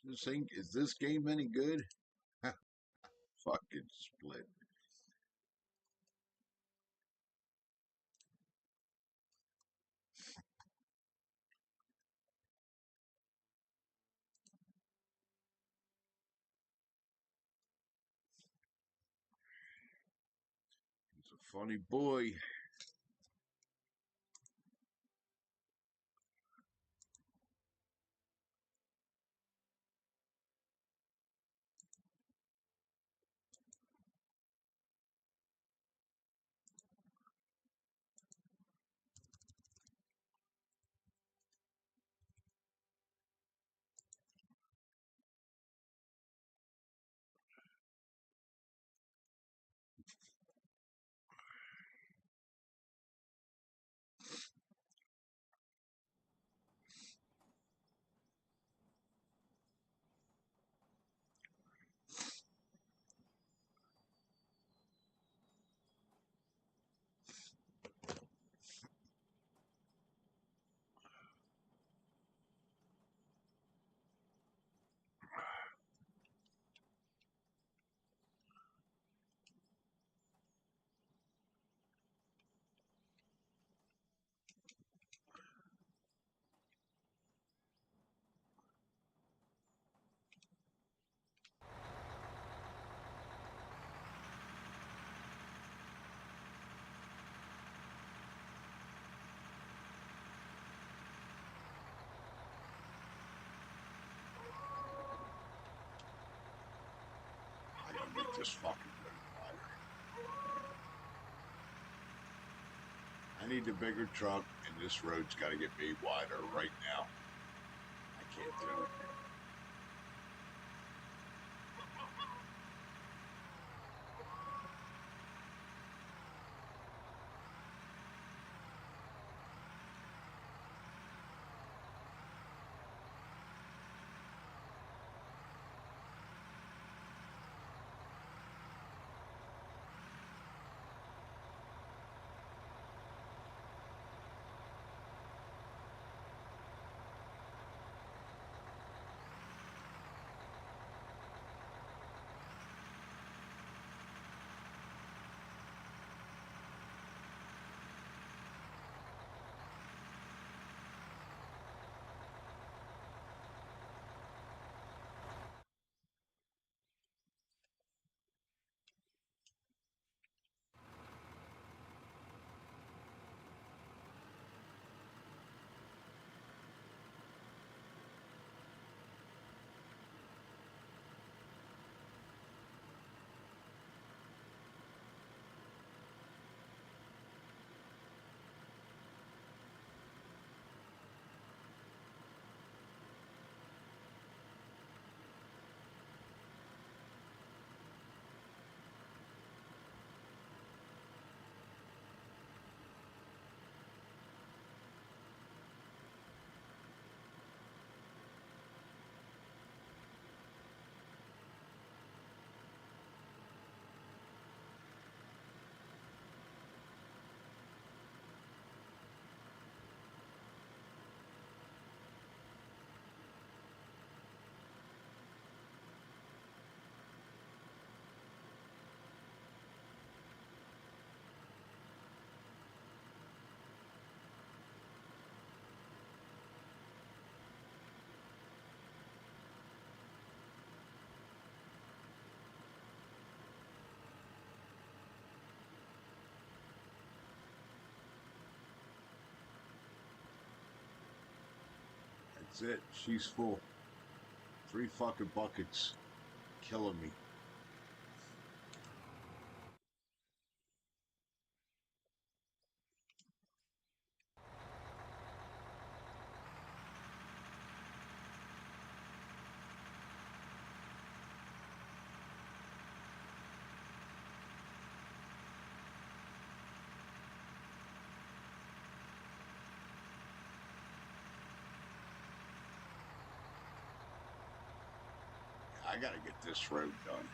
Is this game any good? Fucking split. He's a funny boy. I gotta make this fucking road wider. I need the bigger truck, and this road's gotta get made wider right now. I can't do it. That's it. She's full. 3 fucking buckets. Killing me. I gotta get this road done.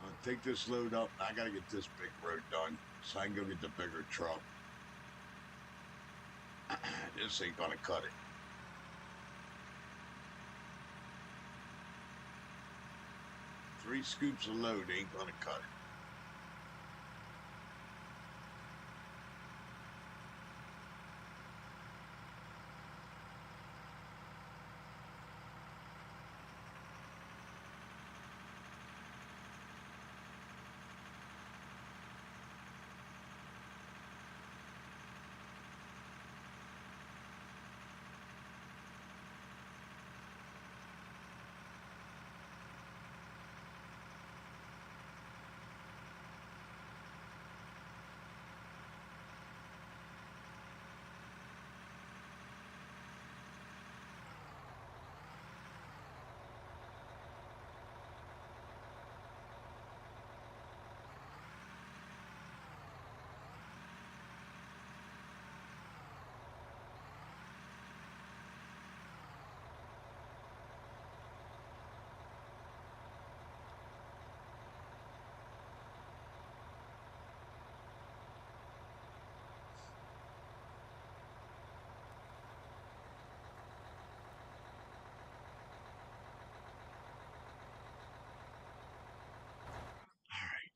I'll take this load up, and I gotta get this big road done so I can go get the bigger truck. This ain't gonna cut it. 3 scoops of load ain't gonna cut it.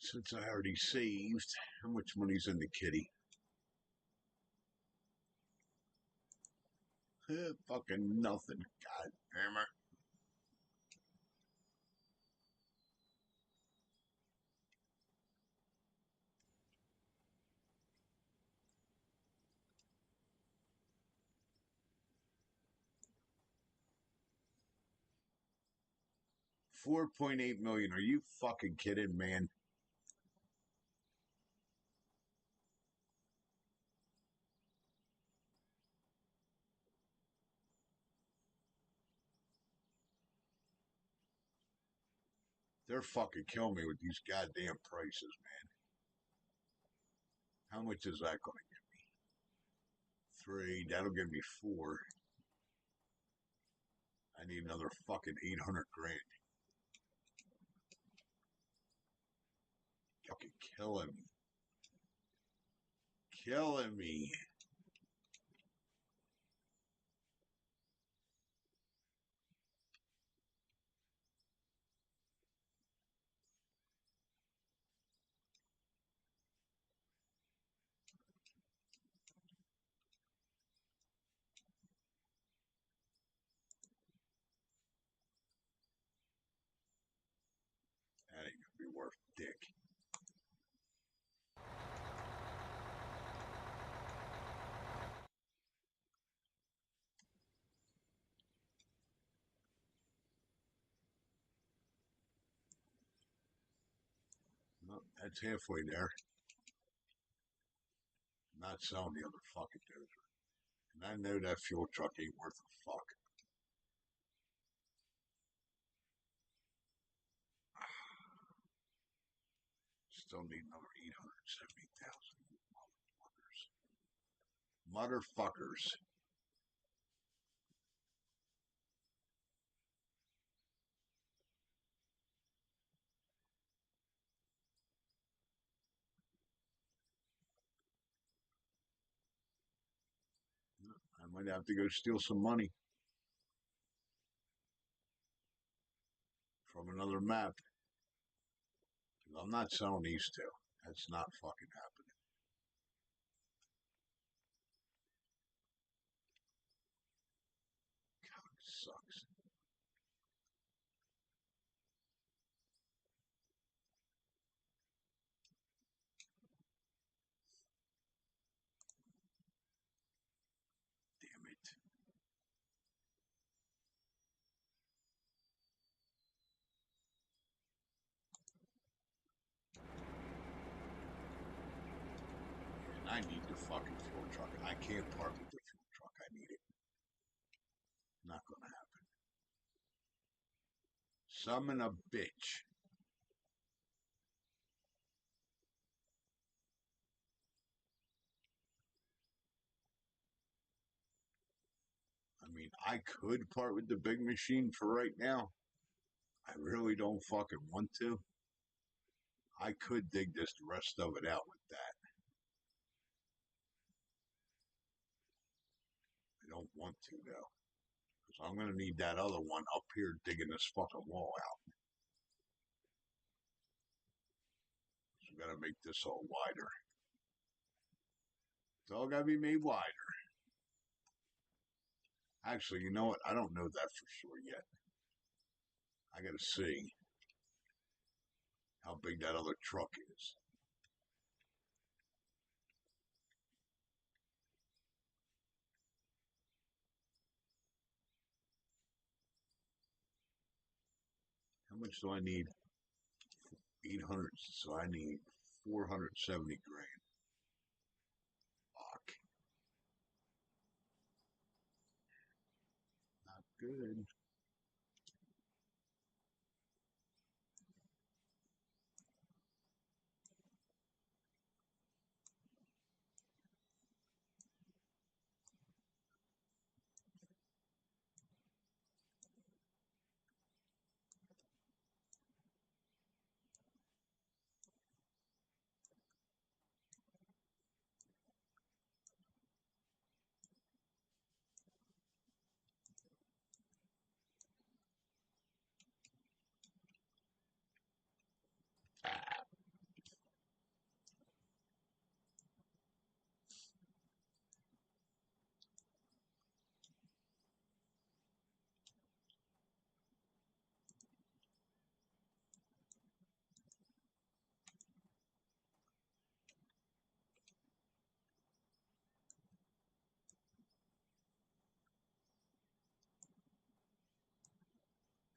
Since I already saved, how much money's in the kitty? Fucking nothing. God damn it. $4.8 million. Are you fucking kidding, man? They're fucking killing me with these goddamn prices, man. How much is that going to give me? 3. That'll give me 4. I need another fucking 800 grand. Fucking killing me. Killing me. That ain't gonna be worth dick. Well, that's halfway there. I'm not selling the other fucking dozer. And I know that fuel truck ain't worth a fuck. Still need another 870,000. Motherfuckers. I might have to go steal some money from another map. I'm not selling these two. That's not fucking happening. God, it sucks. Damn it. And I need the fucking fuel truck. I can't park with the fuel truck. I need it. Not gonna happen. Summon a bitch. I mean, I could part with the big machine for right now. I really don't fucking want to. I could dig this the rest of it out with that. I don't want to though. Because I'm gonna need that other one up here digging this fucking wall out. I'm gonna make this all wider. It's all gotta be made wider. Actually, you know what? I don't know that for sure yet. I gotta see how big that other truck is. How much do I need? 800. So I need 470 grand. Fuck. Not good.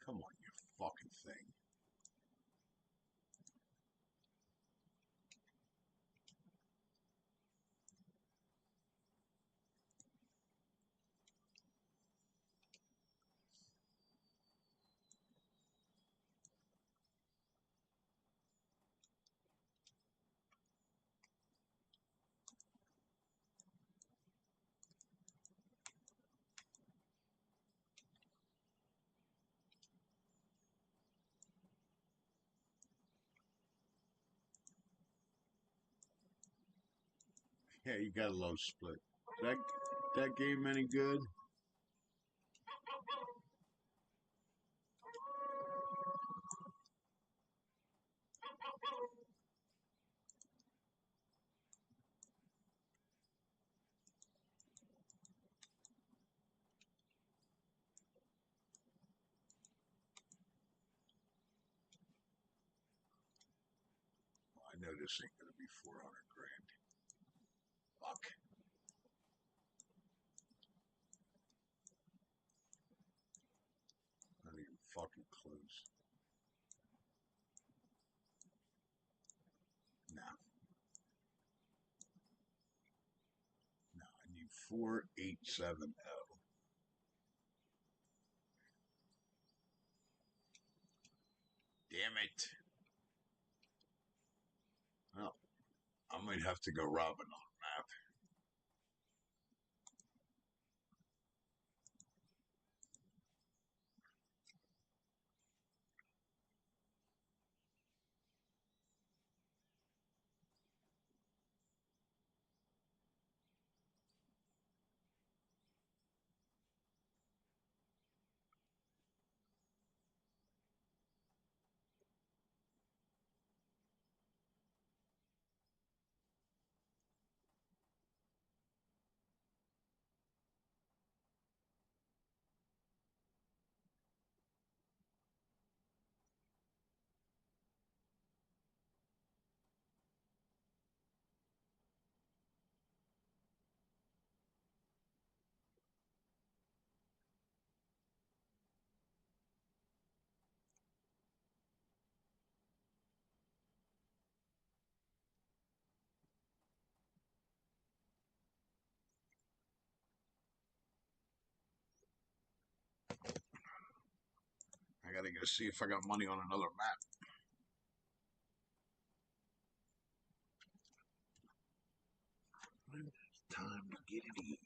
Come on, you fucking thing. Yeah, you got a low split. That that game any good? Well, I know this ain't gonna be 400 grand. Fuck. Not even fucking close. Nah. No, I need 4870. Damn it. Well, I might have to go robbing on a map. I gotta go see if I got money on another map. It's time to get it in.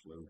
flu.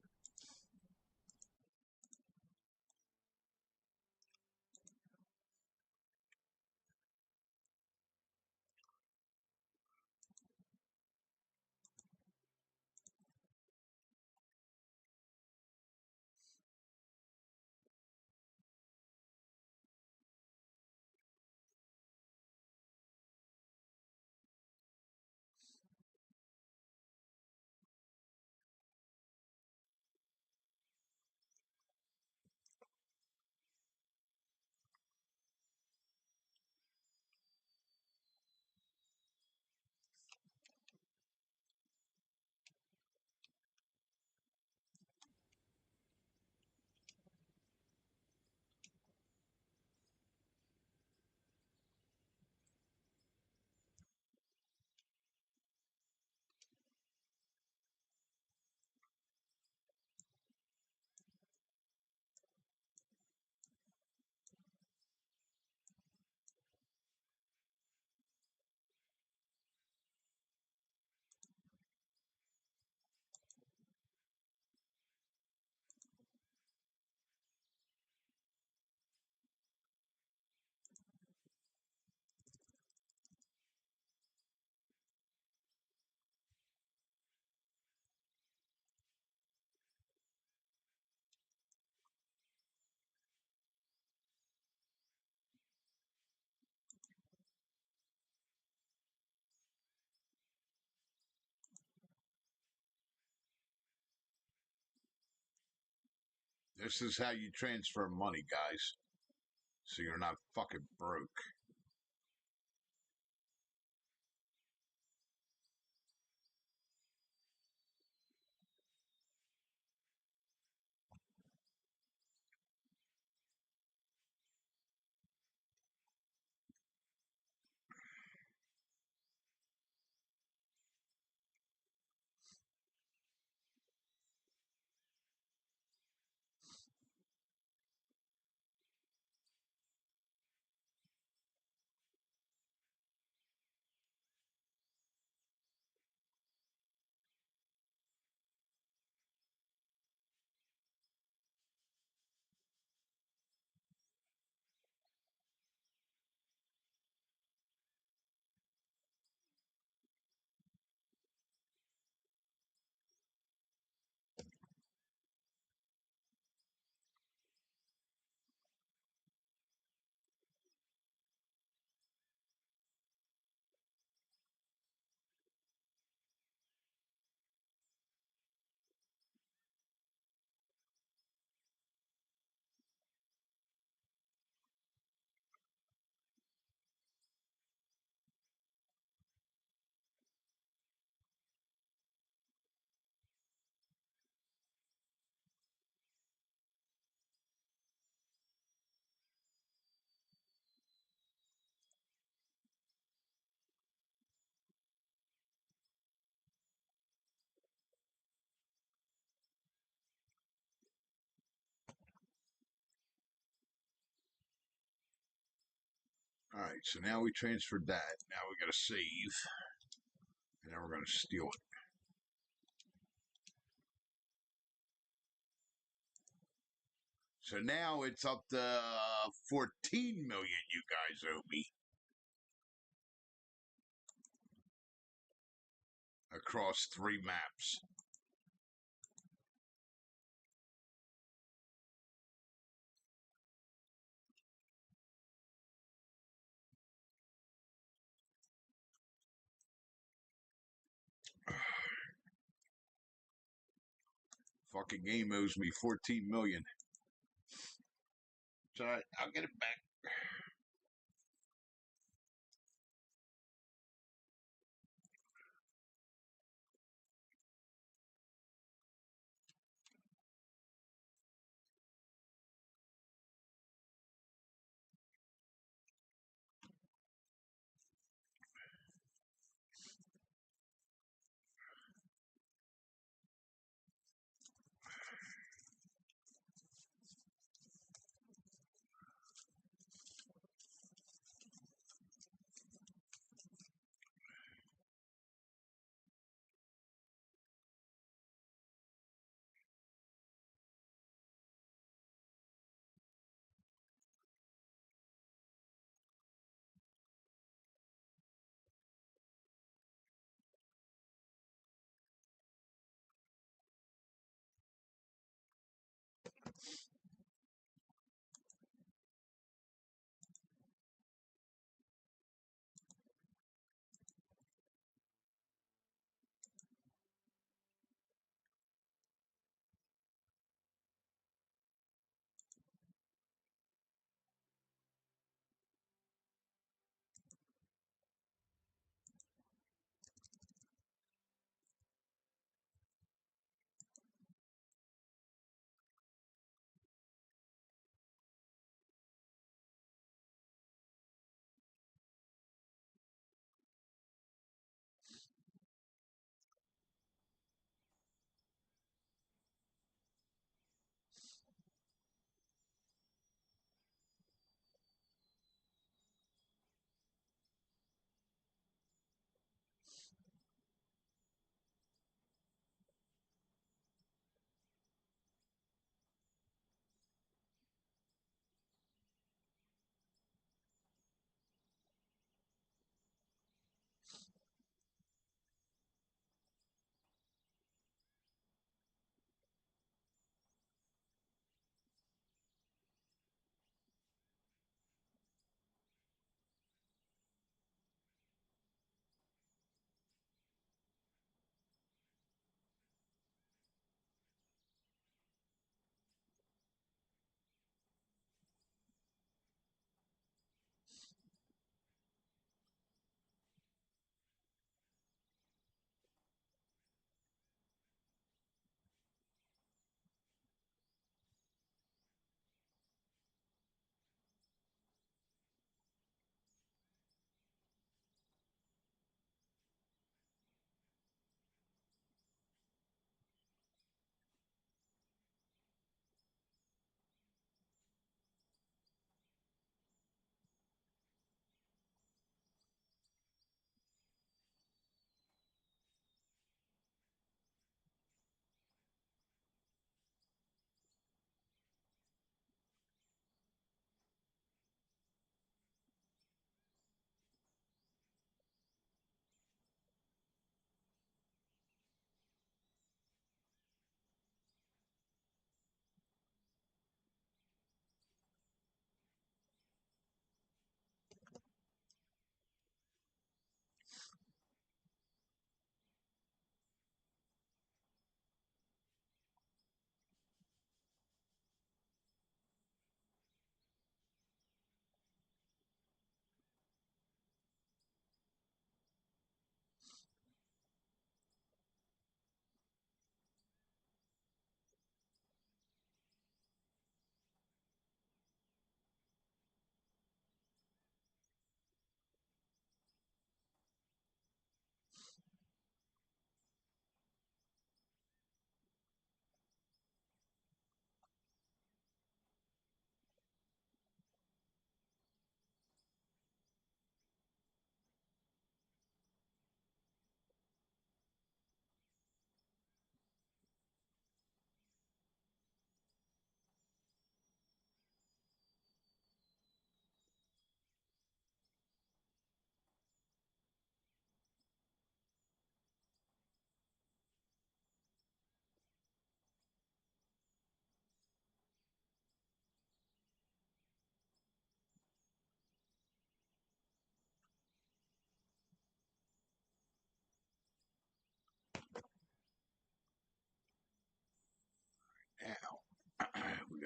This is how you transfer money, guys. So you're not fucking broke. All right, so now we transferred that. Now we got to save, and then we're going to steal it. So now it's up to 14 million you guys owe me across 3 maps. Fucking game owes me 14 million. So I'll get it back.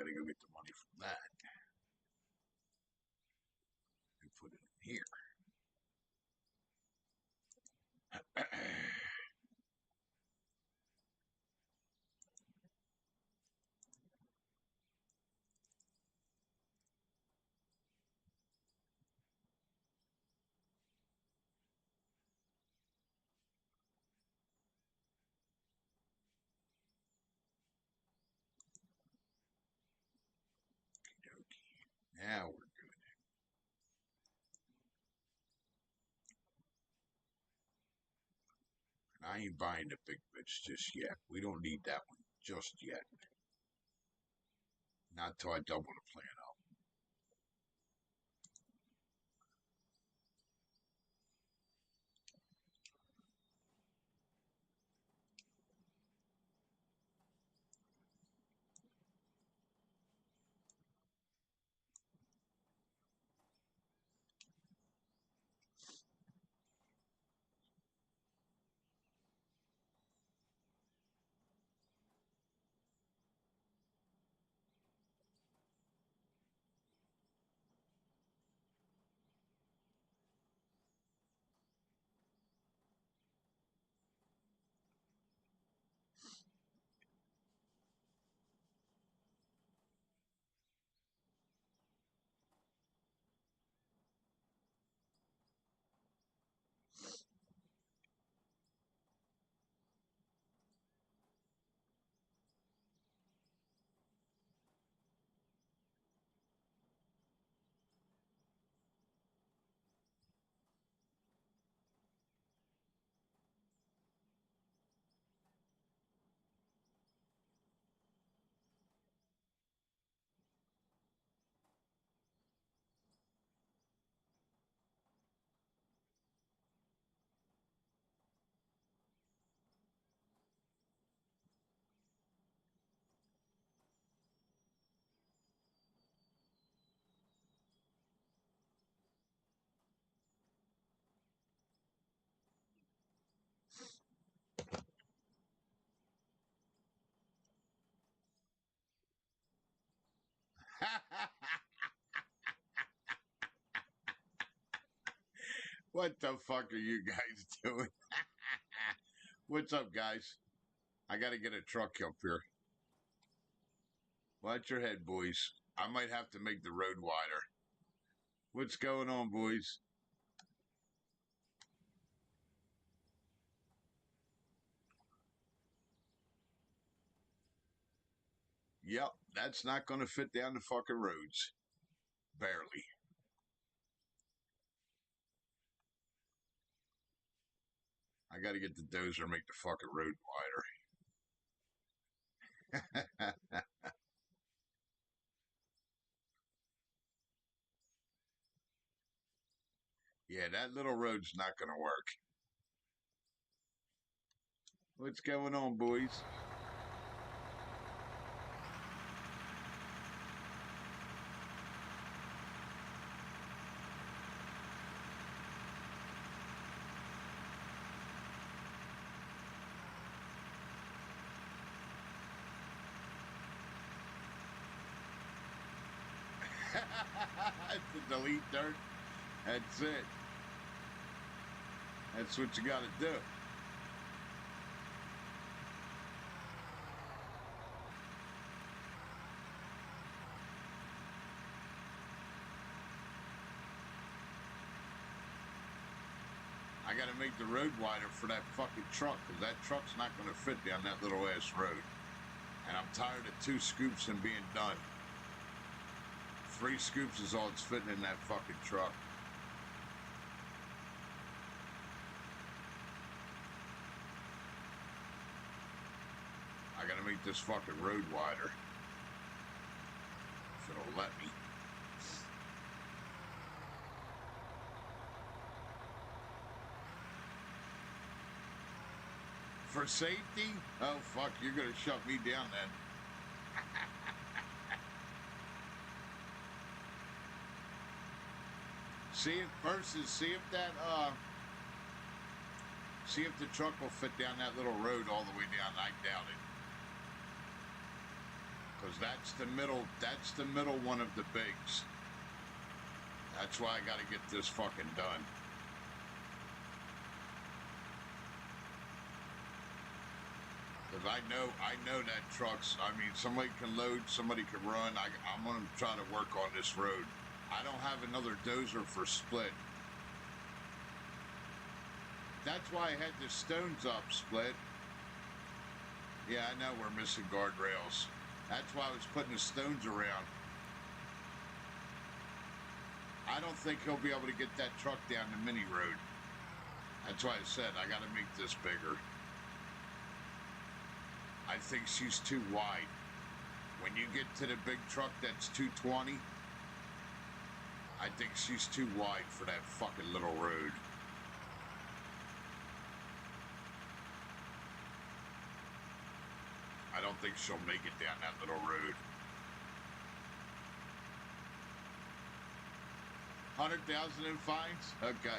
gotta go get the money from that. And put it in here. Okay. Now we're good. And I ain't buying the big bitch just yet. We don't need that one just yet. Not till I double the plan up. What the fuck are you guys doing? What's up, guys? I gotta get a truck up here. Watch your head, boys. I might have to make the road wider. What's going on, boys? Yep, that's not going to fit down the fucking roads. Barely. I got to get the dozer and make the fucking road wider. Yeah, that little road's not going to work. What's going on, boys? To delete dirt. That's it. That's what you got to do. I got to make the road wider for that fucking truck because that truck's not going to fit down that little ass road. And I'm tired of 2 scoops and being done. 3 scoops is all that's fitting in that fucking truck. I gotta make this fucking road wider. If it'll let me. For safety? Oh fuck, you're gonna shut me down then. See if the truck will fit down that little road all the way down. I doubt it. Because that's the middle one of the bigs. That's why I got to get this fucking done. Because I know that trucks, I mean, somebody can load, somebody can run. I'm going to try to work on this road. I don't have another dozer for split. That's why I had the stones up split. Yeah, I know we're missing guardrails. That's why I was putting the stones around. I don't think he'll be able to get that truck down the mini road. That's why I said I got to make this bigger. I think she's too wide. When you get to the big truck that's 220, I think she's too wide for that fucking little road. I don't think she'll make it down that little road. 100,000 in fines? Okay.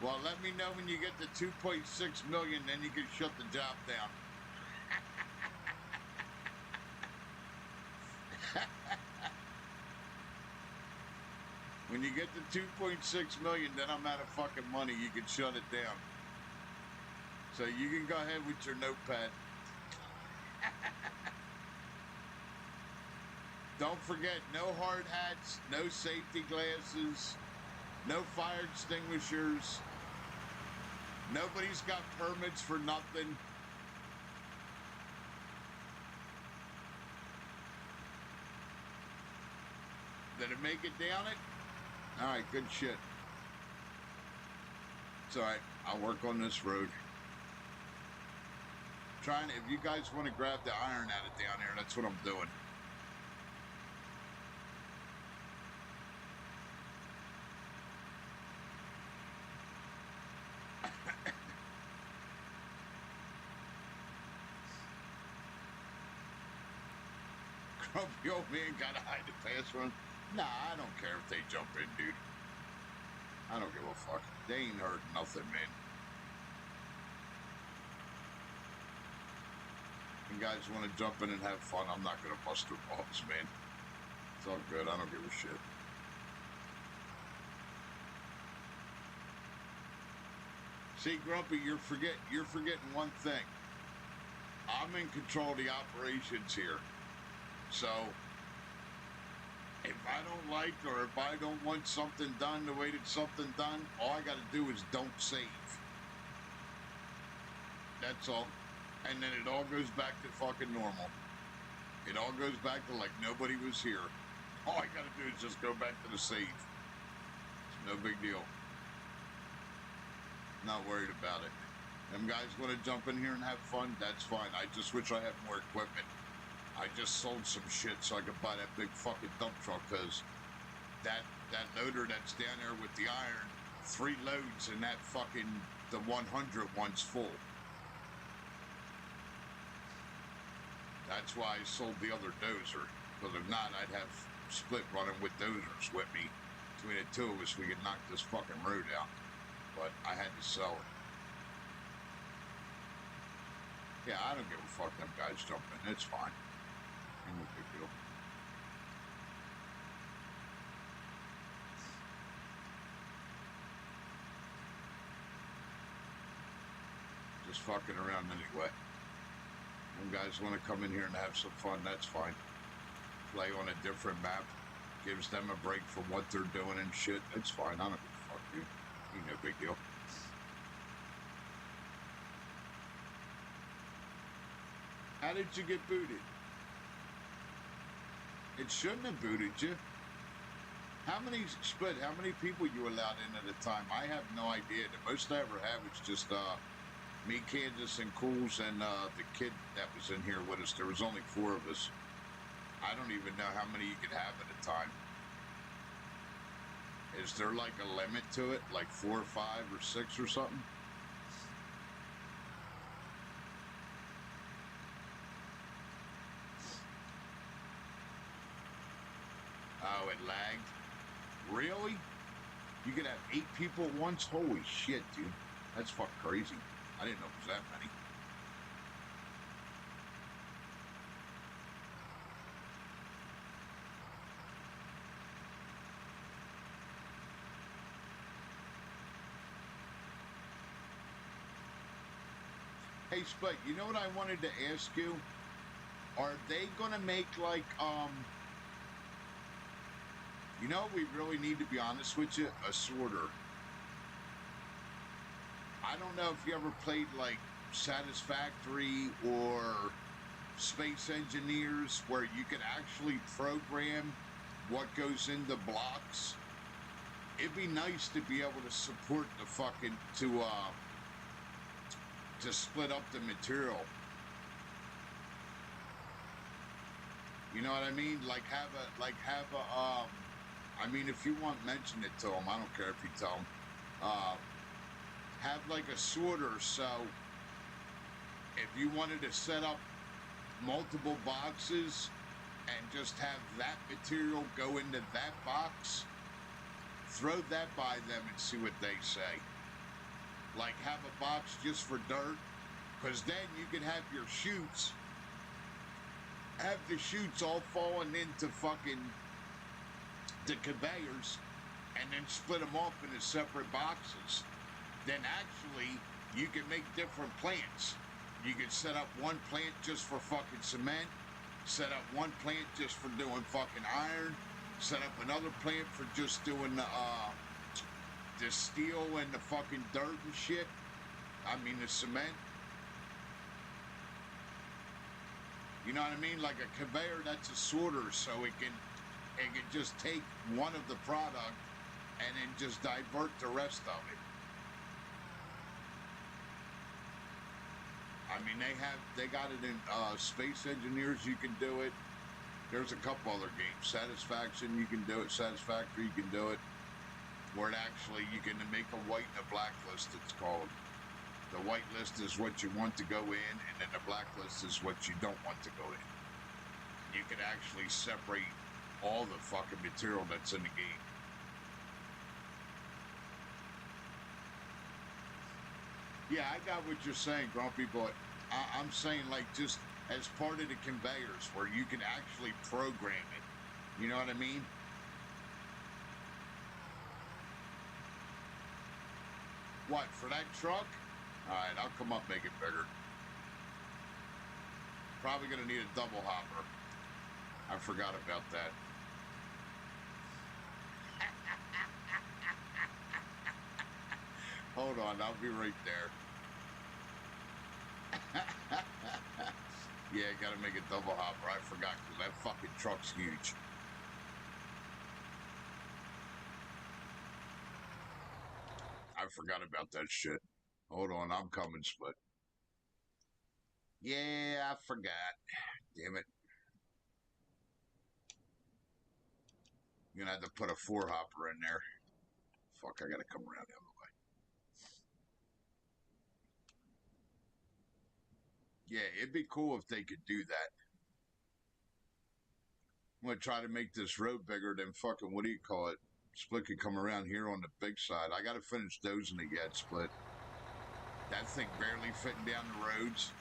Well, let me know when you get to 2.6 million, then you can shut the job down. When you get to 2.6 million, then I'm out of fucking money. You can shut it down. So you can go ahead with your notepad. Don't forget, no hard hats, no safety glasses, no fire extinguishers. Nobody's got permits for nothing. Did it make it down it? All right, good shit. It's all right. I'll work on this road. If you guys want to grab the iron out of down here, that's what I'm doing. Grumpy old man gotta hide the password. Nah, I don't care if they jump in, dude. I don't give a fuck. They ain't heard nothing, man. You guys want to jump in and have fun, I'm not gonna bust their balls, man. It's all good. I don't give a shit. See, Grumpy, you're forgetting one thing. I'm in control of the operations here. So, if I don't like or if I don't want something done the way that something done, all I got to do is don't save. That's all. And then it all goes back to fucking normal. It all goes back to like nobody was here. All I got to do is just go back to the save. It's no big deal. Not worried about it. Them guys want to jump in here and have fun, that's fine. I just wish I had more equipment. I just sold some shit so I could buy that big fucking dump truck, because that loader that's down there with the iron, 3 loads and that fucking, the 100 one's full. That's why I sold the other dozer, because if not, I'd have split running with dozers with me. Between the two of us, we could knock this fucking road out. But I had to sell it. Yeah, I don't give a fuck them guys jumping. It's fine. Ain't no big deal. Just fucking around anyway. Them guys want to come in here and have some fun, that's fine. Play on a different map. Gives them a break from what they're doing and shit. It's fine. I don't give a fuck, dude. Ain't no big deal. How did you get booted? It shouldn't have booted you. How many people you allowed in at a time? I have no idea. The most I ever have is just me, Kansas, and Cools, and the kid that was in here with us. There was only 4 of us. I don't even know how many you could have at a time. Is there like a limit to it? Like 4 or 5 or 6 or something? Oh, it lagged? Really? You could have 8 people at once? Holy shit, dude. That's fucking crazy. I didn't know it was that many. Hey, Split, you know what I wanted to ask you? Are they gonna make like you know, we really need to be honest with you, a sorter. I don't know if you ever played like Satisfactory or Space Engineers where you can actually program what goes into blocks. It'd be nice to be able to support the fucking to split up the material. You know what I mean? Like have a I mean, if you want, mention it to them. I don't care if you tell them. Have like a sorter, so if you wanted to set up multiple boxes and just have that material go into that box, throw that by them and see what they say. Like have a box just for dirt, because then you can have your chutes, have the chutes all falling into fucking the conveyors, and then split them off into separate boxes. Then actually you can make different plants. You can set up one plant just for fucking cement, set up one plant just for doing fucking iron, set up another plant for just doing the steel and the fucking dirt and shit. I mean the cement. You know what I mean? Like a conveyor that's a sorter, so it can just take one of the product and then just divert the rest of it. I mean, they got it in Space Engineers. You can do it. There's a couple other games. Satisfaction, you can do it. Satisfactory, you can do it. Where it actually, you can make a white and a black list, it's called. The white list is what you want to go in, and then the black list is what you don't want to go in. You can actually separate all the fucking material that's in the game. Yeah, I got what you're saying, Grumpy, but I'm saying like just as part of the conveyors where you can actually program it. You know what I mean? What, for that truck? All right, I'll come up, make it bigger. Probably going to need a double hopper. I forgot about that. Hold on, I'll be right there. Yeah, got to make a double hopper. I forgot because that fucking truck's huge. I forgot about that shit. Hold on, I'm coming, Split. Yeah, I forgot. Damn it. You're going to have to put a 4-hopper in there. Fuck, I got to come around the other way. Yeah, it'd be cool if they could do that. I'm going to try to make this road bigger than fucking, what do you call it? Split could come around here on the big side. I got to finish dozing it yet, Split. That thing barely fitting down the roads.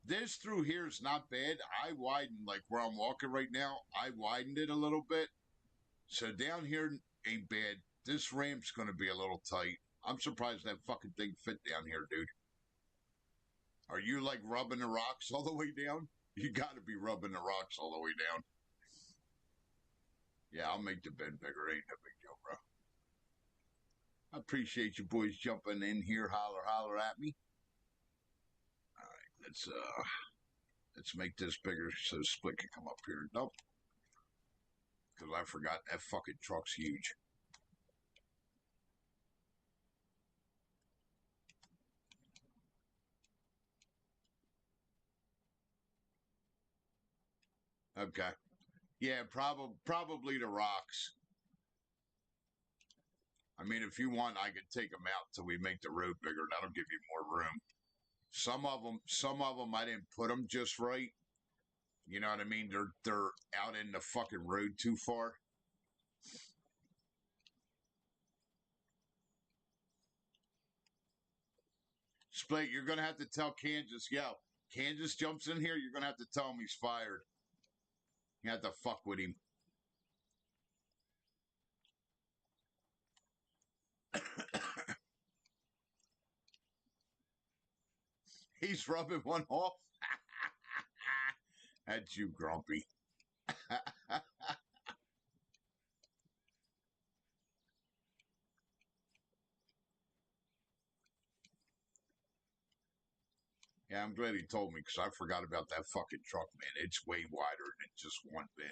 This through here is not bad. I widened, like where I'm walking right now, I widened it a little bit. So down here ain't bad. This ramp's going to be a little tight. I'm surprised that fucking thing fit down here, dude. Are you like rubbing the rocks all the way down? You got to be rubbing the rocks all the way down. Yeah, I'll make the bed bigger. Ain't no big deal, bro. I appreciate you boys jumping in here. Holler at me. All right, let's make this bigger so Split can come up here. Nope. Because I forgot that fucking truck's huge. Okay. Yeah, probably the rocks. I mean, if you want, I could take them out till we make the road bigger. That'll give you more room. Some of them, I didn't put them just right. You know what I mean? They're out in the fucking road too far. Split, you're gonna have to tell Kansas, yo, Kansas jumps in here, you're gonna have to tell him he's fired. You have to fuck with him. He's rubbing one off. That's you, Grumpy. Yeah, I'm glad he told me because I forgot about that fucking truck, man. It's way wider than just one bin.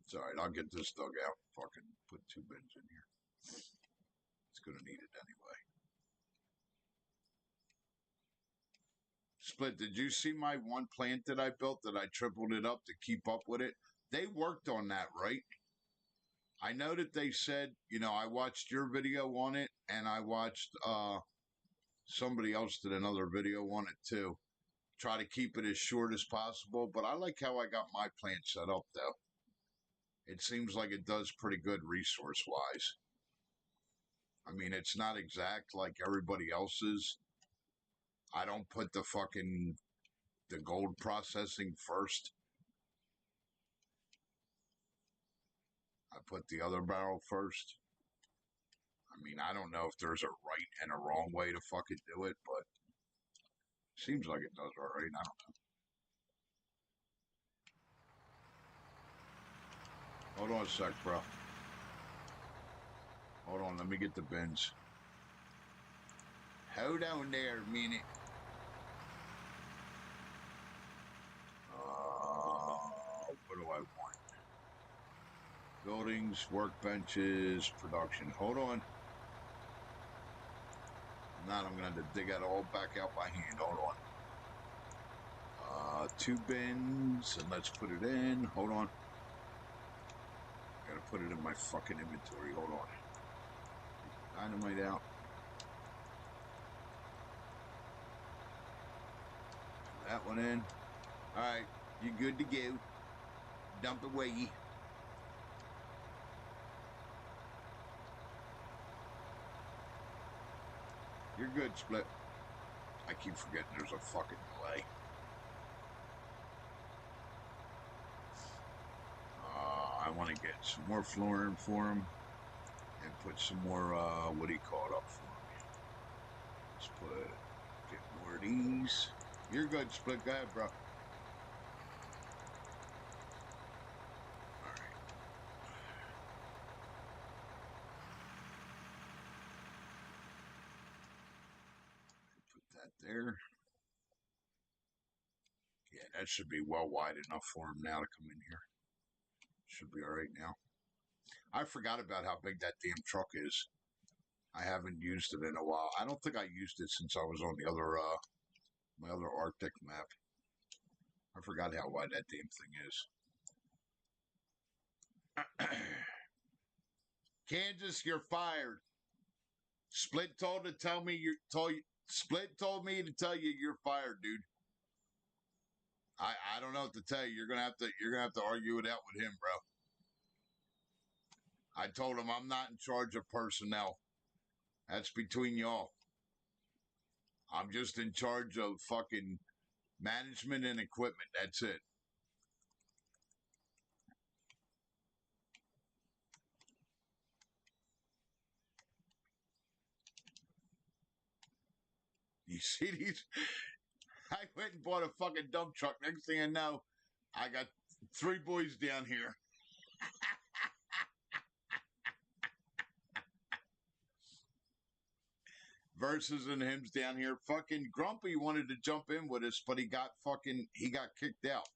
It's all right. I'll get this dug out. Fucking put 2 bins in here. It's gonna need it anyway. Split, did you see my one plant that I built that I tripled it up to keep up with it? They worked on that, right? I know that they said, I watched your video on it and I watched somebody else did another video on it too. Try to keep it as short as possible, but I like how I got my plant set up though. It seems like it does pretty good resource wise. I mean, it's not exact like everybody else's. I don't put the gold processing first. I put the other barrel first. I mean, I don't know if there's a right and a wrong way to fucking do it, but seems like it does all right. I don't know. Hold on a sec, bro. Hold on, let me get the bins. Hold on there a minute. What do I want? Buildings, workbenches, production. Hold on. If not, I'm going to have to dig it all back out by hand. Hold on. 2 bins, and let's put it in. Hold on. Gotta put it in my fucking inventory. Hold on. Dynamite out. That one in. Alright, you good to go. Dump away. You're good, Split. I keep forgetting there's a fucking delay. I want to get some more flooring for him and put some more, what do you call it, up for him. Let's get more of these. You're good, Split. Go ahead, bro. All right. Put that there. Yeah, that should be well wide enough for him now to come in here. Should be all right now. I forgot about how big that damn truck is. I haven't used it in a while. I don't think I used it since I was on the other, my other Arctic map. I forgot how wide that damn thing is. Kansas, you're fired. Split told me to tell you you're fired, dude. I don't know what to tell you. You're gonna have to argue it out with him, bro. I told him I'm not in charge of personnel. That's between y'all. I'm just in charge of fucking management and equipment. That's it. You see these? I went and bought a fucking dump truck. Next thing I know, I got 3 boys down here. Versus and him's down here. Fucking Grumpy wanted to jump in with us, but he got kicked out.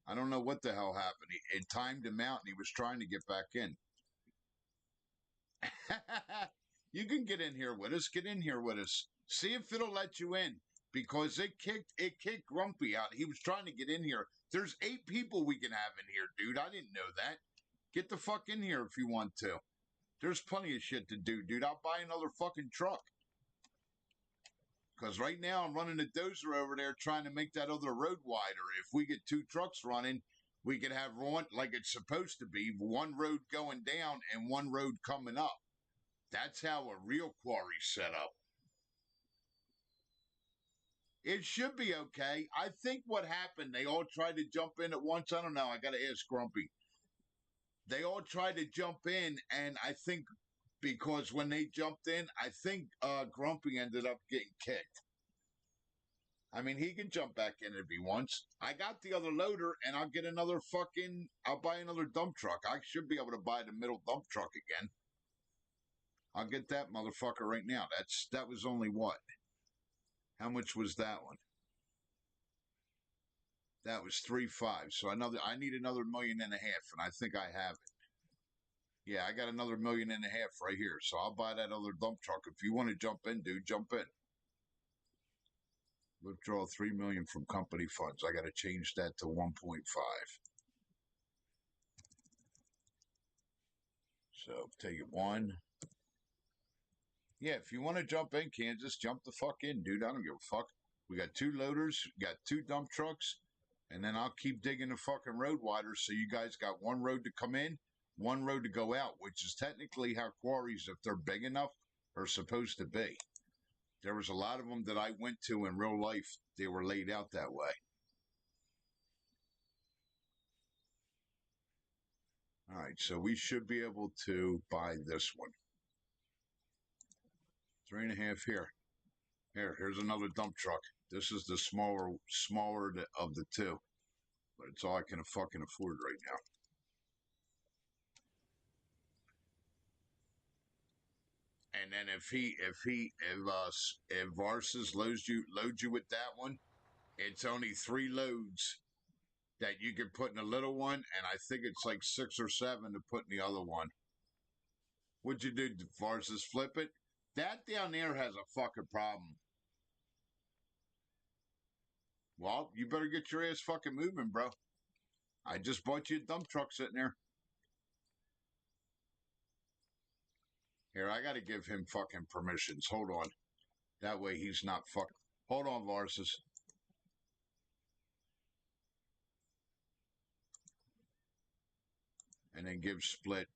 I don't know what the hell happened. It timed him out and he was trying to get back in. You can get in here with us. Get in here with us. See if it'll let you in. Because it kicked Grumpy out. He was trying to get in here. There's 8 people we can have in here, dude. I didn't know that. Get the fuck in here if you want to. There's plenty of shit to do, dude. I'll buy another fucking truck. Because right now I'm running a dozer over there trying to make that other road wider. If we get 2 trucks running, we could have one, like it's supposed to be, one road going down and one road coming up. That's how a real quarry's set up. It should be okay. I think what happened, they all tried to jump in at once. I don't know. I got to ask Grumpy. They all tried to jump in, and I think because when they jumped in, I think Grumpy ended up getting kicked. I mean, he can jump back in if he wants. I got the other loader, and I'll get another fucking. I'll buy another dump truck. I should be able to buy the middle dump truck again. I'll get that motherfucker right now. That was only what? How much was that one? That was 3.5. So I need another 1.5 million, and I think I have it. Yeah, I got another 1.5 million right here. So I'll buy that other dump truck. If you want to jump in, dude, jump in. Withdraw 3 million from company funds. I got to change that to 1.5. So take it one. Yeah, if you want to jump in, Kansas, jump the fuck in, dude. I don't give a fuck. We got 2 loaders, we got 2 dump trucks, and then I'll keep digging the fucking road wider so you guys got one road to come in, one road to go out, which is technically how quarries, if they're big enough, are supposed to be. There was a lot of them that I went to in real life. They were laid out that way. All right, so we should be able to buy this one. 3.5 here. Here's another dump truck. This is the smaller of the 2, but it's all I can fucking afford right now. And then if Varsus loads you with that one, it's only 3 loads that you can put in a little one, and I think it's like 6 or 7 to put in the other one. What'd you do, Varsus? Flip it? That down there has a fucking problem. Well, you better get your ass fucking moving, bro. I just bought you a dump truck sitting there. Here, I gotta give him fucking permissions. Hold on. That way he's not fucking. Hold on, Varsus. And then give split.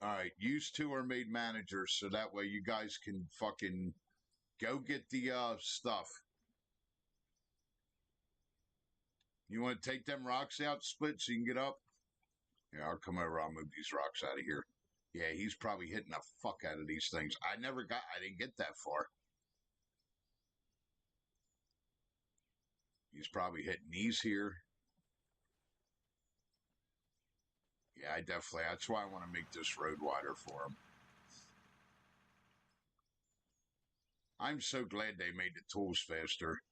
All right, you 2 are made managers, so that way you guys can fucking go get the stuff. You want to take them rocks out, split, so you can get up? Yeah, I'll come over. I'll move these rocks out of here. Yeah, he's probably hitting the fuck out of these things. I didn't get that far. He's probably hitting these here. Yeah, that's why I want to make this road wider for him. I'm so glad they made the tools faster.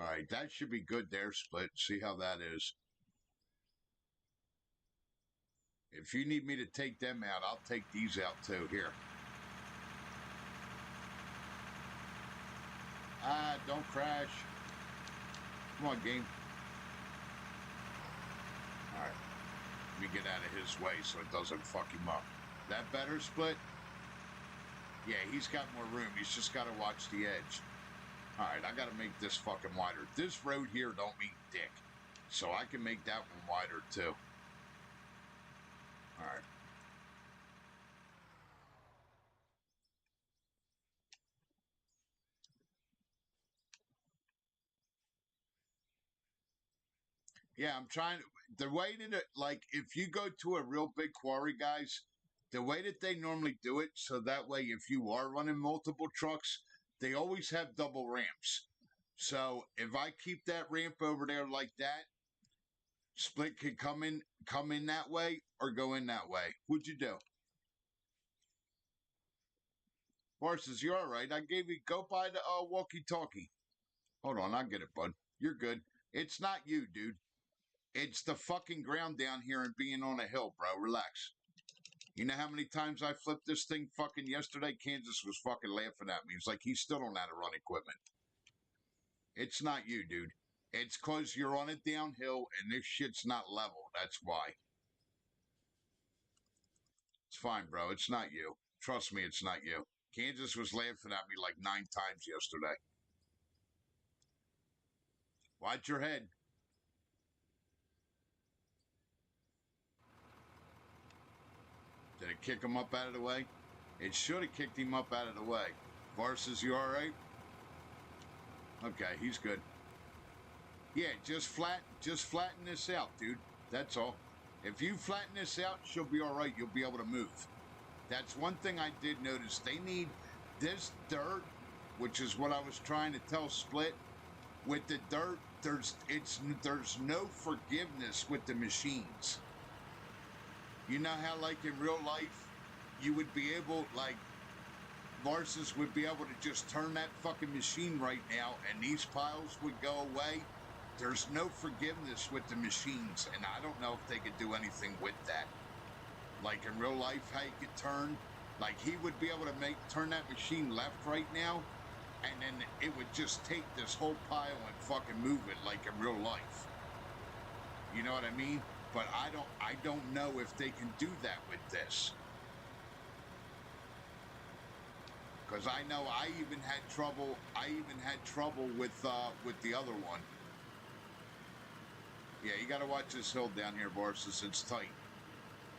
All right, that should be good there, split. See how that is. If you need me to take them out, I'll take these out too. Here. Don't crash. Come on, game. All right. Let me get out of his way so it doesn't fuck him up. That better, split? Yeah, he's got more room. He's just got to watch the edge. All right, I got to make this fucking wider. This road here don't mean dick. So I can make that one wider too. All right. Yeah, I'm trying. The way that like, if you go to a real big quarry, guys, the way that they normally do it, so that way, if you are running multiple trucks, they always have double ramps. So if I keep that ramp over there like that, split could come in that way or go in that way. What'd you do? Horses, you're all right. I gave you go by the walkie-talkie. Hold on, I'll get it, bud. You're good. It's not you, dude. It's the fucking ground down here and being on a hill, bro. Relax. You know how many times I flipped this thing fucking yesterday? Kansas was fucking laughing at me. It's like he still don't know how to run equipment. It's not you, dude. It's because you're on a downhill and this shit's not level. That's why. It's fine, bro. It's not you. Trust me, it's not you. Kansas was laughing at me like 9 times yesterday. Watch your head. Did it kick him up out of the way? It should have kicked him up out of the way. Varsus, you all right? Okay, he's good. Yeah, just flatten this out, dude. That's all. If you flatten this out, she'll be all right. You'll be able to move. That's one thing I did notice. They need this dirt, which is what I was trying to tell Split. With the dirt, there's no forgiveness with the machines. You know how, like in real life, you would be able, like, Varsus would be able to just turn that fucking machine right now, and these piles would go away. There's no forgiveness with the machines, and I don't know if they could do anything with that. Like in real life, how you could turn, like he would be able to turn that machine left right now, and then it would just take this whole pile and fucking move it like in real life. You know what I mean? But I don't know if they can do that with this. Because I know I even had trouble with the other one. Yeah, you got to watch this hill down here, Varsus. It's tight.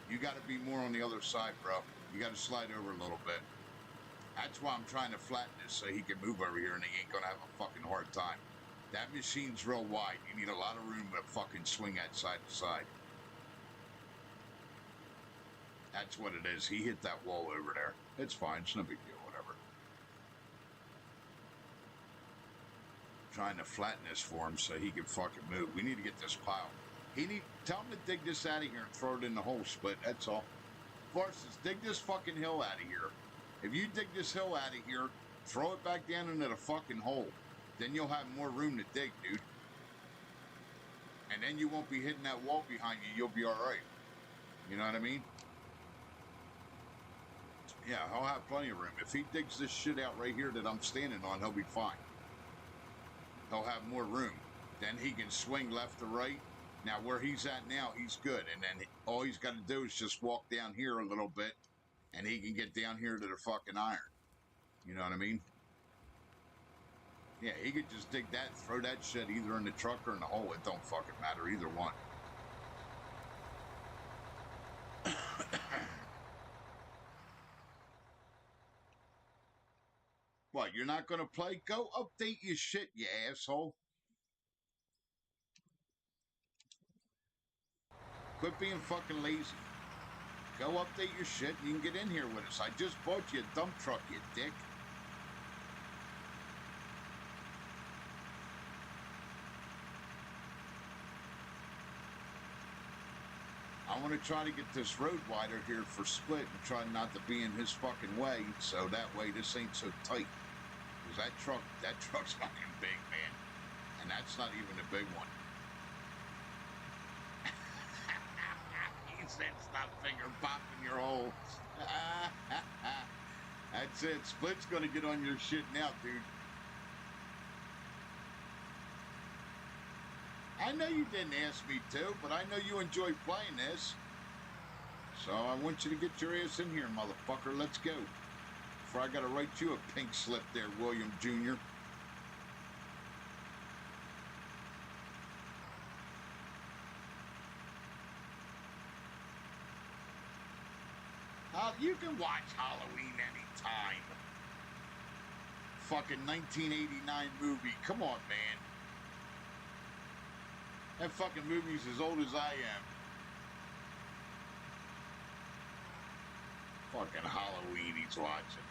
You got to be more on the other side, bro. You got to slide over a little bit. That's why I'm trying to flatten this so he can move over here and he ain't going to have a fucking hard time. That machine's real wide. You need a lot of room to fucking swing that side to side. That's what it is. He hit that wall over there. It's fine. It's no big deal. Whatever. Trying to flatten this for him so he can fucking move. We need to get this pile. Tell him to dig this out of here and throw it in the hole, Split. That's all. Varsus, dig this fucking hill out of here. If you dig this hill out of here, throw it back down into the fucking hole. Then you'll have more room to dig, dude. And then you won't be hitting that wall behind you. You'll be all right. You know what I mean? Yeah, he'll have plenty of room. If he digs this shit out right here that I'm standing on, he'll be fine. He'll have more room. Then he can swing left to right. Now, where he's at now, he's good. And then all he's got to do is just walk down here a little bit, and he can get down here to the fucking iron. You know what I mean? Yeah, he could just dig that, throw that shit either in the truck or in the hole. It don't fucking matter, either one. What, you're not going to play? Go update your shit, you asshole. Quit being fucking lazy. Go update your shit and you can get in here with us. I just bought you a dump truck, you dick. I want to try to get this road wider here for Split and try not to be in his fucking way, so that way this ain't so tight. Because that truck's fucking big, man. And that's not even a big one. He said stop finger popping your hole. That's it. Split's gonna get on your shit now, dude. I know you didn't ask me to, but I know you enjoy playing this. So I want you to get your ass in here, motherfucker. Let's go. Before I gotta write you a pink slip there, William Jr. You can watch Halloween anytime. Fucking 1989 movie. Come on, man. That fucking movie's as old as I am. Fucking Halloween he's watching.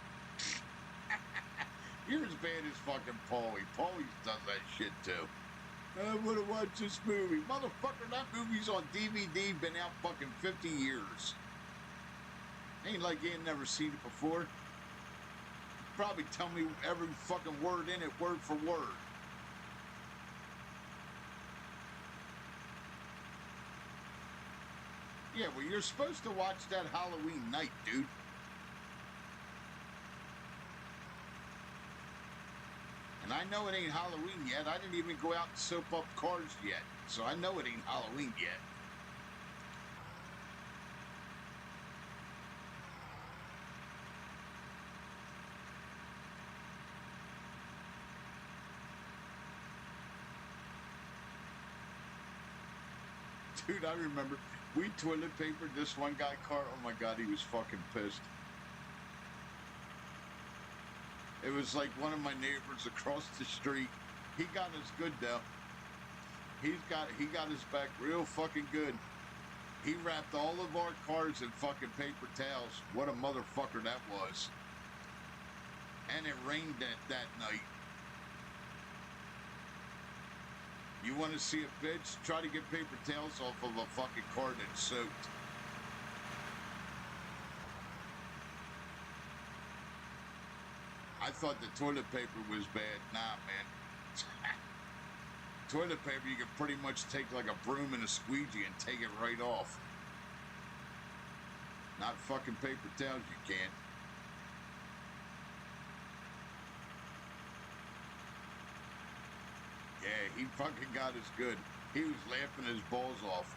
You're as bad as fucking Paulie. Paulie does that shit too. I want to watch this movie. Motherfucker, that movie's on DVD, been out fucking 50 years. Ain't like you ain't never seen it before. Probably tell me every fucking word in it, word for word. Yeah, well, you're supposed to watch that Halloween night, dude. And I know it ain't Halloween yet. I didn't even go out and soap up cars yet. So I know it ain't Halloween yet. Dude, I remember we toilet papered this one guy car. Oh my God, he was fucking pissed. It was like one of my neighbors across the street. He got us good though. He got his back real fucking good. He wrapped all of our cars in fucking paper towels. What a motherfucker that was. And it rained that night. You want to see a bitch? Try to get paper towels off of a fucking car that's soaked. I thought the toilet paper was bad. Nah, man. Toilet paper, you can pretty much take like a broom and a squeegee and take it right off. Not fucking paper towels, you can't. Yeah, he fucking got us good. He was laughing his balls off.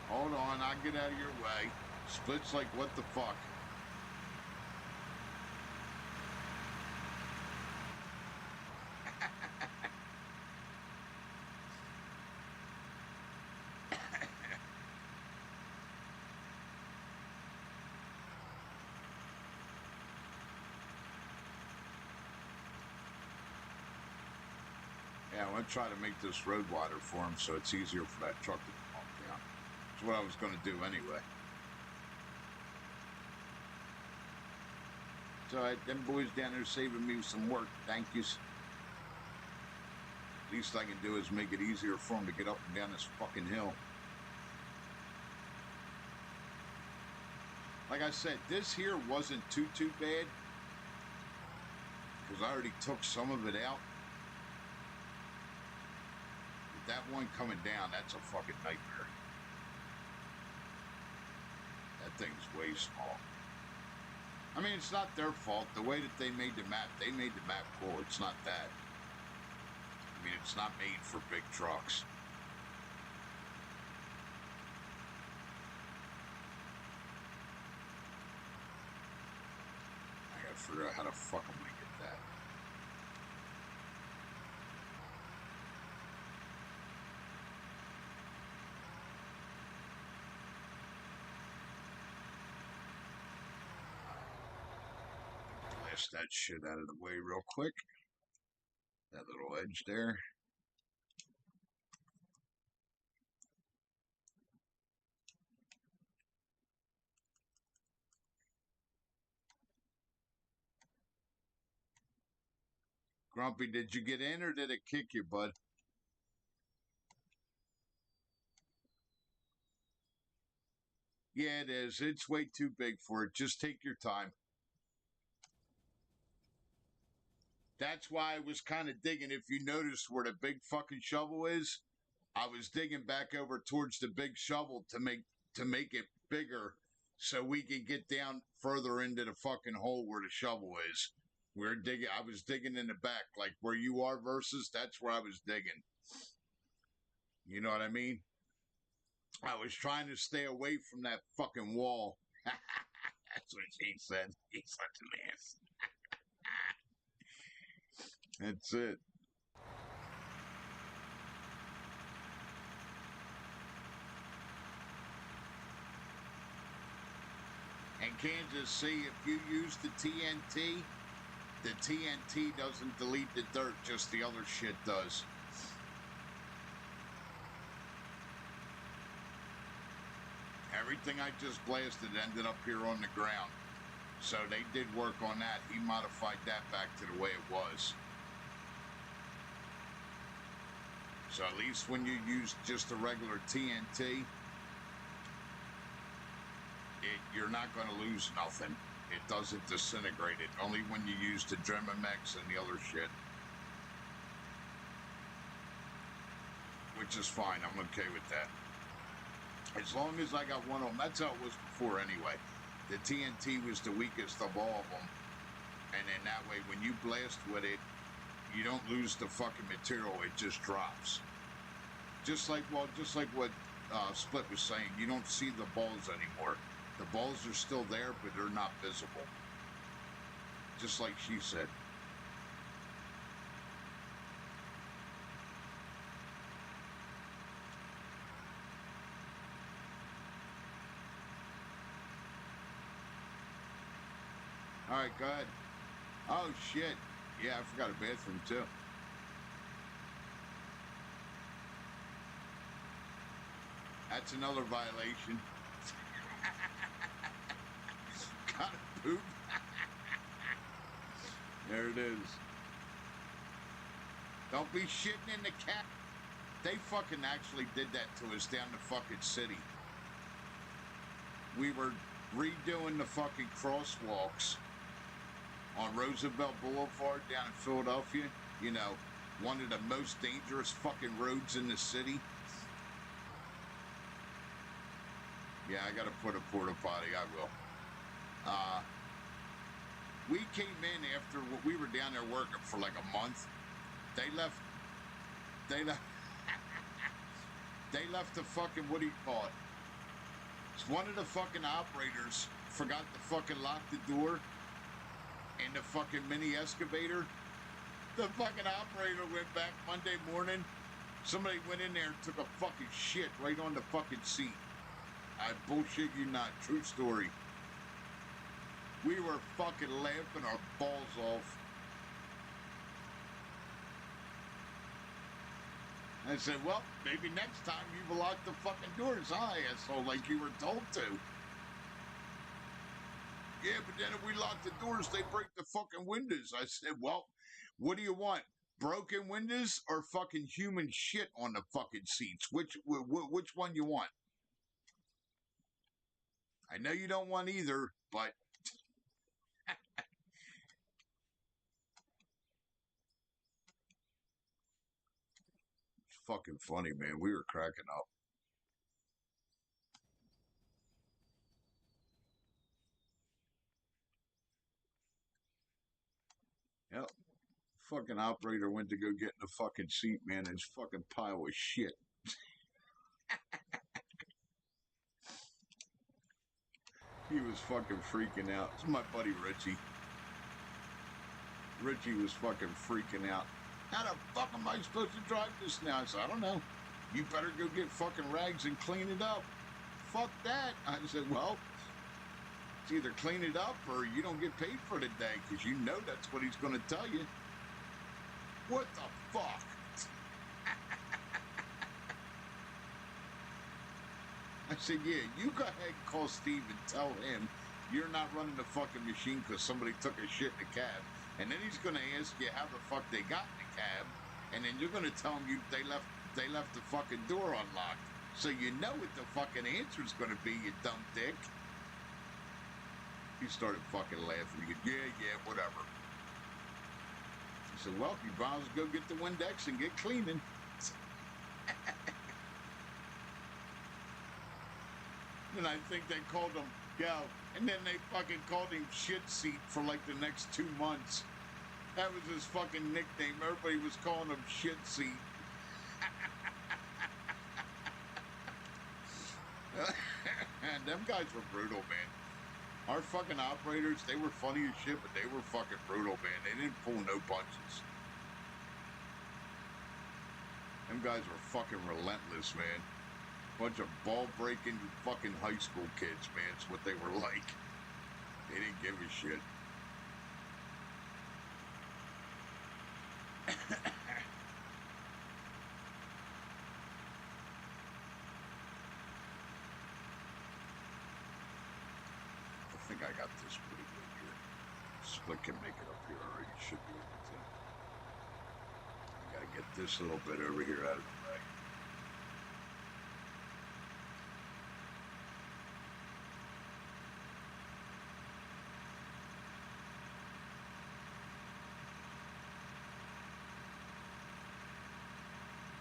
Hold on, I'll get out of your way. Split's like, what the fuck? Yeah, I want to try to make this road wider for him so it's easier for that truck to come up down. That's what I was going to do anyway. So them boys down there saving me some work. Thank yous. Least I can do is make it easier for them to get up and down this fucking hill. Like I said, this here wasn't too bad. Because I already took some of it out. But that one coming down, that's a fucking nightmare. That thing's way small. I mean, it's not their fault. The way that they made the map cool. It's not that. I mean, it's not made for big trucks. I gotta figure out how the fuck I'm gonna get that. Blast that shit out of the way real quick. That little edge there. Grumpy, did you get in or did it kick you, bud? Yeah, it is. It's way too big for it. Just take your time. That's why I was kind of digging. If you notice where the big fucking shovel is, I was digging back over towards the big shovel to make it bigger so we could get down further into the fucking hole where the shovel is. I was digging in the back, like where you are versus, that's where I was digging. You know what I mean? I was trying to stay away from that fucking wall. That's what he said. He's such an ass. That's it. And Kansas, see, if you use the TNT doesn't delete the dirt, just the other shit does. Everything I just blasted ended up here on the ground. So they did work on that. He modified that back to the way it was. So at least when you use just a regular TNT, you're not going to lose nothing. It doesn't disintegrate it. Only when you use the Dremamex and the other shit. Which is fine. I'm okay with that. As long as I got one of them. That's how it was before anyway. The TNT was the weakest of all of them. And then that way, when you blast with it, you don't lose the fucking material. It just drops. Just like what Split was saying. You don't see the balls anymore. The balls are still there, but they're not visible. Just like she said. All right, go ahead. Oh, shit. Yeah, I forgot a bathroom, too. That's another violation. Gotta poop. There it is. Don't be shitting in the cat. They fucking actually did that to us down the fucking city. We were redoing the fucking crosswalks on Roosevelt Boulevard down in Philadelphia. You know, one of the most dangerous fucking roads in the city. Yeah, I gotta put a porta potty. I will. We came in after we were down there working for like a month. They left. They left the fucking, what do you call it? One of the fucking operators forgot to fucking lock the door in the fucking mini excavator. The fucking operator went back Monday morning. Somebody went in there and took a fucking shit right on the fucking seat. I bullshit you not. True story. We were fucking laughing our balls off. I said, well, maybe next time you will lock the fucking doors, huh, asshole, like you were told to. Yeah, but then if we lock the doors, they break the fucking windows. I said, well, what do you want? Broken windows or fucking human shit on the fucking seats? Which one you want? I know you don't want either, but it's fucking funny, man. We were cracking up. Yep. Fucking operator went to go get in the fucking seat, man, and his fucking pile of shit. He was fucking freaking out. This is my buddy Richie. Richie was fucking freaking out. How the fuck am I supposed to drive this now? I said, I don't know. You better go get fucking rags and clean it up. Fuck that. I said, well, it's either clean it up or you don't get paid for the day, because you know that's what he's going to tell you. What the fuck? I said, yeah, you go ahead and call Steve and tell him you're not running the fucking machine because somebody took a shit in the cab. And then he's going to ask you how the fuck they got in the cab. And then you're going to tell him they left the fucking door unlocked. So you know what the fucking answer is going to be, you dumb dick. He started fucking laughing. He goes, yeah, whatever. He said, well, you might as well go get the Windex and get cleaning. And I think they called him, and then they fucking called him Shit Seat for like the next 2 months. That was his fucking nickname. Everybody was calling him Shit Seat. And them guys were brutal, man. Our fucking operators, they were funny as shit, but they were fucking brutal, man. They didn't pull no punches. Them guys were fucking relentless, man. Bunch of ball-breaking fucking high school kids, man. It's what they were like. They didn't give a shit. I think I got this pretty good here. Split can make it up here already. Should be able to. I gotta get this little bit over here out of the way.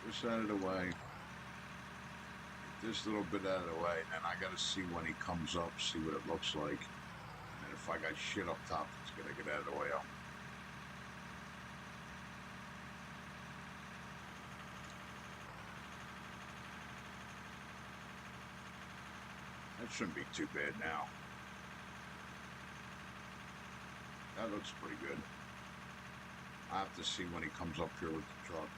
This out of the way. Get this little bit out of the way. And then I gotta see when he comes up, see what it looks like. And then if I got shit up top, it's gonna get out of the way. That That shouldn't be too bad now. That looks pretty good. I have to see when he comes up here with the truck.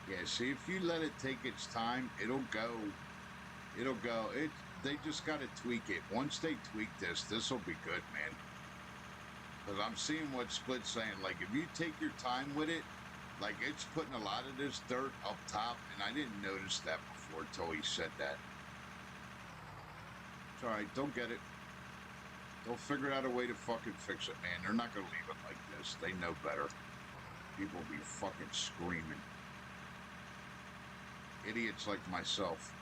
Yeah, see, if you let it take its time, it'll go. It'll go. They just got to tweak it. Once they tweak this will be good, man. Because I'm seeing what Split's saying. Like, if you take your time with it, like, it's putting a lot of this dirt up top, and I didn't notice that before until he said that. It's alright, don't get it. They'll figure out a way to fucking fix it, man. They're not going to leave it like this. They know better. People will be fucking screaming. Idiots like myself.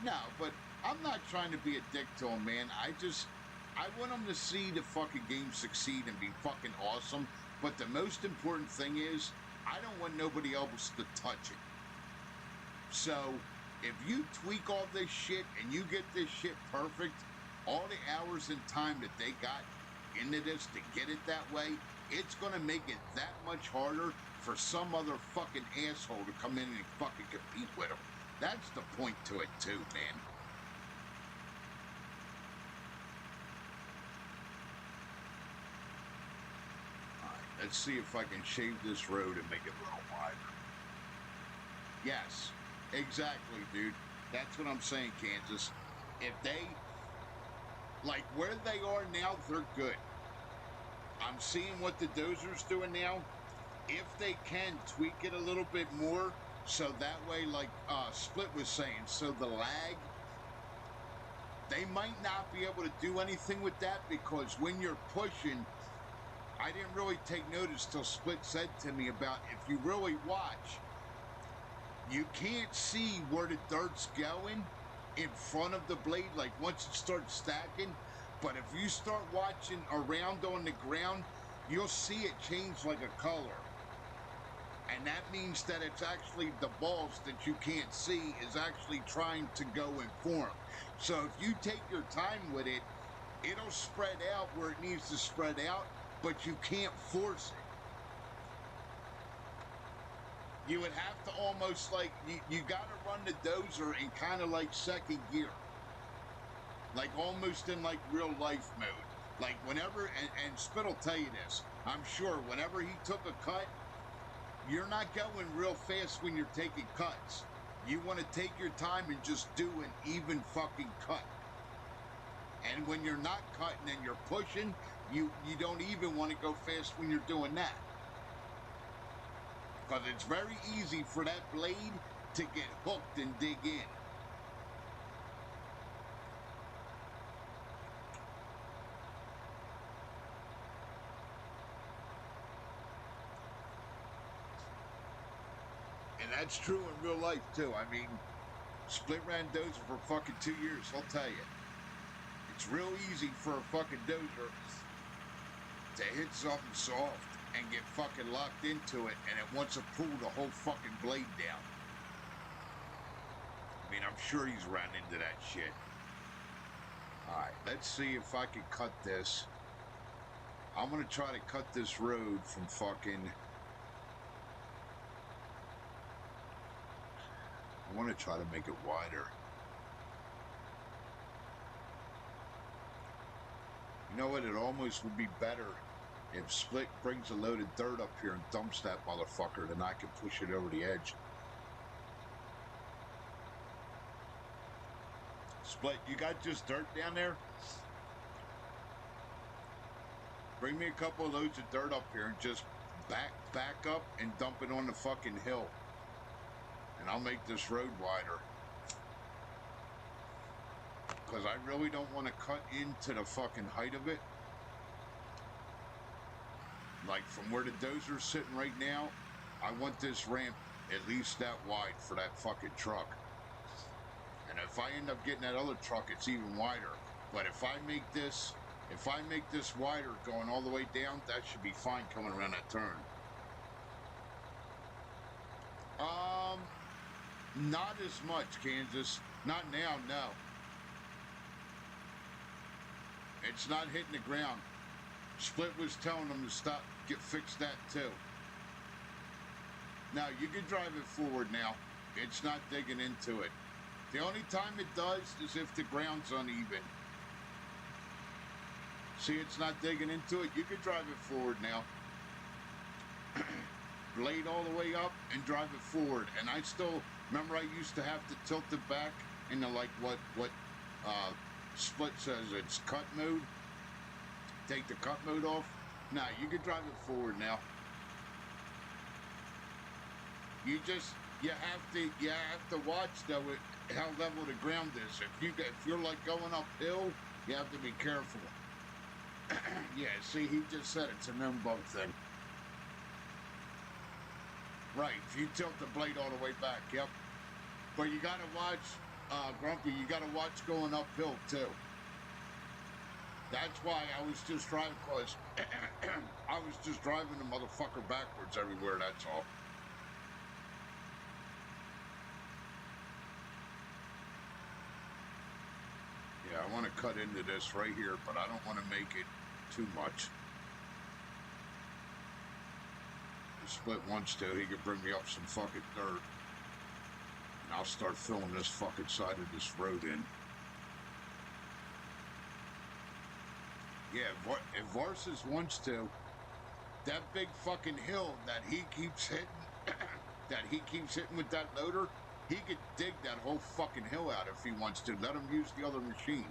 No, but I'm not trying to be a dick to them, man. I want them to see the fucking game succeed and be fucking awesome. But the most important thing is, I don't want nobody else to touch it. So, if you tweak all this shit and you get this shit perfect, all the hours and time that they got into this to get it that way, it's going to make it that much harder for some other fucking asshole to come in and fucking compete with them. That's the point to it too, man. Alright, let's see if I can shave this road and make it a little wider. Yes, exactly, dude. That's what I'm saying, Kansas. If they, like where they are now, they're good. I'm seeing what the dozer's doing now. If they can tweak it a little bit more, so that way, like Split was saying, so the lag, they might not be able to do anything with that because when you're pushing, I didn't really take notice till Split said to me about if you really watch, you can't see where the dirt's going in front of the blade, like once it starts stacking. But if you start watching around on the ground, you'll see it change like a color. And that means that it's actually the balls that you can't see is actually trying to go and form. So if you take your time with it, it'll spread out where it needs to spread out, but you can't force it. You would have to almost like, you got to run the dozer in kind of like second gear. Like almost in like real life mode. Like whenever, and Spit will tell you this, I'm sure whenever he took a cut, you're not going real fast when you're taking cuts. You want to take your time and just do an even fucking cut. And when you're not cutting and you're pushing, you don't even want to go fast when you're doing that. Because it's very easy for that blade to get hooked and dig in. And that's true in real life, too. I mean, Split ran dozer for fucking 2 years, I'll tell you. It's real easy for a fucking dozer to hit something soft and get fucking locked into it, and it wants to pull the whole fucking blade down. I mean, I'm sure he's ran into that shit. Alright, let's see if I can cut this. I'm gonna try to cut this road from fucking... I want to try to make it wider. You know what? It almost would be better if Split brings a load of dirt up here and dumps that motherfucker, then I can push it over the edge. Split, you got just dirt down there? Bring me a couple of loads of dirt up here and just back up and dump it on the fucking hill. And I'll make this road wider. Because I really don't want to cut into the fucking height of it. Like from where the dozer's sitting right now, I want this ramp at least that wide for that fucking truck. And if I end up getting that other truck, it's even wider. But if I make this If I make this wider going all the way down, that should be fine coming around that turn. Not as much, Kansas. Not now, no. It's not hitting the ground. Split was telling them to stop, fix that too. Now, you can drive it forward now. It's not digging into it. The only time it does is if the ground's uneven. See, it's not digging into it. You can drive it forward now. Blade all the way up and drive it forward. And I still, remember I used to have to tilt it back into like what Split says it's cut mode. Take the cut mode off. Now, you can drive it forward now. You have to watch though how level the ground is. If you're like going uphill, you have to be careful. Yeah, see, he just said it's a known bug thing. Right, if you tilt the blade all the way back, yep. But you gotta watch, Grumpy, you gotta watch going uphill too. That's why I was just driving, cause I was just driving the motherfucker backwards everywhere, that's all. Yeah, I want to cut into this right here, but I don't want to make it too much. If Split wants to, he could bring me up some fucking dirt. And I'll start filling this fucking side of this road in. Yeah, if Varsus wants to, that big fucking hill that he keeps hitting with that loader, he could dig that whole fucking hill out if he wants to. Let him use the other machine.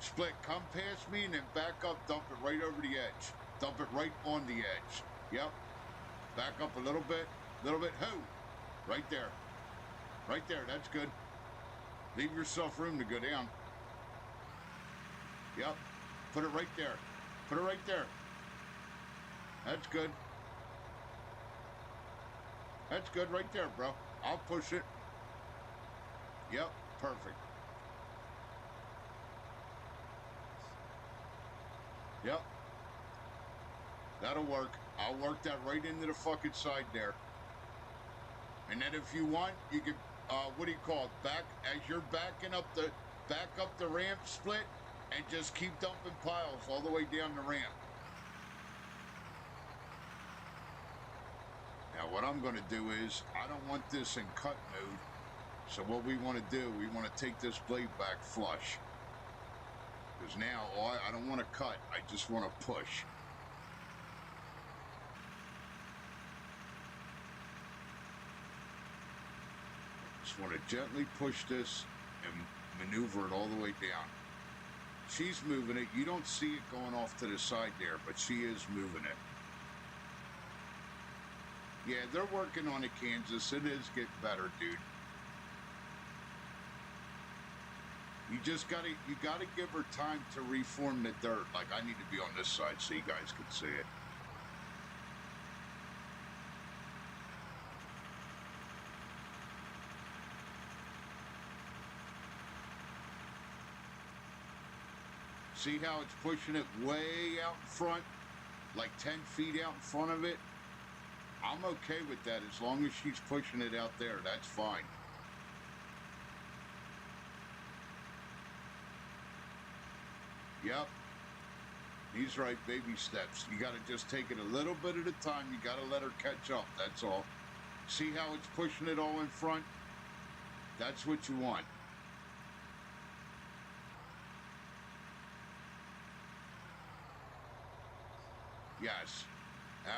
Split, come past me and then back up, dump it right over the edge. Dump it right on the edge. Yep. Back up a little bit. Ho! Right there. Right there, that's good. Leave yourself room to go down. Yep. Put it right there. Put it right there. That's good. That's good right there, bro. I'll push it. Yep, perfect. Yep. That'll work. I'll work that right into the fucking side there. And then if you want, you can, what do you call it? As you're back up the ramp, Split, and just keep dumping piles all the way down the ramp. Now, what I'm going to do is, I don't want this in cut mode. So what we want to do, we want to take this blade back flush. Because now, I don't want to cut. I just want to push. Just want to gently push this and maneuver it all the way down. She's moving it. You don't see it going off to the side there, but she is moving it. Yeah, they're working on it, Kansas. It is getting better, dude. You gotta give her time to reform the dirt. Like, I need to be on this side so you guys can see it. See how it's pushing it way out in front? Like 10 feet out in front of it? I'm okay with that as long as she's pushing it out there. That's fine. Yep. He's right, baby steps. You got to just take it a little bit at a time. You got to let her catch up, that's all. See how it's pushing it all in front? That's what you want. Yes,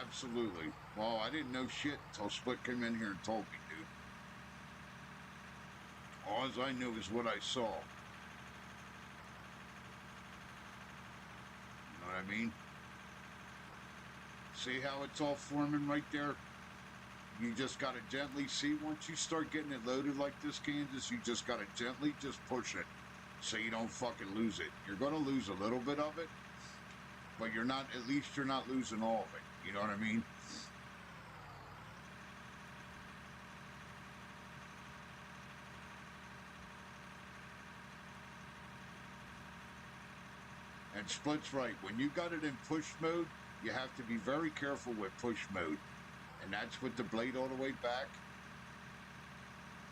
absolutely. Well, I didn't know shit until Split came in here and told me, dude. All I knew is what I saw. You know what I mean? See how it's all forming right there? You just got to gently see. Once you start getting it loaded like this, Kansas, you just got to gently just push it so you don't fucking lose it. You're going to lose a little bit of it, but at least you're not losing all of it. You know what I mean? And Split's right. When you got it in push mode, you have to be very careful with push mode. And that's with the blade all the way back.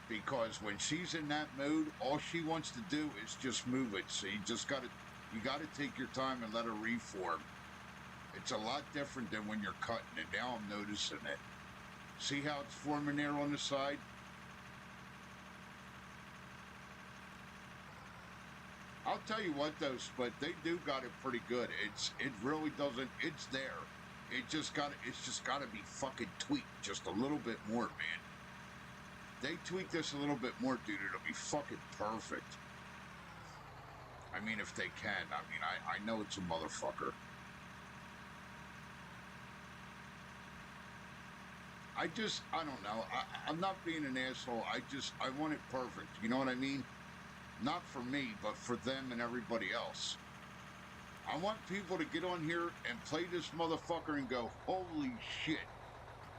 Because when she's in that mode, all she wants to do is just move it. So you gotta take your time and let her reform. It's a lot different than when you're cutting it. Now I'm noticing it. See how it's forming there on the side? I'll tell you what though, Split, they do got it pretty good. It really doesn't, it's there. It's just gotta be fucking tweaked just a little bit more, man. They tweak this a little bit more, dude, it'll be fucking perfect. I mean, if they can. I mean, I know it's a motherfucker. I don't know. I'm not being an asshole. I want it perfect. You know what I mean? Not for me, but for them and everybody else. I want people to get on here and play this motherfucker and go, holy shit,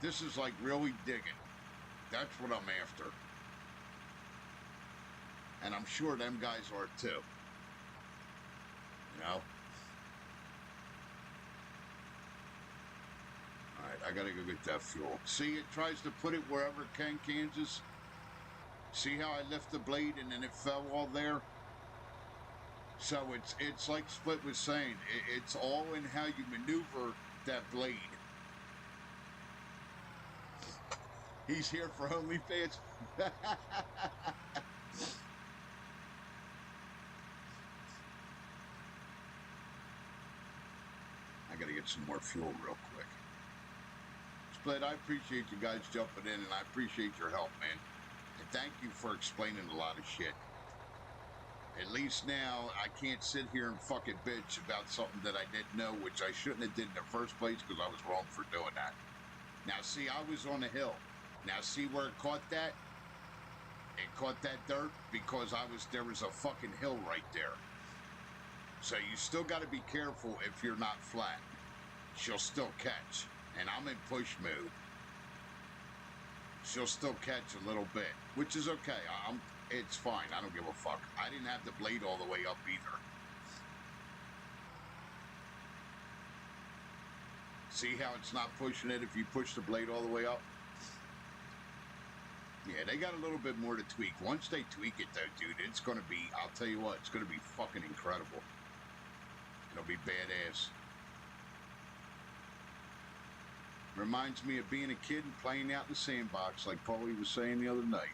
this is like really digging. That's what I'm after. And I'm sure them guys are too. You know? Alright, I gotta go get that fuel. See, it tries to put it wherever it can, Kansas. See how I lift the blade and then it fell all there? So it's like Split was saying, it's all in how you maneuver that blade. He's here for OnlyFans. I gotta get some more fuel real quick. Split, I appreciate you guys jumping in and I appreciate your help, man. And thank you for explaining a lot of shit. At least now I can't sit here and fucking bitch about something that I didn't know, which I shouldn't have did in the first place because I was wrong for doing that. Now see, I was on a hill. Now see where it caught that? It caught that dirt because there was a fucking hill right there. So you still got to be careful if you're not flat. She'll still catch. And I'm in push mode. She'll still catch a little bit, which is okay. It's fine. I don't give a fuck. I didn't have the blade all the way up either. See how it's not pushing it if you push the blade all the way up? Yeah, they got a little bit more to tweak. Once they tweak it though, dude, it's going to be, I'll tell you what, it's going to be fucking incredible. It'll be badass. Reminds me of being a kid and playing out in the sandbox like Paulie was saying the other night.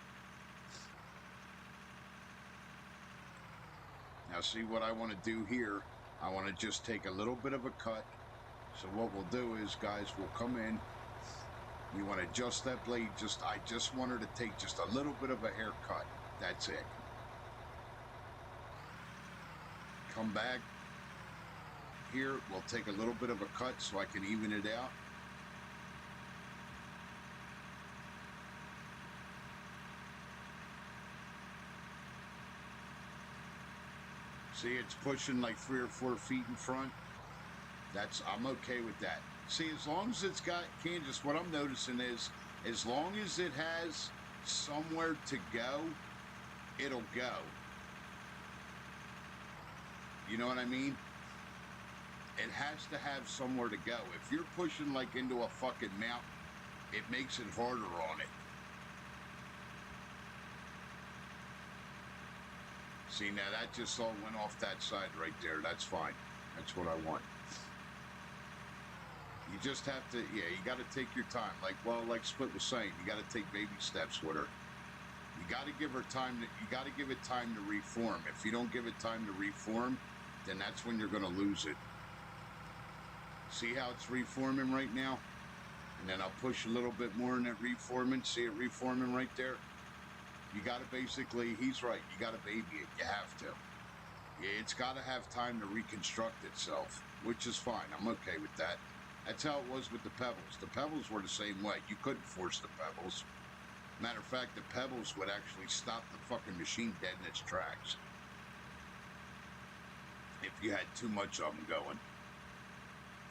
Now see what I want to do here. I want to just take a little bit of a cut. So what we'll do is, guys, we'll come in. We want to adjust that blade. I just want her to take just a little bit of a haircut. That's it. Come back. Here, we'll take a little bit of a cut so I can even it out. See, it's pushing like 3 or 4 feet in front. I'm okay with that. See, as long as it's got, Kansas, what I'm noticing is, as long as it has somewhere to go, it'll go. You know what I mean? It has to have somewhere to go. If you're pushing like into a fucking mountain, it makes it harder on it. See, now that just all went off that side right there. That's fine. That's what I want. You just have to, yeah, you got to take your time. Like Split was saying, you got to take baby steps with her. You got to give her time. You got to give it time to reform. If you don't give it time to reform, then that's when you're going to lose it. See how it's reforming right now? And then I'll push a little bit more in that reforming. See it reforming right there? You got to basically, he's right, you got to baby it. You have to. Yeah, it's got to have time to reconstruct itself, which is fine. I'm okay with that. That's how it was with the pebbles. The pebbles were the same way. You couldn't force the pebbles. Matter of fact, the pebbles would actually stop the fucking machine dead in its tracks if you had too much of them going.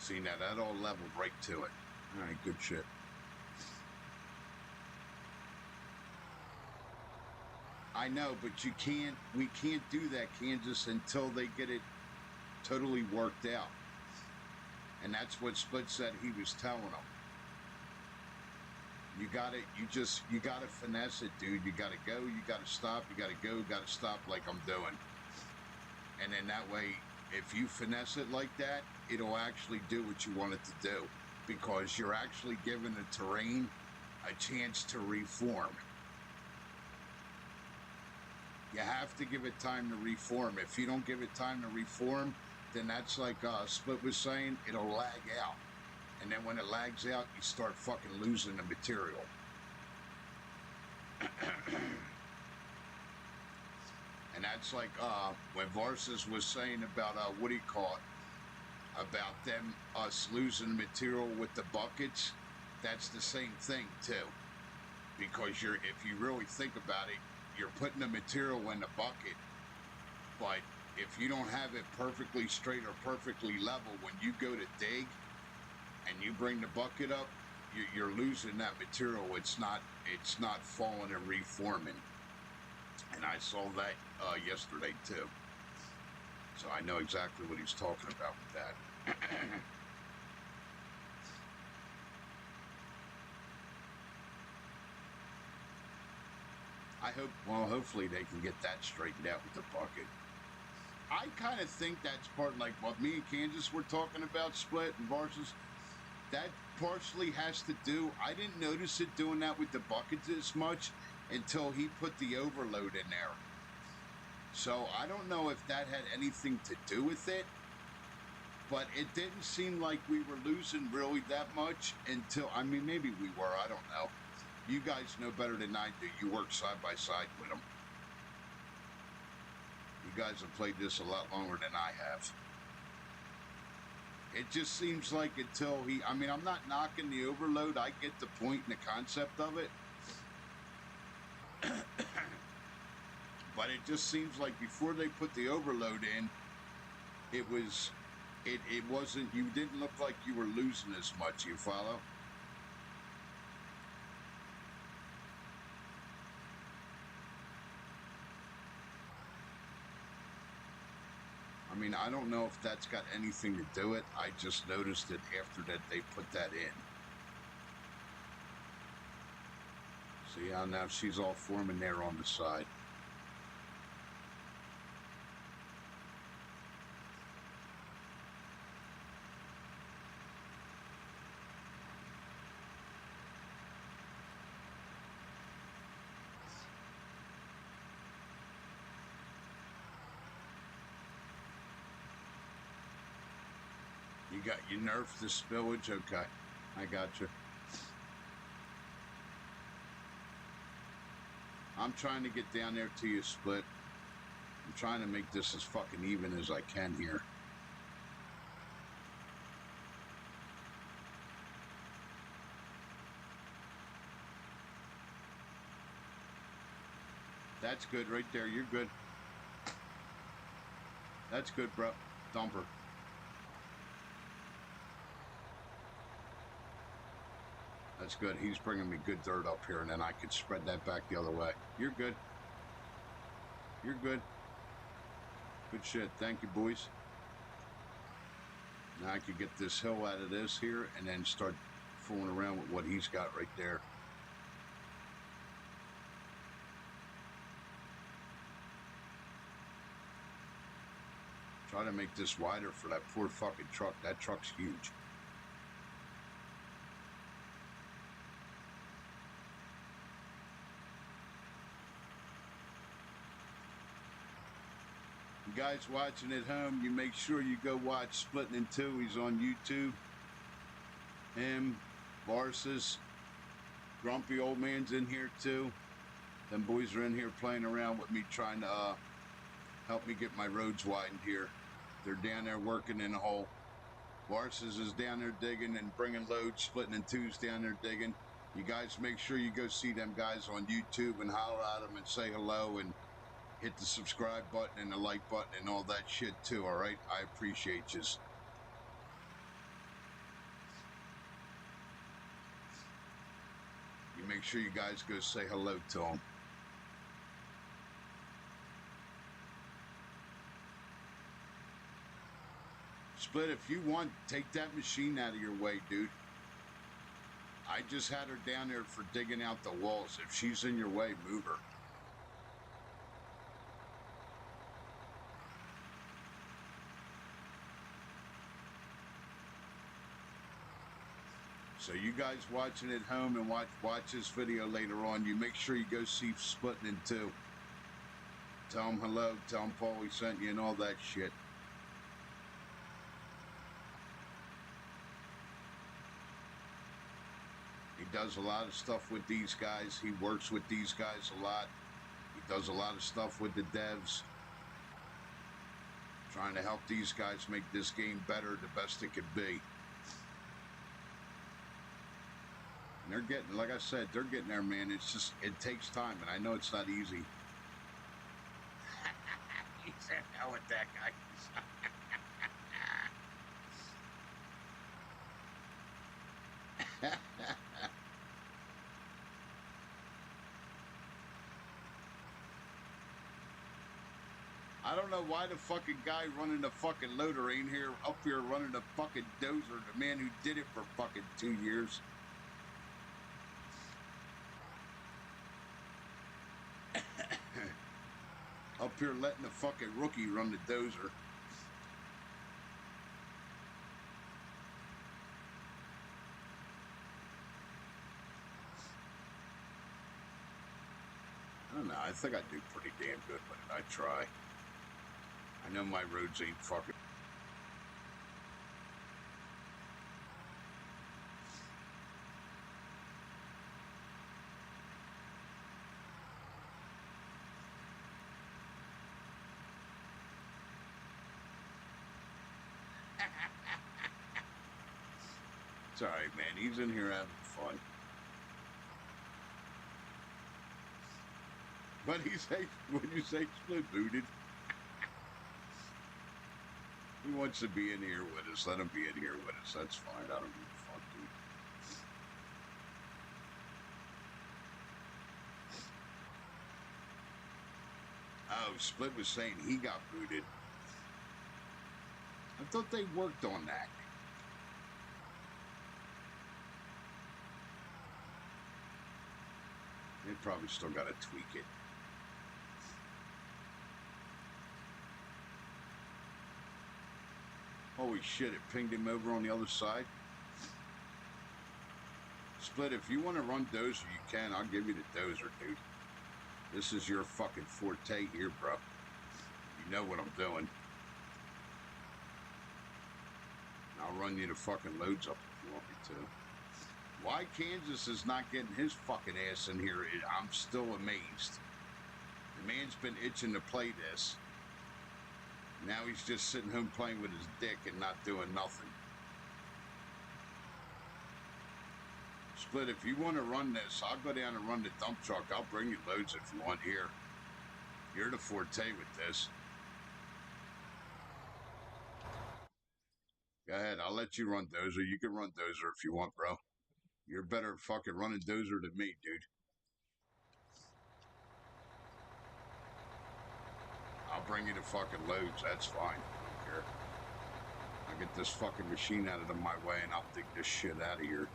See, now that all leveled right to it. All right, good shit. I know, but we can't do that, Kansas, until they get it. totally worked out. And that's what Split said he was telling them. You gotta finesse it, dude. You gotta go, you gotta stop, you gotta go, gotta stop like I'm doing. And then that way, if you finesse it like that, it'll actually do what you want it to do. Because you're actually giving the terrain a chance to reform. You have to give it time to reform. If you don't give it time to reform, then that's like Split was saying, it'll lag out. And then when it lags out, you start fucking losing the material. And that's like when Varsus was saying about, what do you call it? About them, us losing material with the buckets. That's the same thing too. Because if you really think about it, you're putting the material in the bucket. But if you don't have it perfectly straight or perfectly level, when you go to dig and you bring the bucket up, you're losing that material. It's not falling and reforming. And I saw that yesterday too. So I know exactly what he's talking about with that. Hopefully they can get that straightened out with the bucket. I kind of think that's part, like what me and Kansas were talking about, Split and Varsus. That partially has to do, I didn't notice it doing that with the buckets as much until he put the overload in there. So I don't know if that had anything to do with it, but it didn't seem like we were losing really that much until, I mean, maybe we were, I don't know. You guys know better than I do. You work side by side with them. You guys have played this a lot longer than I have. It just seems like until I'm not knocking the overload. I get the point and the concept of it. But it just seems like before they put the overload in, it wasn't, you didn't look like you were losing as much. You follow? I mean, I don't know if that's got anything to do with it. I just noticed it after that they put that in. See how now she's all forming there on the side. You nerfed the spillage? Okay, I got you. I'm trying to get down there to you, Split. I'm trying to make this as fucking even as I can here. That's good right there. You're good. That's good, bro. Dumper. That's good. He's bringing me good dirt up here, and then I could spread that back the other way. You're good. You're good. Good shit. Thank you, boys. Now I could get this hill out of this here and then start fooling around with what he's got right there. Try to make this wider for that poor fucking truck. That truck's huge. You guys watching at home, you make sure you go watch Splitting in Two. He's on YouTube. Him, Varsus, Grumpy Old Man's in here too. Them boys are in here playing around with me, trying to help me get my roads widened here. They're down there working in a hole. Varsus is down there digging and bringing loads. Splitting in Two's down there digging. You guys make sure you go see them guys on YouTube and holler at them and say hello and hit the subscribe button and the like button and all that shit too, all right? I appreciate yous. You make sure you guys go say hello to them. Split, if you want, take that machine out of your way, dude. I just had her down there for digging out the walls. If she's in your way, move her. So you guys watching at home and watch this video later on, you make sure you go see Splitting in 2. Tell him hello, tell him Paulie sent you and all that shit. He does a lot of stuff with these guys. He works with these guys a lot. He does a lot of stuff with the devs. Trying to help these guys make this game better, the best it could be. And they're getting, like I said, they're getting there, man. It's just, it takes time, and I know it's not easy. He said, hell with that guy. I don't know why the fucking guy running the fucking loader ain't here, up here running the fucking dozer, the man who did it for fucking 2 years. Up here letting the fucking rookie run the dozer. I don't know, I think I do pretty damn good with it. I try. I know my roads ain't fucking... It's alright, man. He's in here having fun. But he say, when you say split booted, he wants to be in here with us. Let him be in here with us. That's fine. I don't give a fuck, dude. Oh, Split was saying he got booted. I thought they worked on that. They probably still got to tweak it. Holy shit, it pinged him over on the other side. Split, if you want to run dozer, you can. I'll give you the dozer, dude. This is your fucking forte here, bro. You know what I'm doing. I'll run you the fucking loads up if you want me to. Why Kansas is not getting his fucking ass in here, I'm still amazed. The man's been itching to play this. Now he's just sitting home playing with his dick and not doing nothing. Split, if you want to run this, I'll go down and run the dump truck. I'll bring you loads if you want here. You're the forte with this. Go ahead, I'll let you run dozer. You can run dozer if you want, bro. You're better at fucking running dozer than me, dude. I'll bring you the fucking loads. That's fine. I don't care. I'll get this fucking machine out of my way and I'll dig this shit out of here.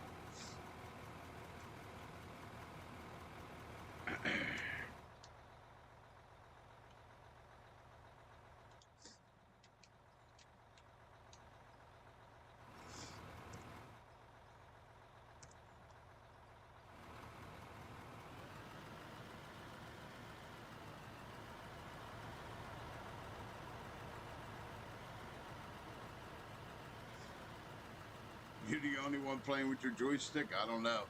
You're the only one playing with your joystick? I don't know.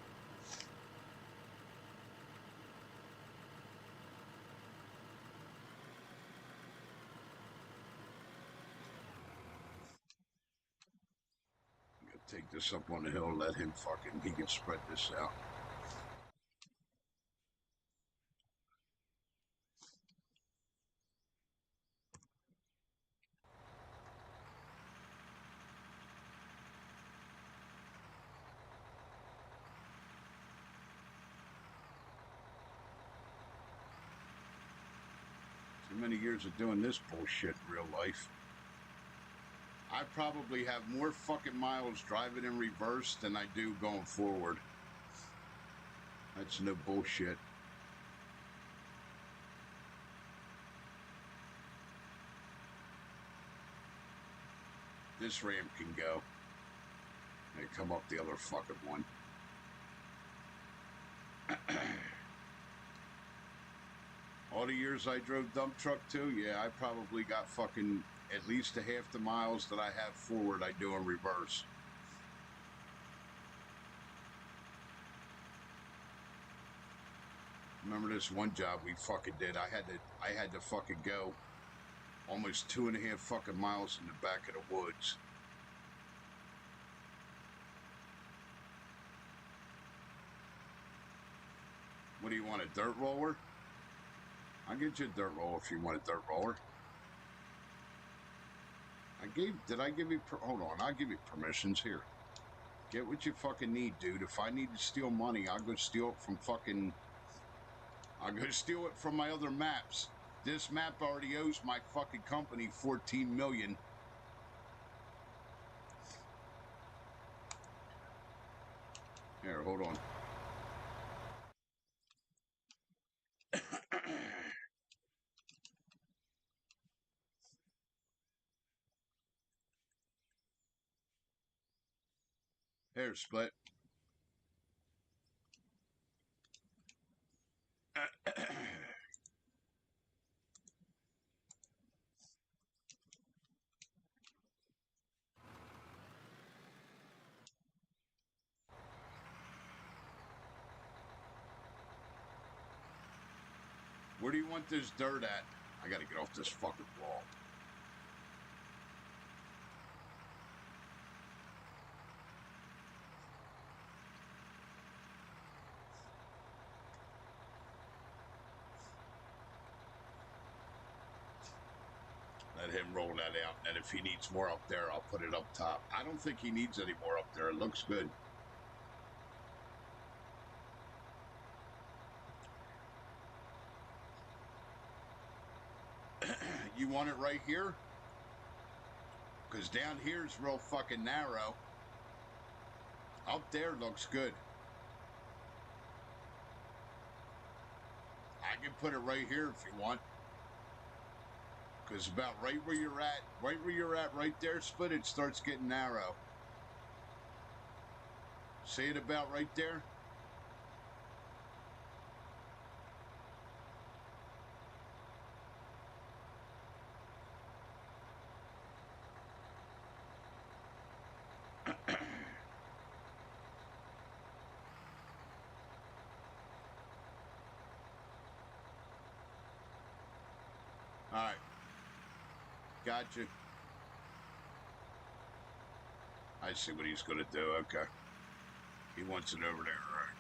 I'm gonna take this up on the hill and let him fucking, he can spread this out. Too many years of doing this bullshit in real life. I probably have more fucking miles driving in reverse than I do going forward. That's no bullshit. This ramp can go. And come up the other fucking one. All the years I drove dump truck too, yeah, I probably got fucking at least a half the miles that I have forward I do in reverse. Remember this one job we fucking did? I had to fucking go almost 2.5 fucking miles in the back of the woods. What do you want, a dirt roller? I'll get you a dirt roller if you want a dirt roller. Did I give you, hold on, I'll give you permissions here. Get what you fucking need, dude. If I need to steal money, I'll go steal it from my other maps. This map already owes my fucking company $14 million. Here, hold on. Here, Split. Where do you want this dirt at? I gotta get off this fucking wall. Let him roll that out, and if he needs more up there, I'll put it up top. I don't think he needs any more up there. It looks good. You want it right here? Because down here is real fucking narrow. Up there looks good. I can put it right here if you want. Because about right where you're at right there, Split, it starts getting narrow. See it about right there? All right. Gotcha. I see what he's going to do. Okay. He wants it over there. All right.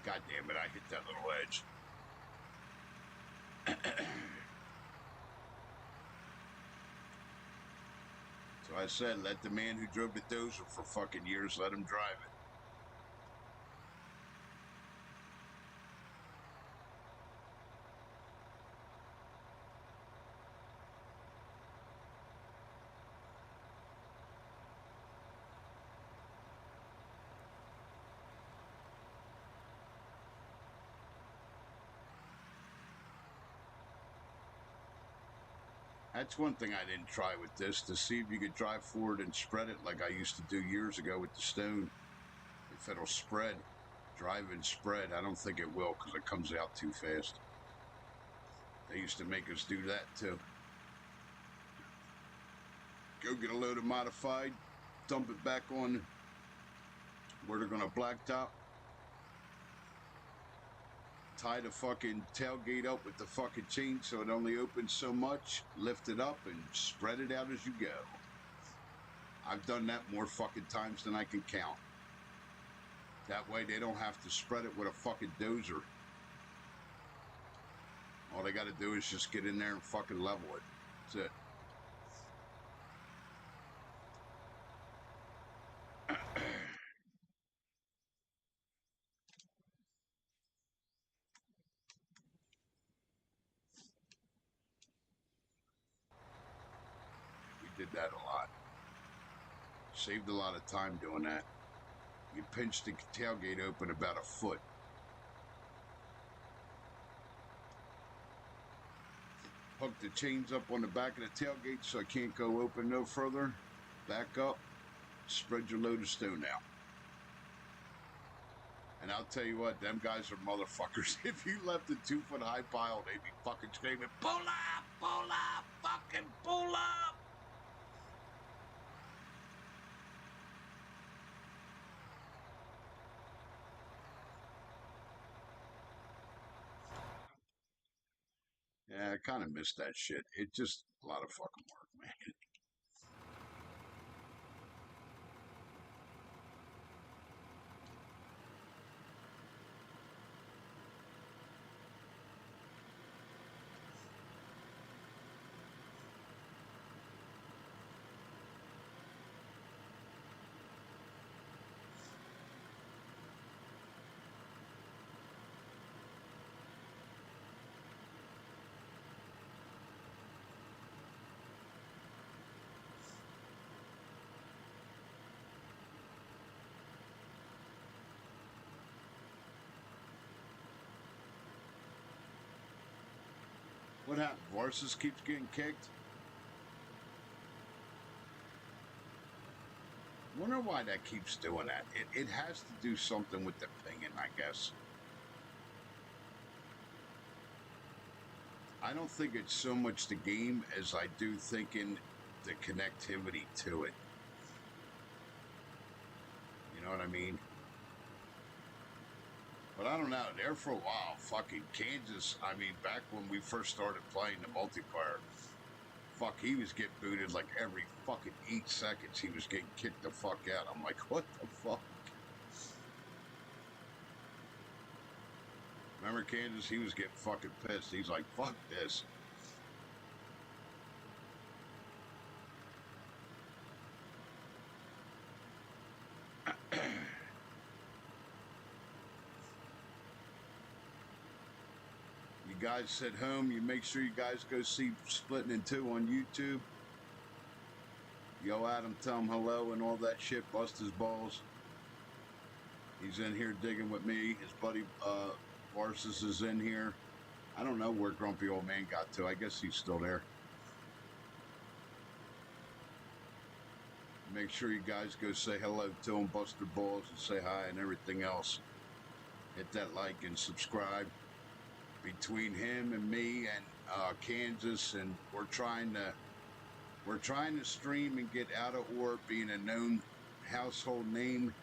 God damn it. I hit that little edge. So I said, let the man who drove the dozer for fucking years, let him drive it. That's one thing I didn't try with this, to see if you could drive forward and spread it like I used to do years ago with the Stone. If it'll spread, drive and spread. I don't think it will because it comes out too fast. They used to make us do that too. Go get a load of modified, dump it back on where they're going to blacktop. Tie the fucking tailgate up with the fucking chain so it only opens so much. Lift it up and spread it out as you go. I've done that more fucking times than I can count. That way they don't have to spread it with a fucking dozer. All they got to do is just get in there and fucking level it. That's it. We did that a lot. Saved a lot of time doing that. You pinch the tailgate open about a foot. Hook the chains up on the back of the tailgate so it can't go open no further. Back up. Spread your load of stone out. And I'll tell you what, them guys are motherfuckers. If you left a 2 foot high pile, they'd be fucking screaming, pull up, fucking pull up. Yeah, I kind of miss that shit. It's just a lot of fucking work, man. What happened? Varsus keeps getting kicked? Wonder why that keeps doing that. It has to do something with the pinging, I guess. I don't think it's so much the game as I do thinking the connectivity to it. You know what I mean? But I don't know. There for a while, fucking Kansas. I mean, back when we first started playing the multiplayer, fuck, he was getting booted like every fucking 8 seconds. He was getting kicked the fuck out. I'm like, what the fuck? Remember Kansas? He was getting fucking pissed. He's like, fuck this. You guys at home, you make sure you guys go see Splitting in Two on YouTube. Yo, Adam, tell him hello and all that shit. Bust his balls. He's in here digging with me. His buddy Varsus is in here. I don't know where Grumpy Old Man got to. I guess he's still there. Make sure you guys go say hello to him, bust their balls, and say hi and everything else. Hit that like and subscribe. Between him and me and Kansas, and we're trying to stream and get out of Orb being a known household name.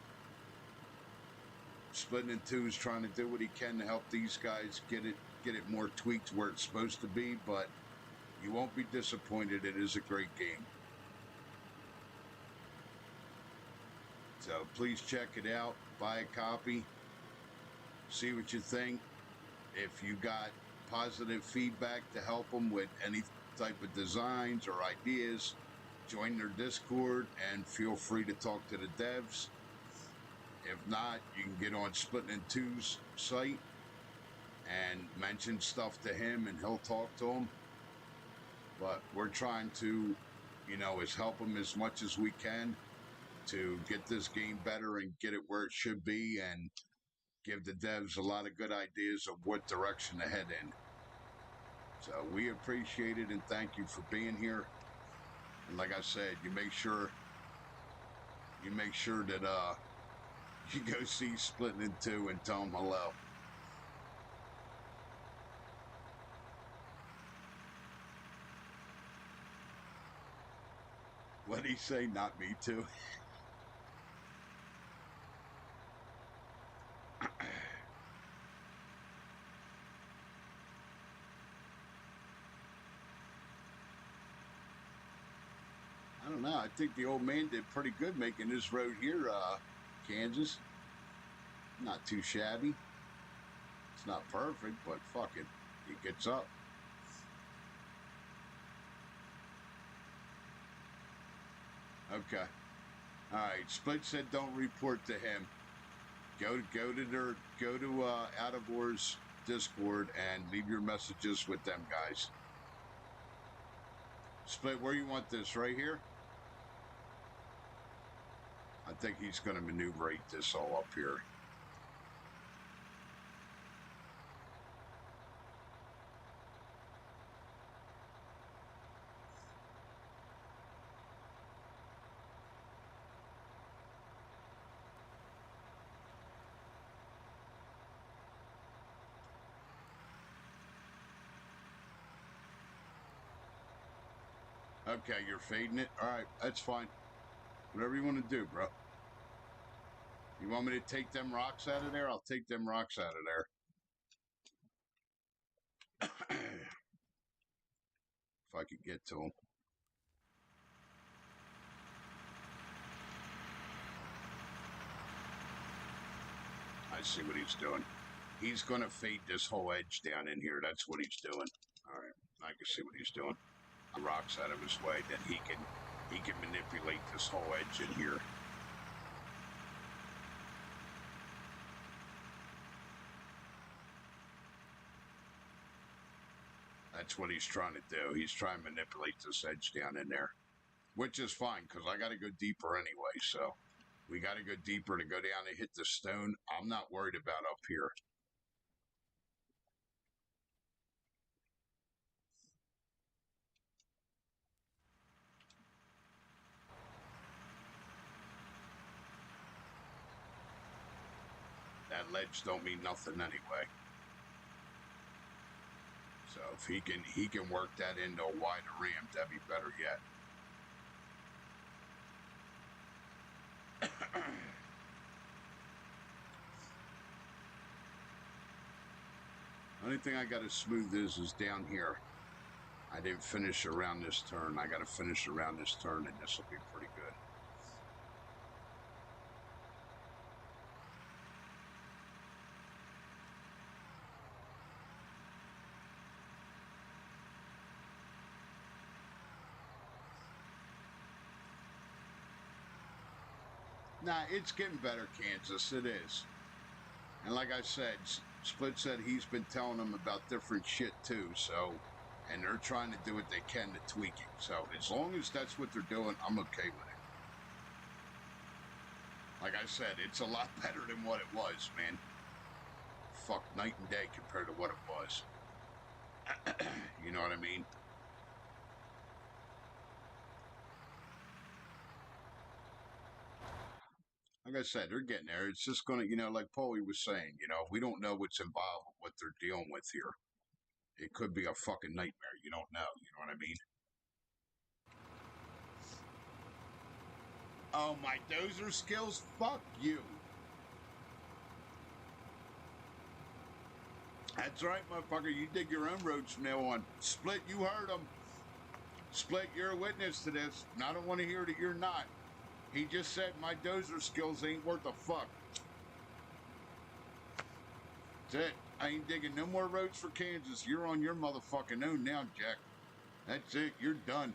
Splitting in Two is trying to do what he can to help these guys get it more tweaked where it's supposed to be, but you won't be disappointed. It is a great game. So please check it out, buy a copy, see what you think. If you got positive feedback to help them with any type of designs or ideas, join their Discord and feel free to talk to the devs. If not, you can get on Splitting in Two's site and mention stuff to him and he'll talk to them. But we're trying to, help them as much as we can to get this game better and get it where it should be and give the devs a lot of good ideas of what direction to head in. So we appreciate it and thank you for being here. And like I said, you make sure that you go see Splitting in Two and tell them hello. What'd he say? Not me too. I don't know. I think the old man did pretty good making this road here, Kansas. Not too shabby. It's not perfect, but fuck it. It gets up. Okay. All right. Split said don't report to him. Go to Out of War's Discord and leave your messages with them guys. Split, where you want this? Right here? I think he's going to maneuver this all up here. Okay, you're fading it? All right, that's fine. Whatever you want to do, bro. You want me to take them rocks out of there? I'll take them rocks out of there. If I could get to them. I see what he's doing. He's going to fade this whole edge down in here. That's what he's doing. All right, I can see what he's doing. The rocks out of his way, then he can manipulate this whole edge in here. That's what he's trying to do. He's trying to manipulate this edge down in there, which is fine because I got to go deeper anyway. So we got to go deeper to go down and hit the stone. I'm not worried about up here. That ledge don't mean nothing anyway. So if he can work that into a wider ramp, that'd be better yet. Only thing I got to smooth is down here. I didn't finish around this turn. I got to finish around this turn, and this will be pretty good. Nah, it's getting better, Kansas. It is. And like I said, Split said he's been telling them about different shit too, so, and they're trying to do what they can to tweak it. So as long as that's what they're doing, I'm okay with it. Like I said, it's a lot better than what it was, man. Fuck, night and day compared to what it was. You know what I mean? Like I said, they're getting there. It's just going to, like Paulie was saying, we don't know what's involved, what they're dealing with here. It could be a fucking nightmare. You don't know. You know what I mean? Oh, my dozer skills? Fuck you. That's right, motherfucker. You dig your own roads from now on. Split, you heard him. Split, you're a witness to this. And I don't want to hear that you're not. He just said my dozer skills ain't worth a fuck. That's it. I ain't digging no more roads for Kansas. You're on your motherfucking own now, Jack. That's it. You're done.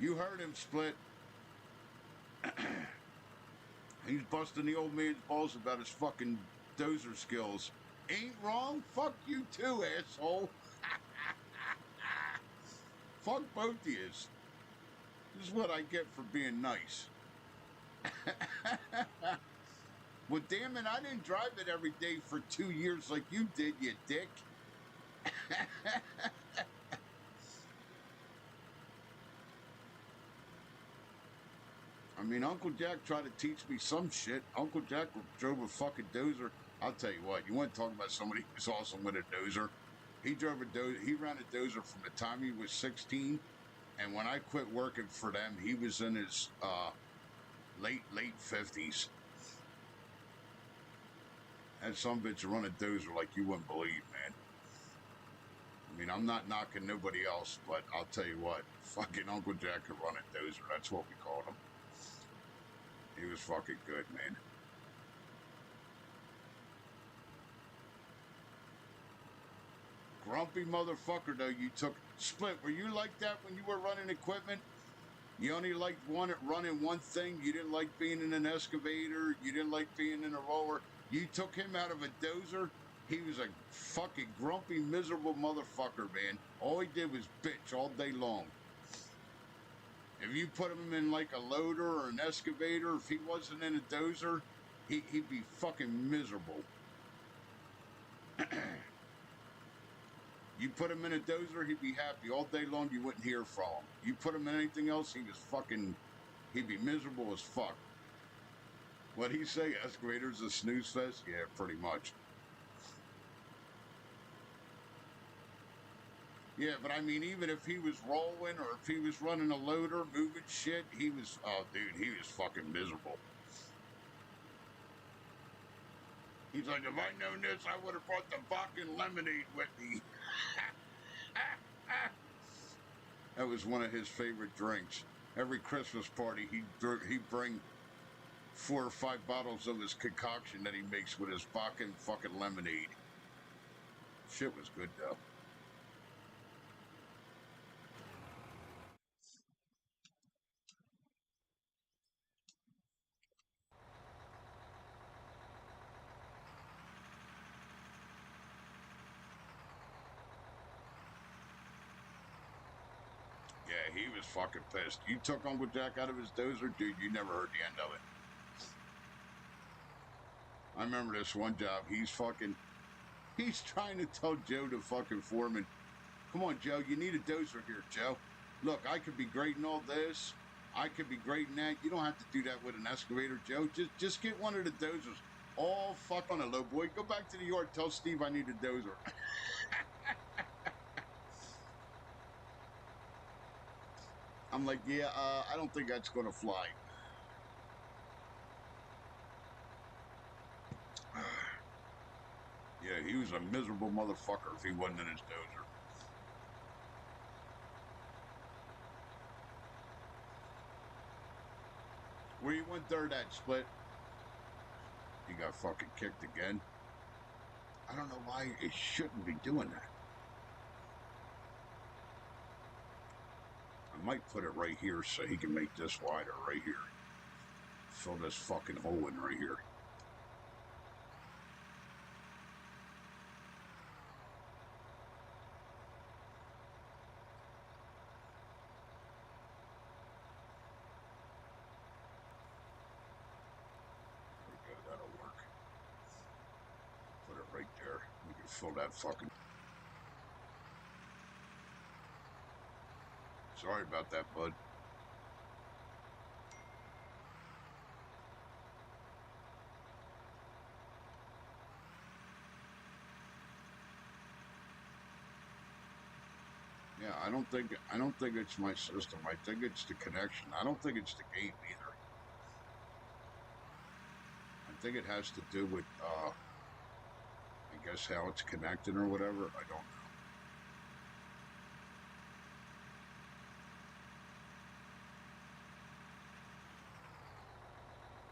You heard him, Split. He's busting the old man's balls about his fucking dozer skills. Ain't wrong? Fuck you too, asshole. Fuck both of yous. This is what I get for being nice. Well, damn it, I didn't drive it every day for 2 years like you did, you dick. I mean, Uncle Jack tried to teach me some shit. Uncle Jack drove a fucking dozer. I'll tell you what, you want to talk about somebody who's awesome with a dozer? He drove a dozer. He ran a dozer from the time he was 16. And when I quit working for them, he was in his late 50s. And some bitch run a dozer like you wouldn't believe, man. I mean, I'm not knocking nobody else, but I'll tell you what, fucking Uncle Jack could run a dozer. That's what we called him. He was fucking good, man. Grumpy motherfucker, though, you took... Split, were you like that when you were running equipment? You only liked running one thing? You didn't like being in an excavator? You didn't like being in a roller? You took him out of a dozer? He was a fucking grumpy, miserable motherfucker, man. All he did was bitch all day long. If you put him in like a loader or an excavator, if he wasn't in a dozer, he'd be fucking miserable. You put him in a dozer, he'd be happy all day long. You wouldn't hear from him. You put him in anything else, he'd be miserable as fuck. What'd he say? Excavator's a snooze fest? Yeah, pretty much. Yeah, but I mean, even if he was rolling or if he was running a loader, moving shit, he was fucking miserable. He's like, if I'd known this, I would have brought the fucking lemonade with me. That was one of his favorite drinks. Every Christmas party, he'd bring 4 or 5 bottles of his concoction that he makes with his fucking lemonade. Shit was good, though. Yeah, he was fucking pissed. You took Uncle Jack out of his dozer, dude, you never heard the end of it. I remember this one job. He's trying to tell Joe, the fucking foreman, come on, Joe, you need a dozer here, Joe. Look, I could be grading all this. I could be grading that. You don't have to do that with an excavator, Joe. Just get one of the dozers. Oh, fuck on it, low boy. Go back to the yard. Tell Steve I need a dozer. I'm like, yeah, I don't think that's going to fly. Yeah, he was a miserable motherfucker if he wasn't in his dozer. Where you went third at, Split? He got fucking kicked again. I don't know why it shouldn't be doing that. I might put it right here so he can make this wider right here. Fill this fucking hole in right here. There we go, that'll work. Put it right there. We can fill that fucking... Sorry about that, bud. Yeah, I don't think it's my system. I think it's the connection. I don't think it's the game either. I think it has to do with I guess how it's connected or whatever. I don't know.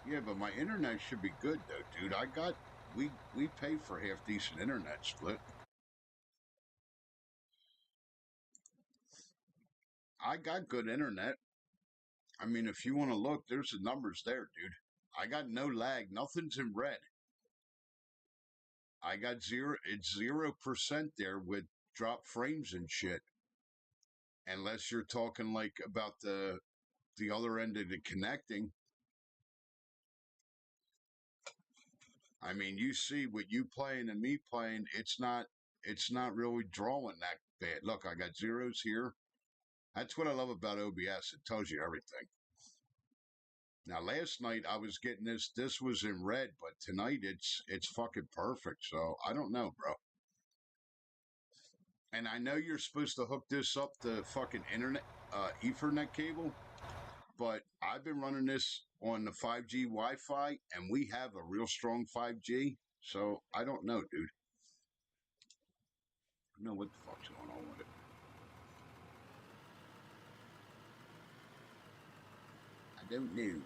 Yeah, but my internet should be good though, dude. We pay for half decent internet, Split. I got good internet. I mean, if you want to look, there's the numbers there, dude. I got no lag. Nothing's in red. I got zero. It's 0% there with drop frames and shit. Unless you're talking like about the other end of the connecting. I mean, you see with you playing and me playing, it's not really drawing that bad. Look, I got zeros here. That's what I love about OBS. It tells you everything. Now, last night I was getting this was in red, but tonight it's fucking perfect. So I don't know, bro. And I know you're supposed to hook this up to fucking internet, Ethernet cable, but I've been running this on the 5G Wi-Fi, and we have a real strong 5G. So I don't know, dude. I don't know what the fuck's going on with it. I don't know.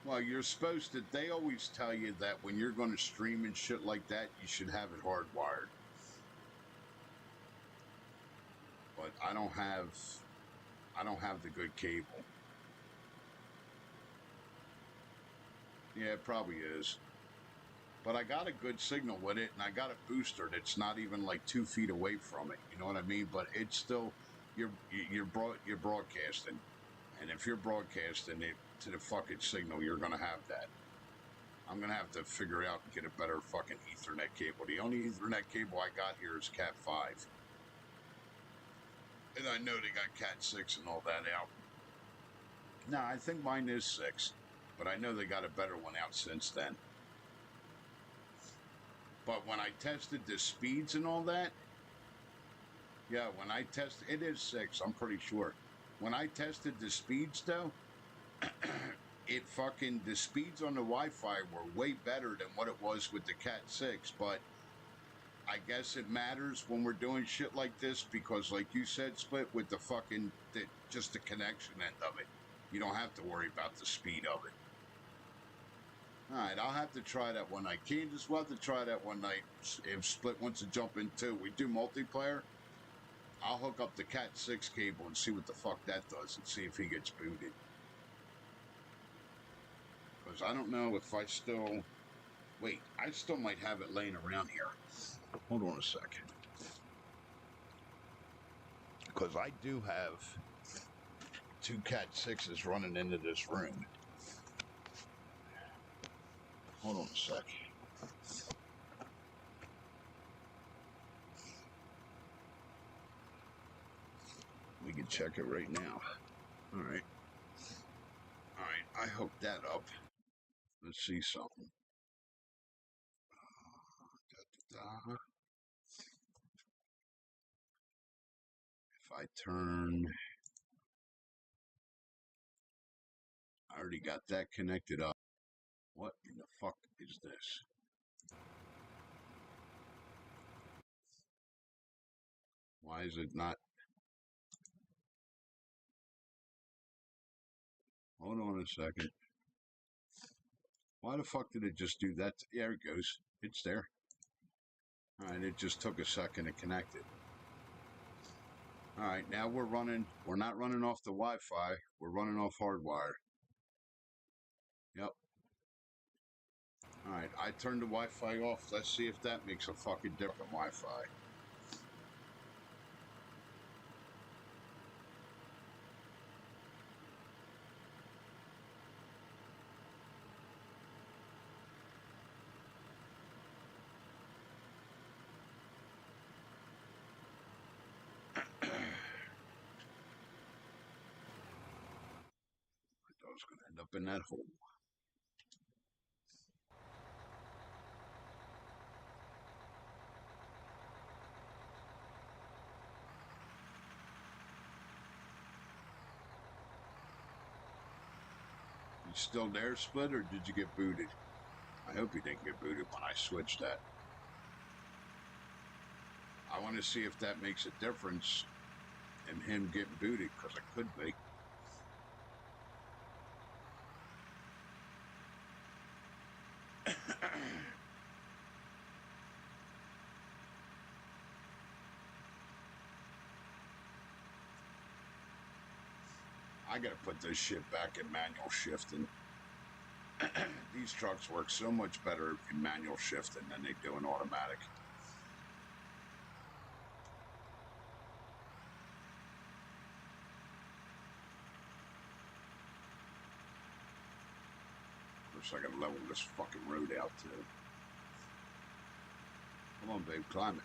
Well, you're supposed to. They always tell you that when you're going to stream and shit like that, you should have it hardwired. But I don't have. I don't have the good cable. Yeah, it probably is. But I got a good signal with it, and I got a booster that's not even like 2 feet away from it. You know what I mean? But it's still you're broadcasting, and if you're broadcasting it to the fucking signal, you're gonna have that. I'm gonna have to figure out and get a better fucking Ethernet cable. The only Ethernet cable I got here is Cat 5, and I know they got Cat 6 and all that out. No, I think mine is 6, but I know they got a better one out since then. But when I tested the speeds and all that, yeah, when I tested, it is 6, I'm pretty sure. When I tested the speeds, though, the speeds on the Wi-Fi were way better than what it was with the Cat 6, but I guess it matters when we're doing shit like this because, like you said, Split, with just the connection end of it, you don't have to worry about the speed of it. Alright, I'll have to try that one night. Kansas, we'll have to try that one night. If Split wants to jump in too, we do multiplayer. I'll hook up the Cat 6 cable and see what the fuck that does and see if he gets booted. Because I don't know if I still... Wait, I still might have it laying around here. Hold on a second. Because I do have 2 Cat 6s running into this room. Hold on a second. We can check it right now. Alright. Alright, I hooked that up. Let's see something. If I turn... I already got that connected up. What in the fuck is this? Why is it not? Hold on a second. Why the fuck did it just do that? There it goes. It's there. Alright, it just took a second to connect it. Alright, now we're not running off the Wi-Fi. We're running off hardwire. Yep. Alright, I turned the Wi-Fi off. Let's see if that makes a fucking different Wi-Fi. I was going to end up in that hole. You still there, Split, or did you get booted? I hope you didn't get booted when I switched that. I want to see if that makes a difference in him getting booted, because it could be. I gotta put this shit back in manual shifting. These trucks work so much better in manual shifting than they do in automatic. Of course, I gotta level this fucking road out too. Come on, babe, climb it.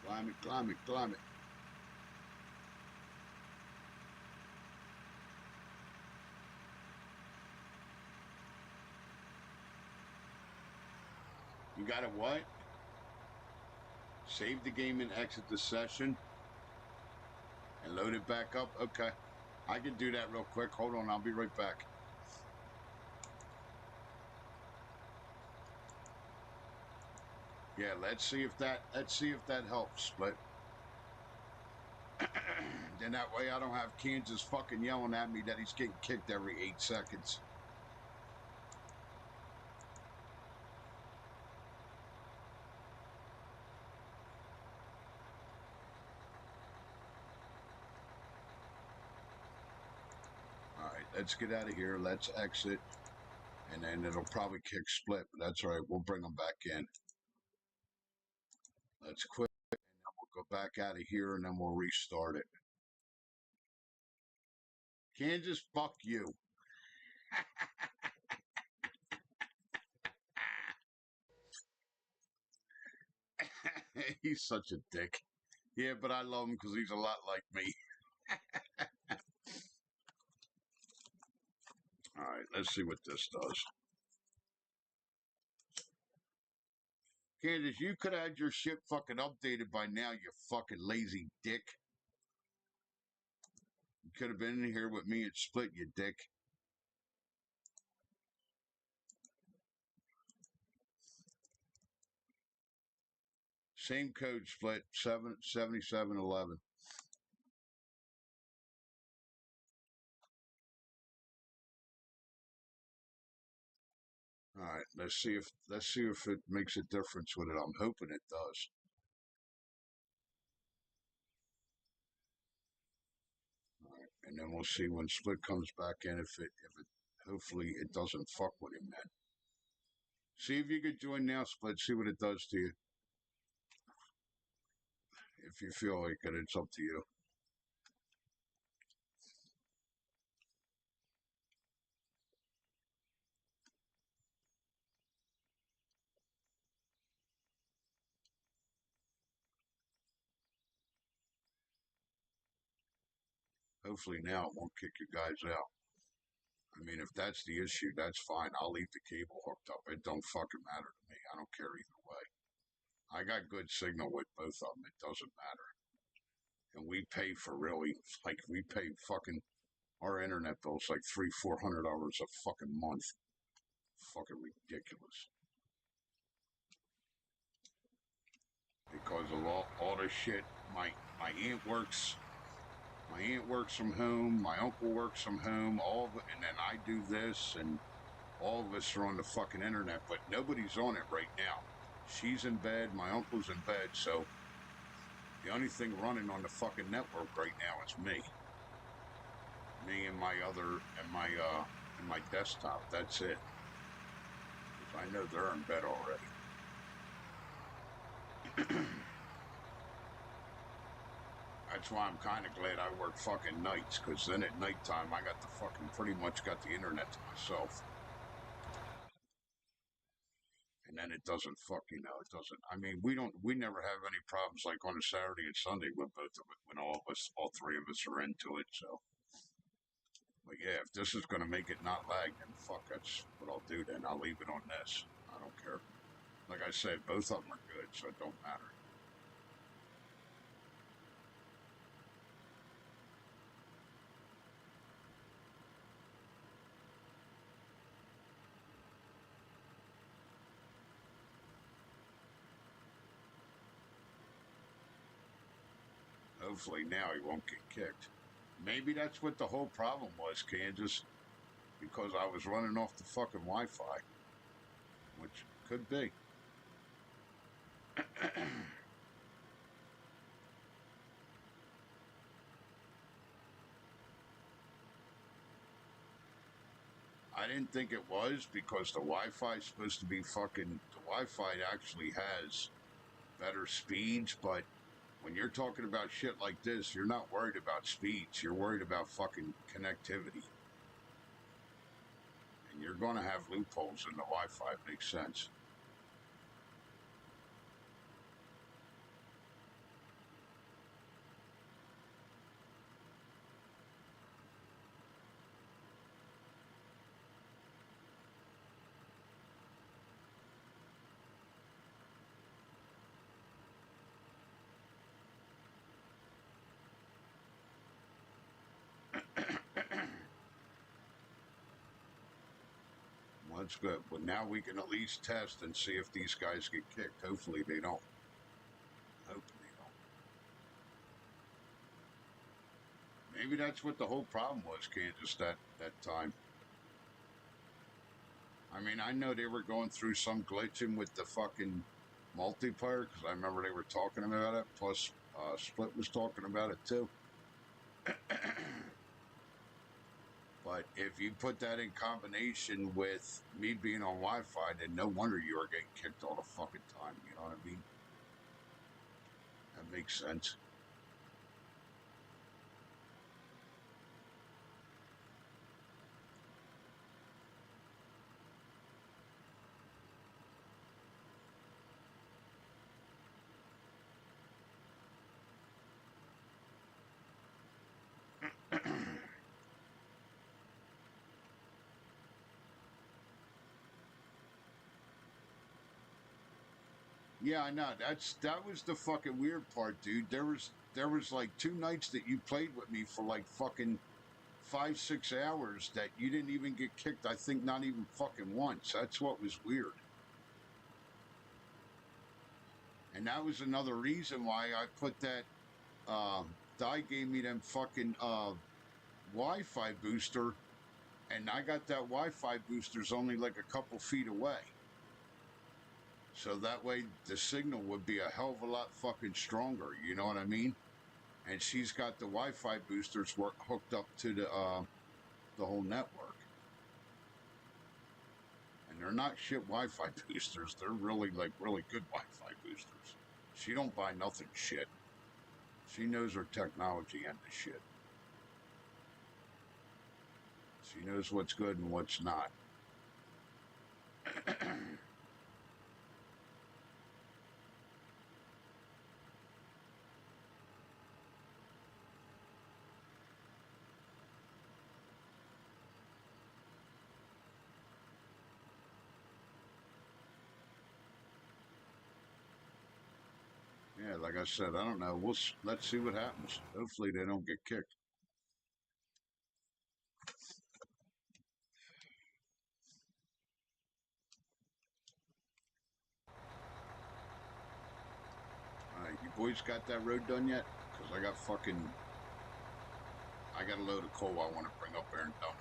Climb it, climb it, climb it. You got it what? Save the game and exit the session. And load it back up? Okay. I can do that real quick. Hold on, I'll be right back. Yeah, let's see if that helps, Split. Then that way I don't have Kansas fucking yelling at me that he's getting kicked every 8 seconds. let's get out of here. Let's exit. And then it'll probably kick split, but that's all right. We'll bring them back in. Let's quit, and then we'll go back out of here, and then we'll restart it. Kansas, fuck you. He's such a dick. Yeah, but I love him because he's a lot like me. All right, let's see what this does. Kansas, you could have had your shit fucking updated by now, you fucking lazy dick. You could have been in here with me and split, you dick. Same code split, 7711. All right, let's see if it makes a difference with it. I'm hoping it does. All right, and then we'll see when split comes back in if it hopefully it doesn't fuck with him then. See if you could join now, split. See what it does to you. If you feel like it, it's up to you. Hopefully now it won't kick you guys out. I mean, if that's the issue, that's fine. I'll leave the cable hooked up. It don't fucking matter to me. I don't care either way. I got good signal with both of them. It doesn't matter. And we pay for really, like, we pay fucking, our internet bill's like $300-400 a fucking month. Fucking ridiculous. Because of all this shit, my aunt works. My aunt works from home. My uncle works from home. All of it, and then I do this, and all of us are on the fucking internet, but nobody's on it right now. She's in bed. My uncle's in bed. So the only thing running on the fucking network right now is me. Me and my desktop. That's it. I know they're in bed already. That's why I'm kind of glad I work fucking nights, because then at nighttime I got the fucking pretty much got the internet to myself. And then it doesn't it doesn't. I mean, we never have any problems like on a Saturday and Sunday with both of it when all three of us are into it. So, but yeah, if this is going to make it not lag, then fuck, that's what I'll do then. I'll leave it on this. I don't care. Like I said, both of them are good, so it don't matter. Hopefully now he won't get kicked. Maybe that's what the whole problem was, Kansas, because I was running off the fucking Wi-Fi, which could be. I didn't think it was because the Wi-Fi is supposed to be fucking. The Wi-Fi actually has better speeds, but when you're talking about shit like this, you're not worried about speeds. You're worried about fucking connectivity. And you're going to have loopholes in the Wi-Fi. It makes sense. Well, that's good. But now we can at least test and see if these guys get kicked. Hopefully they don't. Hopefully they don't. Maybe that's what the whole problem was, Kansas, that time. I mean, I know they were going through some glitching with the fucking multiplayer, because I remember they were talking about it. Plus, Split was talking about it too. But But if you put that in combination with me being on Wi-Fi, then no wonder you are getting kicked all the fucking time. You know what I mean? That makes sense. Yeah, I know. That was the fucking weird part, dude. There was like 2 nights that you played with me for like fucking 5, 6 hours that you didn't even get kicked. I think not even fucking once. That's what was weird. And that was another reason why I put that. Di gave me them fucking Wi-Fi booster, and I got that Wi-Fi booster's only like a couple feet away. So that way the signal would be a hell of a lot fucking stronger, you know what I mean? And she's got the Wi-Fi boosters hooked up to the whole network. And they're not shit Wi-Fi boosters. They're really good Wi-Fi boosters. She don't buy nothing shit. She knows her technology and the shit. She knows what's good and what's not. Yeah, like I said, I don't know. Let's see what happens. Hopefully they don't get kicked. All right, you boys got that road done yet? Because I got a load of coal I want to bring up there and dump.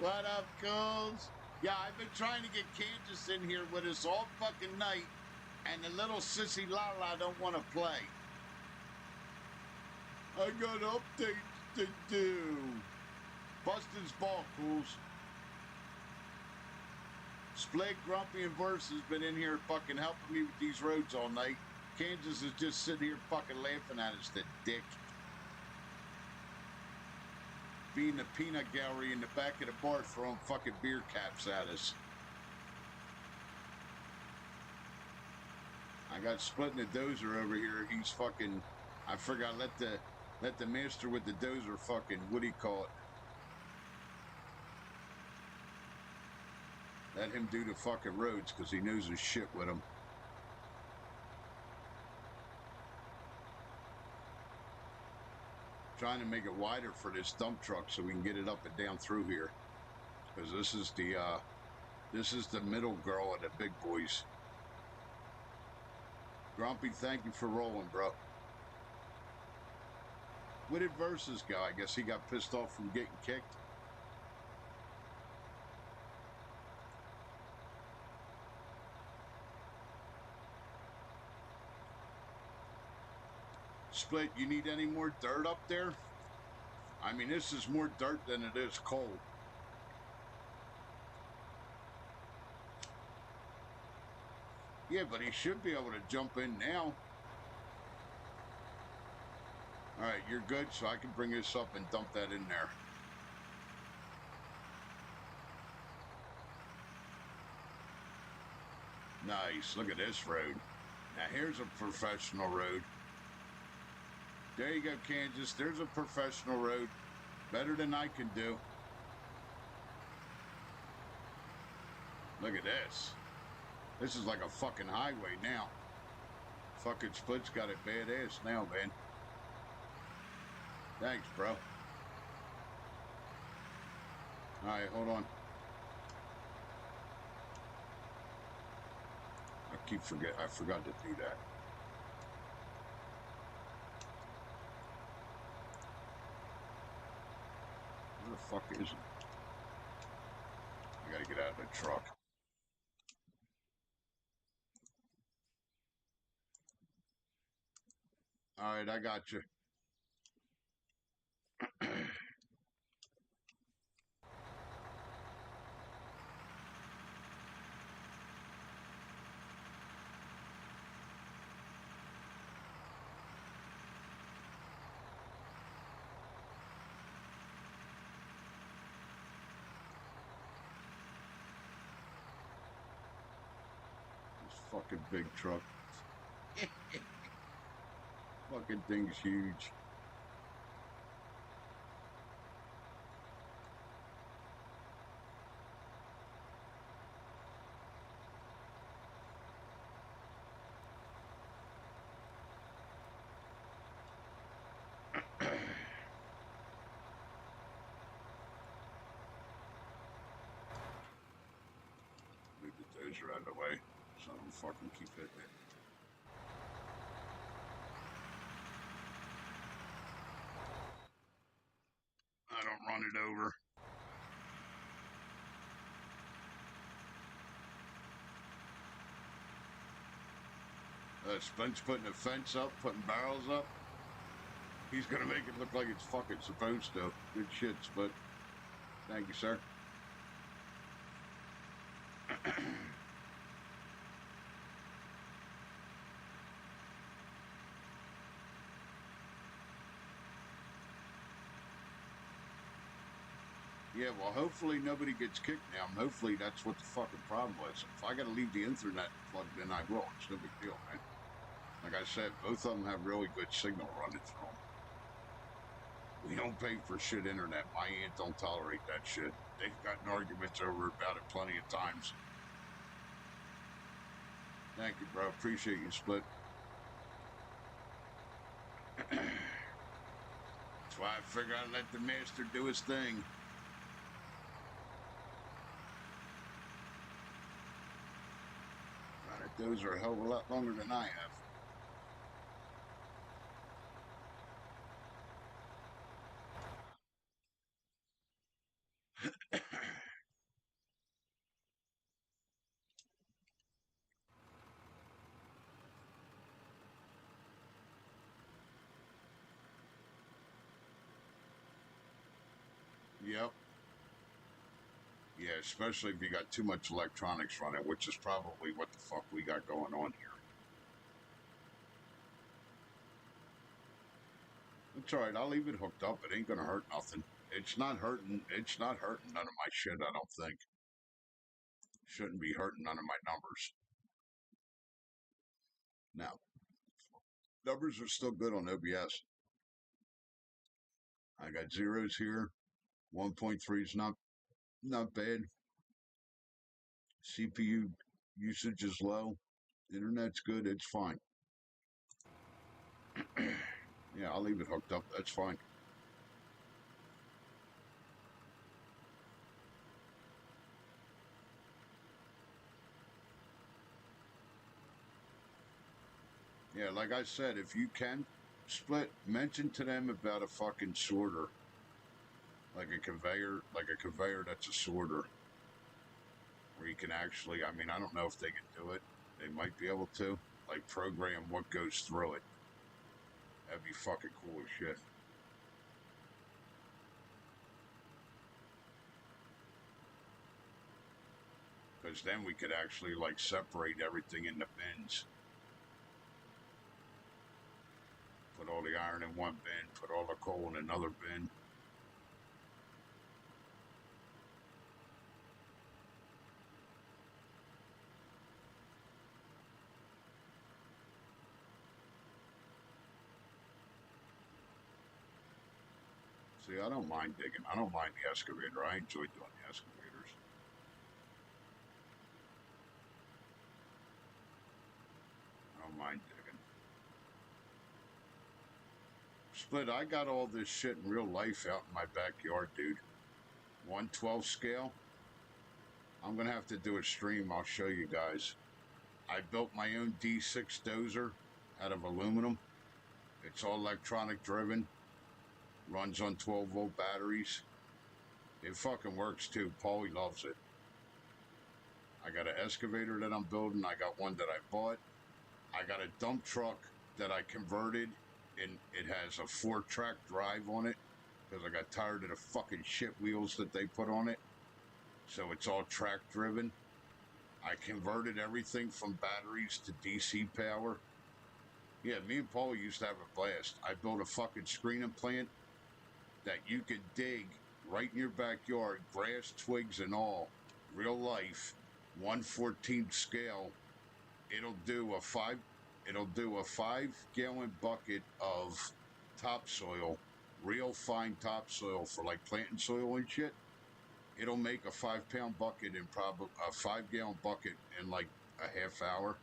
What up, Coles? Yeah, I've been trying to get Kansas in here with us all fucking night, and the little sissy Lala don't want to play. I got updates to do. Bustin's ball, Cools. Split, Grumpy, and Verse has been in here fucking helping me with these roads all night. Kansas is just sitting here fucking laughing at us, the dick. Being the peanut gallery in the back of the bar throwing fucking beer caps at us. I got Splitting the Dozer over here. He's fucking, I forgot, let the master with the dozer fucking, what do you call it? Let him do the fucking roads because he knows his shit with them. Trying to make it wider for this dump truck so we can get it up and down through here. Because this is the middle girl of the big boys. Grumpy, thank you for rolling, bro. Where did Versus go? I guess he got pissed off from getting kicked. Split, you need any more dirt up there? I mean, this is more dirt than it is coal. Yeah, but he should be able to jump in now. All right, you're good, so I can bring this up and dump that in there. Nice. Look at this road. Now, here's a professional road. There you go, Kansas. There's a professional road. Better than I can do. Look at this. This is like a fucking highway now. Fucking Split's got it badass now, man. Thanks, bro. All right, hold on. I forgot to do that. Where the fuck is it? The truck. All right, I got you. Fucking big truck. Fucking thing's huge. Move the dozer out of the way so I don't fucking keep hitting it. I don't run it over. Splint's putting a fence up, putting barrels up. He's gonna make it look like it's fucking supposed to. Good shit, Split. Thank you, sir. Yeah, well, hopefully nobody gets kicked now. Hopefully that's what the fucking problem was. If I gotta leave the internet plugged in, I will. It's no big deal, man. Like I said, both of them have really good signal running through them. We don't pay for shit internet. My aunt don't tolerate that shit. They've gotten arguments over about it plenty of times. Thank you, bro. Appreciate you, Split. That's why I figure I'd let the master do his thing. Those are a hell of a lot longer than I have. Yep. Yeah, especially if you got too much electronics running, which is probably what the fuck we got going on here. It's alright, I'll leave it hooked up. It ain't gonna hurt nothing. It's not hurting none of my shit, I don't think. Shouldn't be hurting none of my numbers. Now, numbers are still good on OBS. I got zeros here. 1.3 is not bad. CPU usage is low. Internet's good. It's fine. Yeah, I'll leave it hooked up. That's fine. Yeah, like I said, if you can Split, mention to them about a fucking sorter. Like a conveyor that's a sorter. Where you can actually, I mean, I don't know if they can do it. They might be able to. Like, program what goes through it. That'd be fucking cool as shit. Because then we could actually, like, separate everything into bins. Put all the iron in one bin, put all the coal in another bin. See, I don't mind digging. I don't mind the excavator. I enjoy doing the excavators. I don't mind digging. Split, I got all this shit in real life out in my backyard, dude. 1/12 scale. I'm going to have to do a stream. I'll show you guys. I built my own D6 dozer out of aluminum. It's all electronic driven. Runs on 12-volt batteries. It fucking works too. Paulie loves it. excavator that I'm building. I got one that I bought. I got a dump truck that I converted, and it has a 4-track drive on it because I got tired of the fucking shit wheels that they put on it. So it's all track driven. I converted everything from batteries to DC power. Yeah, me and Paul used to have a blast. I built a fucking screening plant that you could dig right in your backyard, grass, twigs, and all, real life, 1/14 scale. It'll do a 5-gallon bucket of topsoil, real fine topsoil for like planting soil and shit. It'll make a 5-pound bucket in probably a 5-gallon bucket in like a half hour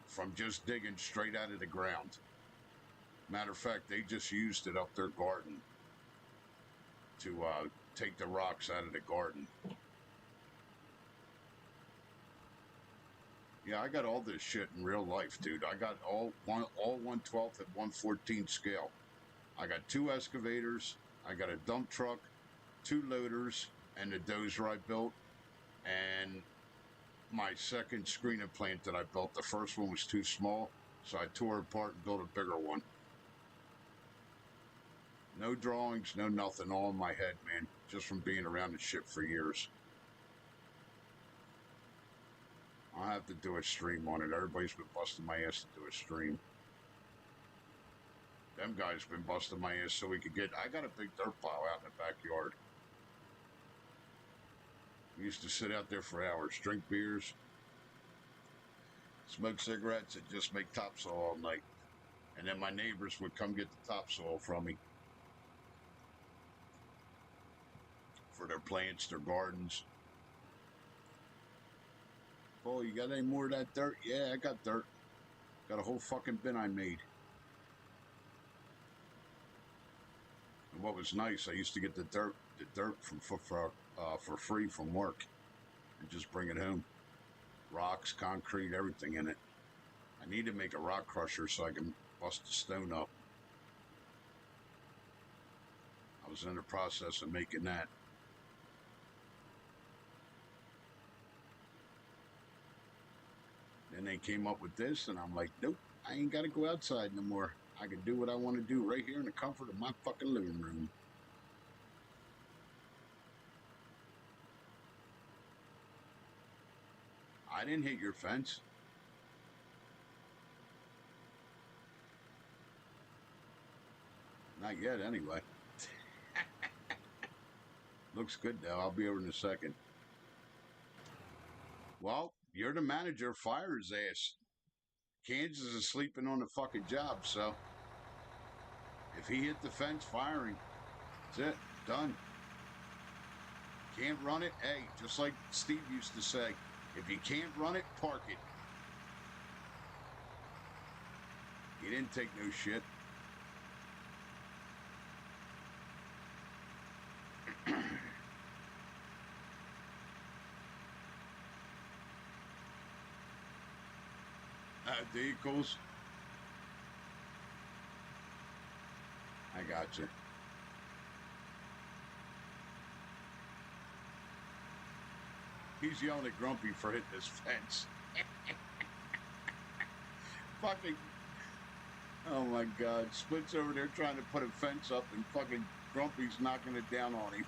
from just digging straight out of the ground. Matter of fact, they just used it up their garden to take the rocks out of the garden. Yeah, I got all this shit in real life, dude. I got all 1/12 at 1/14 scale. I got 2 excavators. I got a dump truck, 2 loaders, and the dozer I built, and my second screening plant that I built. The first one was too small, so I tore it apart and built a bigger one. No drawings, no nothing, all in my head, man, just from being around the shit for years. I'll have to do a stream on it. Everybody's been busting my ass to do a stream. Them guys been busting my ass so we could get... I got a big dirt pile out in the backyard. We used to sit out there for hours, drink beers, smoke cigarettes, and just make topsoil all night. And then my neighbors would come get the topsoil from me for their plants, their gardens. Oh, you got any more of that dirt? Yeah, I got dirt. Got a whole fucking bin I made. And what was nice, I used to get the dirt from for free from work, and just bring it home. Rocks, concrete, everything in it. I need to make a rock crusher so I can bust the stone up. I was in the process of making that. Then they came up with this, and I'm like, nope, I ain't got to go outside no more. I can do what I want to do right here in the comfort of my fucking living room. I didn't hit your fence. Not yet, anyway. Looks good, though. I'll be over in a second. Well, you're the manager. Fire his ass. Kansas is sleeping on the fucking job, so if he hit the fence, firing. That's it. Done. Can't run it? Hey, just like Steve used to say, if you can't run it, park it. He didn't take no shit. Vehicles. I got you. He's yelling at Grumpy for hitting his fence. Fucking, oh my God. Split's over there trying to put a fence up and fucking Grumpy's knocking it down on him.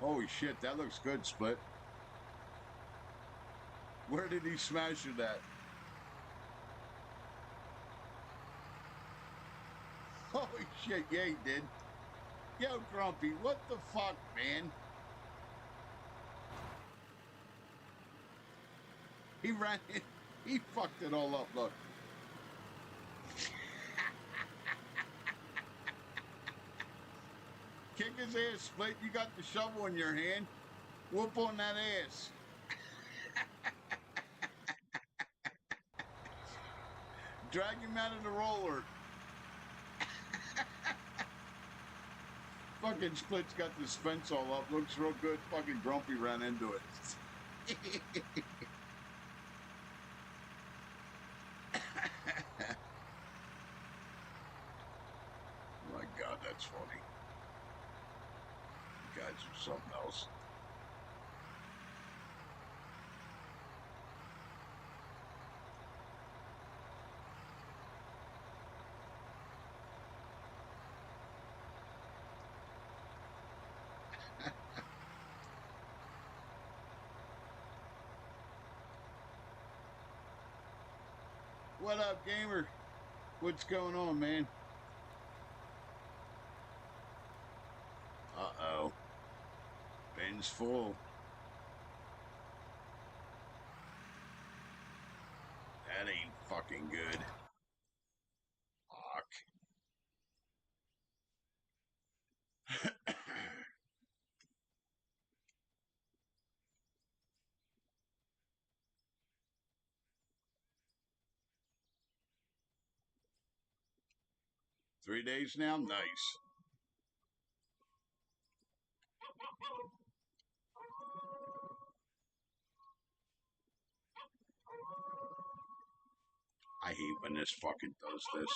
Holy shit, that looks good, Split. Where did he smash it at? Holy shit, yeah, he did. Yo, Grumpy, what the fuck, man? He ran it. He fucked it all up, look. Kick his ass, Split. You got the shovel in your hand. Whoop on that ass. Drag him out of the roller. Fucking Split's got this fence all up. Looks real good. Fucking Grumpy ran into it. something else. What up, gamer? What's going on, man? Uh-oh. Bin's full. That ain't fucking good. Fuck. 3 days now? Nice. I hate when this fucking does this.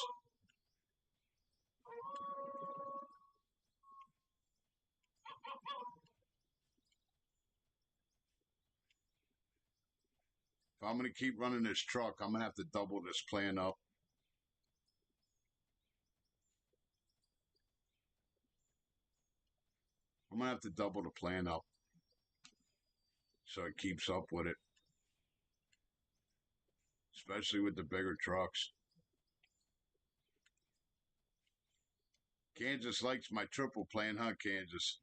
If I'm going to keep running this truck, I'm going to have to double this plan up. I'm going to have to double the plan up so it keeps up with it. Especially with the bigger trucks. Kansas likes my triple plan, huh, Kansas?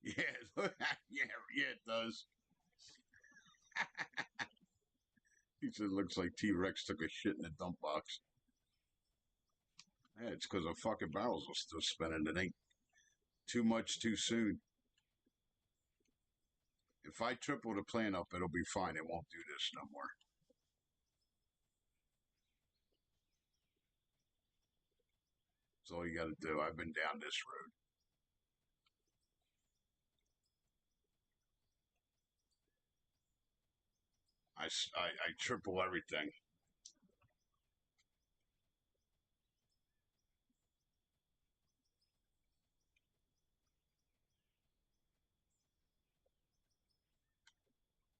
Yeah, yeah, it does. He said it looks like T-Rex took a shit in a dump box. Yeah, it's because the fucking barrels are still spinning. It ain't too much too soon. If I triple the plan up, it'll be fine. It won't do this no more. That's all you got to do. I've been down this road. I triple everything.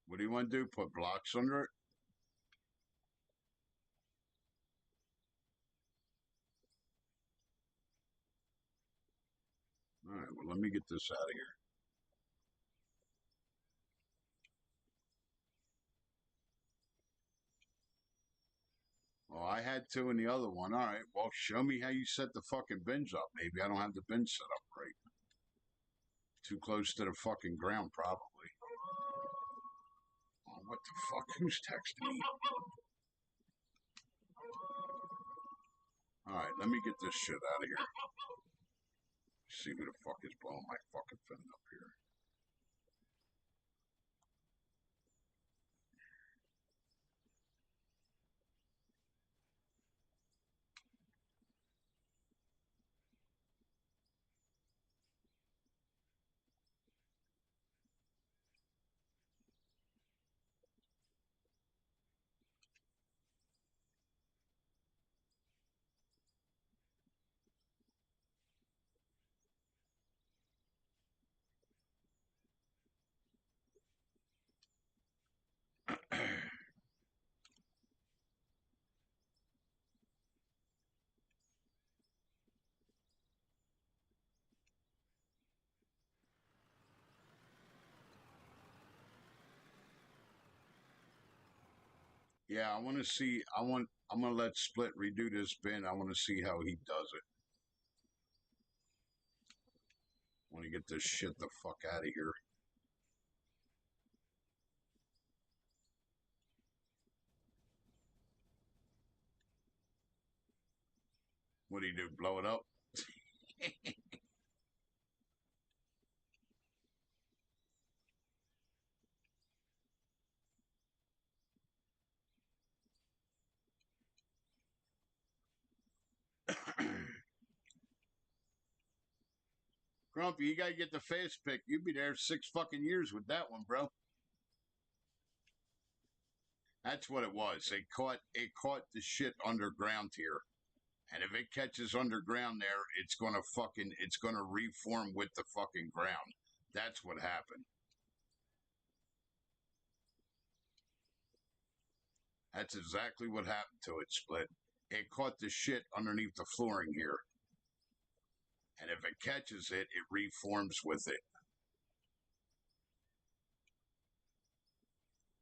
What do you want to do? Put blocks under it? All right, well, let me get this out of here. Well, I had two in the other one. All right, well, show me how you set the fucking bins up. Maybe I don't have the bins set up right. Too close to the fucking ground, probably. Oh, what the fuck? Who's texting me? All right, let me get this shit out of here. See who the fuck is blowing my fucking fin up here. Yeah, I want to see. I'm gonna let Split redo this bin. I want to see how he does it. I want to get this shit the fuck out of here. What do you do? Blow it up? Grumpy, you gotta get the fast pick. You'd be there 6 fucking years with that one, bro. That's what it was. It caught the shit underground here. And if it catches underground there, it's gonna reform with the fucking ground. That's what happened. That's exactly what happened to it, Split. It caught the shit underneath the flooring here. And if it catches it, it reforms with it.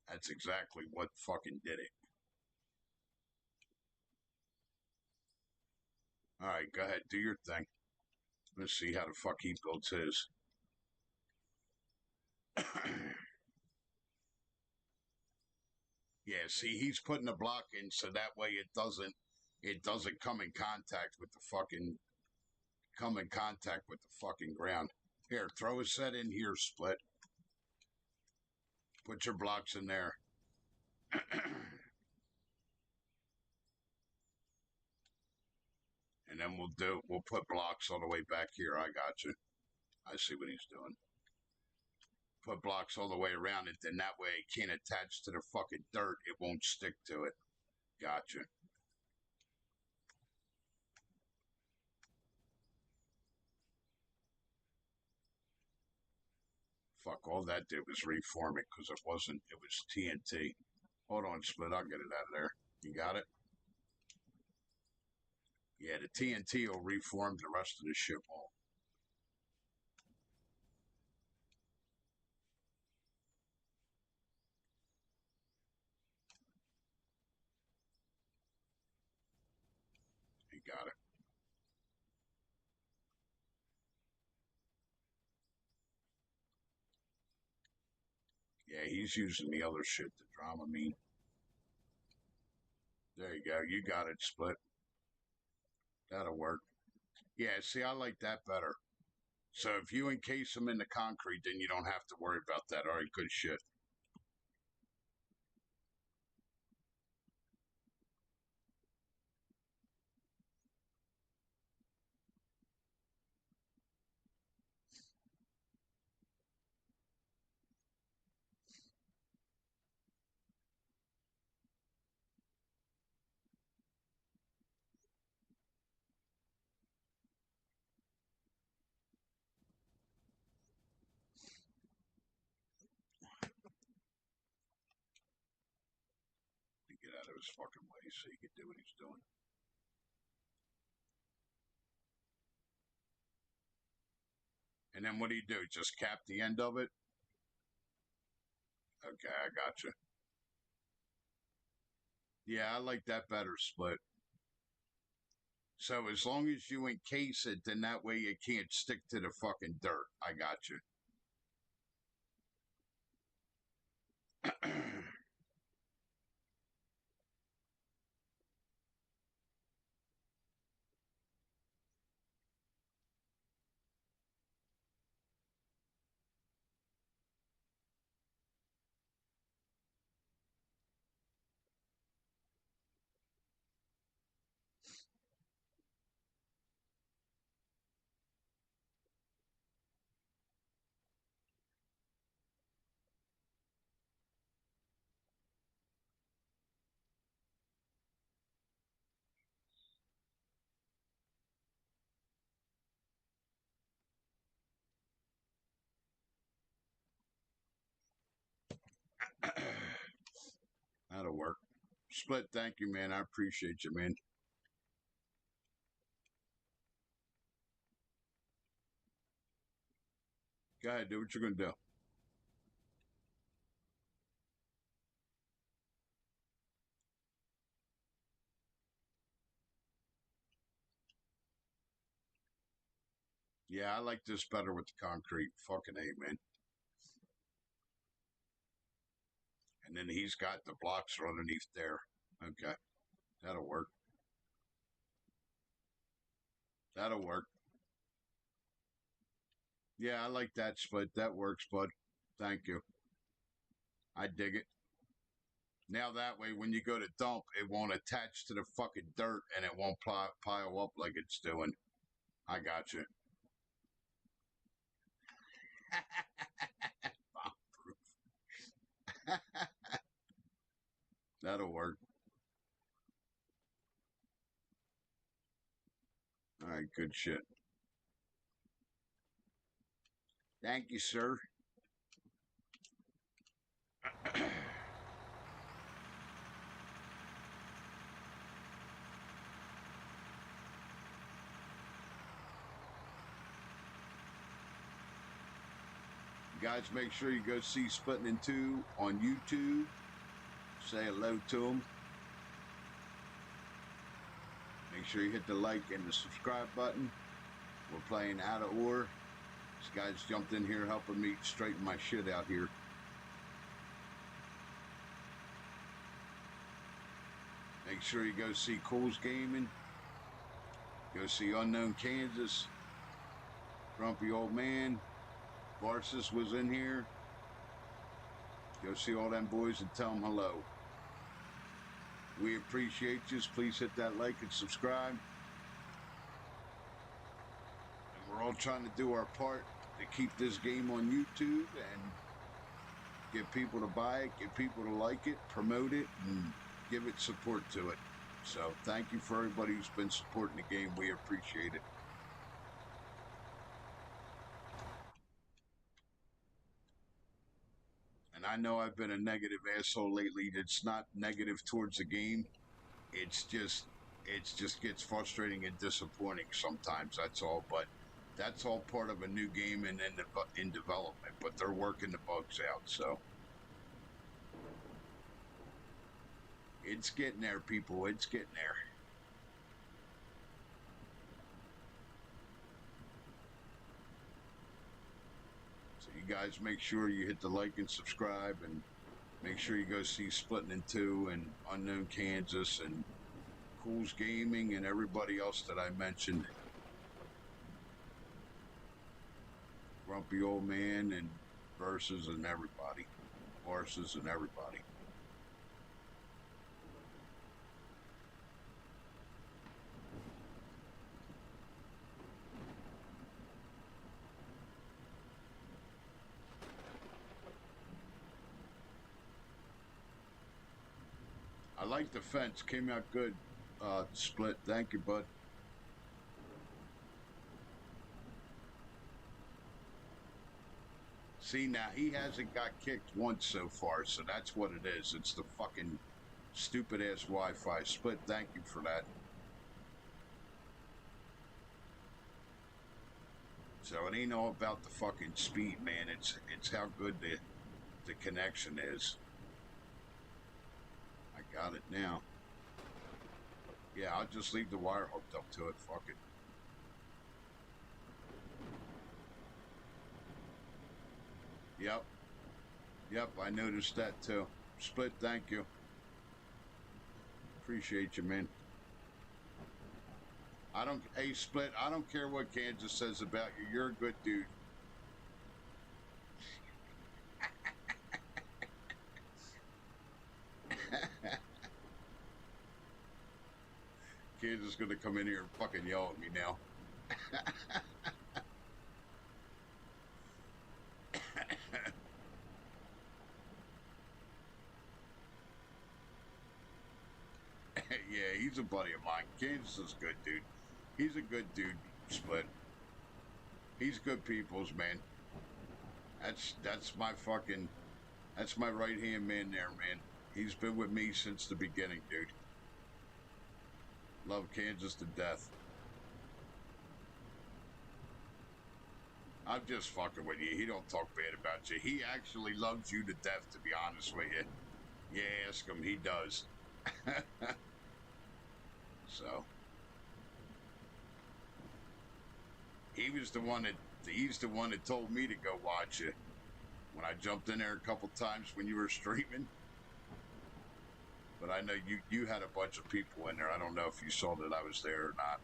That's exactly what fucking did it. All right, go ahead, do your thing. Let's see how the fuck he builds his. Yeah, see, he's putting a block in so that way it doesn't come in contact with the fucking ground. Here, throw a set in here, Split. Put your blocks in there. And then we'll put blocks all the way back here. I got you. I see what he's doing. Put blocks all the way around it, then that way it can't attach to the fucking dirt. It won't stick to it. Gotcha. Fuck, all that did was reform it because it was TNT. Hold on, Split, I'll get it out of there. You got it? Yeah, the TNT will reform the rest of the ship wall. You got it. Yeah, he's using the other shit, the Dramamine. There you go. You got it, Split. That'll work. Yeah, see, I like that better. So if you encase them in the concrete, then you don't have to worry about that. All right, good shit. To get out of his fucking way so he can do what he's doing. And then what do you do? Just cap the end of it? Okay, I gotcha. Yeah, I like that better, Split. So as long as you encase it, then that way it can't stick to the fucking dirt. I got you. That'll work. Split, thank you, man. I appreciate you, man. Go ahead, do what you're going to do. Yeah, I like this better with the concrete. Fucking A, man. And then he's got the blocks are underneath there. Okay, that'll work. That'll work. Yeah, I like that split. That works, bud. Thank you. I dig it. Now that way, when you go to dump, it won't attach to the fucking dirt and it won't pile up like it's doing. I got you. Bomb-proof. That'll work. Good shit. Thank you, sir. Guys, make sure you go see Splitting in Two on YouTube. Say hello to them. Make sure you hit the like and the subscribe button. We're playing Out of Ore. This guy's jumped in here helping me straighten my shit out here. Make sure you go see Cool's Gaming. Go see Unknown Kansas. Grumpy Old Man. Varsus was in here. Go see all them boys and tell them hello. We appreciate you. Please hit that like and subscribe. And we're all trying to do our part to keep this game on YouTube and get people to buy it, get people to like it, promote it, and give it support to it. So thank you for everybody who's been supporting the game. We appreciate it. And I know I've been a negative asshole lately. It's not negative towards the game. It just gets frustrating and disappointing sometimes. That's all. But that's all part of a new game and in development. But they're working the bugs out. So it's getting there, people. It's getting there. You guys make sure you hit the like and subscribe, and make sure you go see Splitting in Two and Unknown Kansas and Cool's Gaming and everybody else that I mentioned. Grumpy Old Man and Versus and everybody. Horses and everybody. I like the fence. Came out good. Split. Thank you, bud. See, now he hasn't got kicked once so far, so that's what it is. It's the fucking stupid ass Wi-Fi. Split. Thank you for that. So it ain't all about the fucking speed, man. It's how good the connection is. I got it now. Yeah, I'll just leave the wire hooked up to it. Fuck it. Yep, I noticed that too. Split, thank you. Appreciate you, man. Hey, Split, I don't care what Kansas says about you. You're a good dude. Kansas is gonna come in here and fucking yell at me now. Yeah, he's a buddy of mine. Kansas is good, dude. He's a good dude, Split. He's good people's, man. That's my fucking... That's my right-hand man there, man. He's been with me since the beginning, dude. Love Kansas to death. I'm just fucking with you. He don't talk bad about you. He actually loves you to death, to be honest with you. Yeah, ask him. He does. So he's the one that told me to go watch it when I jumped in there a couple times when you were streaming. But I know you had a bunch of people in there. I don't know if you saw that I was there or not.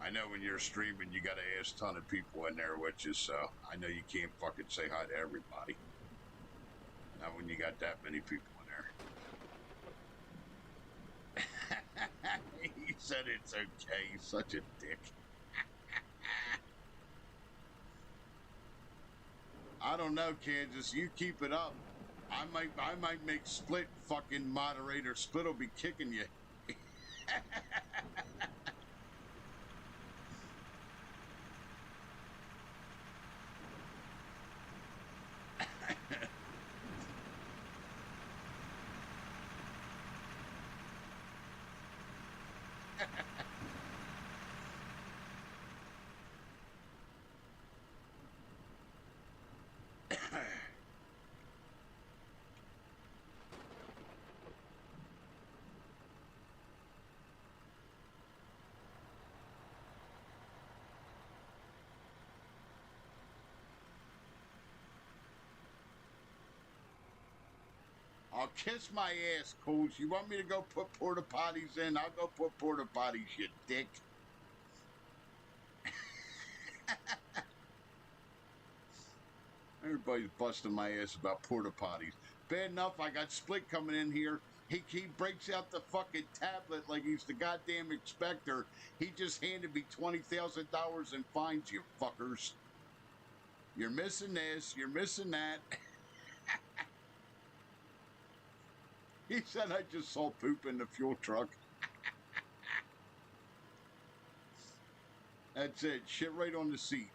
I know when you're streaming, you got a ass ton of people in there, which is, I know you can't fucking say hi to everybody. Not when you got that many people in there. He said it's okay. He's such a dick. I don't know, Kansas. You keep it up. I might make Split fucking moderator. Split will be kicking you I'll kiss my ass, Coles. You want me to go put porta potties in? I'll go put porta potties, you dick. Everybody's busting my ass about porta potties. Bad enough, I got Split coming in here. He breaks out the fucking tablet like he's the goddamn inspector. He just handed me $20,000 in fines, you fuckers. You're missing this. You're missing that. He said I just saw poop in the fuel truck. That's it. Shit right on the seat.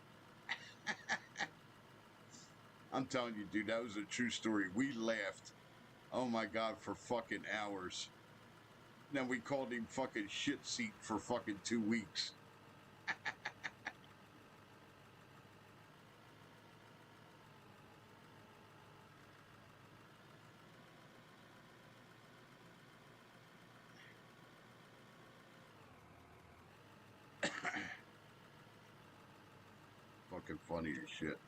I'm telling you, dude, that was a true story. We laughed. Oh my God, for fucking hours. Then we called him fucking shit seat for fucking 2 weeks. Fucking funny as shit.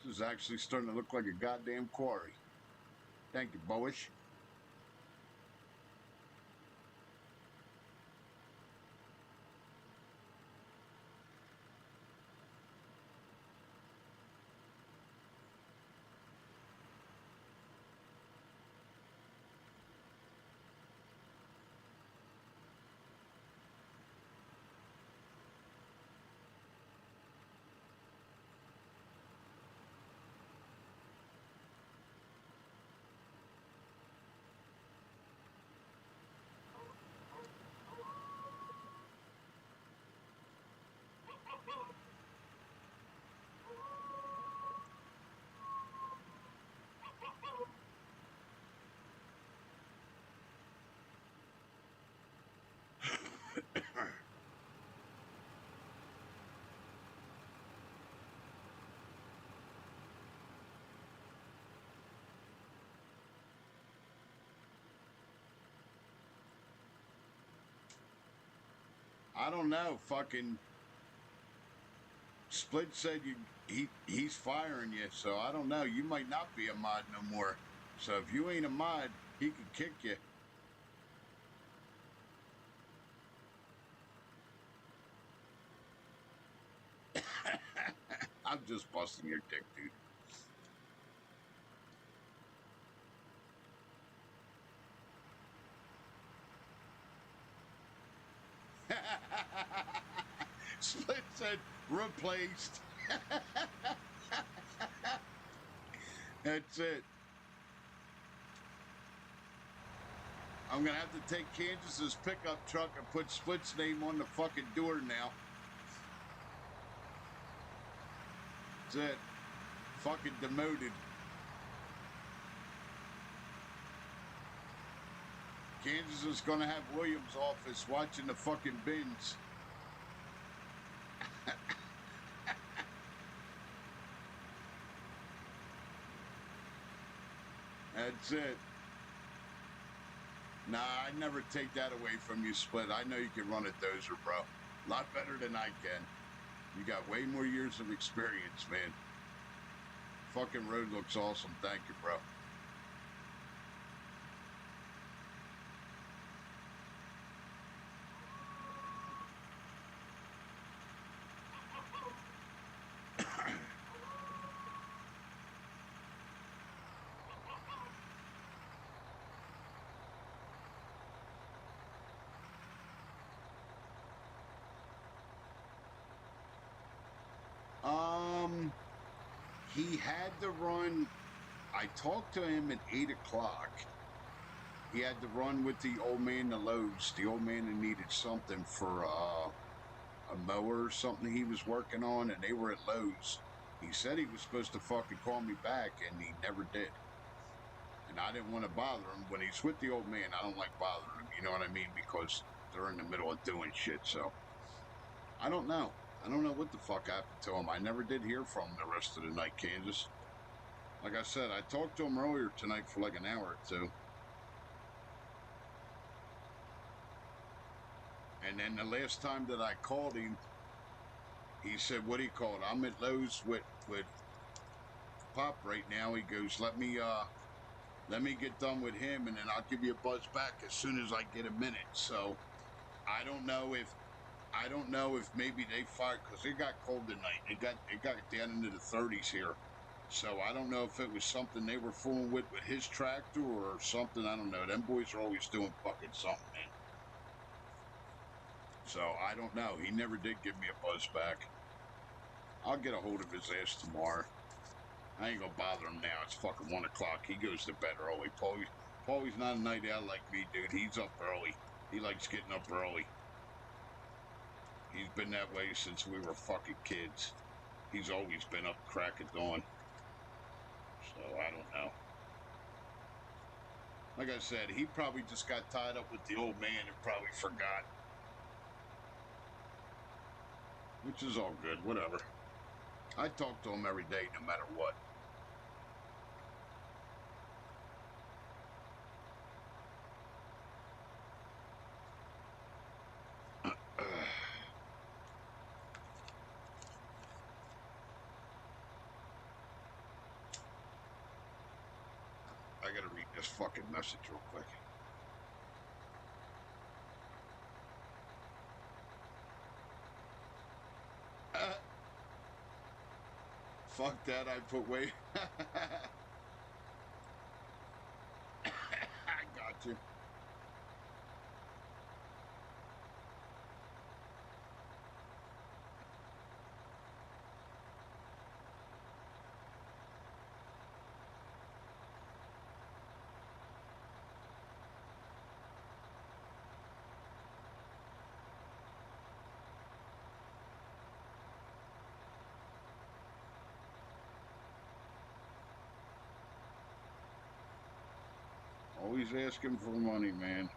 This is actually starting to look like a goddamn quarry. Thank you, Bowish. I don't know. Fucking Split said he's firing you, so I don't know. You might not be a mod no more. So if you ain't a mod, he could kick you. I'm just busting your dick, dude. Split said replaced. That's it. I'm gonna have to take Kansas's pickup truck and put Split's name on the fucking door now. That's it. Fucking demoted. Kansas is gonna have Williams' office watching the fucking bins. That's it. Nah, I'd never take that away from you, Split. I know you can run a dozer, bro. A lot better than I can. You got way more years of experience, man. Fucking road looks awesome. Thank you, bro. He had to run. I talked to him at 8 o'clock. He had to run with the old man to Lowe's. The old man that needed something for a mower or something he was working on, and they were at Lowe's. He said he was supposed to fucking call me back, and he never did. And I didn't want to bother him. When he's with the old man, I don't like bothering him, you know what I mean? Because they're in the middle of doing shit, so. I don't know. I don't know what the fuck happened to him. I never did hear from him the rest of the night, Kansas. Like I said, I talked to him earlier tonight for like an hour or two. And then the last time that I called him, he said, what he called? I'm at Lowe's with Pop right now. He goes, let me get done with him, and then I'll give you a buzz back as soon as I get a minute. So I don't know if maybe they fired, because it got cold tonight. It got down into the 30s here. So I don't know if it was something they were fooling with his tractor or something. I don't know. Them boys are always doing fucking something, man. So I don't know. He never did give me a buzz back. I'll get a hold of his ass tomorrow. I ain't gonna bother him now. It's fucking 1 o'clock. He goes to bed early. Paulie's not a night owl like me, dude. He's up early. He likes getting up early. He's been that way since we were fucking kids. He's always been up crack at dawn. So I don't know. Like I said, he probably just got tied up with the old man and probably forgot. Which is all good, whatever. I talk to him every day, no matter what. I gotta read this fucking message real quick. Fuck that, I put way. I got you. Always asking for money, man.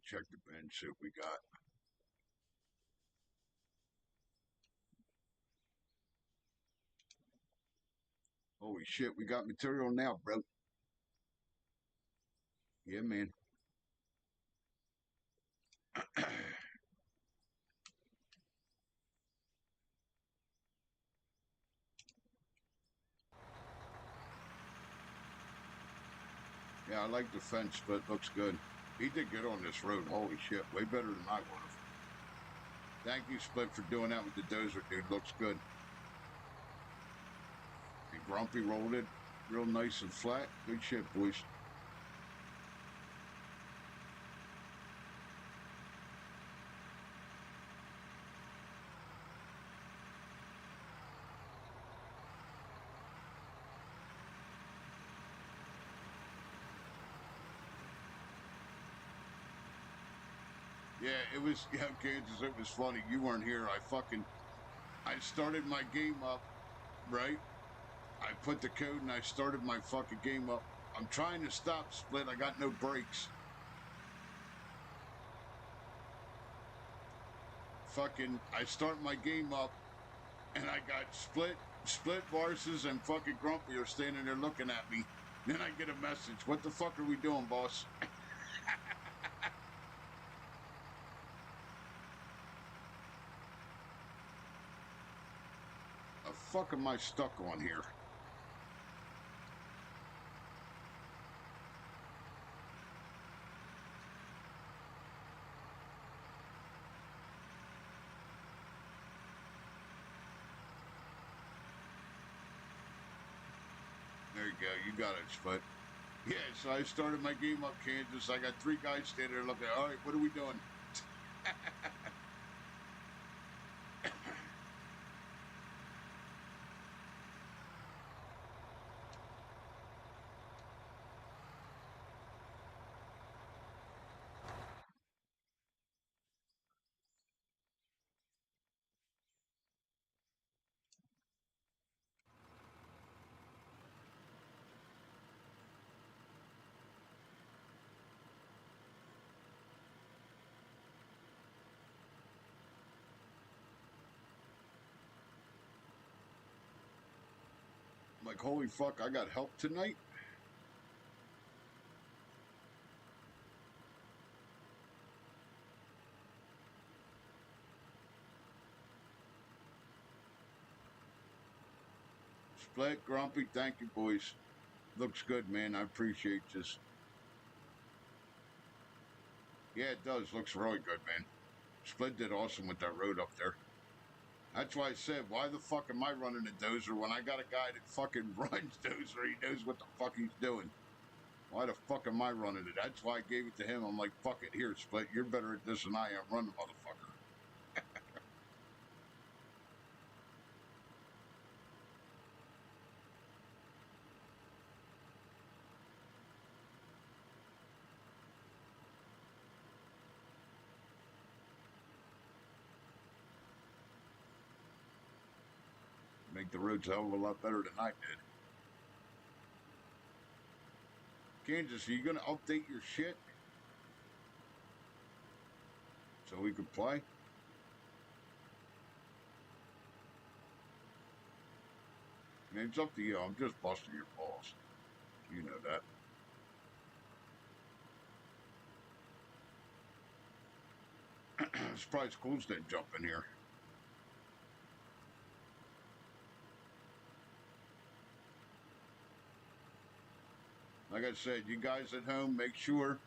Check the bench, see what we got. Holy shit, we got material now, bro. Yeah, man. Yeah, I like the fence split. Looks good. He did good on this road. Holy shit, way better than I would have. Thank you, Split, for doing that with the dozer, dude. Looks good. And Grumpy rolled it real nice and flat. Good shit, boys. Yeah, it was, yeah, Kansas, it was funny. You weren't here. I started my game up, right? I put the code and I started my fucking game up. I'm trying to stop, Split. I got no brakes. Fucking, I start my game up and I got Split, Varses, and fucking Grumpy are standing there looking at me. Then I get a message. What the fuck are we doing, boss? fuck am I stuck on here? There you go. You got it, Spud. Yeah, so I started my game up, Kansas. I got 3 guys standing there looking. All right, what are we doing? I'm like, holy fuck, I got help tonight? Split, Grumpy, thank you, boys. Looks good, man. I appreciate this. Yeah, it does. Looks really good, man. Split did awesome with that road up there. That's why I said, why the fuck am I running a dozer when I got a guy that fucking runs dozer? He knows what the fuck he's doing. Why the fuck am I running it? That's why I gave it to him. I'm like, fuck it. Here, Split, you're better at this than I am. Run the motherfucker. Make the roads a hell of a lot better than I did. Kansas, are you going to update your shit? So we can play? I mean, it's up to you. I'm just busting your balls. You know that. Surprised Schools didn't jump in here. Like I said, you guys at home, make sure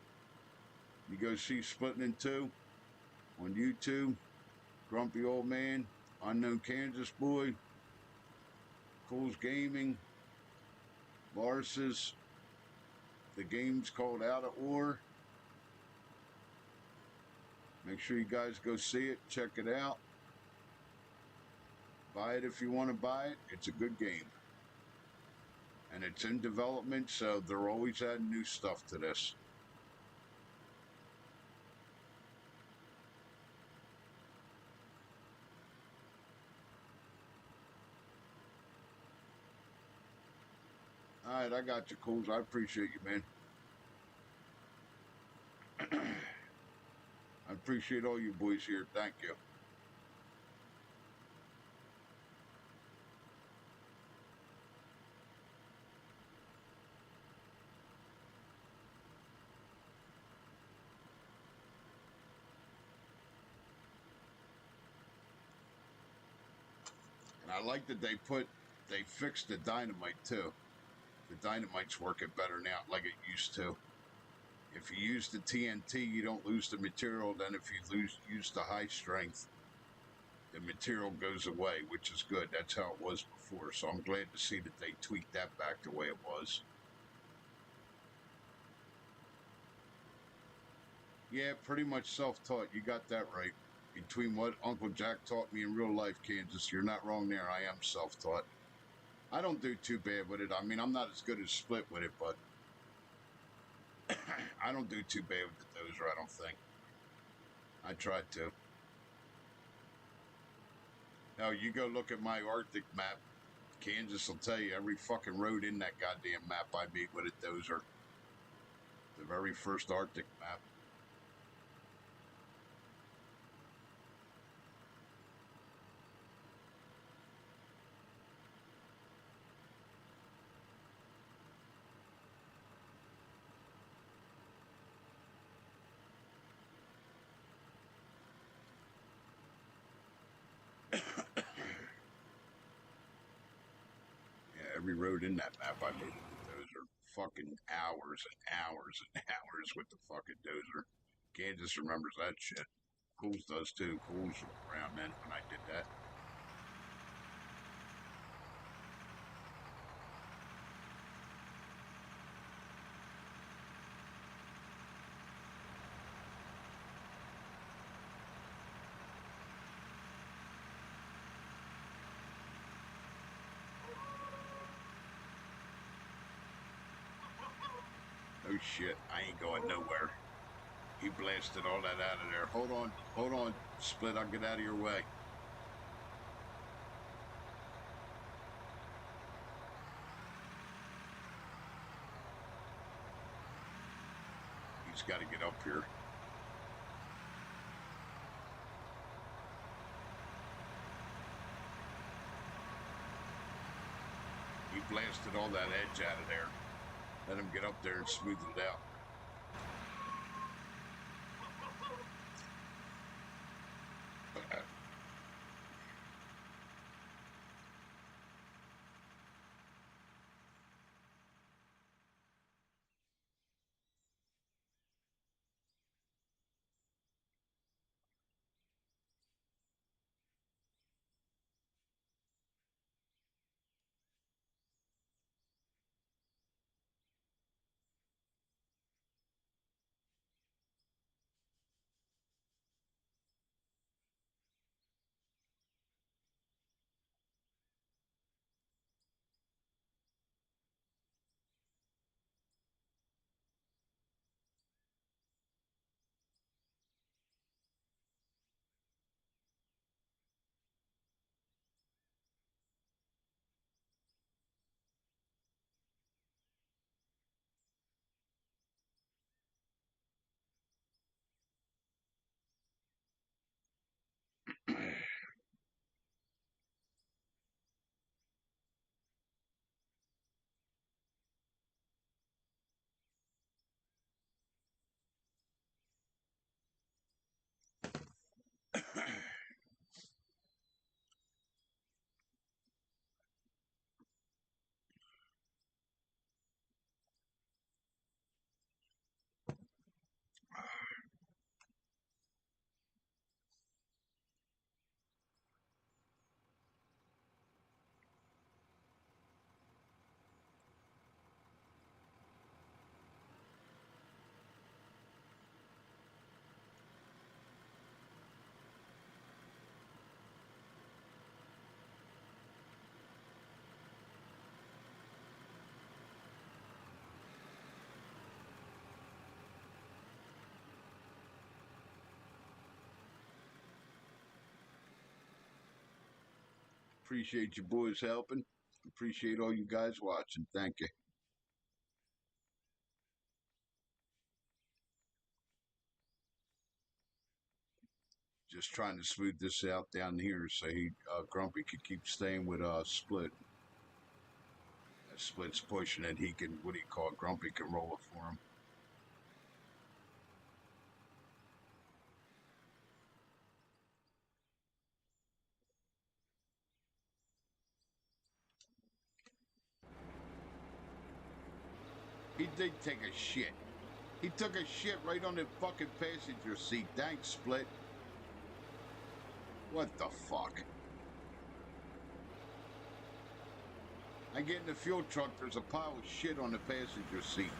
you go see Splitting in Two on YouTube. Grumpy Old Man, Unknown Kansas Boy, Cool's Gaming, Larsis. The game's called Out of War. Make sure you guys go see it, check it out. Buy it if you want to buy it. It's a good game. And it's in development, so they're always adding new stuff to this. All right, I got you, Cools. I appreciate you, man. I appreciate all you boys here. Thank you. And I like that they fixed the dynamite too. The dynamite's working better now, like it used to. If you use the TNT, you don't lose the material. Then if you use the high strength, the material goes away, which is good. That's how it was before. So I'm glad to see that they tweaked that back the way it was. Yeah, pretty much self-taught. You got that right. Between what Uncle Jack taught me in real life, Kansas, you're not wrong there. I am self-taught. I don't do too bad with it. I mean, I'm not as good as Split with it, but I don't do too bad with the dozer, I don't think. I tried to. Now, you go look at my Arctic map. Kansas will tell you every fucking road in that goddamn map I beat with a dozer. The very first Arctic map. every road in that map I made it with dozer. Fucking hours and hours and hours with the fucking dozer. Kansas remembers that shit. Cools does too. Cools around then when I did that. Oh shit, I ain't going nowhere. He blasted all that out of there. Hold on, Split, I'll get out of your way. He's got to get up here. He blasted all that edge out of there. Let him get up there and smooth it out. Appreciate you boys helping. Appreciate all you guys watching. Thank you. Just trying to smooth this out down here so Grumpy could keep staying with Split. As Split's pushing it, he can, what do you call it, Grumpy can roll it for him. He did take a shit. He took a shit right on the fucking passenger seat. Thanks, Split. What the fuck? I get in the fuel truck, there's a pile of shit on the passenger seat.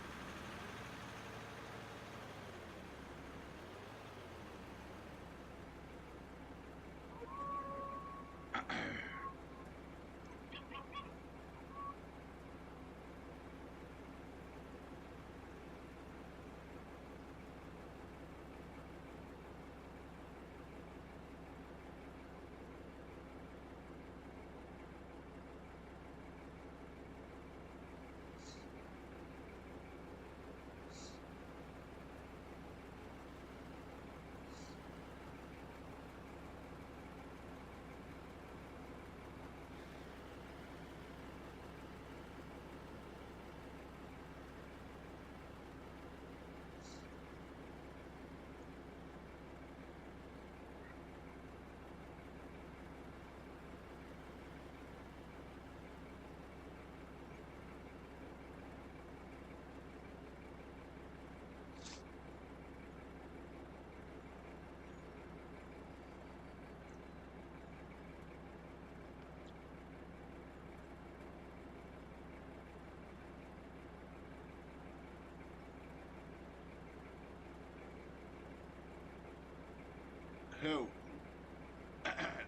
Who?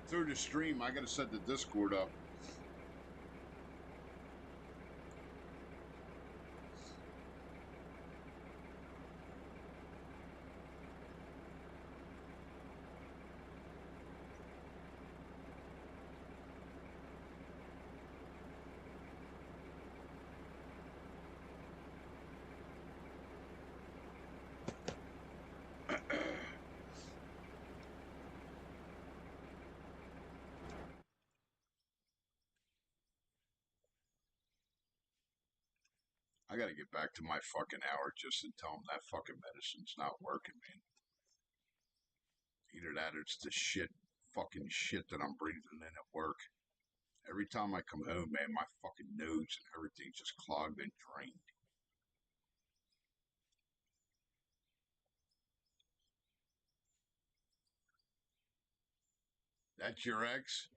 Through the stream, I gotta set the Discord up. I gotta get back to my fucking hour just to tell them that fucking medicine's not working, man. Either that or it's the fucking shit that I'm breathing in at work. Every time I come home, man, my fucking nose and everything's just clogged and drained. That's your ex?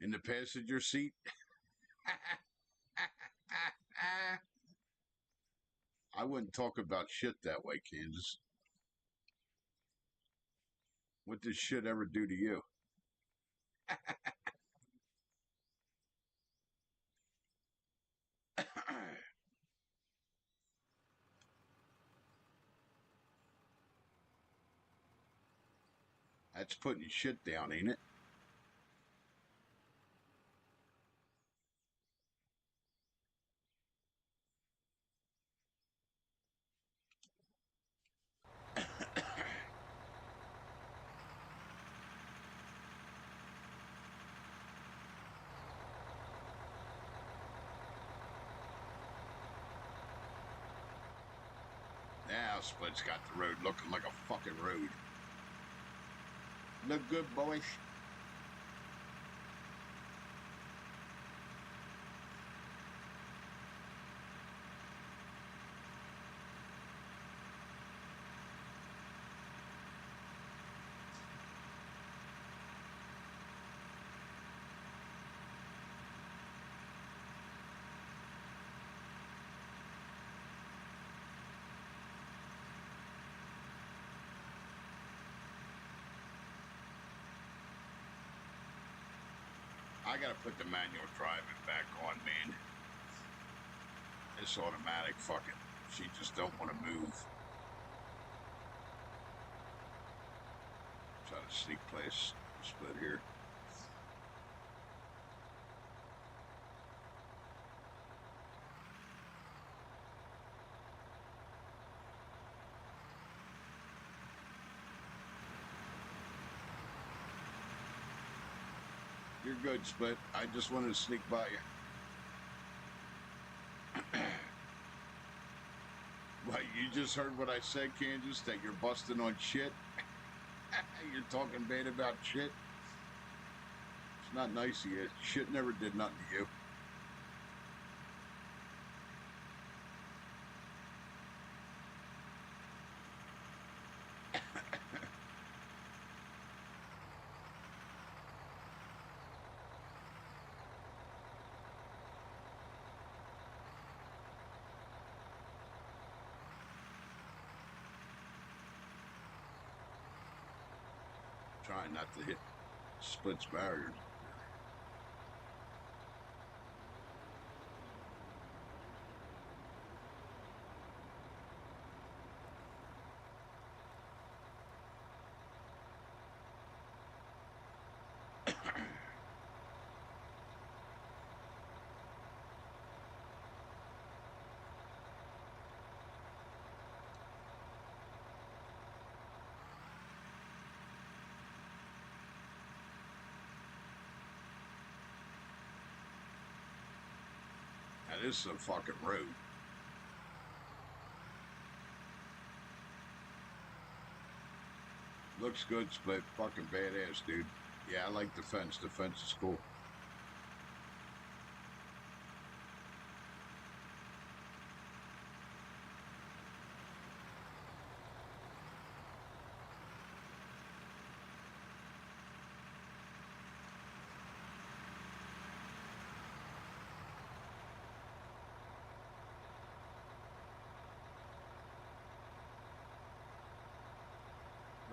In the passenger seat? I wouldn't talk about shit that way, Kansas. What does shit ever do to you? That's putting shit down, ain't it? Now Split's got the road looking like a fucking road. Look good, boys. I gotta put the manual driving back on, man. This automatic fucking, she just don't want to move. Try to sneak place Split here. You're good, Split. I just wanted to sneak by you. What, you just heard what I said, Kansas? That you're busting on shit? You're talking bad about shit? It's not nice of you. Shit never did nothing to you. Trying not to hit Split's barriers. Now, this is a fucking road. Looks good, Split. Fucking badass, dude. Yeah, I like the fence. The fence is cool.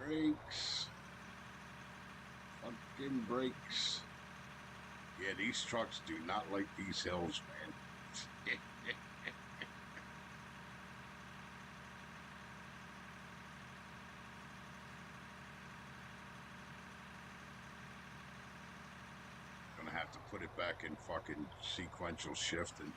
Brakes. fucking brakes. Yeah, these trucks do not like these hills, man. Gonna have to put it back in fucking sequential shifting.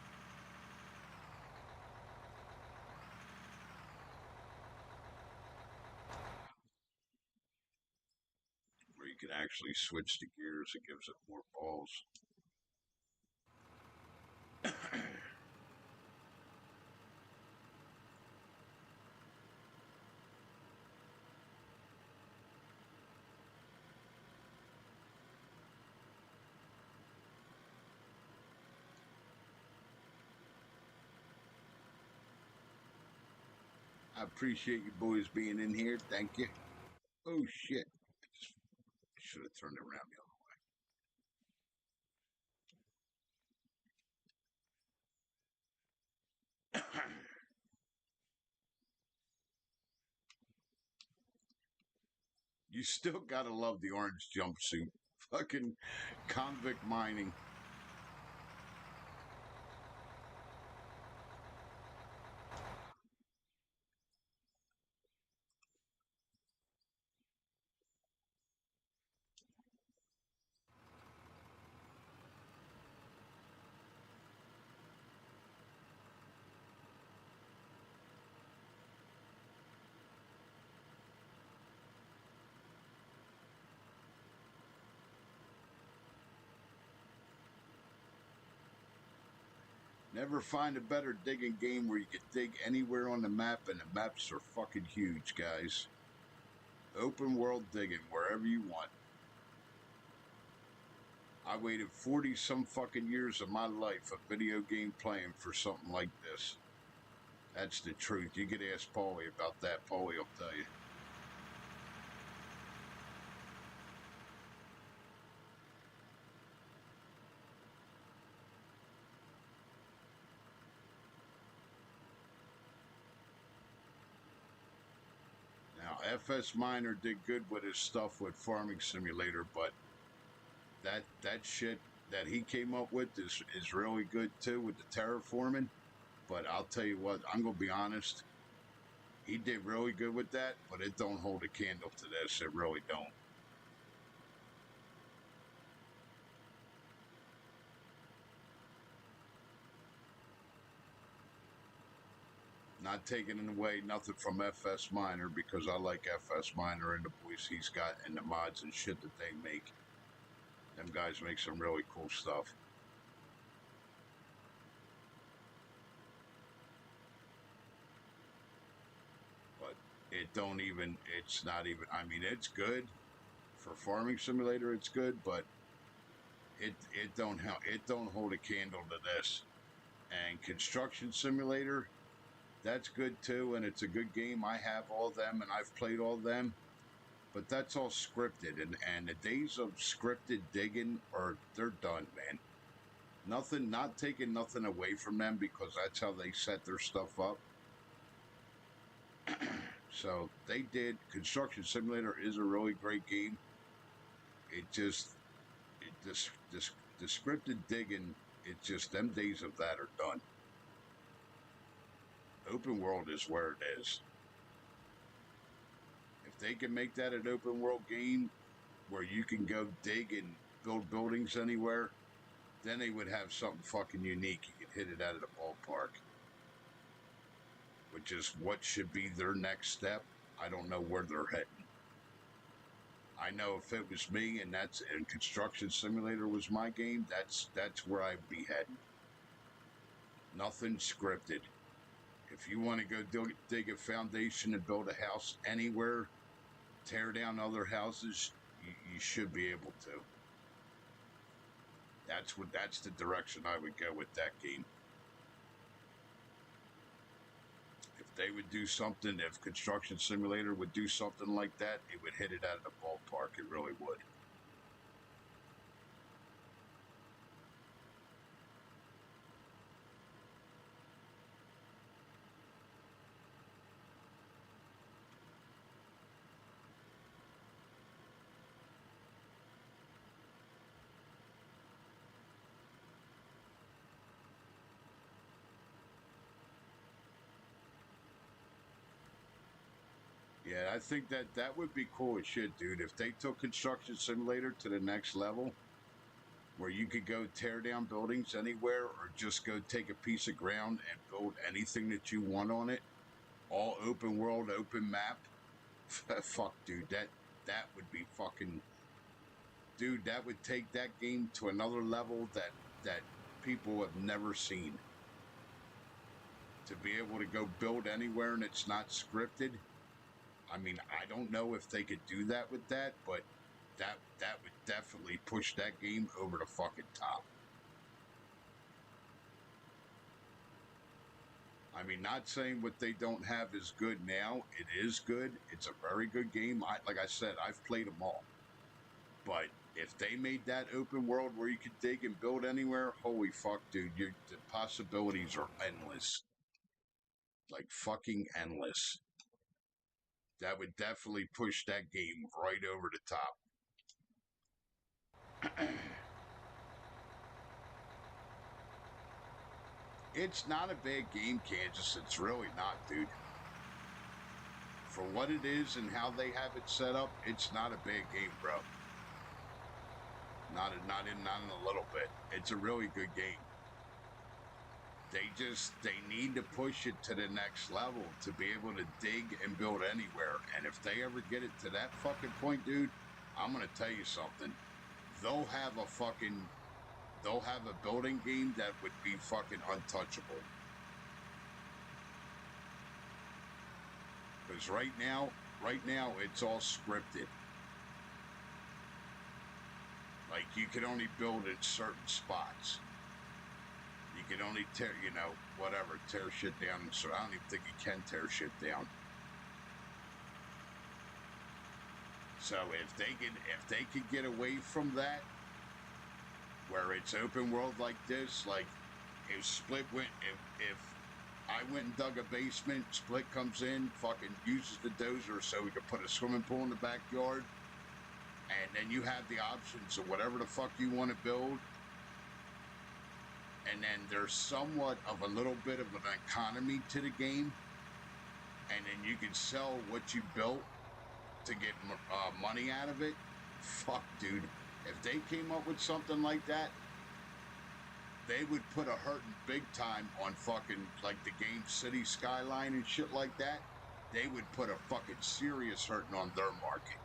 Where you can actually switch the gears, it gives it more balls. I appreciate you boys being in here. Thank you. Oh shit. I should have turned around the other way. You still gotta love the orange jumpsuit. Fucking convict mining. Never find a better digging game where you can dig anywhere on the map, and the maps are fucking huge, guys. Open world digging wherever you want. I waited 40 some fucking years of my life of video game playing for something like this. That's the truth. You could ask Paulie about that. Paulie will tell you. Now, FS Miner did good with his stuff with Farming Simulator, but that shit that he came up with is really good too with the terraforming. But I'll tell you what, I'm gonna be honest. He did really good with that, but it don't hold a candle to this. It really don't. Not taking away nothing from FS Miner, because I like FS Miner and the boys he's got and the mods and shit that they make. Them guys make some really cool stuff. But it's not even, I mean, it's good. For Farming Simulator, it's good, but it don't hold a candle to this. And Construction Simulator, that's good too, and it's a good game. I have all of them, and I've played all of them. But that's all scripted, and the days of scripted digging they're done, man. Not taking nothing away from them, because that's how they set their stuff up. So they did. Construction Simulator is a really great game. The scripted digging, it's just them days of that are done. Open world is where it is. If they can make that an open world game where you can go dig and build buildings anywhere, then they would have something fucking unique. You could hit it out of the ballpark. Which is what should be their next step. I don't know where they're heading. I know if it was me and Construction Simulator was my game, that's where I'd be heading. Nothing scripted. If you want to go dig a foundation and build a house anywhere, tear down other houses, you should be able to. That's the direction I would go with that game. If they would do something, if Construction Simulator would do something like that, it would hit it out of the ballpark. It really would. Yeah, I think that would be cool as shit, dude. If they took Construction Simulator to the next level, where you could go tear down buildings anywhere or just go take a piece of ground and build anything that you want on it, all open world, open map. Fuck, dude, that would be fucking, dude. That would take that game to another level that people have never seen. To be able to go build anywhere and it's not scripted. I mean, I don't know if they could do that with that, but that would definitely push that game over the fucking top. I mean, not saying what they don't have is good now. It is good. It's a very good game. Like I said, I've played them all. But if they made that open world where you could dig and build anywhere, holy fuck, dude, the possibilities are endless. Like fucking endless. That would definitely push that game right over the top. It's not a bad game, Kansas. It's really not, dude. For what it is and how they have it set up, it's not a bad game, bro. Not in a little bit. It's a really good game. They need to push it to the next level to be able to dig and build anywhere. And if they ever get it to that fucking point, dude, I'm gonna tell you something. They'll have a building game that would be fucking untouchable. Because right now it's all scripted. Like, you can only build in certain spots. You can only tear shit down. So I don't even think you can tear shit down. So if they could get away from that, where it's open world like this, like if I went and dug a basement, Split comes in, fucking uses the dozer so we could put a swimming pool in the backyard, and then you have the options of whatever the fuck you want to build. And then there's somewhat of a little bit of an economy to the game. And then you can sell what you built to get money out of it. Fuck, dude. If they came up with something like that, they would put a hurting big time on fucking, like, the game City Skyline and shit like that. They would put a fucking serious hurting on their market.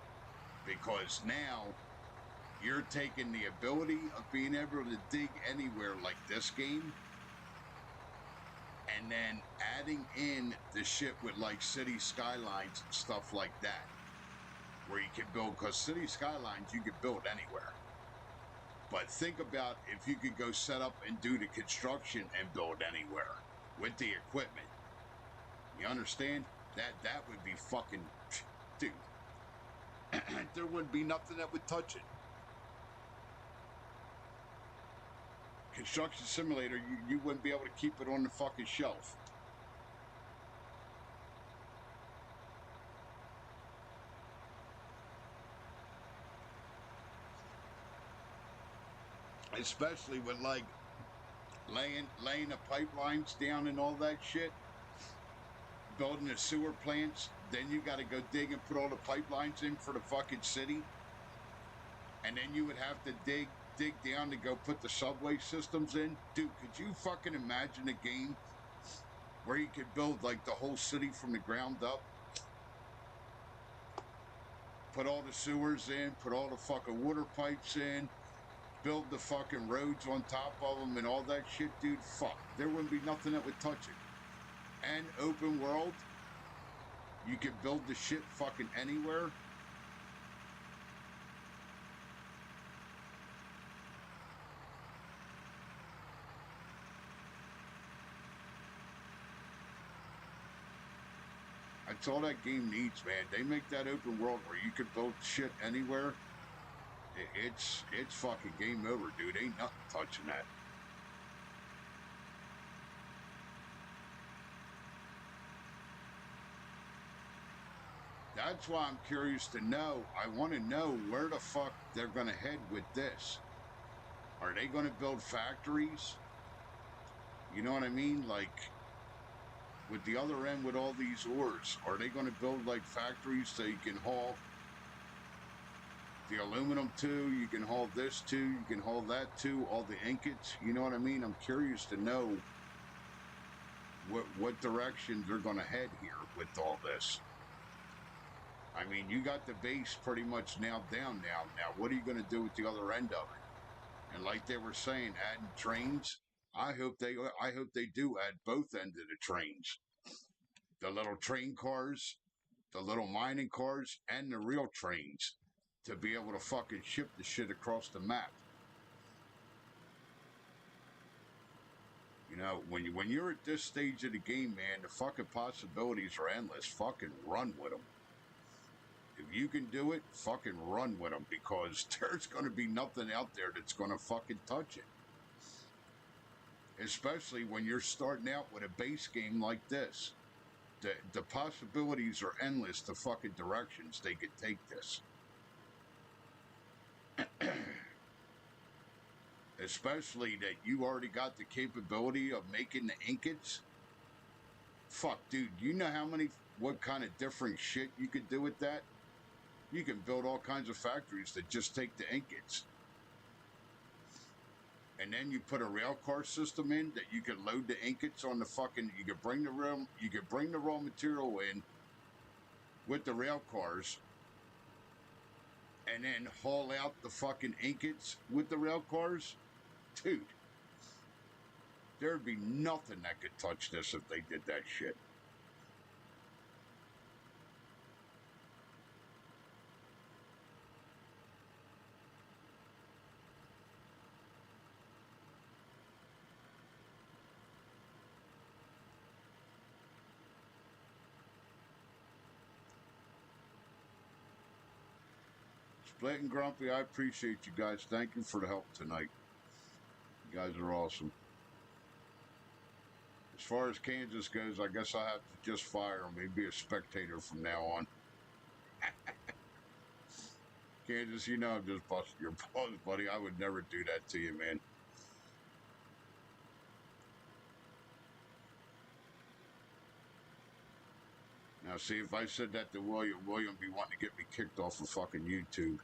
Because now you're taking the ability of being able to dig anywhere like this game, and then adding in the shit with like City Skylines and stuff like that, where you can build, because City Skylines you can build anywhere. But think about if you could go set up and do the construction and build anywhere with the equipment. You understand? That would be fucking, dude. There wouldn't be nothing that would touch it. Construction Simulator, you wouldn't be able to keep it on the fucking shelf. Especially with like laying the pipelines down and all that shit, building the sewer plants. Then you got to go dig and put all the pipelines in for the fucking city, and then you would have to dig down to go put the subway systems in. Dude, could you fucking imagine a game where you could build like the whole city from the ground up? Put all the sewers in, put all the fucking water pipes in, build the fucking roads on top of them and all that shit, dude. Fuck, there wouldn't be nothing that would touch it. And open world, you could build the shit fucking anywhere. That's all that game needs, man. They make that open world where you could build shit anywhere. It's fucking game over, dude. Ain't nothing touching that. That's why I'm curious to know. I want to know where the fuck they're going to head with this. Are they going to build factories? You know what I mean? Like, with the other end with all these ores, are they going to build like factories so you can haul the aluminum too, you can haul this too, you can haul that too, all the ingots, you know what I mean? I'm curious to know what direction they're going to head here with all this. I mean, you got the base pretty much nailed down now. Now, what are you going to do with the other end of it? And like they were saying, adding trains, I hope they do add both ends of the trains. The little train cars, the little mining cars, and the real trains to be able to fucking ship the shit across the map. You know, when you're at this stage of the game, man, the fucking possibilities are endless. Fucking run with them. If you can do it, fucking run with them, because there's going to be nothing out there that's going to fucking touch it. Especially when you're starting out with a base game like this. The possibilities are endless, the fucking directions they could take this. Especially that you already got the capability of making the ingots. Fuck, dude, you know what kind of different shit you could do with that? You can build all kinds of factories that just take the ingots. And then you put a rail car system in that you can load the ingots on the fucking, you could bring the raw material in with the rail cars and then haul out the fucking ingots with the rail cars. Dude, there'd be nothing that could touch this if they did that shit. Split and Grumpy, I appreciate you guys. Thank you for the help tonight. You guys are awesome. As far as Kansas goes, I guess I have to just fire him. He'd be a spectator from now on. Kansas, you know I'm just busting your balls, buddy. I would never do that to you, man. Now, see, if I said that to William would be wanting to get me kicked off of fucking YouTube.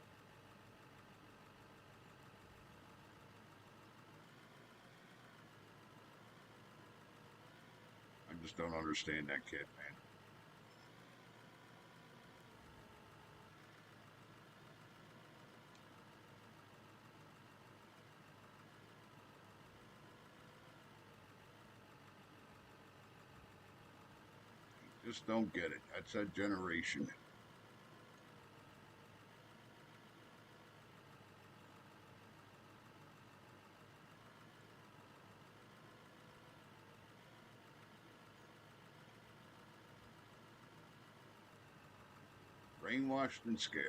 I just don't understand that kid, man. Just don't get it. That's that generation. Brainwashed and scared.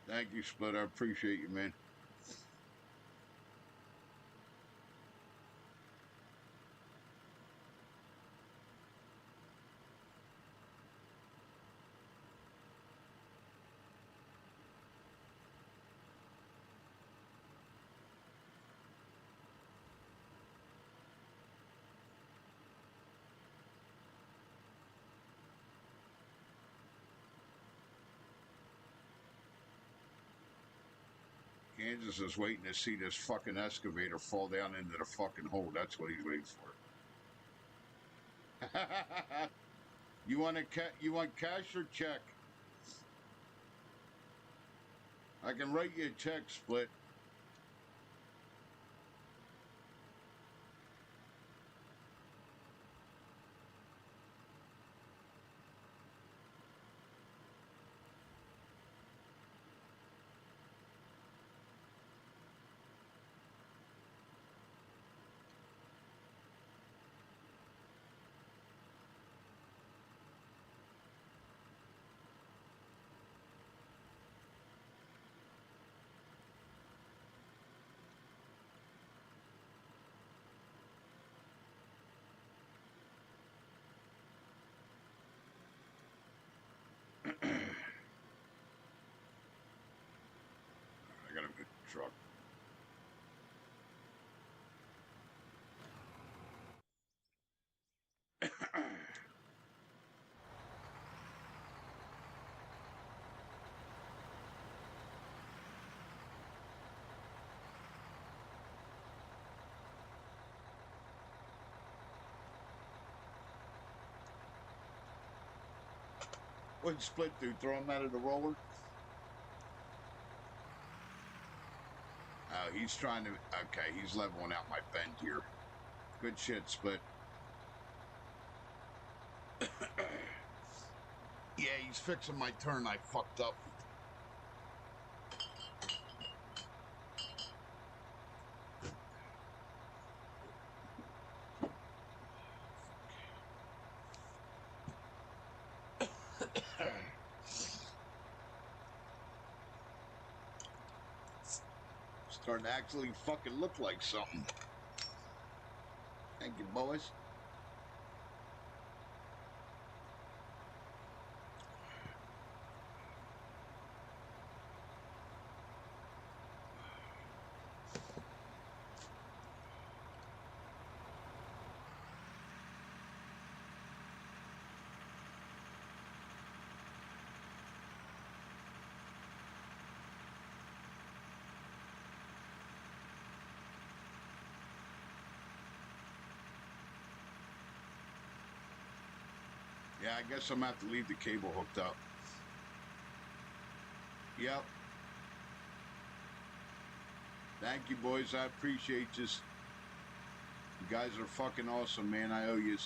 Thank you, Split. I appreciate you, man. Kansas is waiting to see this fucking excavator fall down into the fucking hole. That's what he's waiting for. You want cash or check? I can write you a check, Split. What'd Split do? Throw him out of the roller? Oh, he's trying to... Okay, he's leveling out my bend here. Good shit, Split. Yeah, he's fixing my turn. I fucked up. Starting to actually fucking look like something. Thank you, boys. Yeah, I guess I'm going to have to leave the cable hooked up. Yep. Thank you, boys. I appreciate you. You guys are fucking awesome, man. I owe you.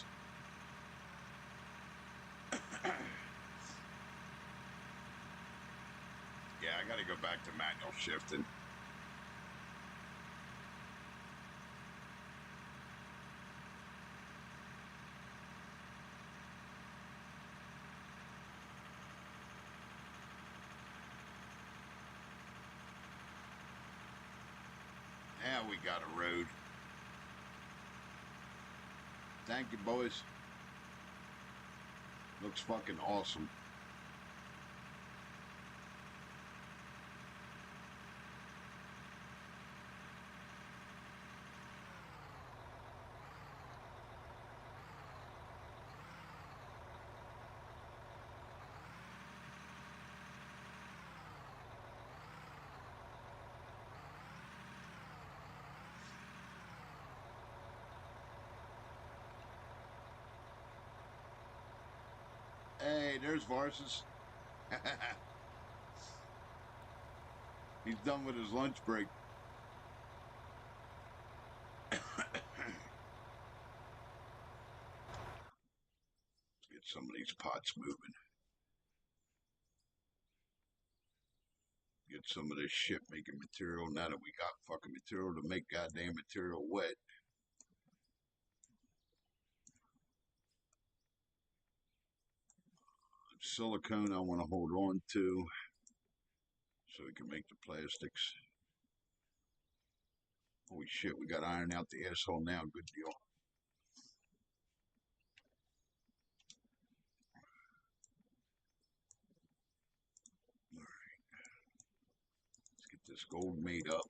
Yeah, I got to go back to manual shifting. Yeah, we got a road. Thank you, boys. Looks fucking awesome. Hey, there's Varsus. He's done with his lunch break. Let's get some of these pots moving. Get some of this shit making material now that we got fucking material to make goddamn material wet. Silicone I want to hold on to so we can make the plastics. Holy shit, we got iron out the asshole now. Good deal. All right. Let's get this gold made up.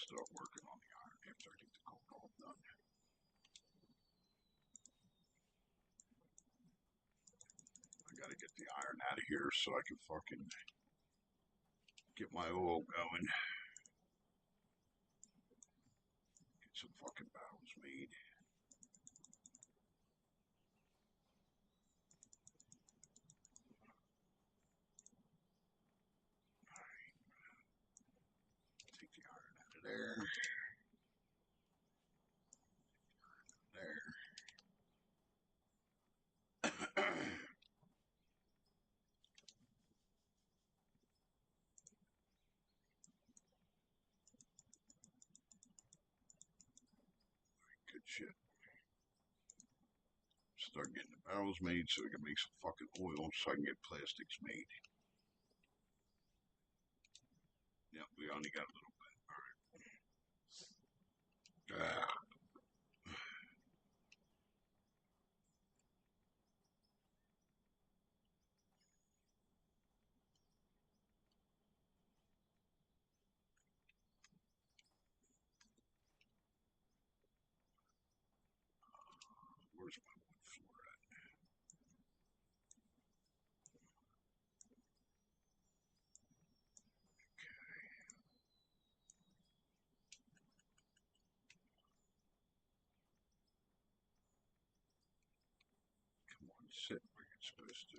Start working on the iron after I get the gold all done. I gotta get the iron out of here so I can fucking get my oil going. Get some fucking barrels made. Alright. Take the iron out of there. There. Good shit. Start getting the barrels made so we can make some fucking oil so I can get plastics made. Yep, we only got a little bit. Alright. Where's my wood floor at? Okay. sit where it's supposed to.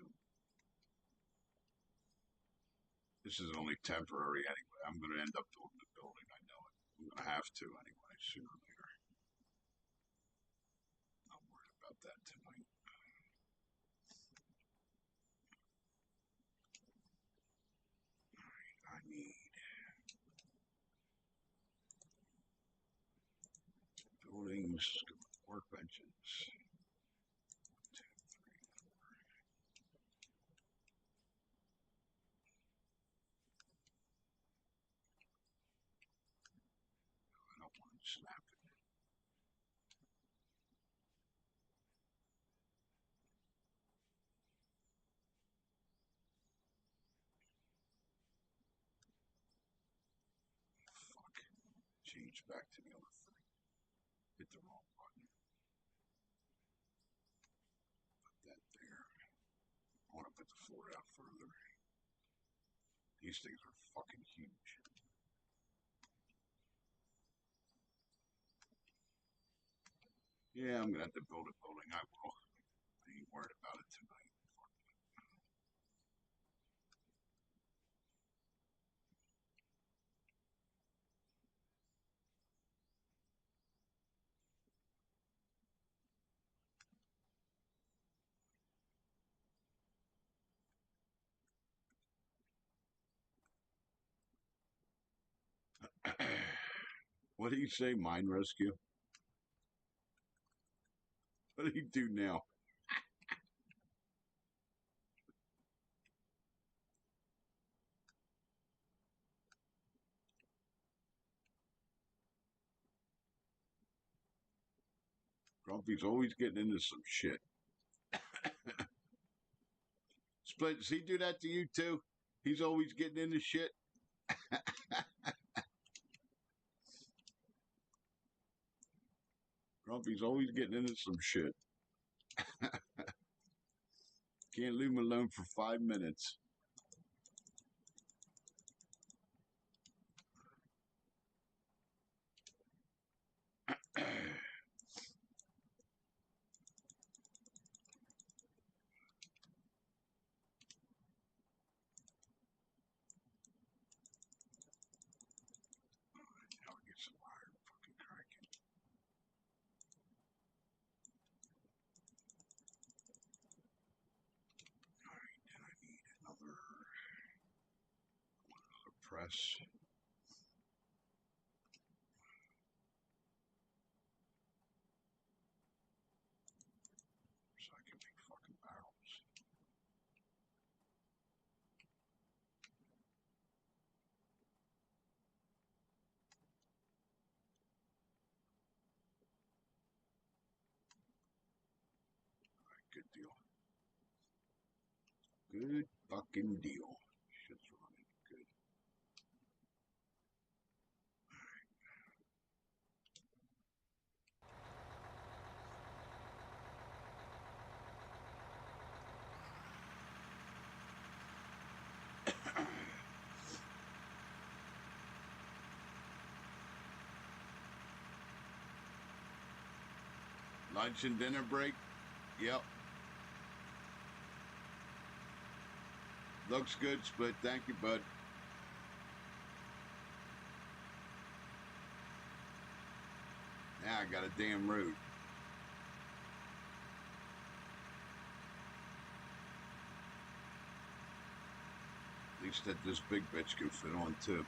This is only temporary anyway. I'm going to end up building the building. I know it. I'm going to have to anyway, sooner or later. Not worried about that tonight. Alright, I need buildings, workbenches. 1, 2, 3, 4. I don't want to snap it. Fuck. Change back to the other thing. Hit the wrong button. Put that there. I want to put the floor out further. These things are fucking huge. Yeah, I'm gonna have to build a building. I will. I ain't worried about it tonight. What do you say, mine rescue? What do you do now? Grumpy's always getting into some shit. Split, does he do that to you too? He's always getting into shit. Grumpy's always getting into some shit. Can't leave him alone for 5 minutes. Now we get some iron fucking cracking. Alright, then I need another press. So I can make fucking barrels. Alright, good deal. Good fucking deal. Shit's running good. Lunch and dinner break? Yep. Looks good, Split. Thank you, bud. Now I got a damn road. At least that this big bitch can fit on too.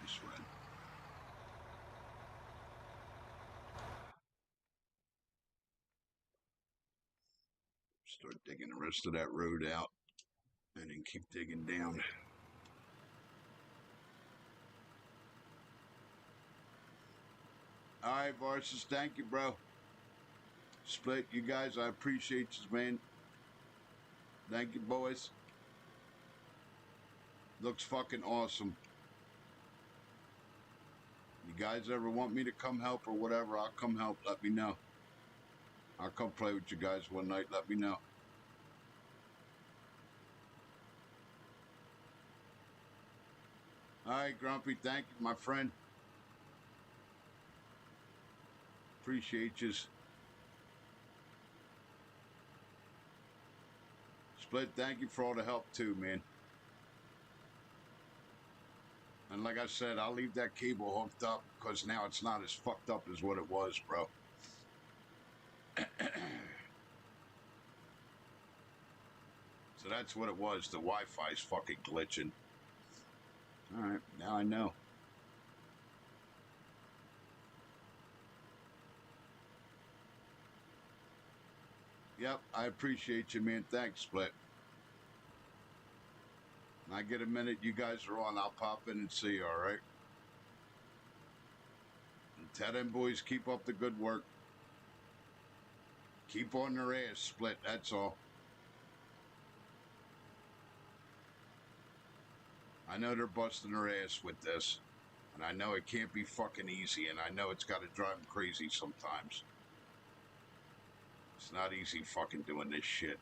This way. Start digging the rest of that road out and then keep digging down. All right, Varsus, thank you, bro. Split, you guys, I appreciate you, man. Thank you, boys. Looks fucking awesome. You guys ever want me to come help or whatever, I'll come help. Let me know. I'll come play with you guys one night. Let me know. All right, Grumpy, thank you, my friend. Appreciate you. Split, thank you for all the help too, man. And like I said, I'll leave that cable hooked up because now it's not as fucked up as what it was, bro. So that's what it was. The Wi-Fi's fucking glitching. All right, now I know. Yep, I appreciate you, man. Thanks, Split. When I get a minute, you guys are on, I'll pop in and see you, all right? And tell them boys, keep up the good work. Keep on their ass, Split, that's all. I know they're busting their ass with this. And I know it can't be fucking easy, and I know it's got to drive them crazy sometimes. It's not easy fucking doing this shit.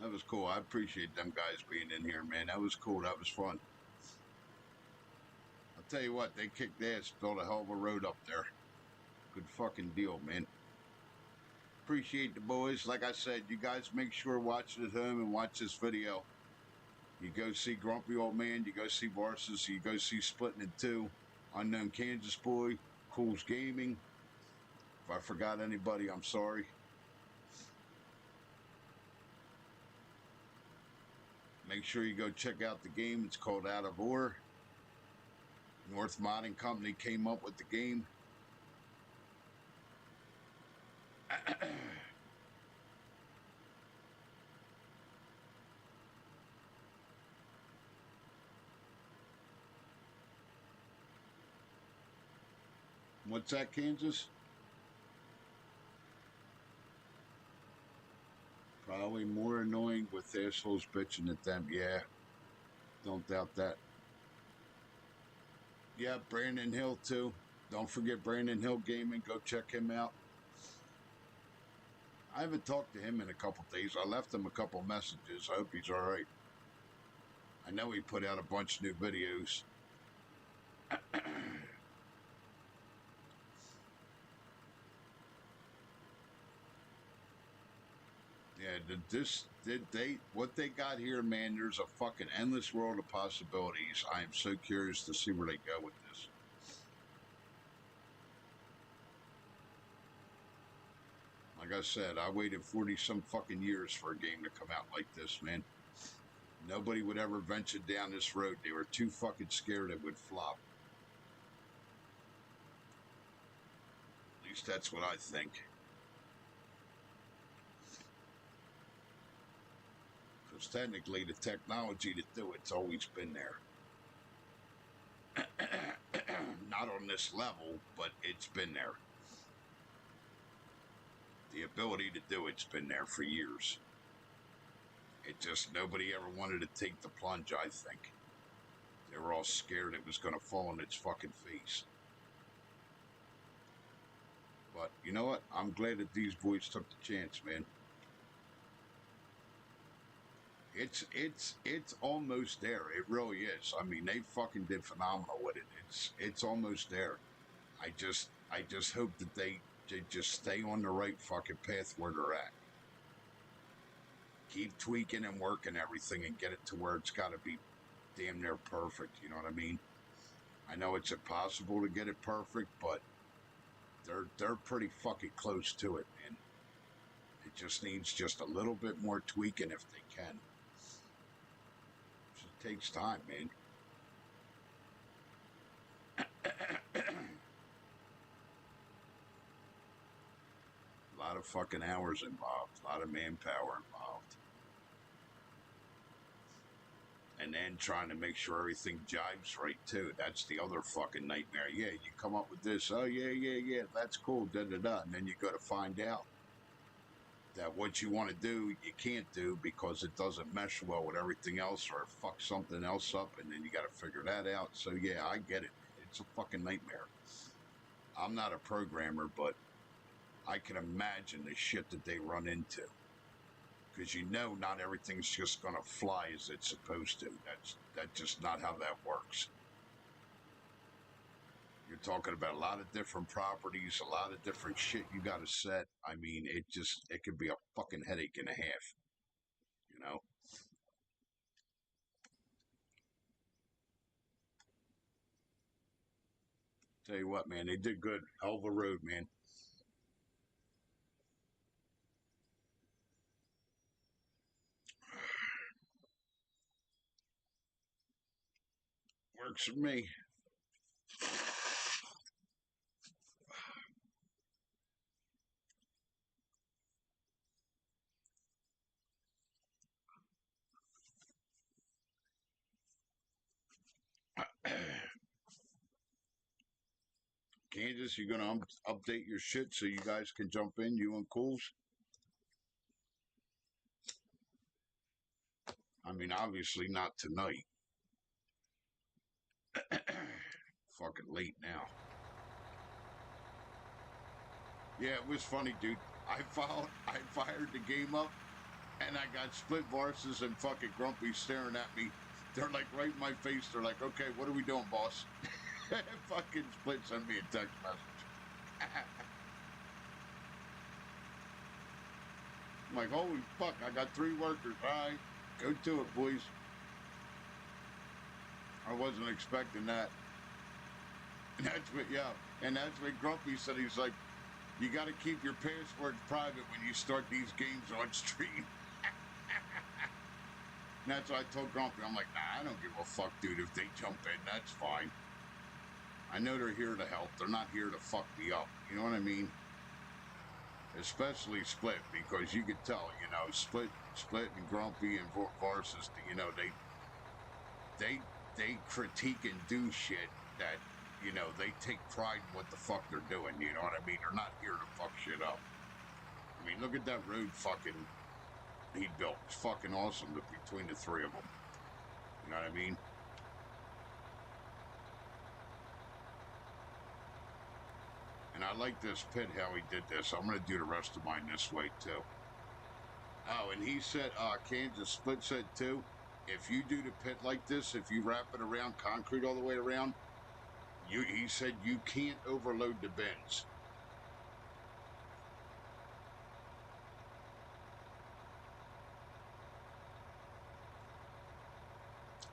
That was cool. I appreciate them guys being in here, man. That was cool. That was fun. I'll tell you what, they kicked ass, built a hell of a road up there. Good fucking deal, man. Appreciate the boys. Like I said, you guys make sure to watch it at home and watch this video. You go see Grumpy Old Man, you go see Varsus, you go see Splitting in Two, Unknown Kansas Boy, Cool's Gaming. If I forgot anybody, I'm sorry. Make sure you go check out the game. It's called Out of Ore. North Modding Company came up with the game. What's that, Kansas? Probably more annoying with assholes bitching at them. Yeah, don't doubt that. Yeah, Brandon Hill too. Don't forget Brandon Hill Gaming. Go check him out. I haven't talked to him in a couple days. I left him a couple messages. I hope he's all right. I know he put out a bunch of new videos. Yeah, what they got here, man, there's a fucking endless world of possibilities. I am so curious to see where they go with this. Like I said, I waited 40 some fucking years for a game to come out like this, man. Nobody would ever venture down this road. They were too fucking scared it would flop. At least that's what I think. Because technically the technology to do it's always been there. Not on this level, but it's been there. The ability to do it's been there for years. It just, nobody ever wanted to take the plunge, I think. They were all scared it was going to fall on its fucking face. But you know what? I'm glad that these boys took the chance, man. It's almost there. It really is. I mean, they fucking did phenomenal with it. It's almost there. I just hope that they just stay on the right fucking path where they're at. Keep tweaking and working everything and get it to where it's got to be damn near perfect. You know what I mean? I know it's impossible to get it perfect, but they're pretty fucking close to it, man. It just needs just a little bit more tweaking if they can. It takes time, man. of fucking hours involved, a lot of manpower involved. And then trying to make sure everything jives right, too. That's the other fucking nightmare. Yeah, you come up with this. Oh, yeah, that's cool, da-da-da. And then you got to find out that what you want to do, you can't do because it doesn't mesh well with everything else or fuck something else up. And then you got to figure that out. So, yeah, I get it. It's a fucking nightmare. I'm not a programmer, but I can imagine the shit that they run into. Because you know not everything's just going to fly as it's supposed to. That's just not how that works. You're talking about a lot of different properties, a lot of different shit you got to set. I mean, it could be a fucking headache and a half, you know? Tell you what, man, they did good. Hell of a road, man. Works for me. Kansas, you're going to update your shit so you guys can jump in, you and Cools? I mean, obviously not tonight. Fucking late now. Yeah, it was funny, dude. I fired the game up, and I got Split Varses and fucking Grumpy staring at me. They're like right in my face. They're like, okay, what are we doing, boss? Fucking Split sent me a text message. I'm like, holy fuck, I got 3 workers. All right, go to it, boys. I wasn't expecting that. And that's what Grumpy said. He's like, you got to keep your passwords private when you start these games on stream. And that's what I told Grumpy. I'm like, nah, I don't give a fuck, dude. If they jump in, that's fine. I know they're here to help. They're not here to fuck me up. You know what I mean? Especially Split, because you could tell, you know, Split and Grumpy and Varsus, you know, they critique and do shit that, you know, they take pride in what the fuck they're doing. You know what I mean? They're not here to fuck shit up. I mean, look at that road fucking he built. It's fucking awesome between the 3 of them. You know what I mean? And I like this pit, how he did this. I'm going to do the rest of mine this way, too. Oh, and he said, Kansas Split said, too, if you do the pit like this, if you wrap it around, concrete all the way around, he said you can't overload the bins.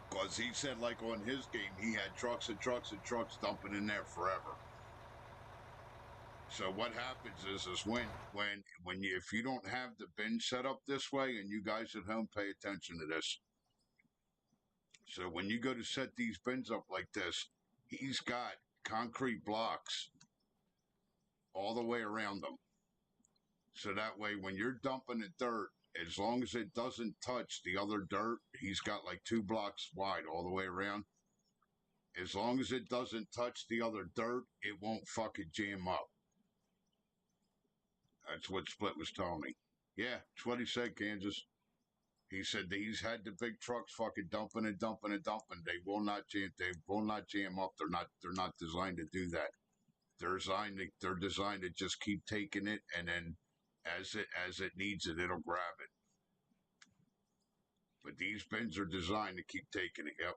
Because he said, like on his game, he had trucks and trucks and trucks dumping in there forever. So what happens is when you, if you don't have the bin set up this way, and you guys at home pay attention to this. So when you go to set these bins up like this, he's got concrete blocks all the way around them. So that way, when you're dumping the dirt, as long as it doesn't touch the other dirt, he's got like 2 blocks wide all the way around. As long as it doesn't touch the other dirt, it won't fucking jam up. That's what Split was telling me. Yeah, that's what he said, Kansas. He said that he's had the big trucks fucking dumping and dumping and dumping. They will not jam. They will not jam up. They're not designed to do that. They're designed to just keep taking it, and then as it needs it, it'll grab it. But these bins are designed to keep taking it. Yep.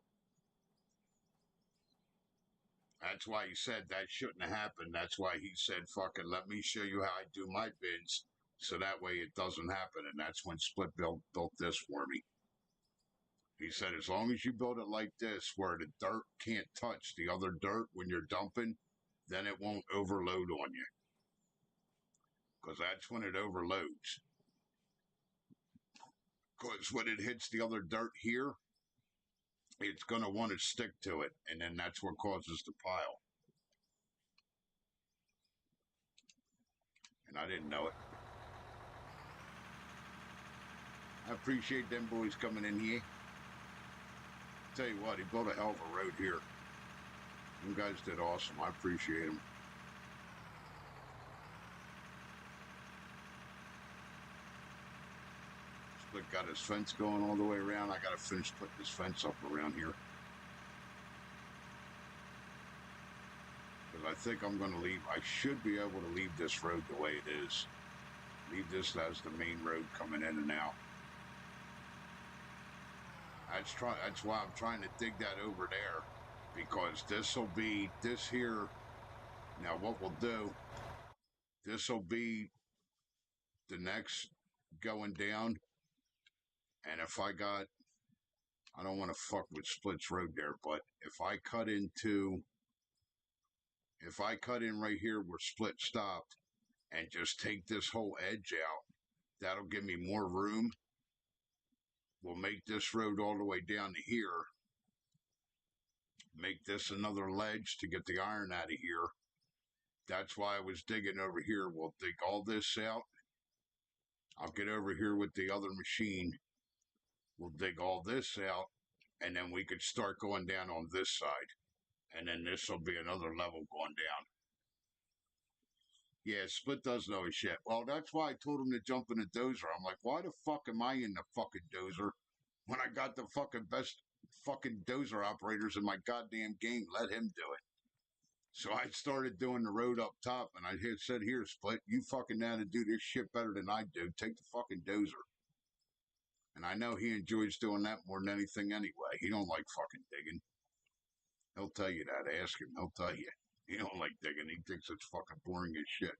That's why he said that shouldn't have happened. That's why he said, fucking let me show you how I do my bins so that way it doesn't happen. And that's when Split built this for me. He said, as long as you build it like this, where the dirt can't touch the other dirt when you're dumping, then it won't overload on you. Because that's when it overloads. Because when it hits the other dirt here, it's going to want to stick to it. And then that's what causes the pile. And I didn't know it. I appreciate them boys coming in here. Tell you what, he built a hell of a road here. You guys did awesome. I appreciate them. Split got his fence going all the way around. I got to finish putting this fence up around here. Because I think I'm going to leave. I should be able to leave this road the way it is. Leave this as the main road coming in and out. That's why I'm trying to dig that over there. Because this will be this here. Now what we'll do, this will be the next going down. And if I don't want to fuck with Split's road there, but if I cut in right here where Split stopped and just take this whole edge out, that'll give me more room. We'll make this road all the way down to here. Make this another ledge to get the iron out of here. That's why I was digging over here. We'll dig all this out. I'll get over here with the other machine. We'll dig all this out, and then we could start going down on this side. And then this will be another level going down. Yeah, Split does know his shit. Well, that's why I told him to jump in the dozer. I'm like, why the fuck am I in the fucking dozer when I got the fucking best fucking dozer operators in my goddamn game? Let him do it. So I started doing the road up top, and I said, here, Split, you fucking know how to do this shit better than I do. Take the fucking dozer. And I know he enjoys doing that more than anything anyway. He don't like fucking digging. He'll tell you that. Ask him. He'll tell you. He don't like digging. He thinks it's fucking boring as shit.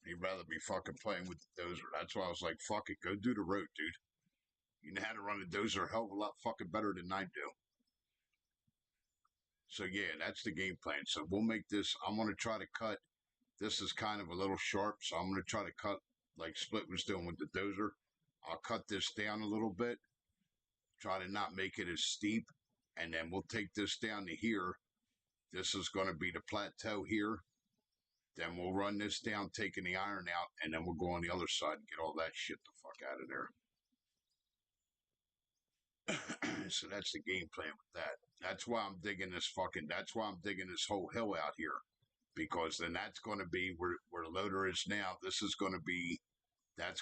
He'd rather be fucking playing with the dozer. That's why I was like, fuck it. Go do the road, dude. You know how to run a dozer a hell of a lot fucking better than I do. So, yeah, that's the game plan. So we'll make this. I'm going to try to cut. This is kind of a little sharp, so I'm going to try to cut like Split was doing with the dozer. I'll cut this down a little bit. Try to not make it as steep. And then we'll take this down to here. This is going to be the plateau here. Then we'll run this down, taking the iron out, and then we'll go on the other side and get all that shit the fuck out of there. So that's the game plan with that. That's why I'm digging this whole hill out here. Because then that's going to be where the loader is now. That's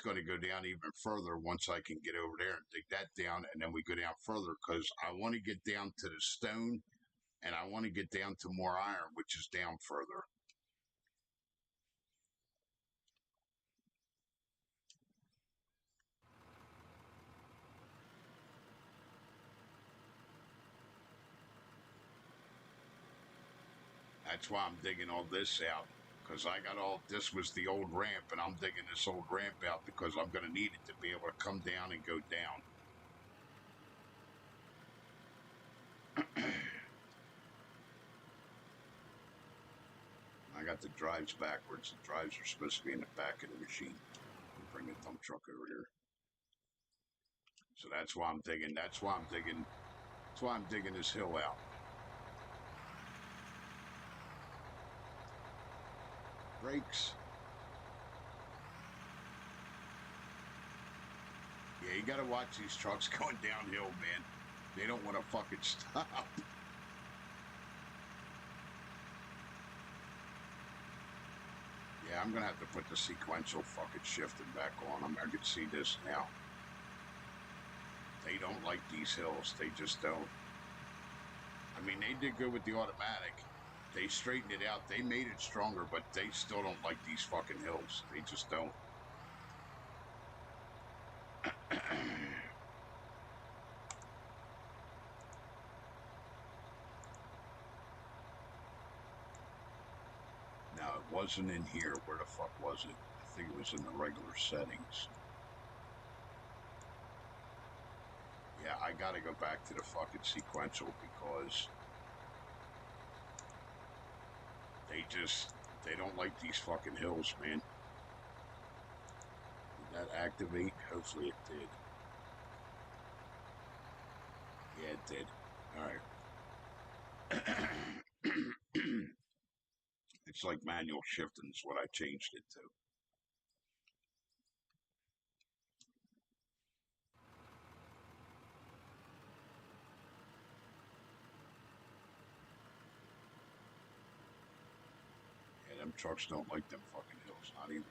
going to go down even further once I can get over there and dig that down, and then we go down further because I want to get down to the stone, and I want to get down to more iron, which is down further. That's why I'm digging all this out. Because this was the old ramp, and I'm digging this old ramp out because I'm going to need it to be able to come down and go down. I got the drives backwards. The drives are supposed to be in the back of the machine. I'll bring the dump truck over here. So that's why I'm digging. That's why I'm digging this hill out. Brakes. Yeah, you gotta watch these trucks going downhill, man. They don't want to fucking stop. Yeah, I'm gonna have to put the sequential fucking shifting back on. I can see this now. They don't like these hills. They just don't. I mean, they did good with the automatic. They straightened it out. They made it stronger, but they still don't like these fucking hills. They just don't. Now, it wasn't in here. Where the fuck was it? I think it was in the regular settings. Yeah, I gotta go back to the fucking sequential because they don't like these fucking hills, man. Did that activate? Hopefully it did. Yeah, it did. Alright. It's like manual shifting is what I changed it to. trucks don't like them fucking hills, not even.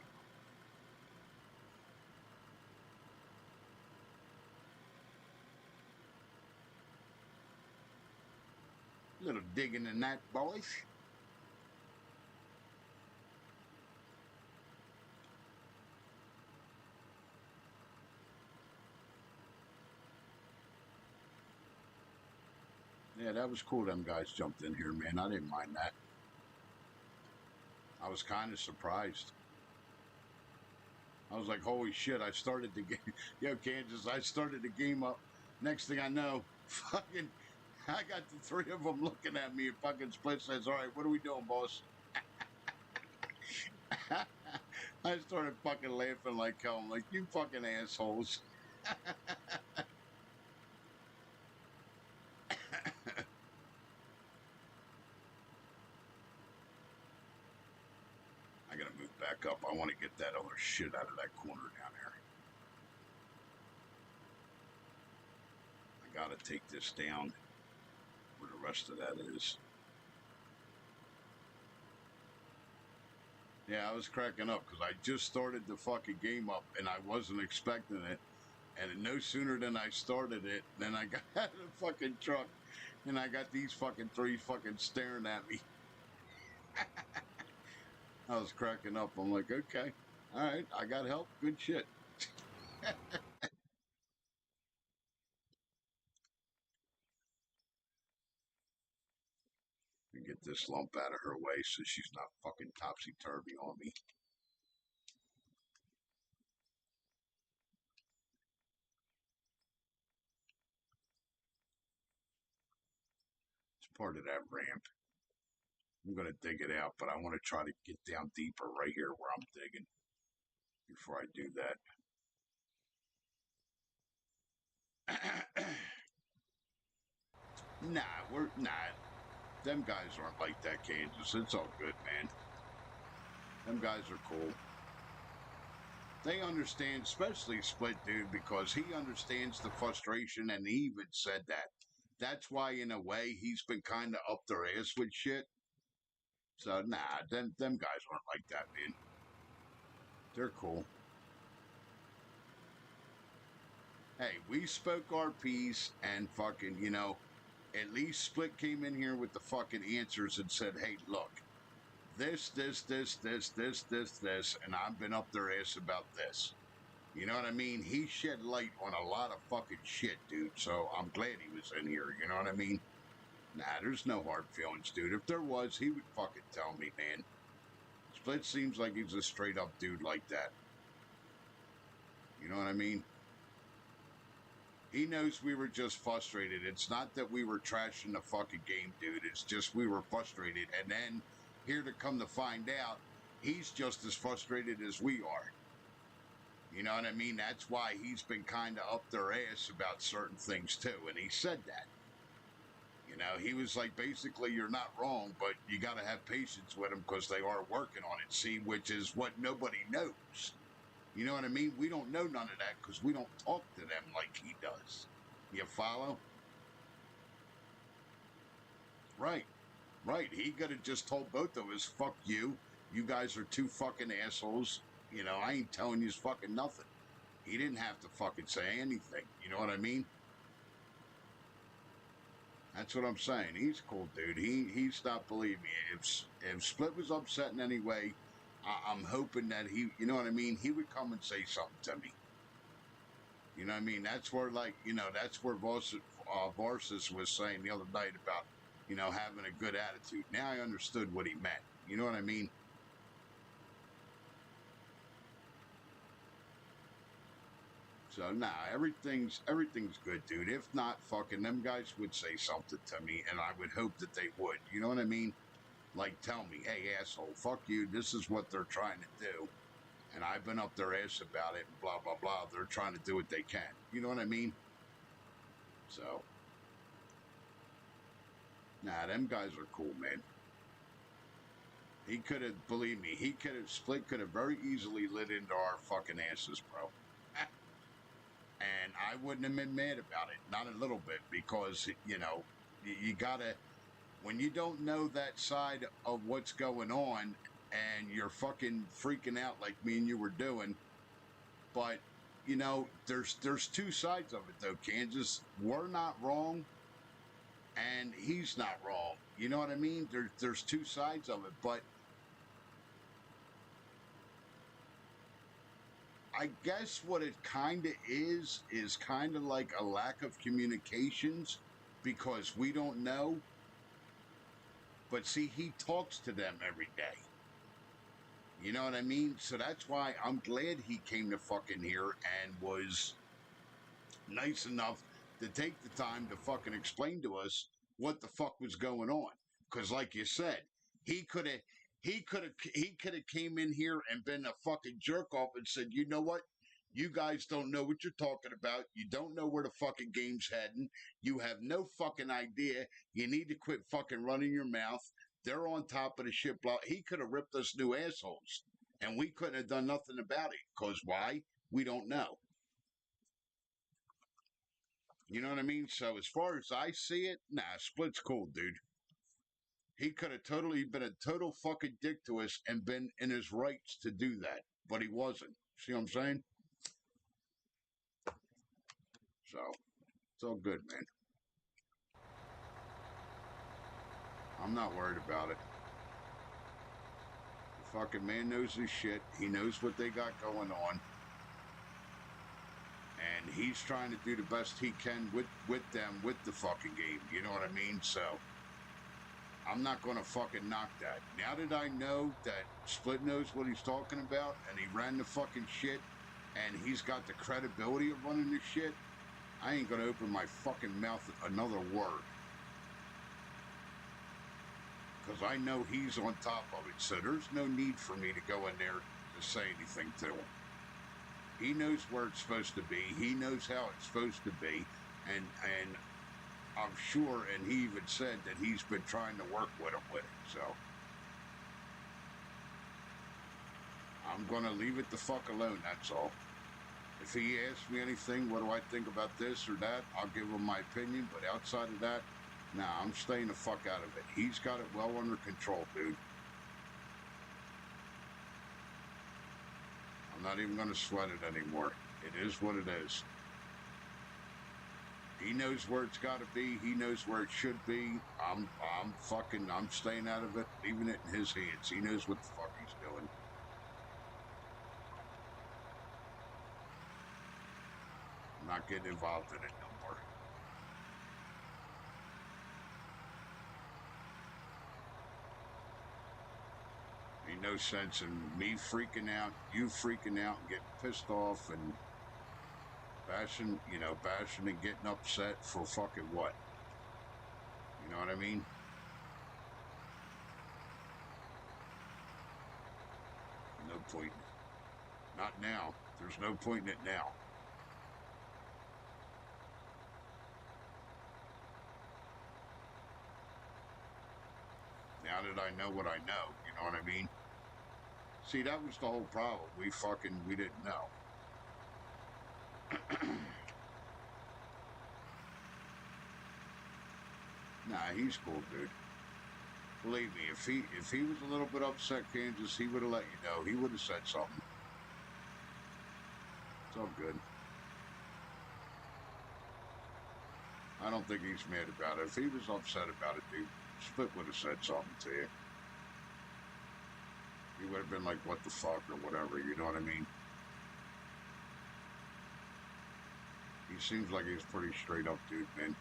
Little digging in that, boys. Yeah, that was cool. Them guys jumped in here, man. I didn't mind that. I was kind of surprised. I was like, holy shit, I started the game. Yo, Kansas, I started the game up. Next thing I know, fucking, I got the three of them looking at me and fucking Split says, all right, what are we doing, boss? I started fucking laughing like hell. I'm like, you fucking assholes. I gotta move back up. I want to get that other shit out of that corner down there. I gotta take this down where the rest of that is. Yeah, I was cracking up because I just started the fucking game up and I wasn't expecting it. And no sooner than I started it, then I got out of the fucking truck and I got these fucking three fucking staring at me. I was cracking up. I'm like, okay, all right, I got help. Good shit. And get this lump out of her way so she's not fucking topsy-turvy on me. It's part of that ramp. I'm going to dig it out, but I want to try to get down deeper right here where I'm digging before I do that. Nah. Them guys aren't like that, Kansas. It's all good, man. Them guys are cool. They understand, especially Split Dude, because he understands the frustration, and he even said that. That's why, in a way, he's been kind of up their ass with shit. So, nah, them guys aren't like that, man. They're cool. Hey, we spoke our piece, and fucking, at least Split came in here with the fucking answers and said, hey, look, this, and I've been up their ass about this. You know what I mean? He shed light on a lot of fucking shit, dude. So I'm glad he was in here. You know what I mean? Nah, there's no hard feelings, dude. If there was, he would fucking tell me, man. Split seems like he's a straight up dude like that. You know what I mean? He knows we were just frustrated. It's not that we were trashing the fucking game, dude. It's just we were frustrated. And then here to come to find out, he's just as frustrated as we are. You know what I mean? That's why he's been kind of up their ass about certain things too. And he said that. You know, he was like, basically, you're not wrong, but you got to have patience with them because they are working on it. See, which is what nobody knows. You know what I mean? We don't know none of that because we don't talk to them like he does. You follow? Right. Right. He could have just told both of us, fuck you. You guys are two fucking assholes. You know, I ain't telling you fucking nothing. He didn't have to fucking say anything. You know what I mean? That's what I'm saying. He's cool, dude. He's not, believe me. If Split was upset in any way, I'm hoping that he, you know what I mean, he would come and say something to me. You know what I mean? That's where, like, that's where Varsus was saying the other night about, having a good attitude. Now I understood what he meant. You know what I mean? So nah, everything's good, dude. If not, fucking them guys would say something to me, and I would hope that they would. You know what I mean? Like, tell me, hey, asshole, fuck you. This is what they're trying to do. And I've been up their ass about it, and blah, blah, blah. They're trying to do what they can. You know what I mean? So, nah, them guys are cool, man. He could have, believe me, Split could have very easily lit into our fucking asses, bro. And I wouldn't have been mad about it. Not a little bit, because, you gotta, when you don't know that side of what's going on, and you're fucking freaking out like me and you were doing. But you know, there's two sides of it though, Kansas. We're not wrong, and he's not wrong. You know what I mean? There's two sides of it, but I guess what it kind of is kind of like a lack of communications because we don't know. But see, he talks to them every day. You know what I mean? So that's why I'm glad he came to fucking here and was nice enough to take the time to fucking explain to us what the fuck was going on. Because, like you said, he could have, he could have came in here and been a fucking jerk off and said, you know what? You guys don't know what you're talking about. You don't know where the fucking game's heading. You have no fucking idea. You need to quit fucking running your mouth. They're on top of the ship. He could have ripped us new assholes, and we couldn't have done nothing about it. Because why? We don't know. You know what I mean? So as far as I see it, nah, Split's cool, dude. He could have totally been a total fucking dick to us and been in his rights to do that, but he wasn't. See what I'm saying? So it's all good, man. I'm not worried about it. The fucking man knows his shit. He knows what they got going on. And he's trying to do the best he can with them, with the fucking game. You know what I mean? So I'm not going to fucking knock that. Now that I know that Split knows what he's talking about and he ran the fucking shit and he's got the credibility of running the shit, I ain't going to open my fucking mouth another word. Because I know he's on top of it. So there's no need for me to go in there to say anything to him. He knows where it's supposed to be. He knows how it's supposed to be. And I'm sure, and he even said that he's been trying to work with him with it. So I'm going to leave it the fuck alone, that's all. If he asks me anything, what do I think about this or that, I'll give him my opinion. But outside of that, nah, I'm staying the fuck out of it. He's got it well under control, dude. I'm not even going to sweat it anymore. It is what it is. He knows where it's got to be. He knows where it should be. I'm staying out of it, leaving it in his hands. He knows what the fuck he's doing. I'm not getting involved in it no more. Ain't no sense in me freaking out, you freaking out, and getting pissed off and bashing and getting upset for fucking what? You know what I mean? No point. Not now. There's no point in it now. Now that I know what I know, you know what I mean? See, that was the whole problem. We didn't know. Nah, he's cool, dude. Believe me, if he was a little bit upset, Kansas, he would have let you know. He would have said something. It's all good. I don't think he's mad about it. If he was upset about it, dude, Split would have said something to you. He would have been like, what the fuck, or whatever, you know what I mean? He seems like he's pretty straight up dude, man.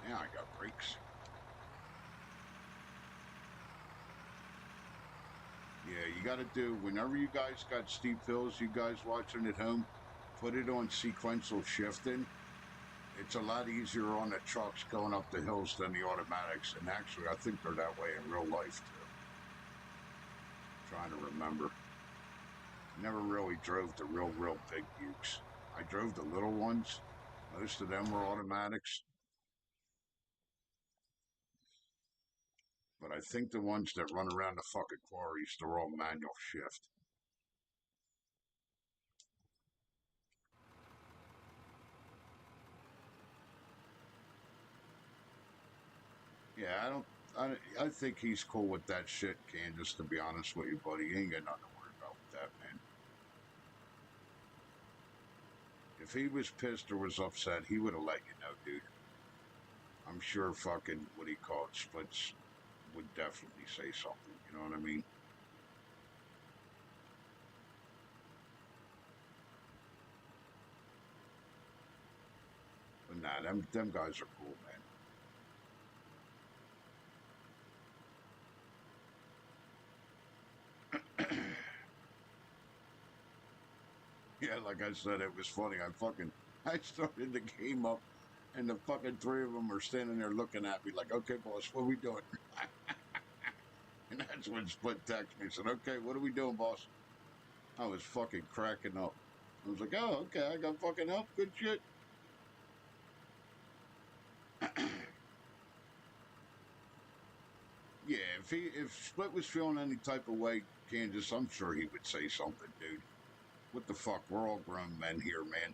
Yeah, I got brakes. Yeah, you got to do, whenever you guys got steep hills, you guys watching at home, put it on sequential shifting. It's a lot easier on the trucks going up the hills than the automatics. And actually, I think they're that way in real life, too. I'm trying to remember. Never really drove the real big Bukes. I drove the little ones. Most of them were automatics. But I think the ones that run around the fucking quarries, they're all manual shift. Yeah, I think he's cool with that shit, Candace, to be honest with you, buddy. He ain't got nothing to worry about with that, man. If he was pissed or was upset, he would have let you know, dude. I'm sure fucking, what he called, Splits would definitely say something. You know what I mean? But nah, them guys are cool, man. Yeah, like I said, it was funny. I started the game up, and the fucking three of them are standing there looking at me like, "Okay, boss, what are we doing?" And that's when Split texted me and said, "Okay, what are we doing, boss?" I was fucking cracking up. I was like, "Oh, okay, I got fucking help. Good shit." Yeah, if Split was feeling any type of way, Kansas, I'm sure he would say something, dude. What the fuck? We're all grown men here, man.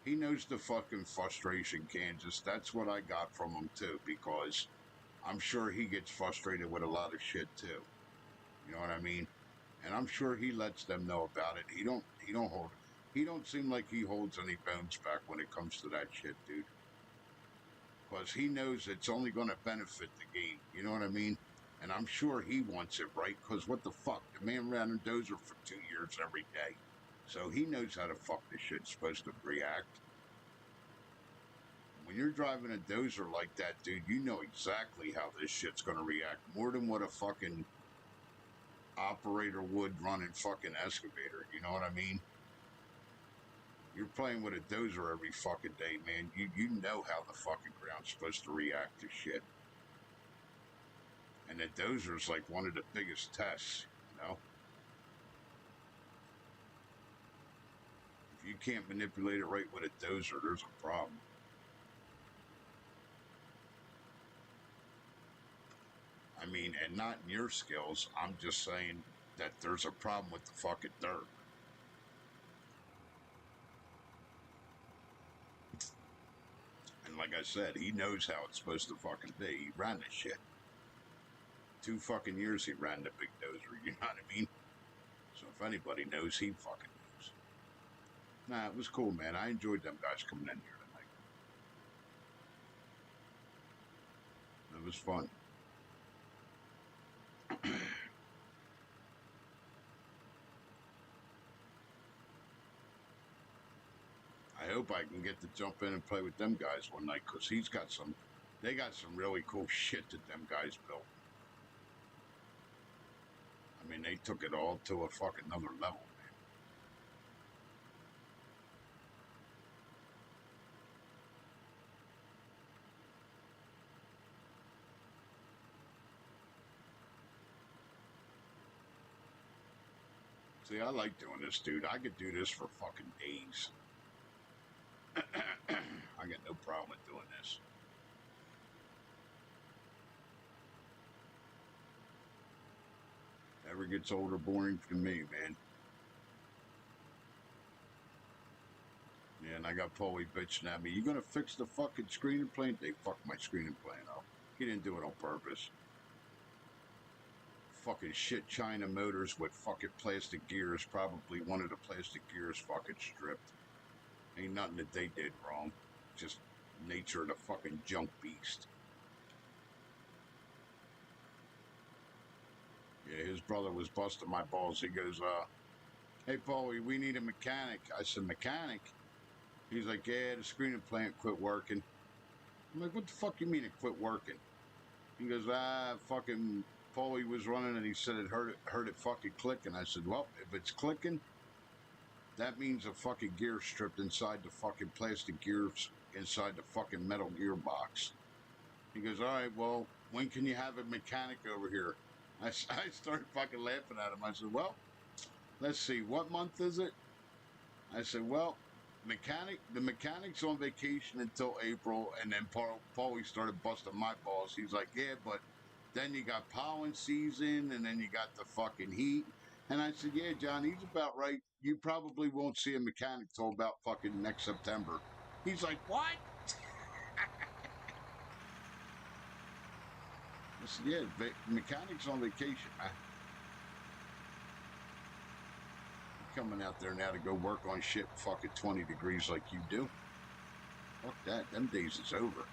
He knows the fucking frustration, Kansas. That's what I got from him too, because I'm sure he gets frustrated with a lot of shit too. You know what I mean? And I'm sure he lets them know about it. He don't seem like he holds any bones back when it comes to that shit, dude. Because he knows it's only going to benefit the game. You know what I mean? And I'm sure he wants it, right? Because what the fuck? The man ran a dozer for 2 years every day. So he knows how the fuck this shit's supposed to react. When you're driving a dozer like that, dude, you know exactly how this shit's going to react. More than what a fucking operator would running fucking excavator. You know what I mean? You're playing with a dozer every fucking day, man. You know how the fucking ground's supposed to react to shit. And the dozer's like one of the biggest tests, you know? If you can't manipulate it right with a dozer, there's a problem. I mean, and not in your skills. I'm just saying that there's a problem with the fucking dirt. And like I said, he knows how it's supposed to fucking be. He ran this shit. 2 fucking years he ran the big dozer, you know what I mean? So if anybody knows, he fucking knows. Nah, it was cool, man. I enjoyed them guys coming in here tonight. It was fun. I hope I can get to jump in and play with them guys one night, because they got some really cool shit that them guys built. I mean, they took it all to a fucking another level, man. See, I like doing this, dude. I could do this for fucking days. I got no problem with doing this. Never gets old or boring for me, man. Yeah, and I got Paulie bitching at me. You gonna fix the fucking screen and plane? They fucked my screen and plane up. He didn't do it on purpose. Fucking shit China motors with fucking plastic gears. Probably one of the plastic gears fucking stripped. Ain't nothing that they did wrong. Just nature of the fucking junk beast. Yeah, his brother was busting my balls. He goes, hey, Paulie, we need a mechanic. I said, mechanic? He's like, yeah, the screening plant quit working. I'm like, what the fuck you mean it quit working? He goes, fucking Paulie was running and he said it heard it fucking clicking. I said, well, if it's clicking, that means a fucking gear stripped inside the fucking plastic gears inside the fucking metal gearbox. He goes, all right, well, when can you have a mechanic over here? I started fucking laughing at him. I said, well, let's see, what month is it? I said, well, The mechanic's on vacation until April, and then Paulie started busting my balls. He's like, yeah, but then you got pollen season, and then you got the fucking heat. And I said, yeah, John, he's about right. You probably won't see a mechanic till about fucking next September. He's like, what? I said, yeah, mechanic's on vacation, man. Coming out there now to go work on shit fucking 20 degrees like you do. Fuck that. Them days is over.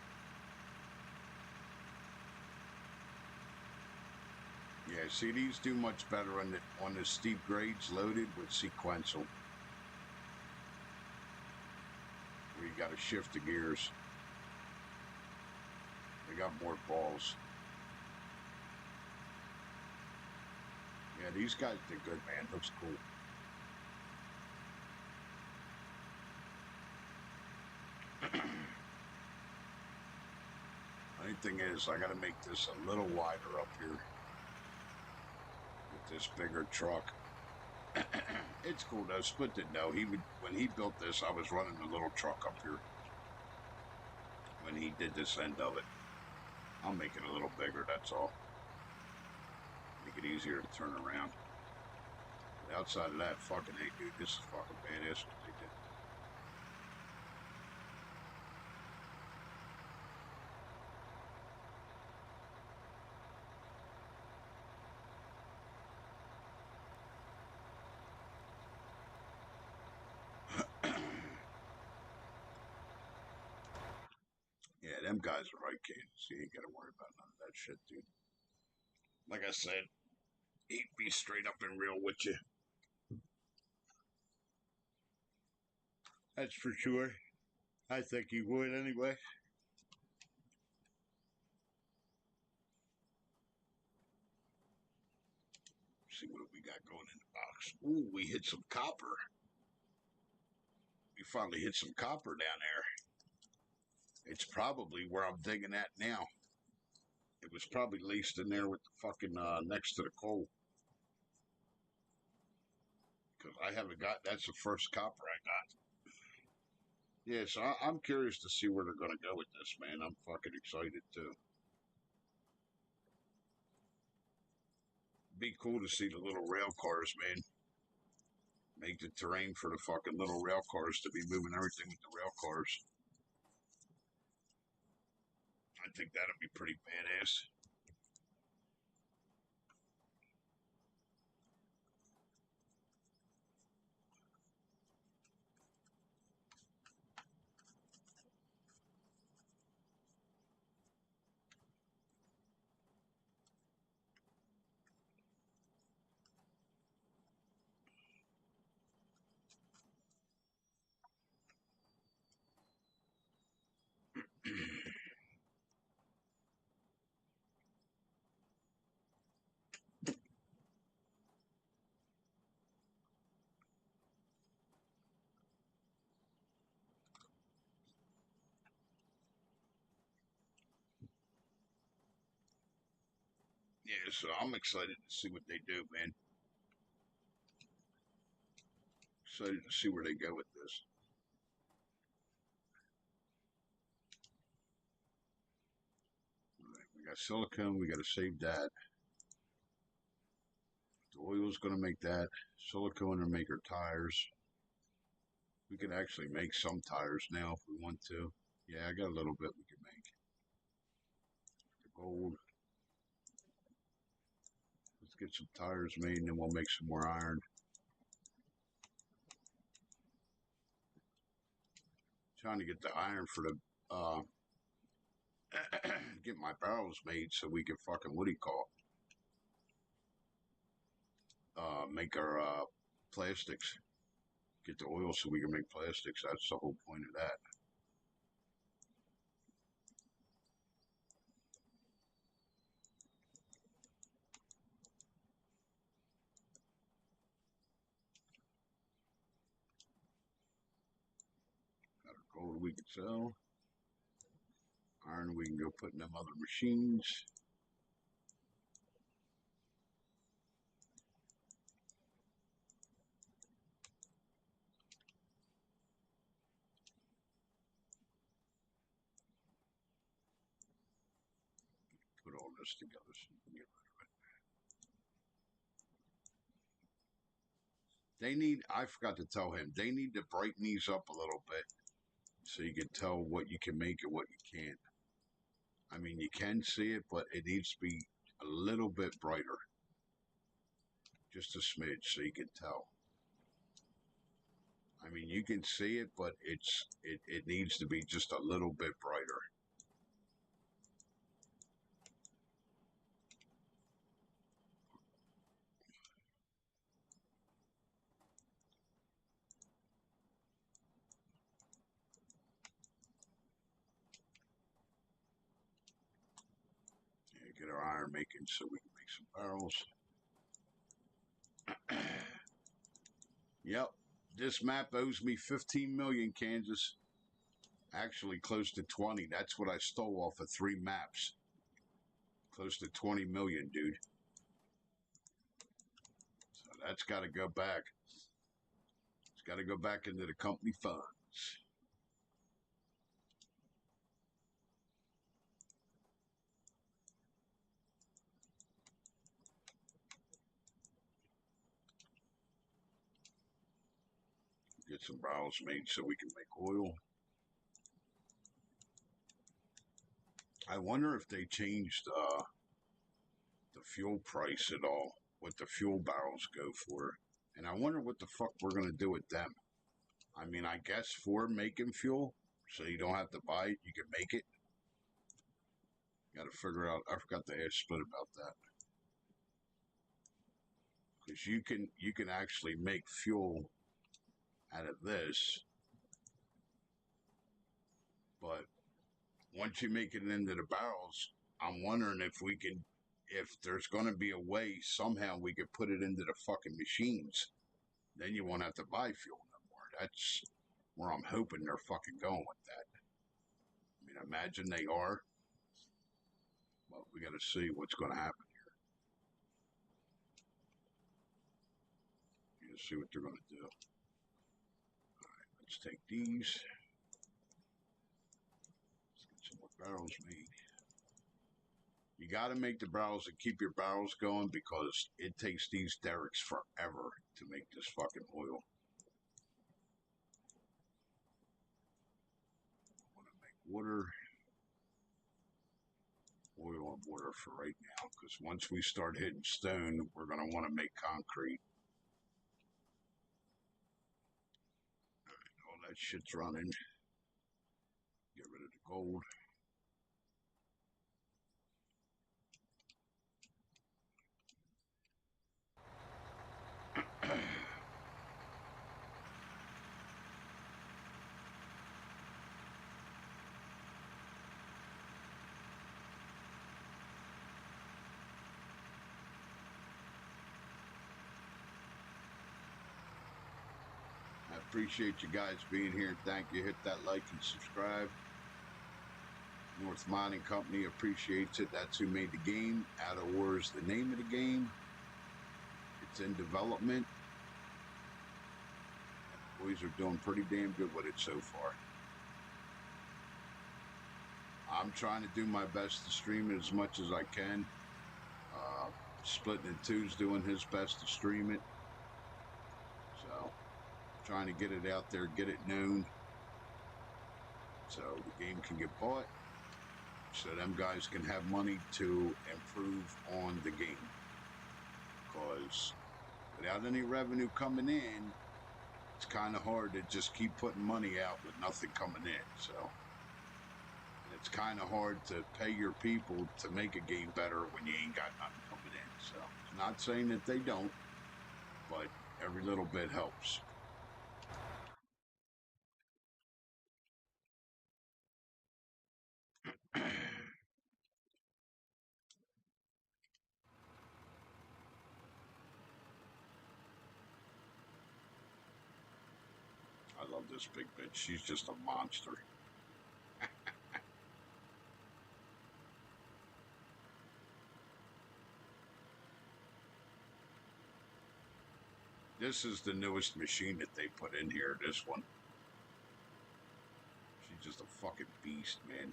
Yeah, see, these do much better on the steep grades loaded with sequential. Where you got to shift the gears. They got more balls. Yeah, these guys did good, man. Looks cool. Only thing is, I got to make this a little wider up here with this bigger truck. It's cool though. Split didn't know when he built this. I was running the little truck up here when he did this end of it. I'll make it a little bigger. That's all. Make it easier to turn around. But outside of that, fucking hey, dude, this is fucking badass what they did. Yeah, them guys are right, Kansas. You ain't got to worry about none of that shit, dude. Like I said, he'd be straight up and real with you. That's for sure. I think he would anyway. Let's see what we got going in the box. Ooh, we hit some copper. We finally hit some copper down there. It's probably where I'm digging at now. It was probably laced in there with the fucking next to the coal. Because I haven't got, that's the first copper I got. Yeah, so I'm curious to see where they're going to go with this, man. I'm fucking excited too. Be cool to see the little rail cars, man. Make the terrain for the fucking little rail cars to be moving everything with the rail cars. I think that'll be pretty badass. Yeah, so I'm excited to see what they do, man. Excited to see where they go with this. All right, we got silicone. We got to save that. The oil's going to make that. Silicone to make our tires. We could actually make some tires now if we want to. Yeah, I got a little bit we could make. The gold. Let's get some tires made and then we'll make some more iron. Trying to get the iron for the get my barrels made so we can fucking what do you call it? Make our plastics. Get the oil so we can make plastics. That's the whole point of that. Got our gold we can sell. Iron we can go put in them other machines. this together so you can get rid of it. They need, I forgot to tell him, they need to brighten these up a little bit so you can tell what you can make and what you can't. I mean, you can see it, but it needs to be a little bit brighter. Just a smidge so you can tell. I mean, you can see it, but it needs to be just a little bit brighter. Yeah, get our iron making so we can make some barrels. Yep, this map owes me 15 million, Kansas. Actually, close to 20. That's what I stole off of 3 maps. Close to 20 million, dude. So that's got to go back. It's got to go back into the company funds. Get some barrels made so we can make oil. I wonder if they changed the fuel price at all, what the fuel barrels go for. And I wonder what the fuck we're going to do with them. I mean, I guess for making fuel, so you don't have to buy it, you can make it. Got to figure out, I forgot to ask Split about that. Because you can actually make fuel out of this. But once you make it into the barrels, I'm wondering if there's going to be a way somehow we could put it into the fucking machines. Then you won't have to buy fuel no more. That's where I'm hoping they're fucking going with that. I mean, imagine they are. Well, we got to see what's going to happen here. You got to see what they're going to do. All right, let's take these. Let's get some more barrels made. You got to make the barrels and keep your barrels going because it takes these derricks forever to make this fucking oil. I want to make water. Oil and water for right now because once we start hitting stone, we're going to want to make concrete. All that shit's running. Get rid of the gold. I appreciate you guys being here. Thank you. Hit that like and subscribe. North Mining Company appreciates it. That's who made the game. Out of War is the name of the game. It's in development. The boys are doing pretty damn good with it so far. I'm trying to do my best to stream it as much as I can. Splitting in Two's doing his best to stream it. So, trying to get it out there, get it known. So the game can get bought. So them guys can have money to improve on the game. Because without any revenue coming in, it's kind of hard to just keep putting money out with nothing coming in. So it's kind of hard to pay your people to make a game better when you ain't got nothing coming in. So not saying that they don't, but every little bit helps. I love this big bitch. She's just a monster. This is the newest machine that they put in here, this one. She's just a fucking beast, man.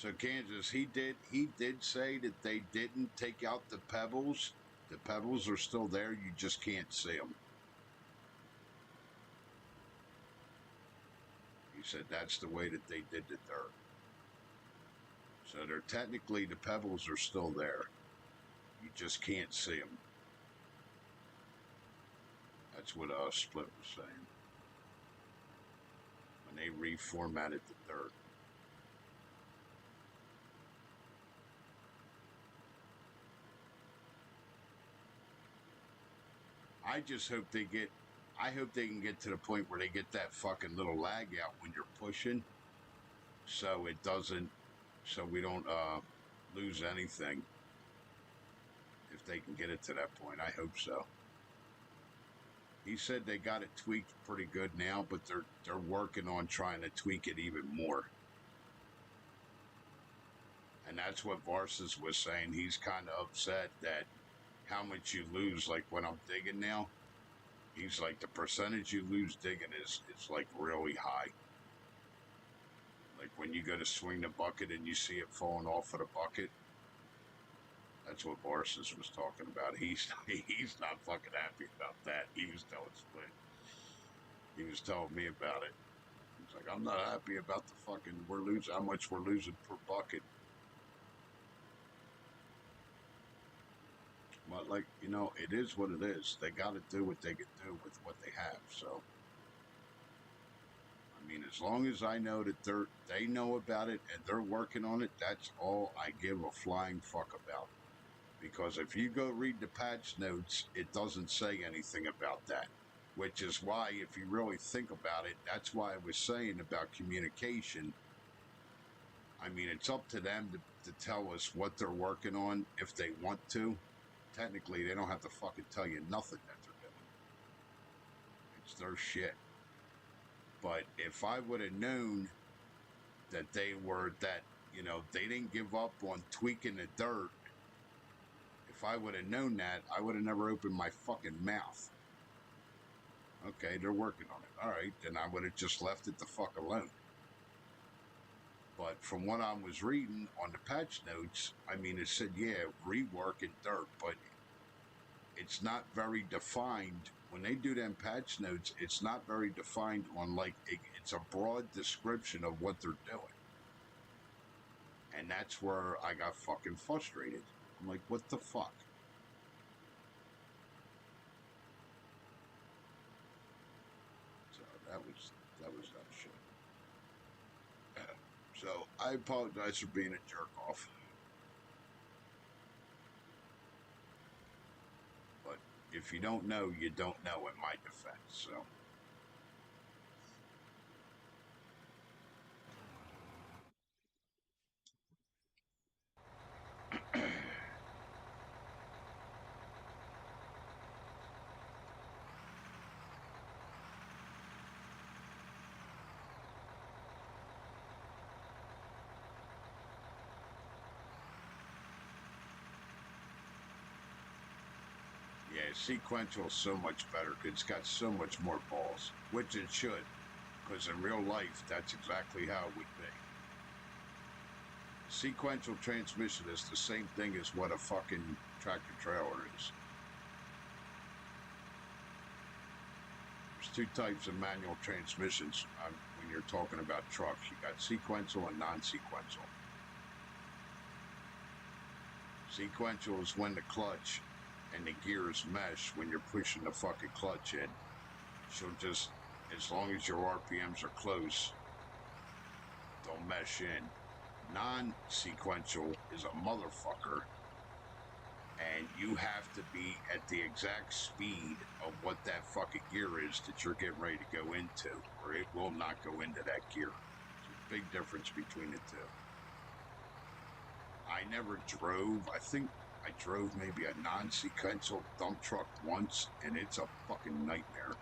So Kansas, he did say that they didn't take out the pebbles. The pebbles are still there. You just can't see them. He said that's the way that they did the dirt. So they're technically, the pebbles are still there. You just can't see them. That's what Split was saying when they reformatted the dirt. I just hope they get. I hope they can get to the point where they get that fucking little lag out when you're pushing, so it doesn't, so we don't lose anything. If they can get it to that point, I hope so. He said they got it tweaked pretty good now, but they're working on trying to tweak it even more. And that's what Varsus was saying. He's kind of upset that how much you lose, like when I'm digging now. He's like, the percentage you lose digging is like really high. Like when you go to swing the bucket and you see it falling off of the bucket. That's what Varsus was talking about. He's not fucking happy about that. He was telling Split. He was telling me about it. He's like, I'm not happy about the fucking, we're losing, how much we're losing per bucket. But like, you know, it is what it is. They got to do what they can do with what they have. So, I mean, as long as I know that they know about it and they're working on it, that's all I give a flying fuck about. Because if you go read the patch notes, it doesn't say anything about that. Which is why, if you really think about it, that's why I was saying about communication. I mean, it's up to them to tell us what they're working on if they want to. Technically, they don't have to fucking tell you nothing that they're doing. It's their shit. But if I would have known that they were that, you know, they didn't give up on tweaking the dirt, if I would have known that, I would have never opened my fucking mouth. Okay, they're working on it. All right, then I would have just left it the fuck alone. But from what I was reading on the patch notes, I mean, it said, yeah, rework and dirt, but it's not very defined. When they do them patch notes, it's not very defined on, like, it's a broad description of what they're doing. And that's where I got fucking frustrated. I'm like, what the fuck? So that was that shit. So I apologize for being a jerk off. But if you don't know, you don't know, in my defense. So. Yeah, sequential is so much better because it's got so much more balls, which it should, because in real life, that's exactly how it would be. Sequential transmission is the same thing as what a fucking tractor trailer is. There's two types of manual transmissions when you're talking about trucks. You got sequential and non-sequential. Sequential is when the clutch and the gears mesh when you're pushing the fucking clutch in. She'll just, as long as your RPMs are close, they'll mesh in. Non-sequential is a motherfucker, and you have to be at the exact speed of what that fucking gear is that you're getting ready to go into, or it will not go into that gear. There's a big difference between the two. I never drove. I think I drove maybe a non-sequential dump truck once, and it's a fucking nightmare.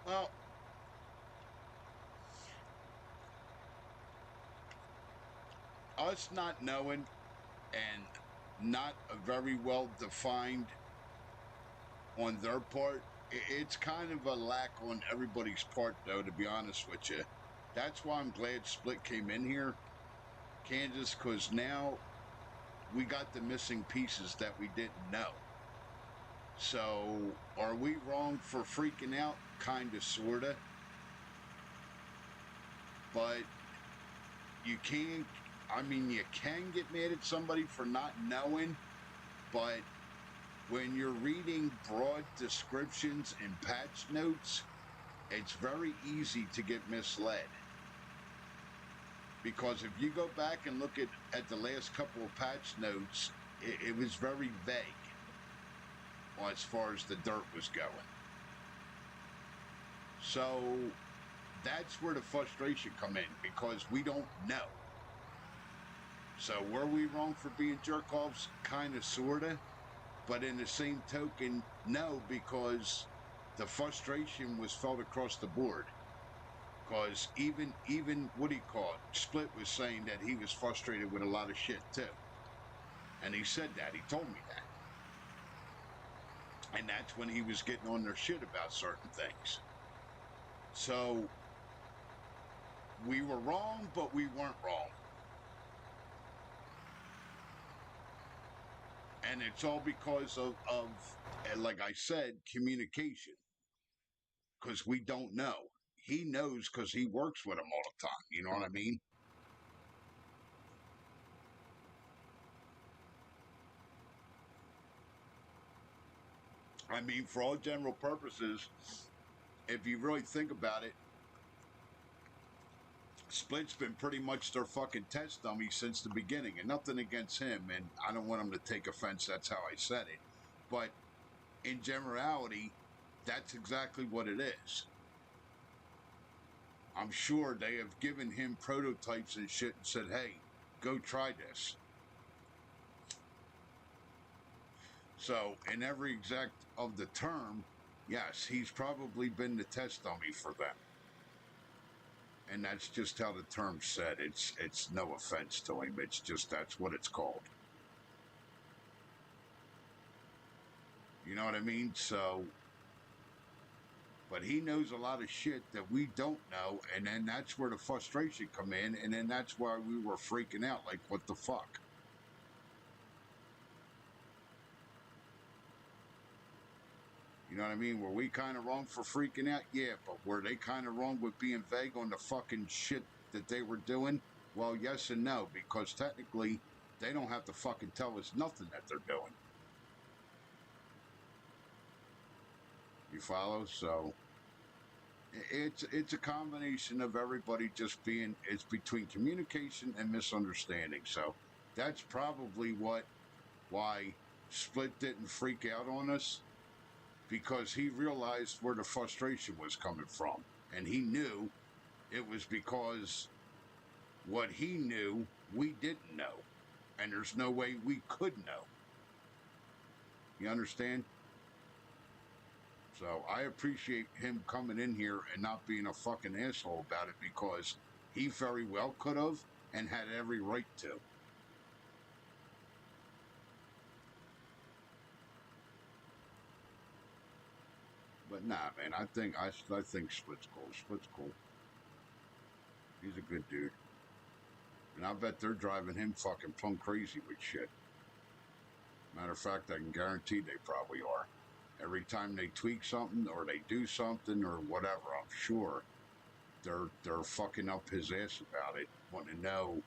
Well, us not knowing and not a very well defined on their part. It's kind of a lack on everybody's part, though, to be honest with you. That's why I'm glad Split came in here, Kansas, because now we got the missing pieces that we didn't know. So, are we wrong for freaking out? Kinda, sorta. But you can't, you can get mad at somebody for not knowing, but when you're reading broad descriptions and patch notes, it's very easy to get misled. Because if you go back and look at the last couple of patch notes, it was very vague as far as the dirt was going. So that's where the frustration come in, because we don't know. So were we wrong for being jerk-offs? Kind of, sort of. But in the same token, no, because the frustration was felt across the board. Because even what do you call it? Split was saying that he was frustrated with a lot of shit too. And he said that. He told me that. And that's when he was getting on their shit about certain things. So we were wrong, but we weren't wrong. And it's all because of like I said, communication. Because we don't know. He knows because he works with them all the time. You know what I mean? I mean, for all general purposes, if you really think about it, Split's been pretty much their fucking test dummy since the beginning, and nothing against him, and I don't want him to take offense, that's how I said it. But in generality, that's exactly what it is. I'm sure they have given him prototypes and shit and said, hey, go try this. So, in every exact of the term, yes, he's probably been the test dummy for them. And that's just how the term's said. It's no offense to him. It's just that's what it's called. You know what I mean? So, but he knows a lot of shit that we don't know, and then that's where the frustration come in, and then that's why we were freaking out, like, what the fuck? You know what I mean? Were we kind of wrong for freaking out? Yeah, but were they kind of wrong with being vague on the fucking shit that they were doing? Well, yes and no, because technically, they don't have to fucking tell us nothing that they're doing. You follow? So it's a combination of everybody just being, it's between communication and misunderstanding. So that's probably why Split didn't freak out on us, because he realized where the frustration was coming from. And he knew it was because what he knew, we didn't know. And there's no way we could know. You understand? So I appreciate him coming in here and not being a fucking asshole about it, because he very well could have and had every right to. But nah, man, I think Split's cool. Split's cool. He's a good dude. And I bet they're driving him fucking plumb crazy with shit. Matter of fact, I can guarantee they probably are. Every time they tweak something or they do something or whatever, I'm sure they're fucking up his ass about it, wanting to know,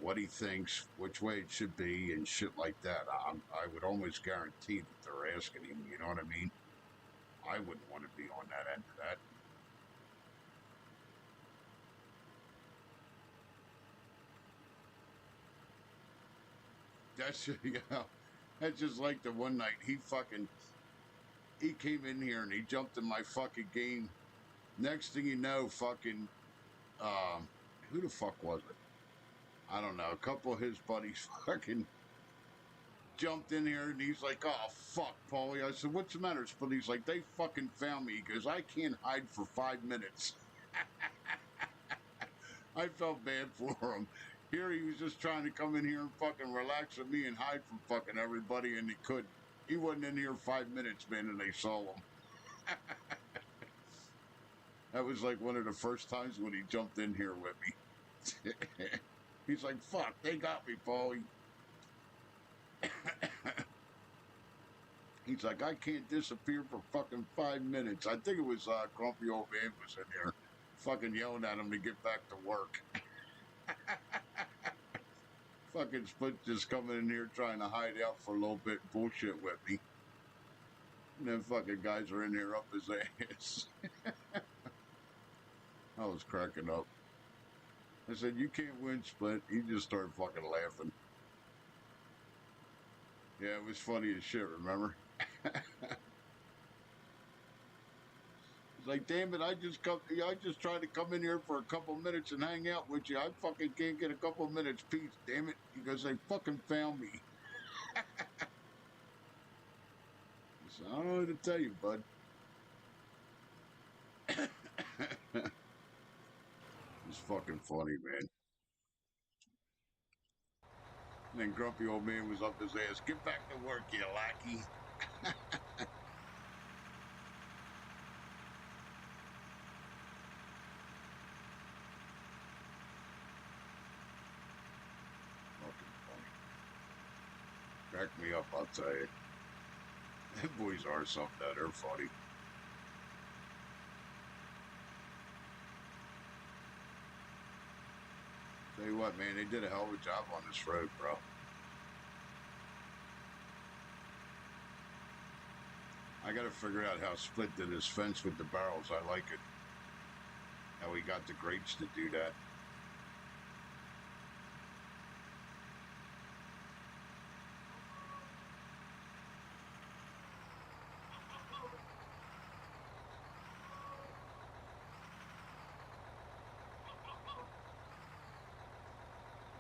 what he thinks, which way it should be, and shit like that. I would almost guarantee that they're asking him. You know what I mean? I wouldn't want to be on that end of that. That's that's just like the one night he came in here and he jumped in my fucking game. Next thing you know, fucking who the fuck was it? I don't know. A couple of his buddies fucking jumped in here and he's like, oh fuck, Paulie. I said, what's the matter? But he's like, they fucking found me because I can't hide for 5 minutes. I felt bad for him. Here he was just trying to come in here and fucking relax with me and hide from fucking everybody, and he couldn't. He wasn't in here 5 minutes, man, and they saw him. That was like one of the first times when he jumped in here with me. He's like, fuck, they got me, Paulie. He's like, I can't disappear for fucking 5 minutes. I think it was grumpy old man was in here fucking yelling at him to get back to work. Fucking Split just coming in here trying to hide out for a little bit and bullshit with me. And then fucking guys are in here up his ass. I was cracking up. I said, you can't win, Split. He just started fucking laughing. Yeah, it was funny as shit, remember? It's like, damn it, I just tried to come in here for a couple minutes and hang out with you. I fucking can't get a couple minutes peace, damn it. Because they fucking found me. So I don't know what to tell you, bud. It's fucking funny, man. And then grumpy old man was up his ass. Get back to work, you lackey. Fucking funny. Crack me up, I'll tell you. Them boys are something that are funny. Tell you what, man, they did a hell of a job on this road, bro. I gotta figure out how Split did his fence with the barrels. I like it. How he got the grates to do that.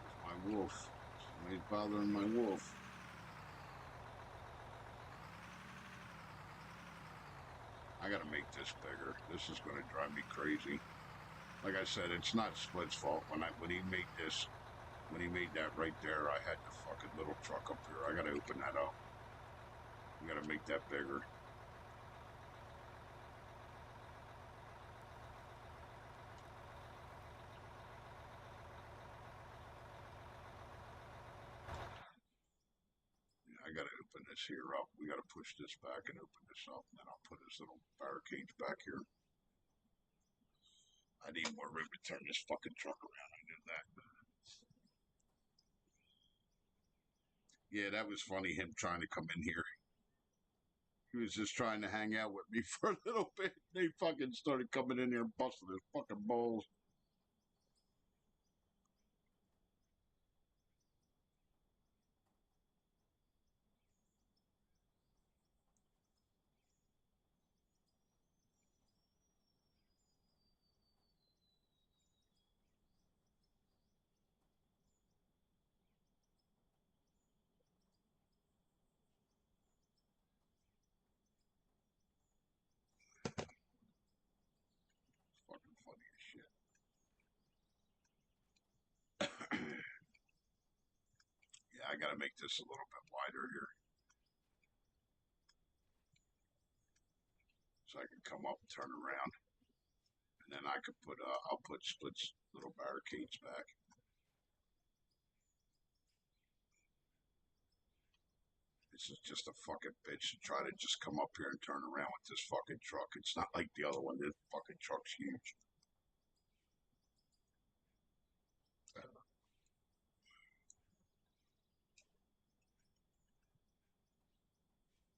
There's my wolf. Somebody's bothering my wolf. I gotta make this bigger. This is gonna drive me crazy. Like I said, it's not Split's fault. When he made that right there, I had the fucking little truck up here. I gotta open that up. I gotta make that bigger. I gotta open this here up. We gotta push this back and open this up, and then I'll put his little barricades back here. I need more room to turn this fucking truck around. I knew that. Yeah, that was funny, him trying to come in here. He was just trying to hang out with me for a little bit. They fucking started coming in here and busting his fucking balls. It's fucking funny as shit. Yeah, I gotta make this a little bit wider here. So I can come up and turn around. And then I could put, I'll put Split's little barricades back. This is just a fucking bitch to try to just come up here and turn around with this fucking truck. It's not like the other one. This fucking truck's huge.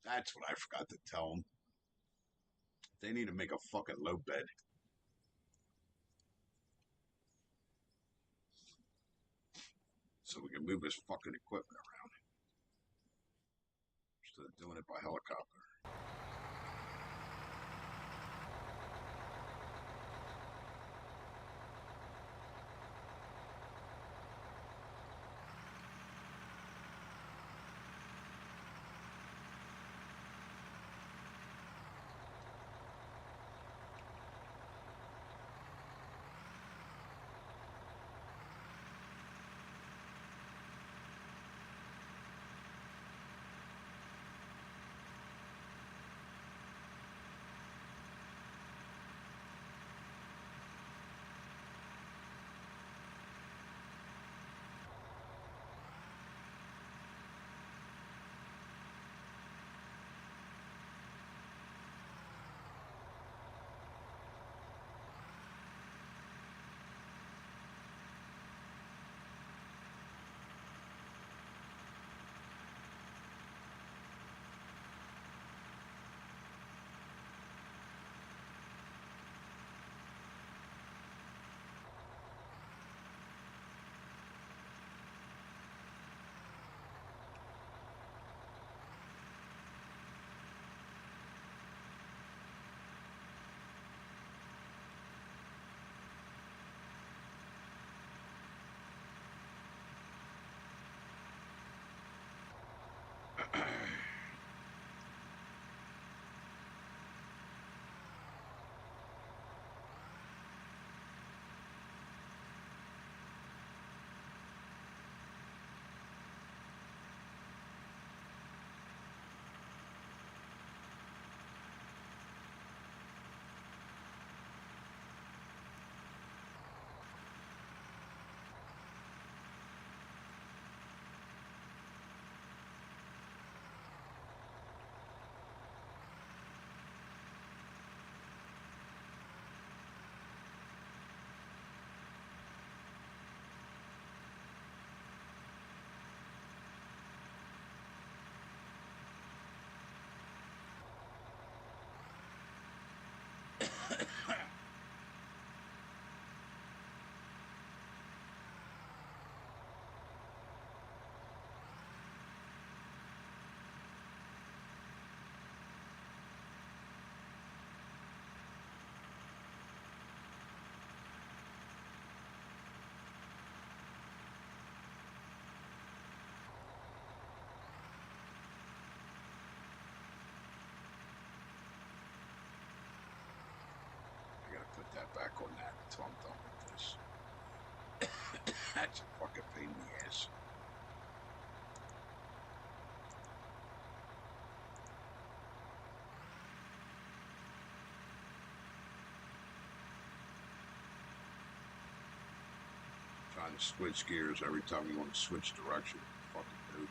That's what I forgot to tell them. They need to make a fucking low bed. So we can move this fucking equipment around. Instead of doing it by helicopter. back on that until I'm done with this. That's a fucking pain in the ass. Trying to switch gears every time you want to switch direction. Fucking dude.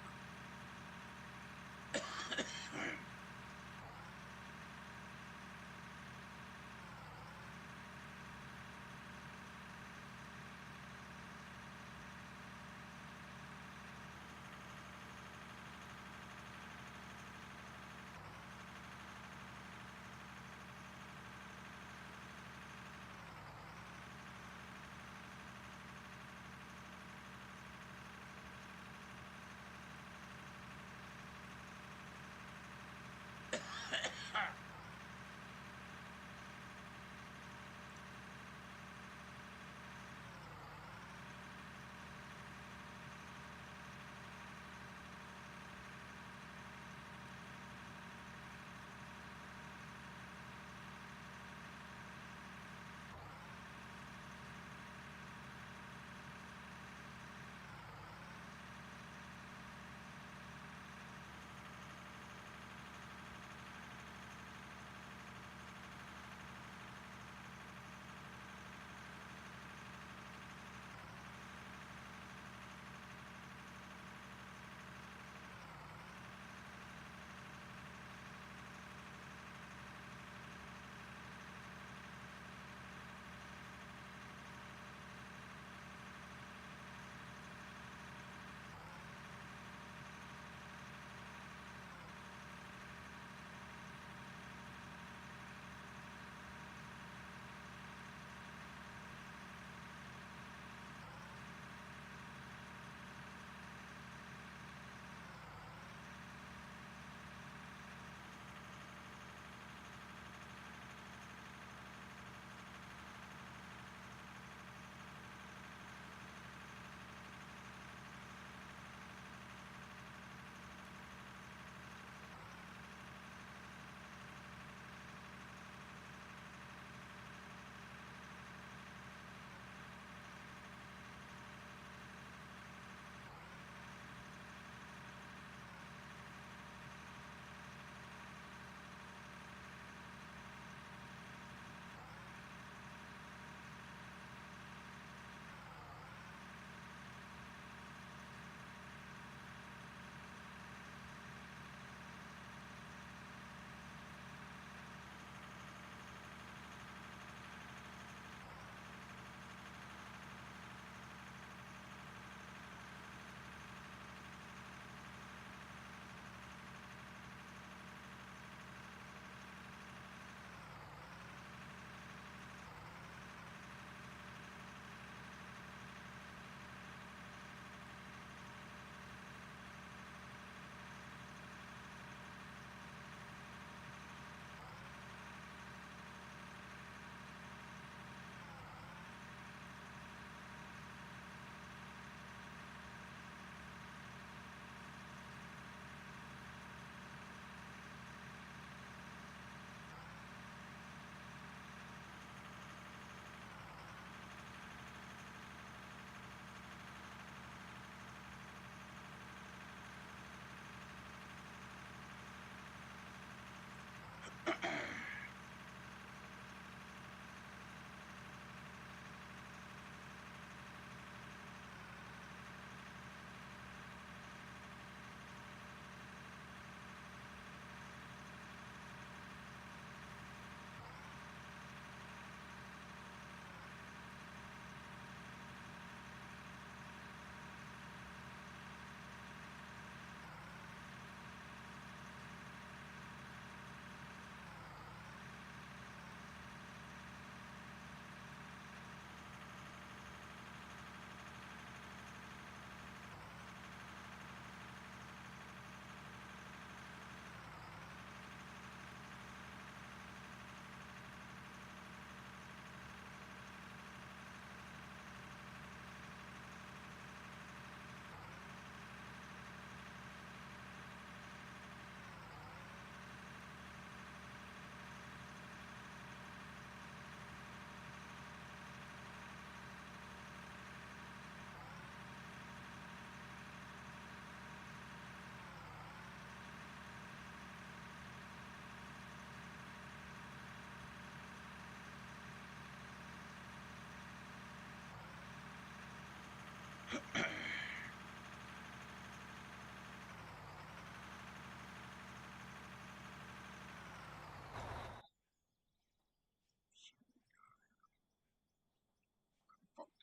Fuck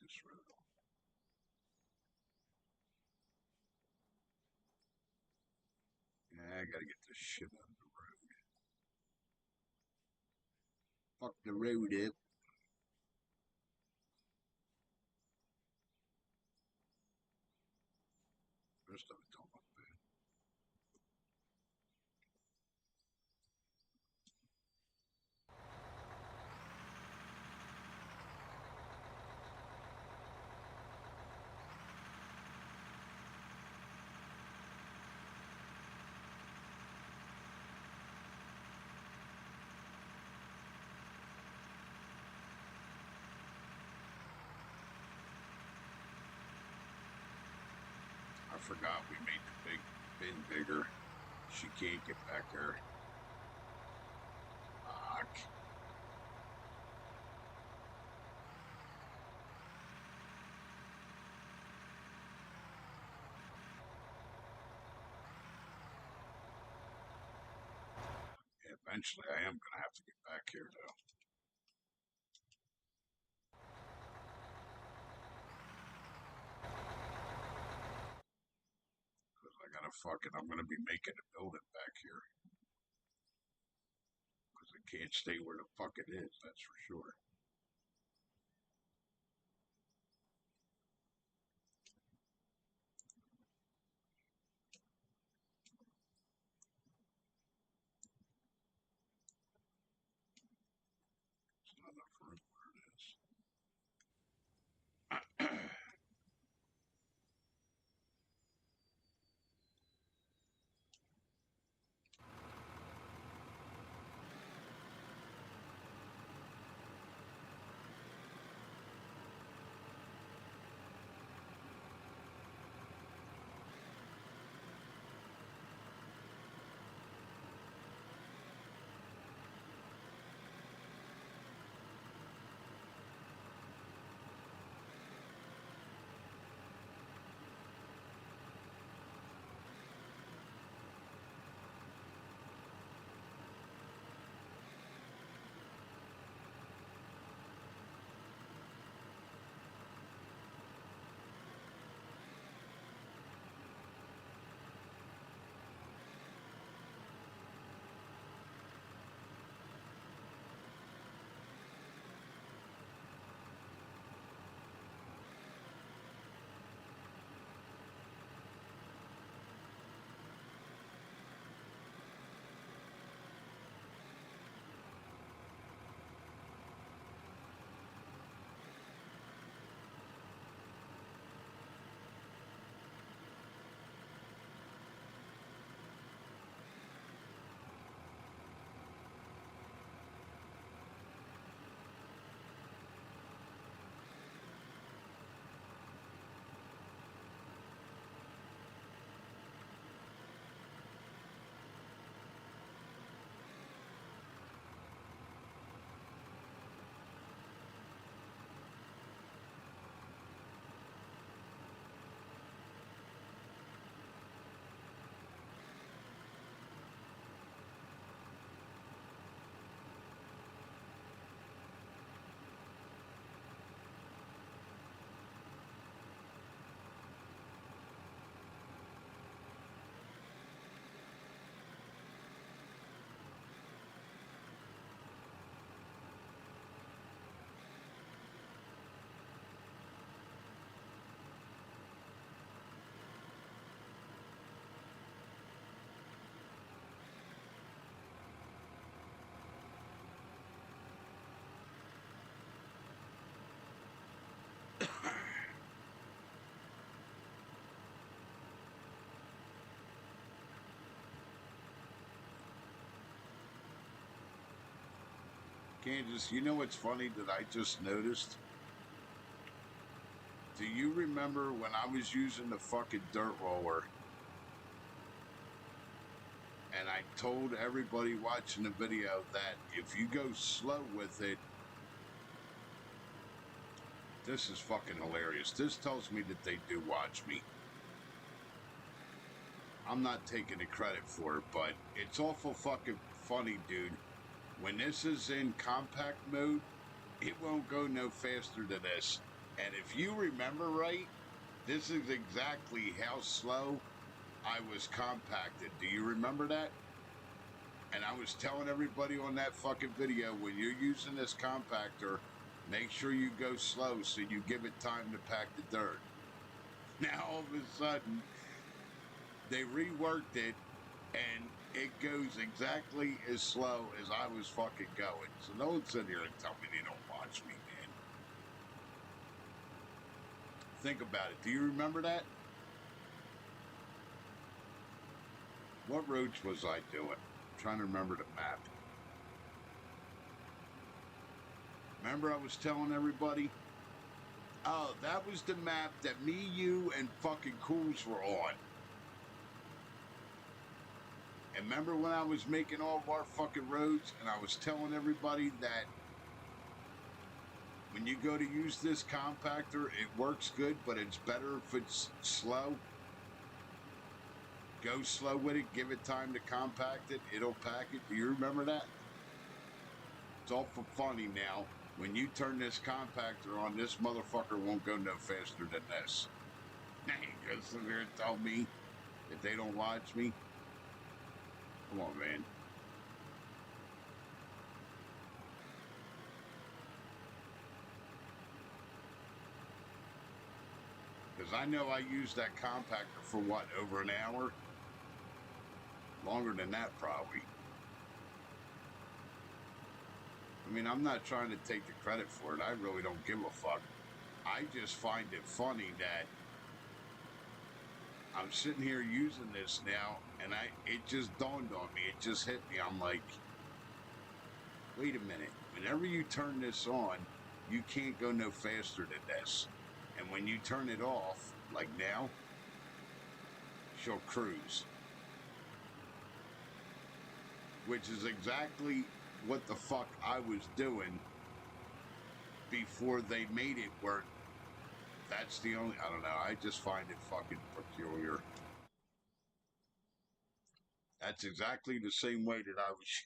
this road. Yeah, I gotta get this shit out of the road. Fuck the road up. Rest of it don't look bad. I forgot we made the big bin bigger. She can't get back there. Fuck. Eventually, I am gonna have to get back here though. Because I'm gonna be making a building back here. Because it can't stay where the fuck it is, that's for sure. It's not enough room where it is. Kansas, you know what's funny that I just noticed? Do you remember when I was using the fucking dirt roller and I told everybody watching the video that if you go slow with it, This is fucking hilarious. This tells me that they do watch me. I'm not taking the credit for it, but it's awful fucking funny, dude. When this is in compact mode, it won't go no faster than this. And if you remember right, this is exactly how slow I was compacted. Do you remember that? And I was telling everybody on that fucking video, when you're using this compactor, make sure you go slow so you give it time to pack the dirt. Now all of a sudden, they reworked it and it goes exactly as slow as I was fucking going. So no one sit here and tell me they don't watch me, man. Think about it. Do you remember that? What roads was I doing? I'm trying to remember the map. Remember I was telling everybody? Oh, that was the map that me, you, and fucking Cools were on. And remember when I was making all of our fucking roads and I was telling everybody that when you go to use this compactor, it works good, but it's better if it's slow? Go slow with it, give it time to compact it, it'll pack it. Do you remember that? It's awful funny now. When you turn this compactor on, this motherfucker won't go no faster than this. Now you go sit there and tell me that they don't watch me? Come on, man. Because I know I used that compactor for what, over an hour? Longer than that, probably. I mean, I'm not trying to take the credit for it. I really don't give a fuck. I just find it funny that I'm sitting here using this now, and it just dawned on me. It just hit me. I'm like, wait a minute. Whenever you turn this on, you can't go no faster than this. And when you turn it off, like now, she'll cruise. Which is exactly what the fuck I was doing before they made it work. That's the only, I don't know, I just find it fucking peculiar. That's exactly the same way that I was,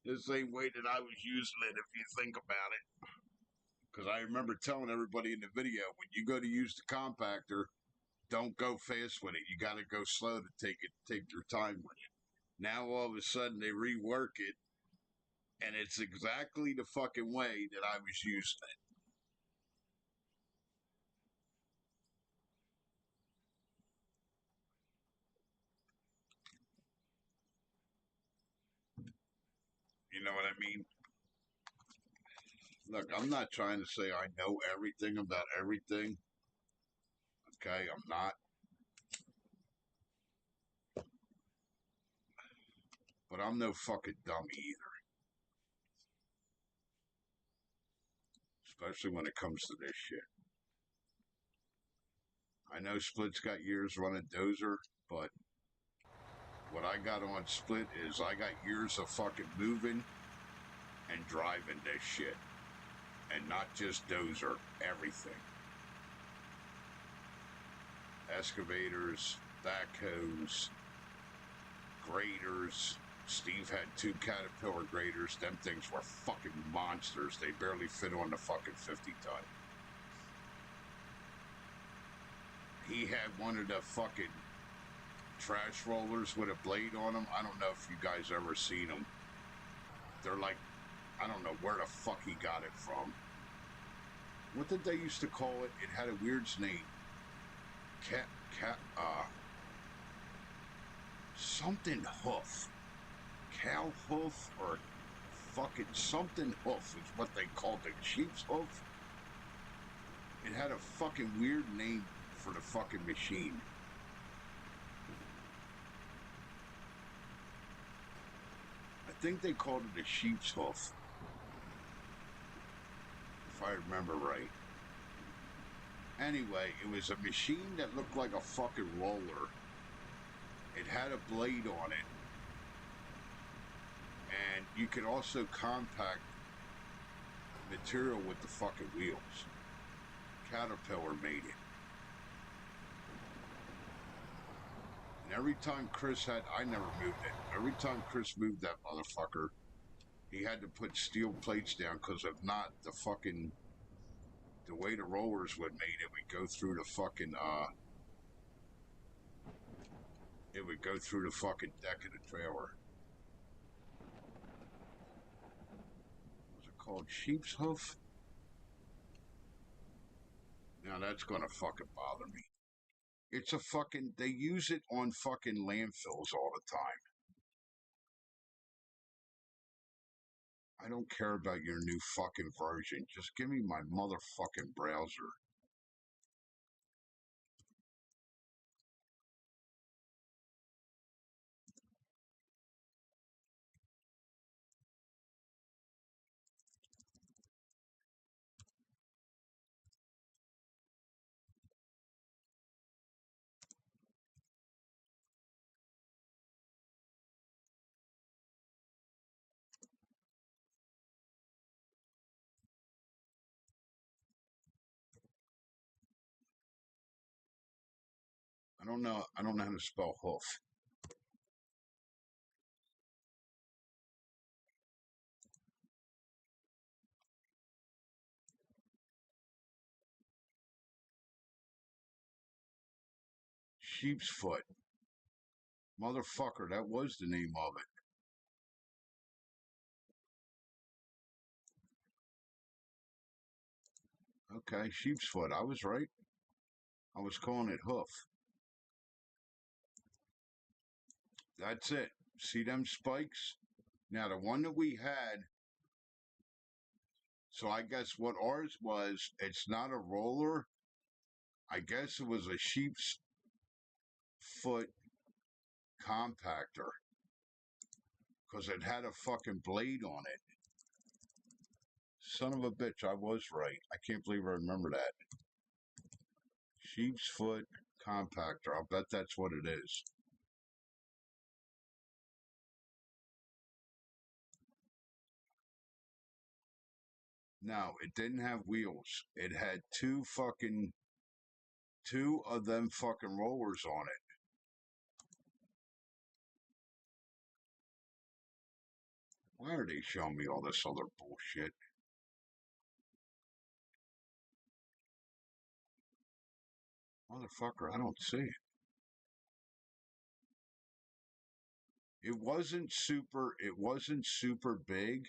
the same way that I was using it, if you think about it. Because I remember telling everybody in the video, when you go to use the compactor, don't go fast with it. You got to go slow to take your time with it. Now all of a sudden they rework it, and it's exactly the fucking way that I was using it. You know what I mean? Look, I'm not trying to say I know everything about everything. Okay, I'm not. But I'm no fucking dummy either. Especially when it comes to this shit. I know Split's got years running Dozer, but what I got on Split is I got years of fucking moving and driving this shit. And not just Dozer, everything. Excavators, backhoes, graders. Steve had 2 Caterpillar graders. Them things were fucking monsters. They barely fit on the fucking 50-ton. He had one of the fucking trash rollers with a blade on them. I don't know if you guys ever seen them. They're like, I don't know where the fuck he got it from. What did they used to call it? It had a weird name. Something hoof. Cow hoof or fucking something hoof is what they called it. Sheep's hoof. It had a fucking weird name for the fucking machine. I think they called it a sheep's hoof, if I remember right. Anyway, it was a machine that looked like a fucking roller. It had a blade on it. And you could also compact material with the fucking wheels. Caterpillar made it. And every time Chris had, I never moved it. Every time Chris moved that motherfucker, he had to put steel plates down, because if not, the way the rollers would made it would go through the fucking, it would go through the fucking deck of the trailer. Was it called sheep's hoof? Now that's gonna fucking bother me. It's a fucking, they use it on fucking landfills all the time. I don't care about your new fucking version. Just give me my motherfucking browser. I don't know how to spell hoof. Sheep's foot. Motherfucker, that was the name of it. Okay, sheep's foot. I was right. I was calling it hoof. That's it. See them spikes? Now, the one that we had, so I guess what ours was, it's not a roller. I guess it was a sheep's foot compactor, because it had a fucking blade on it. Son of a bitch, I was right. I can't believe I remember that. Sheep's foot compactor. I'll bet that's what it is. No, it didn't have wheels. It had two of them fucking rollers on it. Why are they showing me all this other bullshit? Motherfucker, I don't see it. It wasn't super big,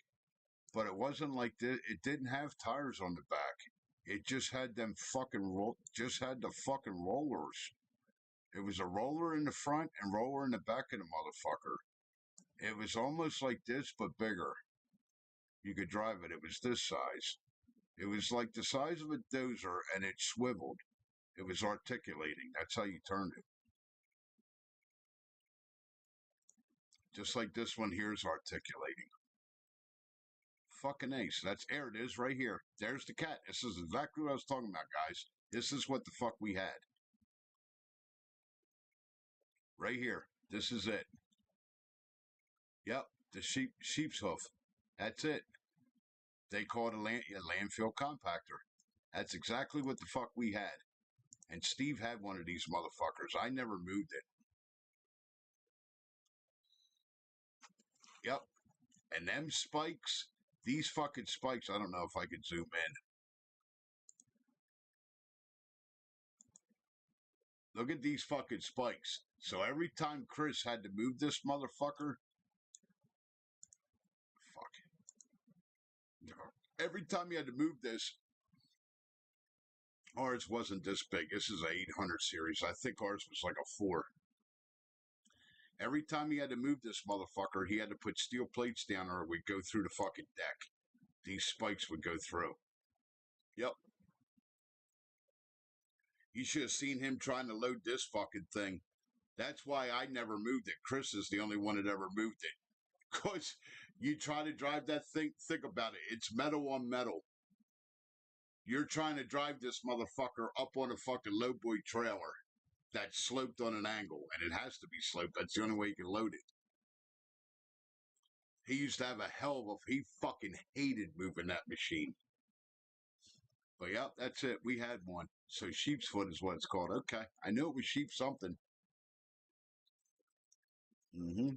but it wasn't like this. It didn't have tires on the back. It just had the fucking rollers. It was a roller in the front and roller in the back of the motherfucker. It was almost like this, but bigger. You could drive it. It was this size. It was like the size of a dozer, and it swiveled. It was articulating. That's how you turned it. Just like this one here is articulating. Fucking ace. That's there it is right here. There's the cat. This is exactly what I was talking about, guys. This is what the fuck we had. Right here. This is it. Yep. The sheep's hoof. That's it. They call it a landfill compactor. That's exactly what the fuck we had. And Steve had one of these motherfuckers. I never moved it. Yep. And them spikes, these fucking spikes, I don't know if I could zoom in. Look at these fucking spikes. So every time Chris had to move this motherfucker, fuck. Every time he had to move this, ours wasn't this big. This is a 800 series. I think ours was like a 4. Every time he had to move this motherfucker, he had to put steel plates down or it would go through the fucking deck. These spikes would go through. Yep. You should have seen him trying to load this fucking thing. That's why I never moved it. Chris is the only one that ever moved it. Because you try to drive that thing, think about it. It's metal on metal. You're trying to drive this motherfucker up on a fucking lowboy trailer that's sloped on an angle, and it has to be sloped. That's the only way you can load it. He used to have a hell of a, he fucking hated moving that machine. But yeah, that's it. We had one. So sheep's foot is what it's called. Okay. I knew it was sheep something. Mm-hmm.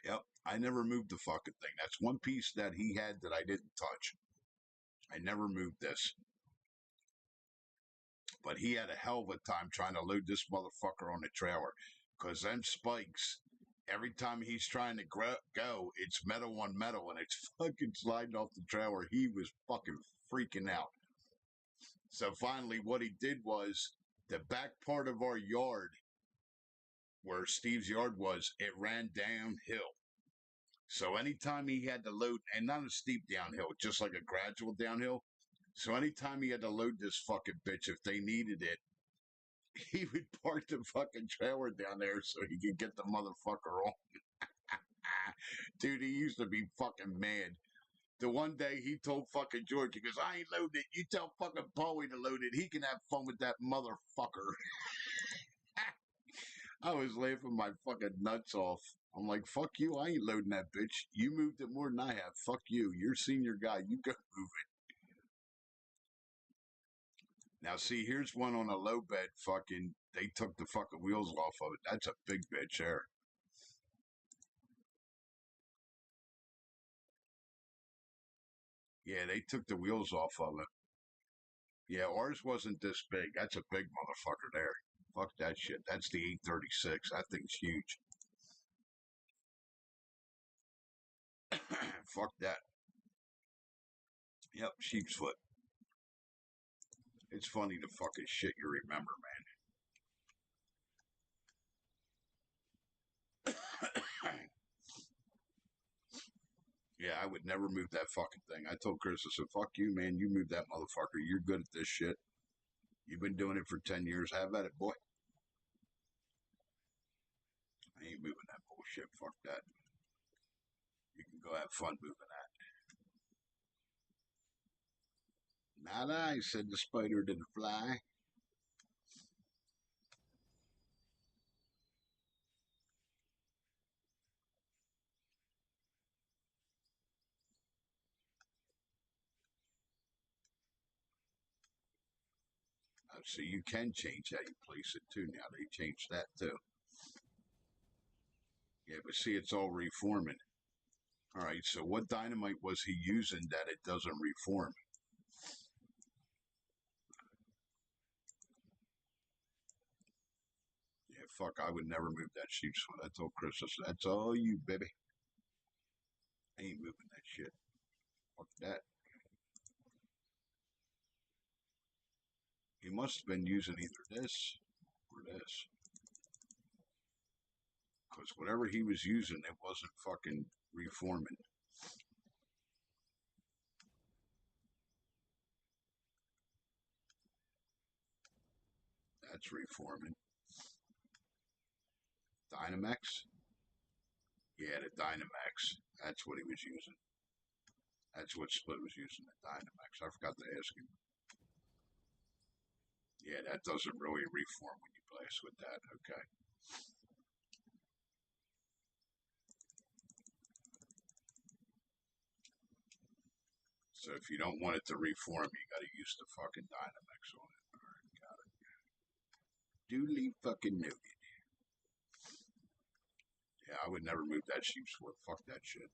Yep. I never moved the fucking thing. That's one piece that he had that I didn't touch. I never moved this. But he had a hell of a time trying to load this motherfucker on the trailer. Because them spikes, every time he's trying to go, it's metal on metal and it's fucking sliding off the trailer. He was fucking freaking out. So finally, what he did was the back part of our yard, where Steve's yard was, it ran downhill. So anytime he had to load, and not a steep downhill, just like a gradual downhill. So anytime he had to load this fucking bitch, if they needed it, he would park the fucking trailer down there so he could get the motherfucker on. Dude, he used to be fucking mad. The one day he told fucking George, he goes, I ain't loading it. You tell fucking Paulie to load it. He can have fun with that motherfucker. I was laughing my fucking nuts off. I'm like, fuck you. I ain't loading that bitch. You moved it more than I have. Fuck you. You're senior guy. You go move it. Now, see, here's one on a low bed. Fucking, they took the fucking wheels off of it. That's a big bitch there. Yeah, they took the wheels off of it. Yeah, ours wasn't this big. That's a big motherfucker there. Fuck that shit. That's the 836. That thing's huge. Fuck that. Yep, sheep's foot. It's funny the fucking shit you remember, man. Yeah, I would never move that fucking thing. I told Chris, I said, fuck you, man. You move that motherfucker. You're good at this shit. You've been doing it for 10 years. Have at it, boy. I ain't moving that bullshit. Fuck that. You can go have fun moving that. Not I, said the spider to the fly. So you can change how you place it too now. They changed that too. Yeah, but see, it's all reforming. All right, so what dynamite was he using that it doesn't reform? Yeah, fuck, I would never move that sheep's foot. I told Chris, I said, that's all you, baby. I ain't moving that shit. Fuck that. He must have been using either this or this. Because whatever he was using, it wasn't fucking reforming. That's reforming. Dynamax? Yeah, the Dynamax. That's what he was using. That's what Split was using, the Dynamax. I forgot to ask him. Yeah, that doesn't really reform when you blast with that. Okay. So if you don't want it to reform, you got to use the fucking Dynamax on it. All right, got it. Duly fucking noted. Yeah, I would never move that sheep's foot. Fuck that shit.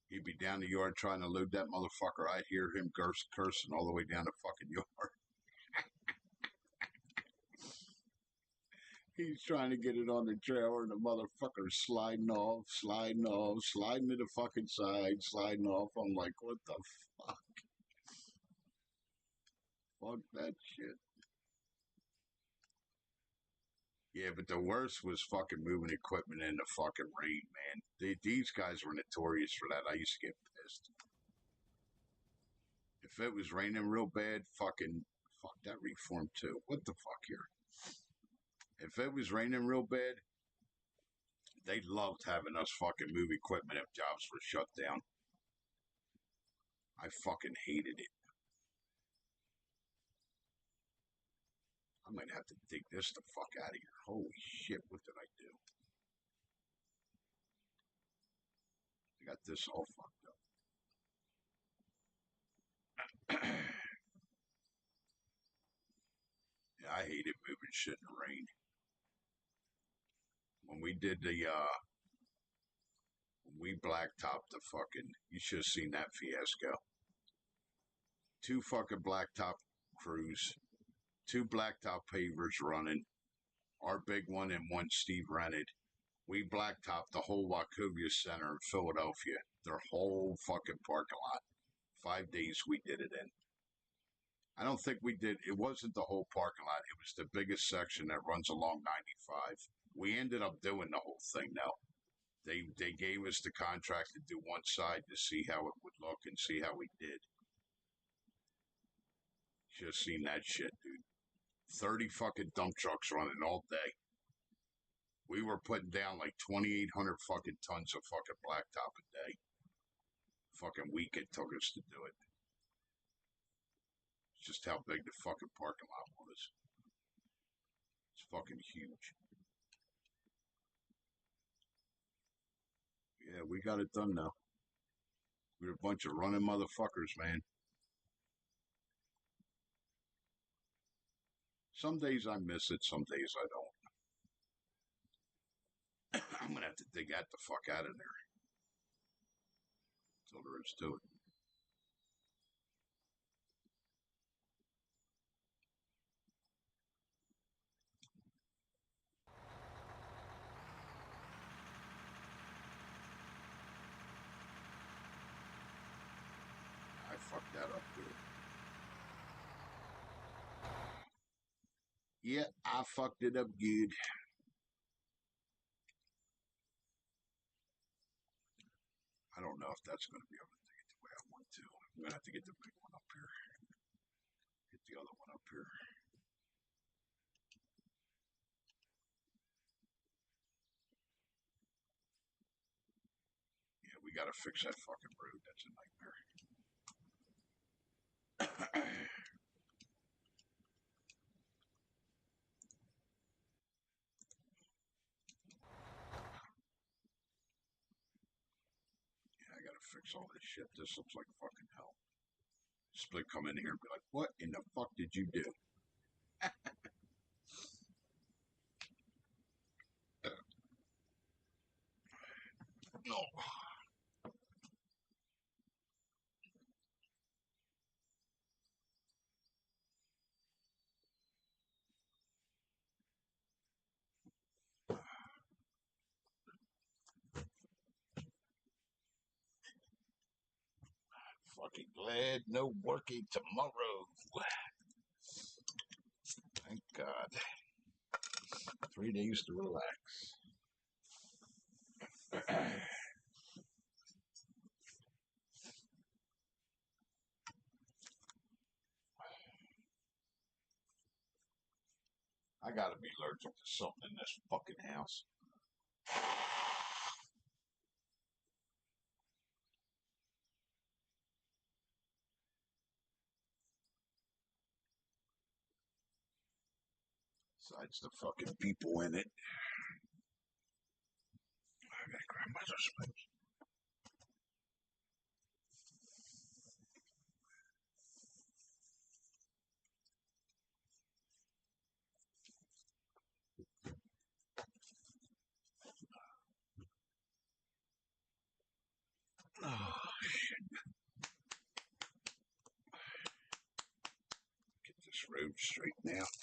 He'd be down the yard trying to load that motherfucker. I'd hear him cursing all the way down the fucking yard. He's trying to get it on the trailer, and the motherfucker's sliding off, sliding to the fucking side, sliding off. I'm like, what the fuck? Fuck that shit. Yeah, but the worst was fucking moving equipment in the fucking rain, man. These guys were notorious for that. I used to get pissed. If it was raining real bad, fuck that reform too. What the fuck here? If it was raining real bad, they loved having us fucking move equipment if jobs were shut down. I fucking hated it. I might have to dig this the fuck out of here. Holy shit, what did I do? I got this all fucked up. Yeah, I hated moving shit in the rain. When we did when we blacktopped the fucking, you should have seen that fiasco. Two fucking blacktop crews, two blacktop pavers running, our big one and one Steve rented. We blacktopped the whole Wachovia Center in Philadelphia, their whole fucking parking lot. 5 days we did it in. I don't think we did, it wasn't the whole parking lot. It was the biggest section that runs along 95. We ended up doing the whole thing though. They gave us the contract to do one side to see how it would look and see how we did. Should have seen that shit, dude. 30 fucking dump trucks running all day. We were putting down like 2,800 fucking tons of fucking blacktop a day. Fucking week it took us to do it. It's just how big the fucking parking lot was. It's fucking huge. Yeah, we got it done now. We're a bunch of running motherfuckers, man. Some days I miss it, some days I don't. I'm going to have to dig that the fuck out of there. That's all there is to it. I fucked that up good. Yeah, I fucked it up good. I don't know if that's going to be able to dig it the way I want to. I'm going to have to get the big one up here. Get the other one up here. Yeah, we got to fix that fucking road. That's a nightmare. Yeah, I got to fix all this shit. This looks like fucking hell. Split come in here and be like, what in the fuck did you do? No. Fucking glad no working tomorrow. Thank God. 3 days to relax. I gotta be allergic to something in this fucking house. Besides the fucking people in it. I gotta grab my space. Oh, shit. Get this road straightened out.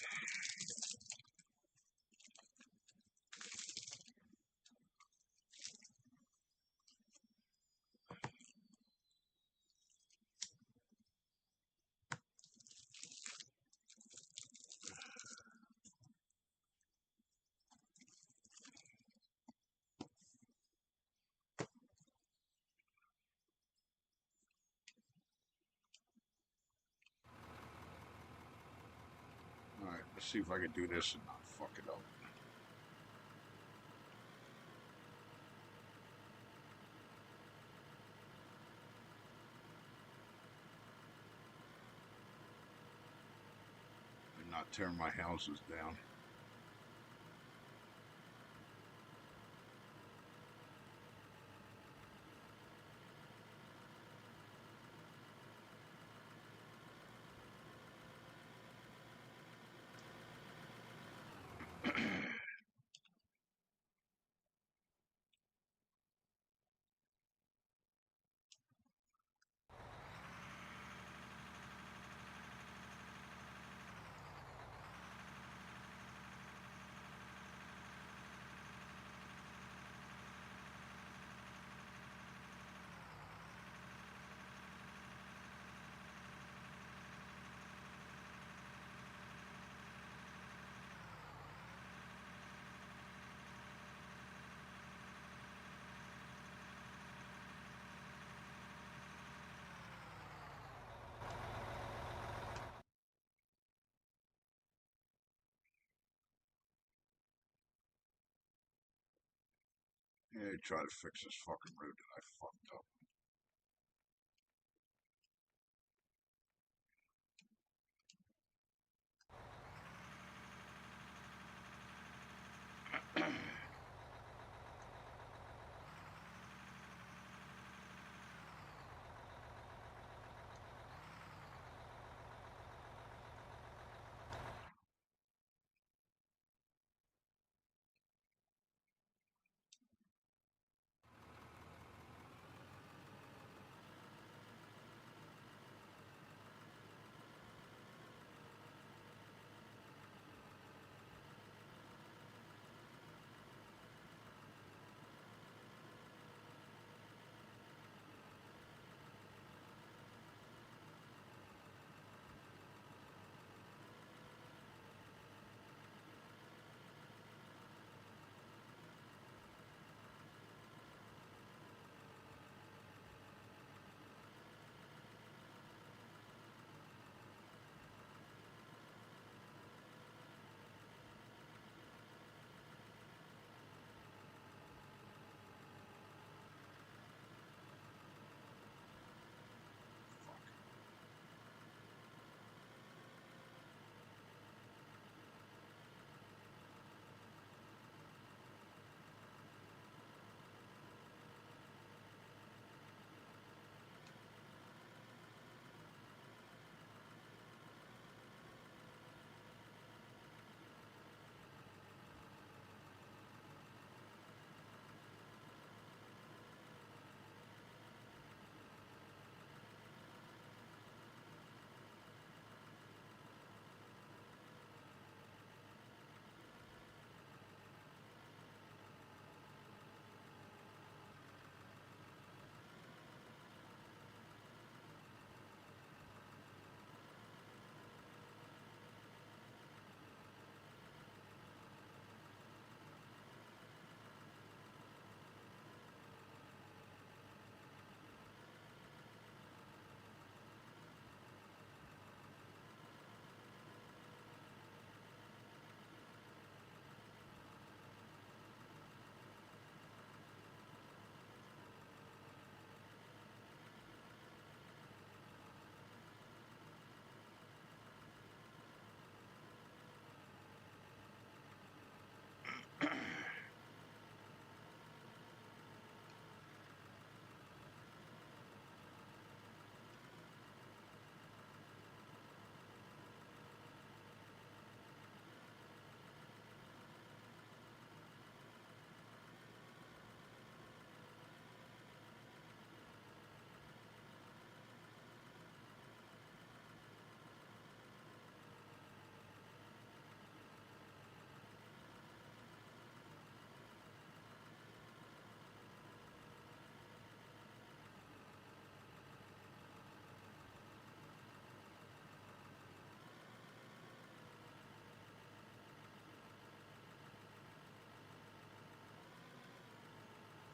Alright, let's see if I can do this and not fuck it up. And not tear my houses down. Yeah, try to fix this fucking road that I fucked up. Fuck.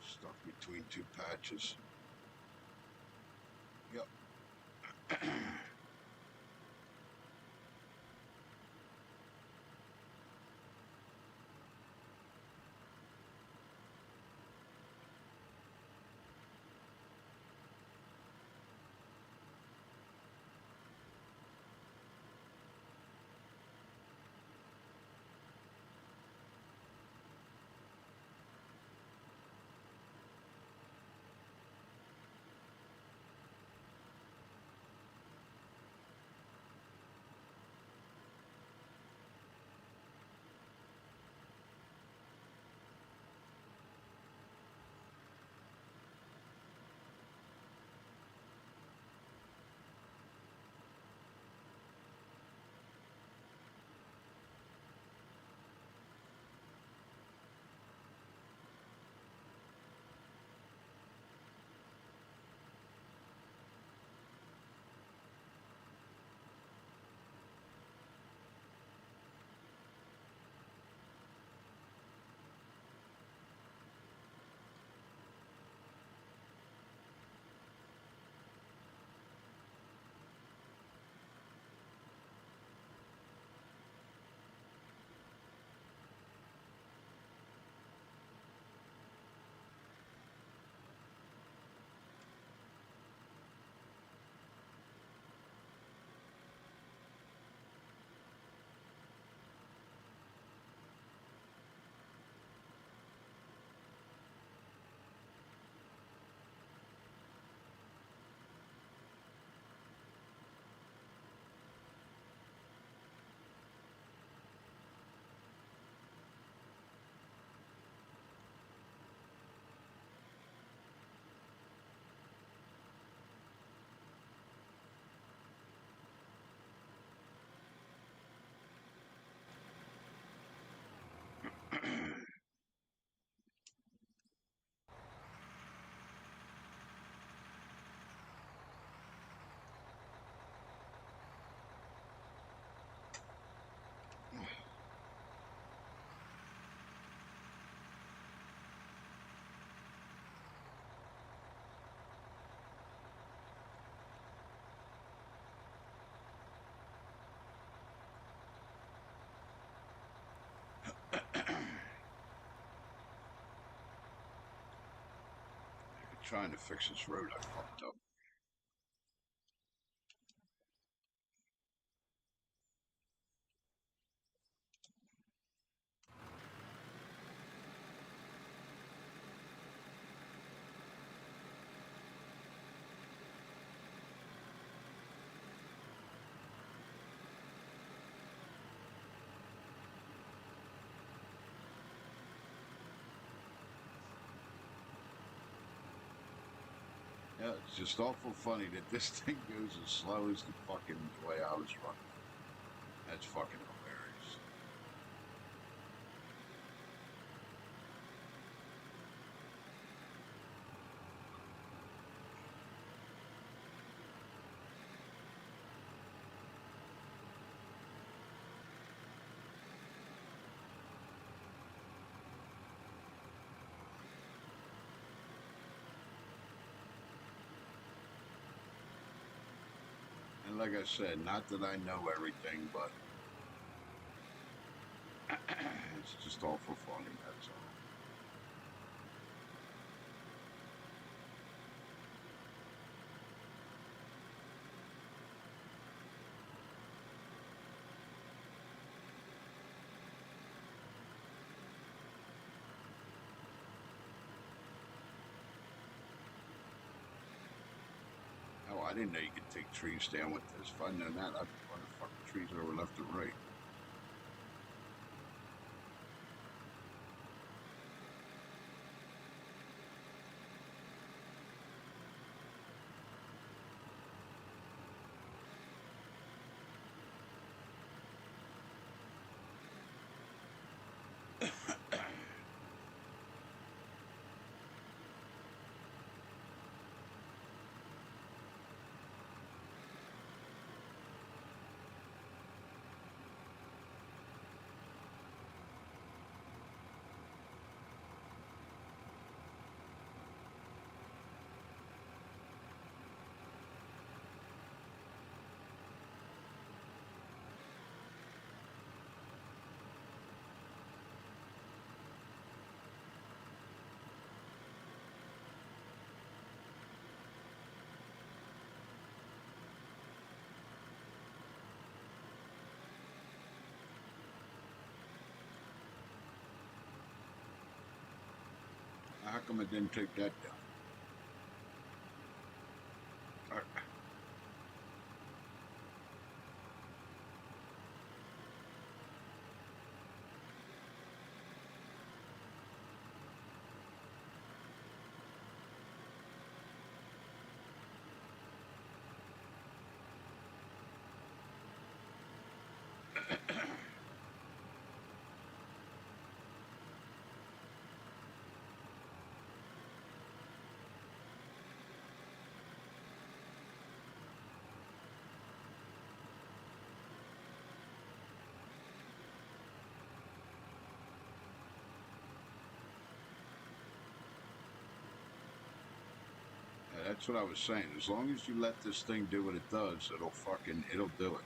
Stuck between two patches. Yep. trying to fix this road I fucked up. Yeah, it's just awful funny that this thing goes as slow as the fucking way I was running. That's fucking hilarious. And like I said, not that I know everything, but it's just awful funny, that's all. Oh, I didn't know you could take trees down with this. If I'd known that, I'd run the fucking trees over left and right. How come I didn't take that down? That's what I was saying. As long as you let this thing do what it does, it'll do it.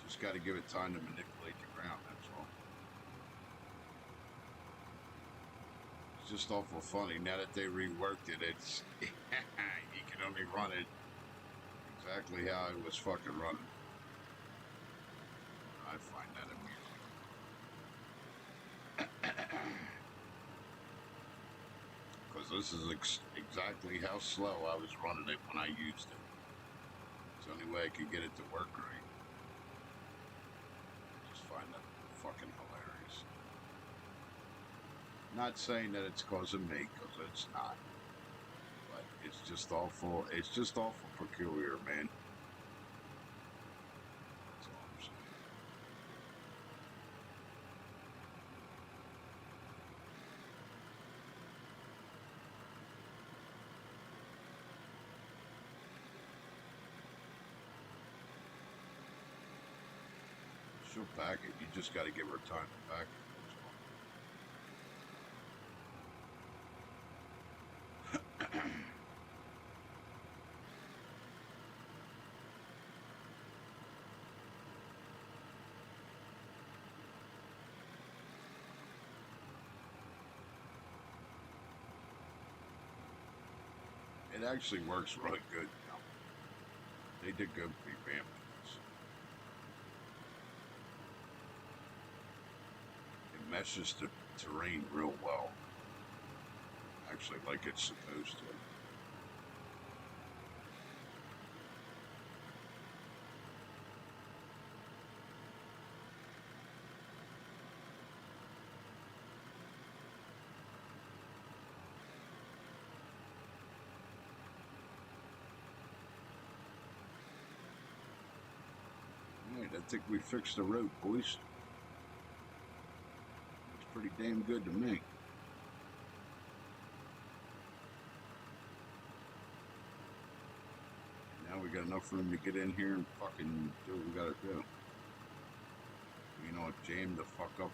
Just got to give it time to manipulate the ground, that's all. It's just awful funny. Now that they reworked it, it's you can only run it exactly how it was fucking running. I find that amusing. Because this is exactly how slow I was running it when I used it. It's the only way I could get it to work right. I just find that fucking hilarious. Not saying that it's causing me, because it's not. But it's just awful. It's just awful peculiar, man. That's all I'm saying. She'll pack it. You just got to give her time to pack it. It actually works really good now. They did good revamping this. It meshes the terrain real well. Actually, like it's supposed to. Alright, I think we fixed the road, boys. Looks pretty damn good to me. Now we got enough room to get in here and fucking do what we gotta do. You know what, jam the fuck up.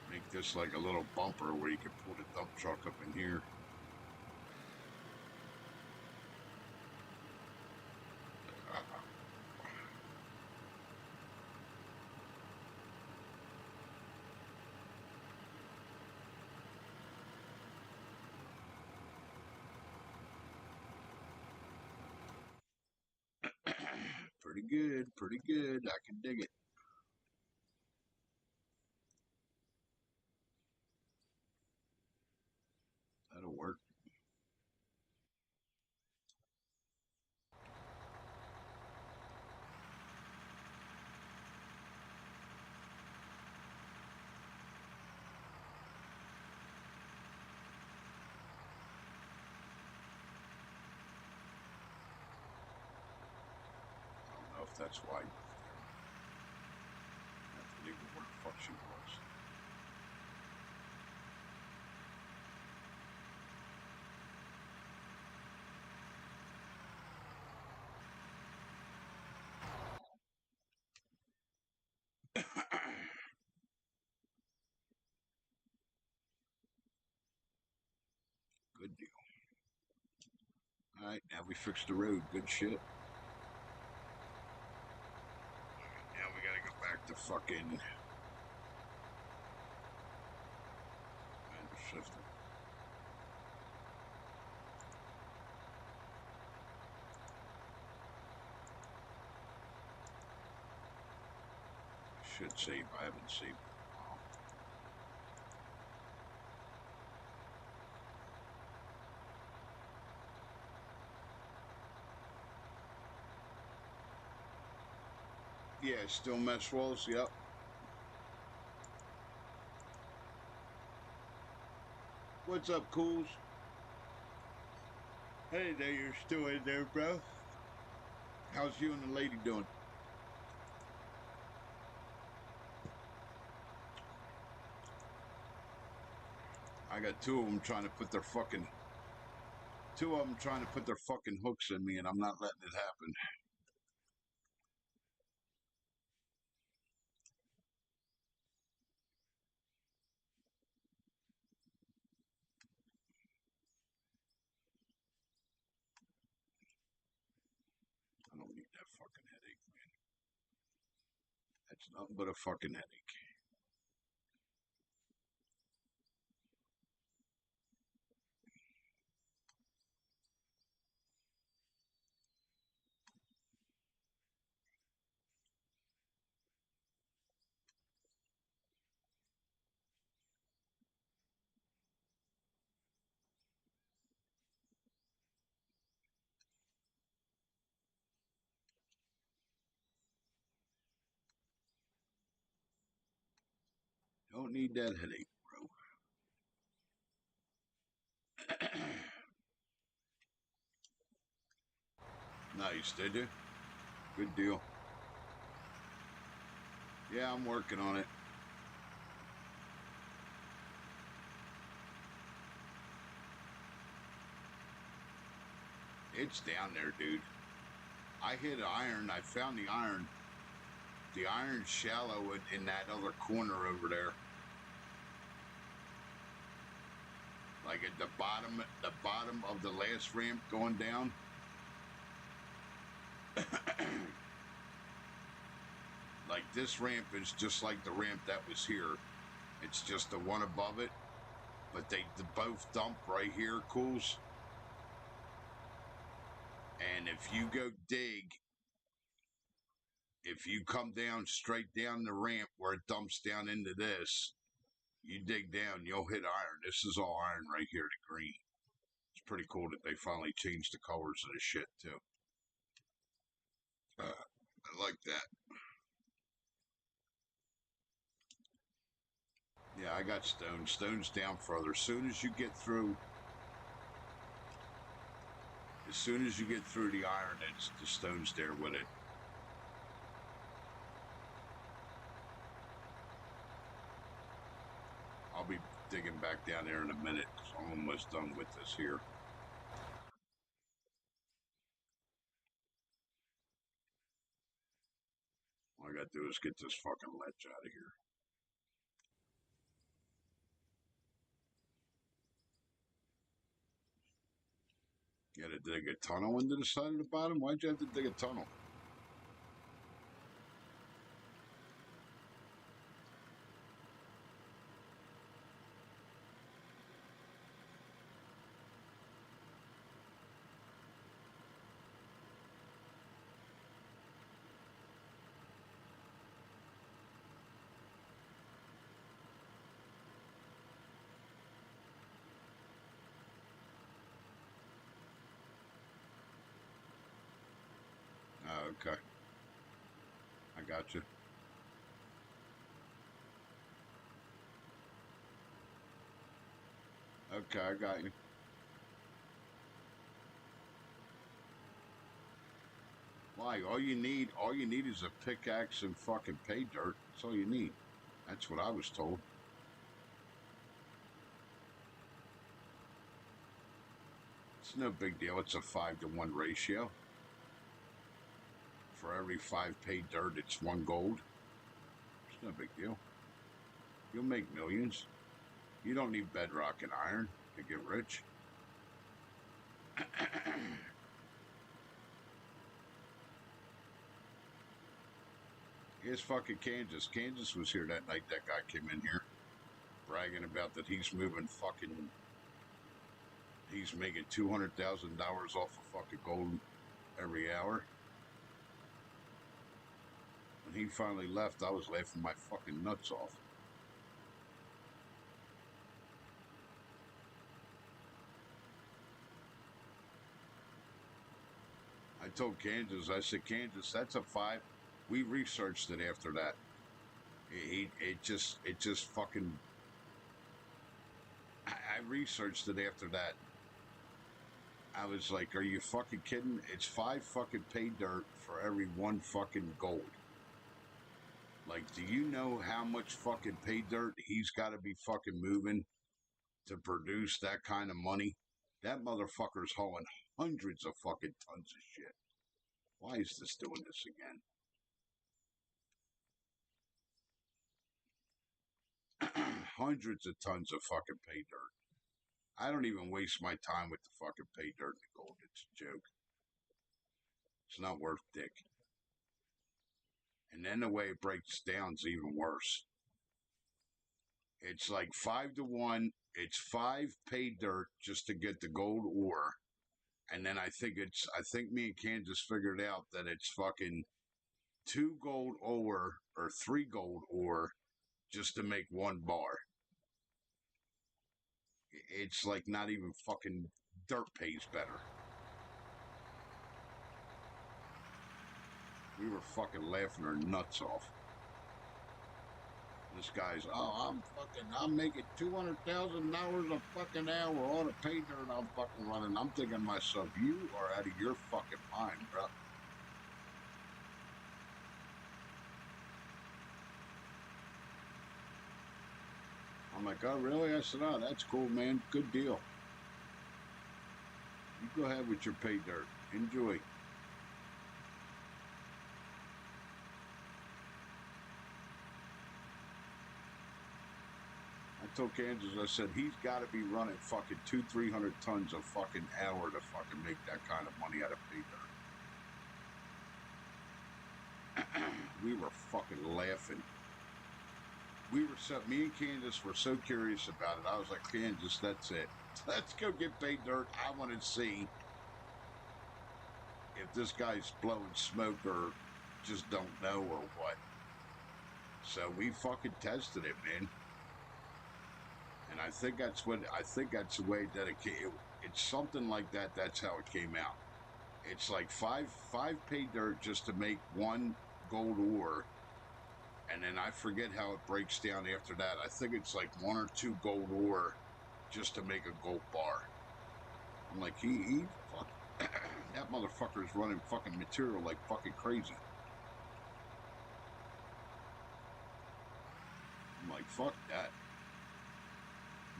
Make this like a little bumper where you can pull the dump truck up in here. Pretty good, pretty good. I can dig it. That'll work. I don't know if that's wide enough there. I have to leave where the fuck she was. Good deal. Alright, now we fixed the road. Good shit. Now we gotta go back to fucking shifting. Should save. I haven't saved it. Yeah, still mesh walls. Yep. What's up, Cools? Hey there, you're still in there, bro. How's you and the lady doing? I got two of them trying to put their fucking hooks in me, and I'm not letting it happen. I don't need that fucking headache, man. That's nothing but a fucking headache. Don't need that headache, bro. Nice, did you? Good deal. Yeah, I'm working on it. It's down there, dude. I hit iron. I found the iron The iron's shallow in that other corner over there. Like at the bottom of the last ramp going down. Like this ramp is just like the ramp that was here. It's just the one above it. But they both dump right here, Cools. And if you go dig, if you come down straight down the ramp where it dumps down into this, you dig down, you'll hit iron. This is all iron right here, the green. It's pretty cool that they finally changed the colors of the shit, too. I like that. Yeah, I got stone. Stone's down further. As soon as you get through the iron, it's the stone's there with it. I'll be digging back down there in a minute because I'm almost done with this here. All I gotta do is get this fucking ledge out of here. You had to dig a tunnel into the side of the bottom? Why'd you have to dig a tunnel? Oh, okay. I got you. Okay, I got you. Why? All you need is a pickaxe and fucking pay dirt. That's all you need. That's what I was told. It's no big deal. It's a 5-to-1 ratio. For every 5 paid dirt, it's 1 gold. It's no big deal. You'll make millions. You don't need bedrock and iron to get rich. Here's fucking Kansas. Kansas was here that night that guy came in here bragging about that he's moving fucking... He's making $200,000 off of fucking gold every hour. When he finally left, I was laughing my fucking nuts off. I told Kansas, I said, Kansas, that's a 5. We researched it after that. It just fucking... I researched it after that. I was like, are you fucking kidding? It's 5 fucking pay dirt for every 1 fucking gold. Like, do you know how much fucking pay dirt he's got to be fucking moving to produce that kind of money? That motherfucker's hauling hundreds of fucking tons of shit. Why is this doing this again? Hundreds of tons of fucking pay dirt. I don't even waste my time with the fucking pay dirt and the gold. It's a joke. It's not worth dick. And then the way it breaks down is even worse. It's like 5-to-1. It's 5 pay dirt just to get the gold ore. And then I think me and Kansas figured out that it's fucking 2 gold ore or 3 gold ore just to make 1 bar. It's like not even fucking dirt pays better. We were fucking laughing our nuts off. This guy's, I'm making $200,000 a fucking hour on a pay dirt I'm fucking running. I'm thinking to myself, you are out of your fucking mind, bro. I'm like, oh, really? I said, oh, that's cool, man. Good deal. You go ahead with your pay dirt. Enjoy. told Kansas, I said, he's got to be running fucking 200-300 tons of fucking hour to fucking make that kind of money out of pay dirt. We were fucking laughing. Me and Candace were so curious about it. I was like, Kansas, that's it. Let's go get pay dirt. I want to see if this guy's blowing smoke or just don't know or what. So we fucking tested it, man. And I think that's the way that it's something like that. That's how it came out. It's like five pay dirt just to make one gold ore. And then I forget how it breaks down after that. I think it's like 1 or 2 gold ore just to make a gold bar. I'm like, fuck. That motherfucker's running fucking material like fucking crazy. I'm like, fuck that.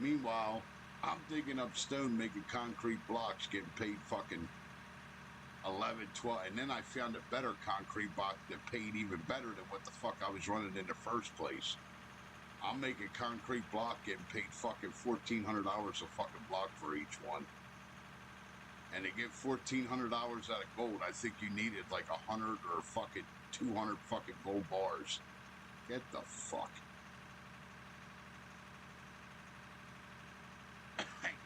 Meanwhile, I'm digging up stone, making concrete blocks, getting paid fucking 11, 12. And then I found a better concrete block that paid even better than what the fuck I was running in the first place. I'm making concrete block, getting paid fucking $1,400 a fucking block for each one. And to get $1,400 out of gold, I think you needed like 100 or fucking 200 fucking gold bars. Get the fuck.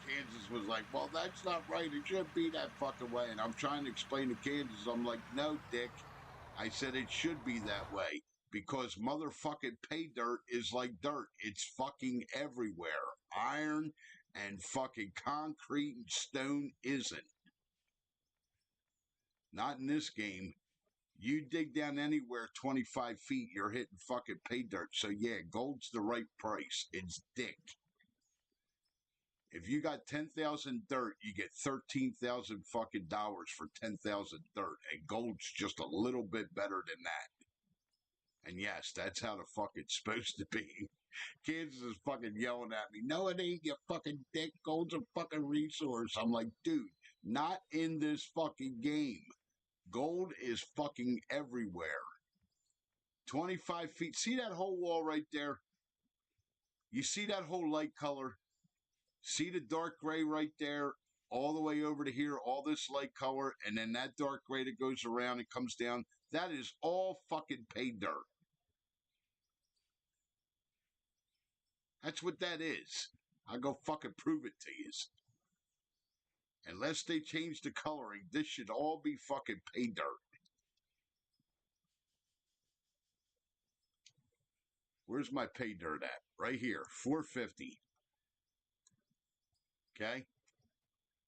Kansas was like, well, that's not right. It shouldn't be that fucking way. And I'm trying to explain to Kansas, I'm like, no, dick. I said it should be that way because motherfucking pay dirt is like dirt. It's fucking everywhere. Iron and fucking concrete and stone isn't. Not in this game. You dig down anywhere 25 feet, you're hitting fucking pay dirt. So yeah, gold's the right price. It's dick. If you got 10,000 dirt, you get 13,000 fucking dollars for 10,000 dirt, and gold's just a little bit better than that. And yes, that's how the fuck it's supposed to be. Kansas is fucking yelling at me. No, it ain't, you fucking dick. Gold's a fucking resource. I'm like, dude, not in this fucking game. Gold is fucking everywhere. 25 feet. See that whole wall right there? You see that whole light color? See the dark gray right there? All the way over to here, all this light color, and then that dark gray that goes around and comes down. That is all fucking pay dirt. That's what that is. I'll go fucking prove it to you. Unless they change the coloring, this should all be fucking pay dirt. Where's my pay dirt at? Right here, 450. Okay?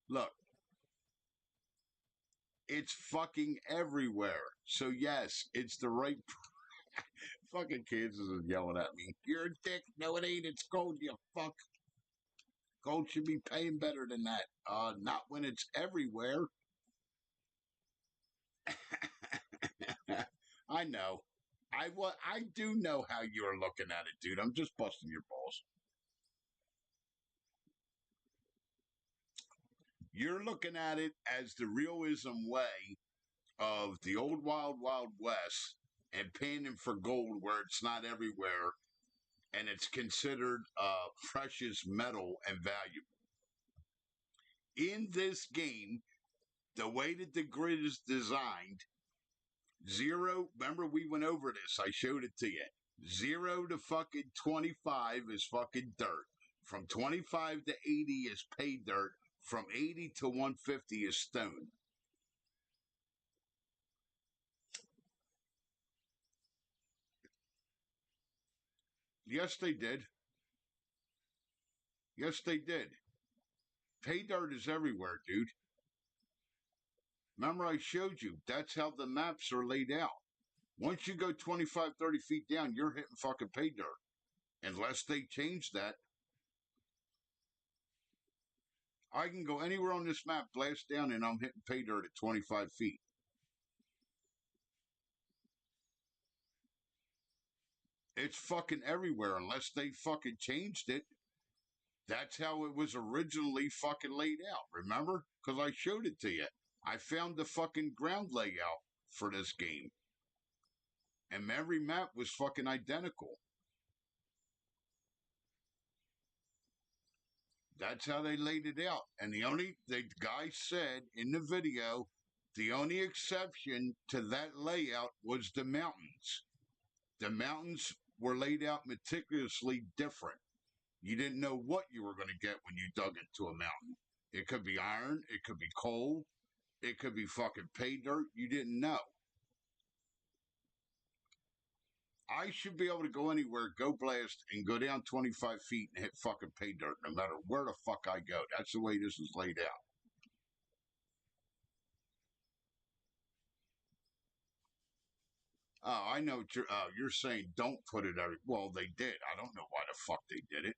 Look. It's fucking everywhere. So yes, it's the right. Fucking Kansas is yelling at me. You're a dick. No, it ain't. It's gold, you fuck. Gold should be paying better than that. Not when it's everywhere. I know. I do know how you're looking at it, dude. I'm just busting your balls. You're looking at it as the realism way of the old Wild Wild West and paying for gold where it's not everywhere and it's considered precious metal and valuable. In this game, the way that the grid is designed, 0, remember we went over this, I showed it to you. 0 to fucking 25 is fucking dirt. From 25 to 80 is pay dirt. From 80 to 150 is stone. Yes, they did. Yes, they did. Pay dirt is everywhere, dude. Remember I showed you, that's how the maps are laid out. Once you go 25, 30 feet down, you're hitting fucking pay dirt. Unless they change that. I can go anywhere on this map, blast down, and I'm hitting pay dirt at 25 feet. It's fucking everywhere unless they fucking changed it. That's how it was originally fucking laid out, remember? Because I showed it to you. I found the fucking ground layout for this game. And every map was fucking identical. That's how they laid it out. And the guy said in the video, the only exception to that layout was the mountains. The mountains were laid out meticulously different. You didn't know what you were going to get when you dug into a mountain. It could be iron, it could be coal, it could be fucking pay dirt. You didn't know. I should be able to go anywhere, go blast, and go down 25 feet and hit fucking pay dirt no matter where the fuck I go. That's the way this is laid out. Oh, I know what you're saying. Don't put it every. Well, they did. I don't know why the fuck they did it.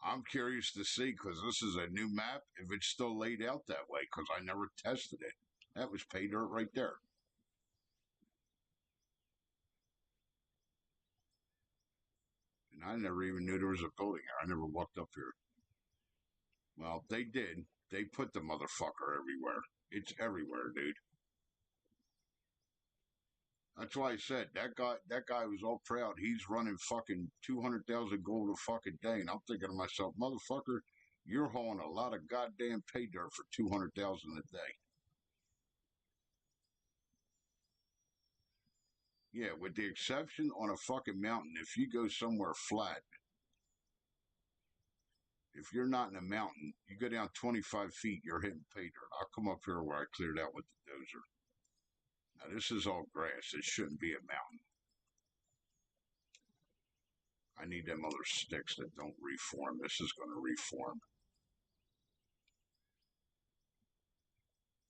I'm curious to see because this is a new map. If it's still laid out that way, because I never tested it. That was pay dirt right there. And I never even knew there was a building here. I never walked up here. Well, they did. They put the motherfucker everywhere. It's everywhere, dude. That's why I said that guy was all proud. He's running fucking 200,000 gold a fucking day. And I'm thinking to myself, motherfucker, you're hauling a lot of goddamn pay dirt for 200,000 a day. Yeah, with the exception on a fucking mountain, if you go somewhere flat, if you're not in a mountain, you go down 25 feet, you're hitting pay dirt. I'll come up here where I cleared out with the dozer. Now, this is all grass. It shouldn't be a mountain. I need them other sticks that don't reform. This is going to reform.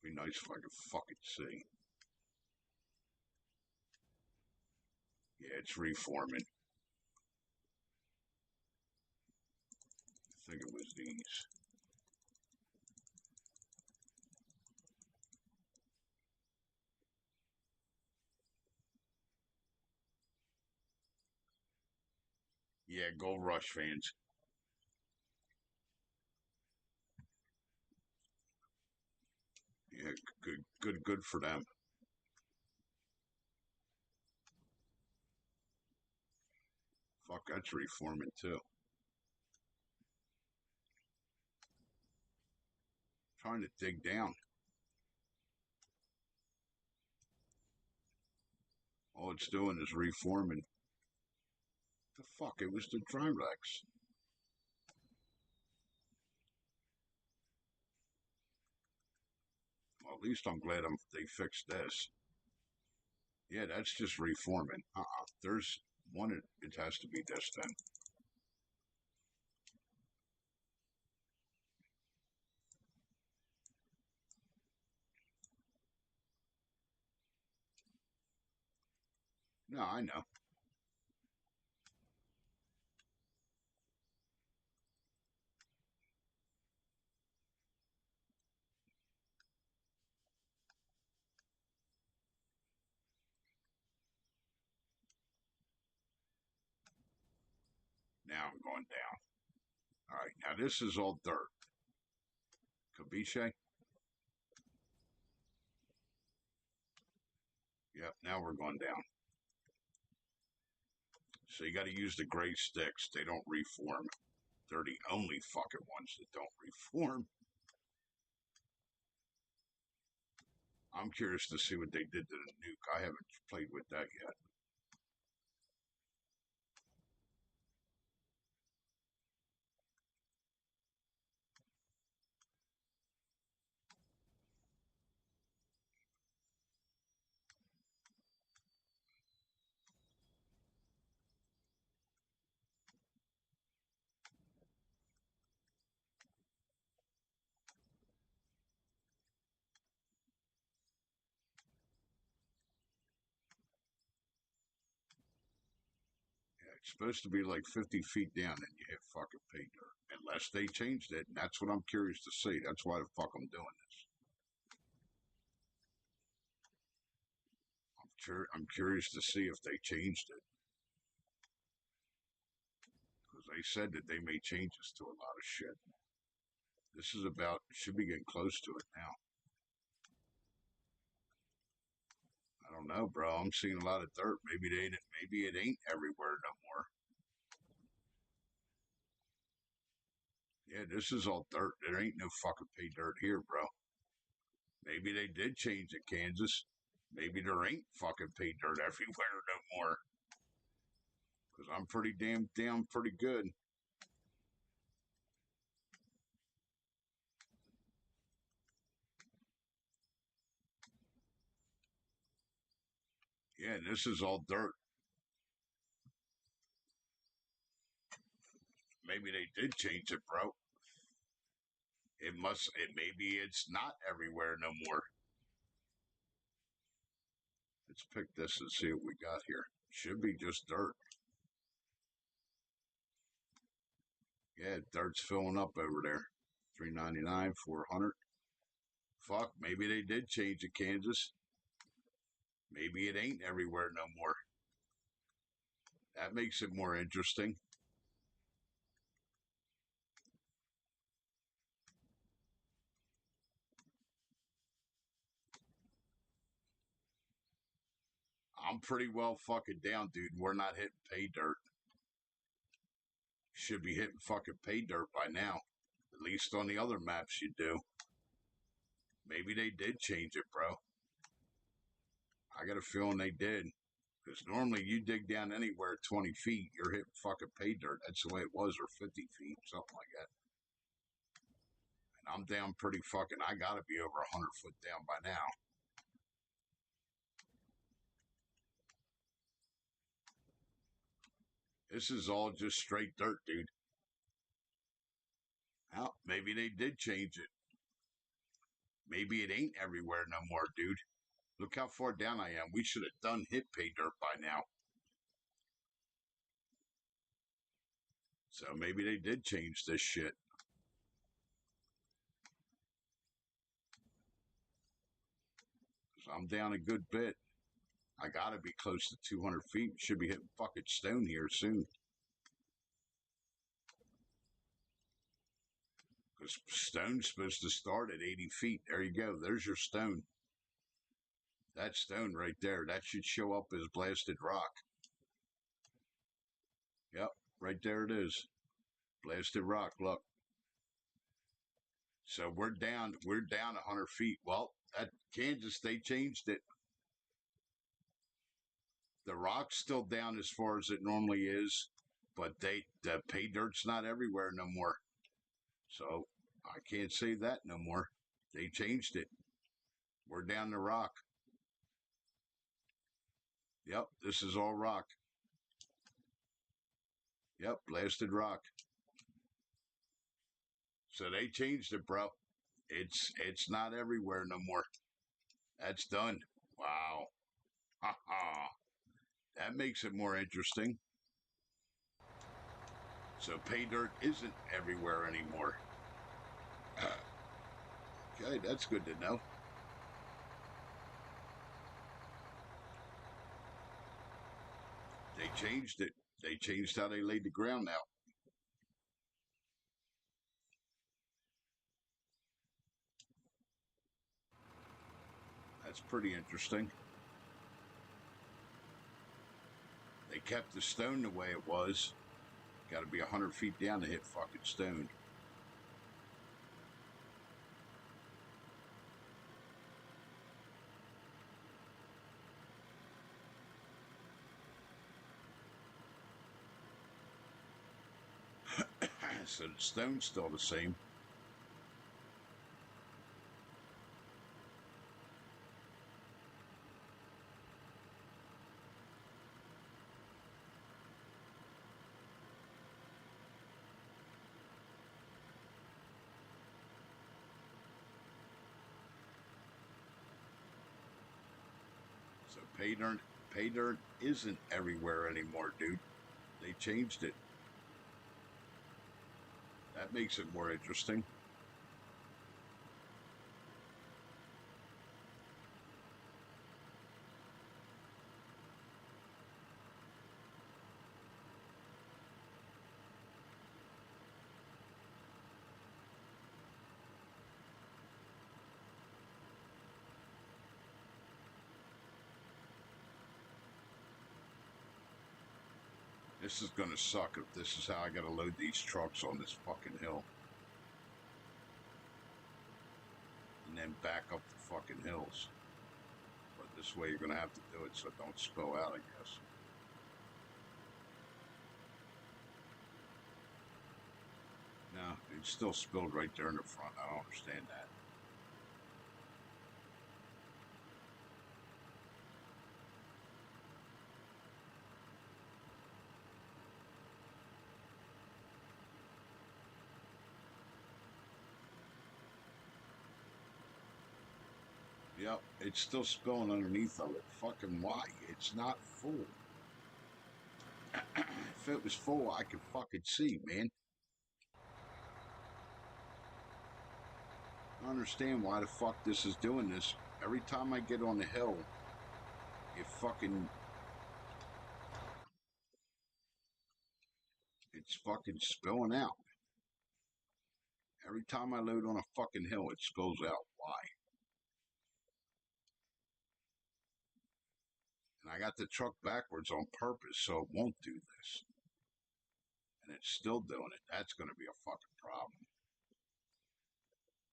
Be nice if I could fucking see. Yeah, it's reforming. I think it was these. Yeah, Gold Rush fans. Yeah, good for them. Fuck, that's reforming too. Trying to dig down. All it's doing is reforming. The fuck? It was the Trirex. Well, at least I'm glad they fixed this. Yeah, that's just reforming. There's one. It has to be this then. No, I know. Now I'm going down. All right, now this is all dirt. Cabiche? Yep, now we're going down. So you got to use the gray sticks. They don't reform. They're the only fucking ones that don't reform. I'm curious to see what they did to the nuke. I haven't played with that yet. Yeah, it's supposed to be like 50 feet down and you hit fucking pay dirt. Unless they changed it, and that's what I'm curious to see. That's why the fuck I'm doing this. I'm curious to see if they changed it. Because they said that they made changes to a lot of shit. This is about, should be getting close to it now. I don't know, bro. I'm seeing a lot of dirt. Maybe it ain't everywhere no more. Yeah, this is all dirt. There ain't no fucking pay dirt here, bro. Maybe they did change it, Kansas. Maybe there ain't fucking pay dirt everywhere no more. Because I'm pretty damn down pretty good. Yeah, this is all dirt. Maybe they did change it, bro. Maybe it's not everywhere no more. Let's pick this and see what we got here. Should be just dirt. Yeah, dirt's filling up over there. $3.99, 400. Fuck, maybe they did change it, Kansas. Maybe it ain't everywhere no more. That makes it more interesting. I'm pretty well fucking down, dude. We're not hitting pay dirt. Should be hitting fucking pay dirt by now. At least on the other maps you do. Maybe they did change it, bro. I got a feeling they did. Because normally you dig down anywhere 20 feet, you're hitting fucking pay dirt. That's the way it was, or 50 feet, something like that. And I'm down pretty fucking, I gotta be over 100 foot down by now. This is all just straight dirt, dude. Well, maybe they did change it. Maybe it ain't everywhere no more, dude. Look how far down I am. We should have done hit pay dirt by now. So maybe they did change this shit. So I'm down a good bit. I gotta be close to 200 feet. Should be hitting fucking stone here soon. Because stone's supposed to start at 80 feet. There you go. There's your stone. That stone right there, that should show up as blasted rock. Yep, right there it is. Blasted rock, look. So we're down 100 feet. Well, at Kansas, they changed it. The rock's still down as far as it normally is, but the pay dirt's not everywhere no more. So I can't say that no more. They changed it. We're down the rock. Yep, this is all rock. Yep, blasted rock. So they changed it, bro. It's not everywhere no more. That's done. Wow. Ha ha. That makes it more interesting. So pay dirt isn't everywhere anymore. Okay, that's good to know. They changed it. They changed how they laid the ground out. That's pretty interesting. They kept the stone the way it was. Got to be 100 feet down to hit fucking stone. So the stone's still the same. So pay dirt isn't everywhere anymore, dude. They changed it. That makes it more interesting. This is going to suck if this is how I got to load these trucks on this fucking hill. then back up the fucking hills. But this way you're going to have to do it so it don't spill out, I guess. No, it still spilled right there in the front. I don't understand that. Yep, it's still spilling underneath of it. Fucking why? It's not full. If it was full, I could fucking see, man. I don't understand why the fuck this is doing this. Every time I get on the hill, it fucking... It's fucking spilling out. Every time I load on a fucking hill, it spills out. Why? And I got the truck backwards on purpose so it won't do this. And it's still doing it. That's going to be a fucking problem.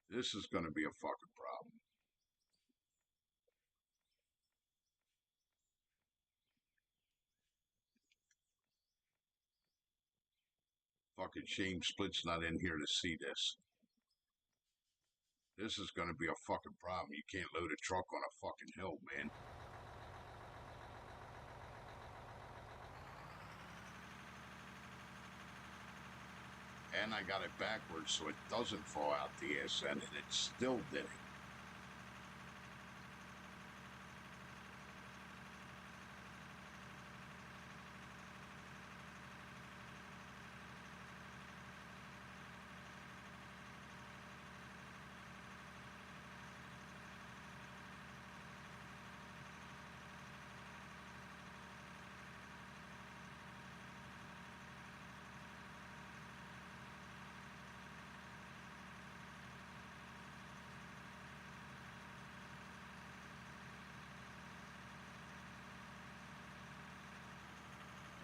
This is going to be a fucking problem. Fucking shame Split's not in here to see this. This is going to be a fucking problem. You can't load a truck on a fucking hill, man. And I got it backwards so it doesn't fall out the ass end, and it still did it.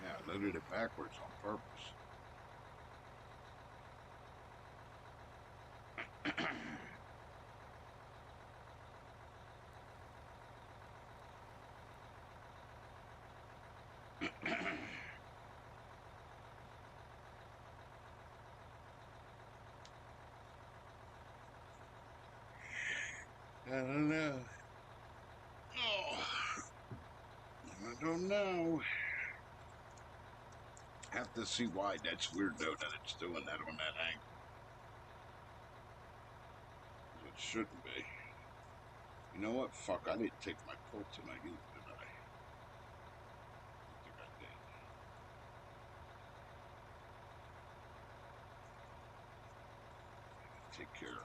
Yeah, I loaded it backwards on purpose. I don't know. Oh, I don't know. Have to see why. That's weird though that it's doing that on that angle. It shouldn't be. You know what? Fuck, I didn't take my pull tonight either, did I? I think I did. Take care of that.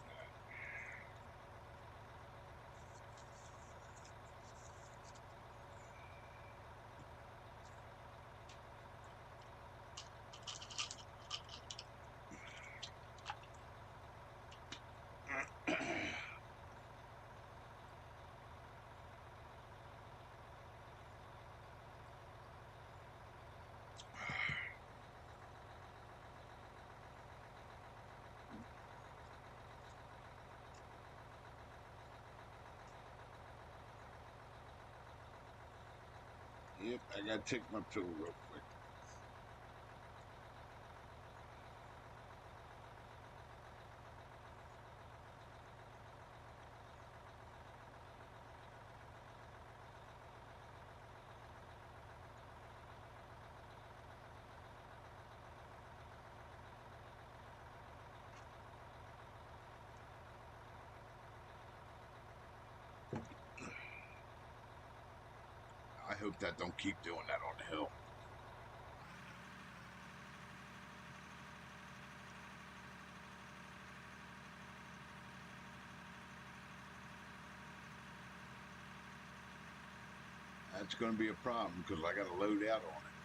Yep, I gotta take my pill real quick. I hope that don't keep doing that on the hill. That's going to be a problem because I got to load out on it.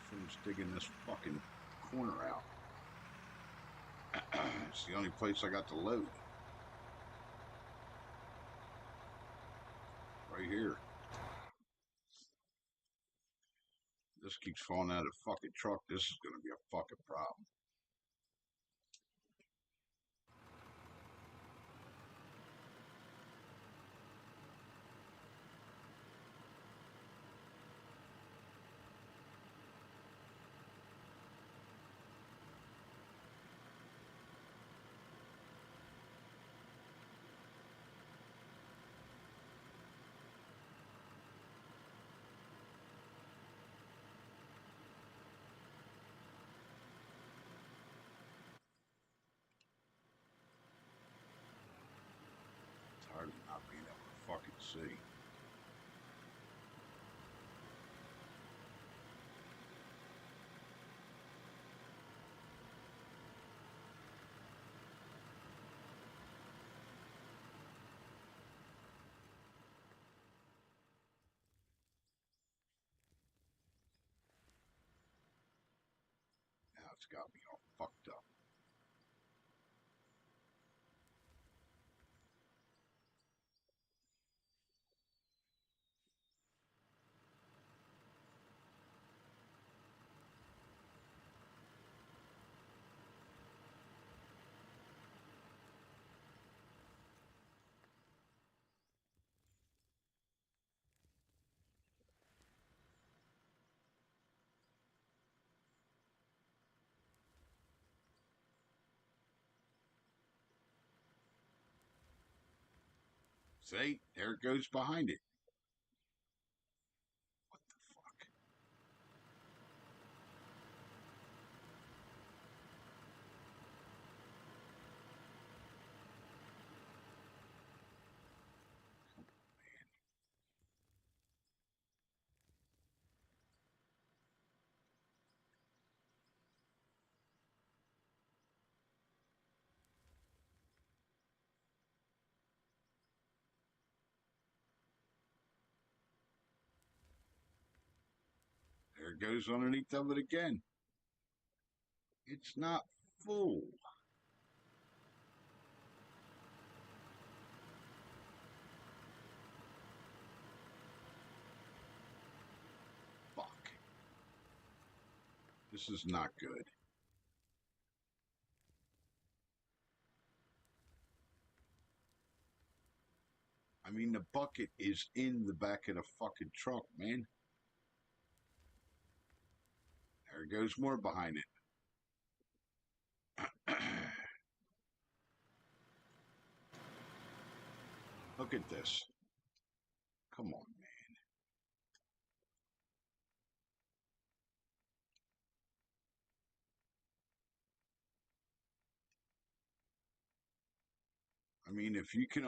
Finish digging this fucking corner out. It's the only place I got to load. Right here. This keeps falling out of the fucking truck. This is going to be a fucking problem. Tired of not being able to fucking see. Now it's got me all fucked up. See? There it goes behind it. What the fuck? Come on, man. There it goes underneath of it again. It's not full. Fuck. This is not good. I mean, the bucket is in the back of the fucking truck, man. There goes more behind it. Look at this. Come on, man. I mean, if you can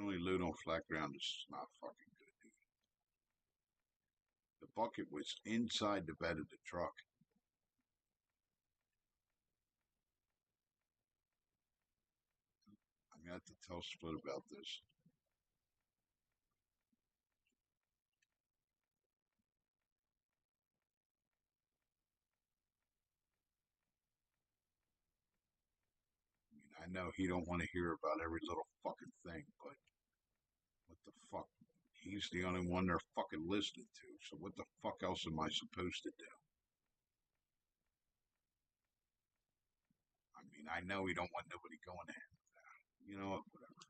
only load on flat ground, this is not fucking good, dude. The bucket was inside the bed of the truck. I'm gonna have to tell Split about this. I mean, I know he don't want to hear about every little fucking thing, but what the fuck? He's the only one they're fucking listening to. So what the fuck else am I supposed to do? I mean, I know he don't want nobody going to him. You know what? Whatever.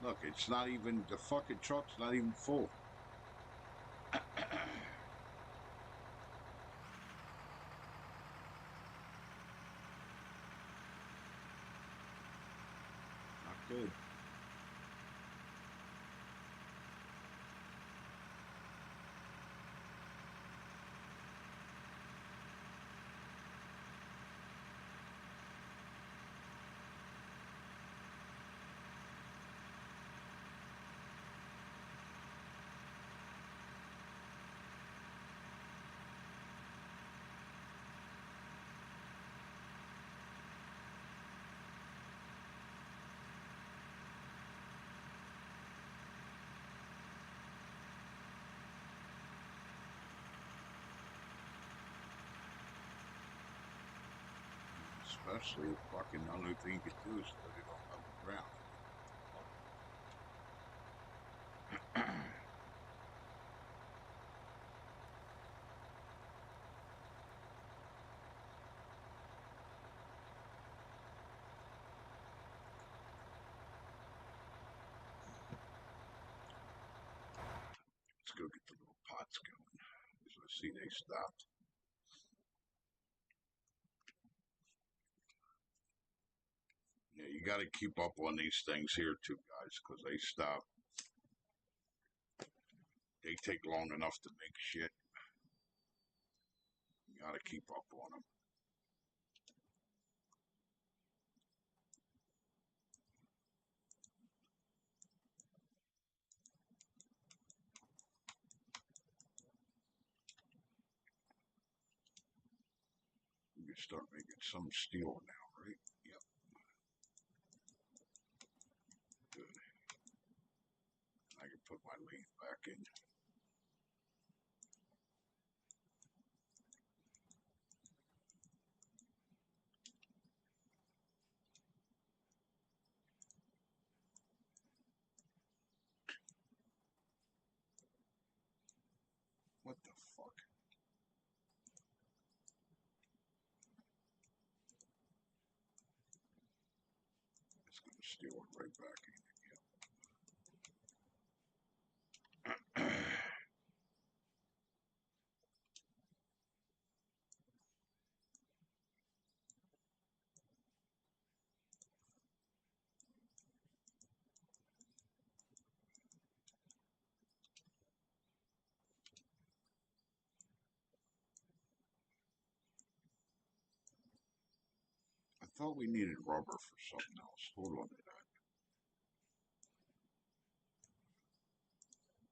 Look, it's not even the fucking truck's not even full. Not good. Especially if fucking the only thing you could do is load it on the ground. Let's go get the little pots going. So I see they stopped. Yeah, you got to keep up on these things here too, guys, because they stop. They take long enough to make shit. You got to keep up on them. We can start making some steel now, right? Yep. Good. I can put my lathe back in. What the fuck? It's going to steal it right back in again. I thought we needed rubber for something else. Hold on to that.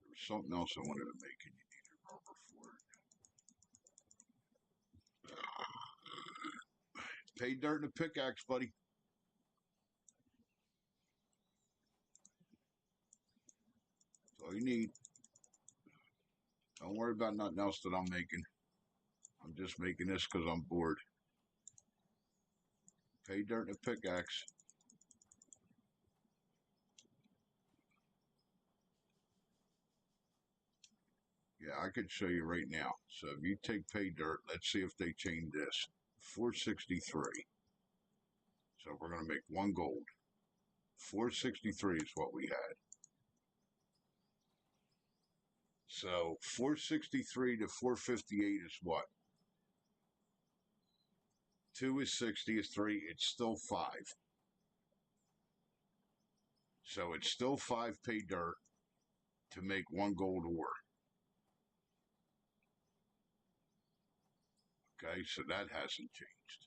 There was something else I wanted to make and you needed rubber for it. Pay dirt and a pickaxe, buddy. That's all you need. Don't worry about nothing else that I'm making. I'm just making this because I'm bored. Pay dirt and a pickaxe. Yeah, I could show you right now. So if you take pay dirt, let's see if they change this. 463. So we're going to make one gold. 463 is what we had. So 463 to 458 is what? 2 is 60 is 3. It's still 5. So it's still 5 pay dirt to make one gold ore. Okay, so that hasn't changed.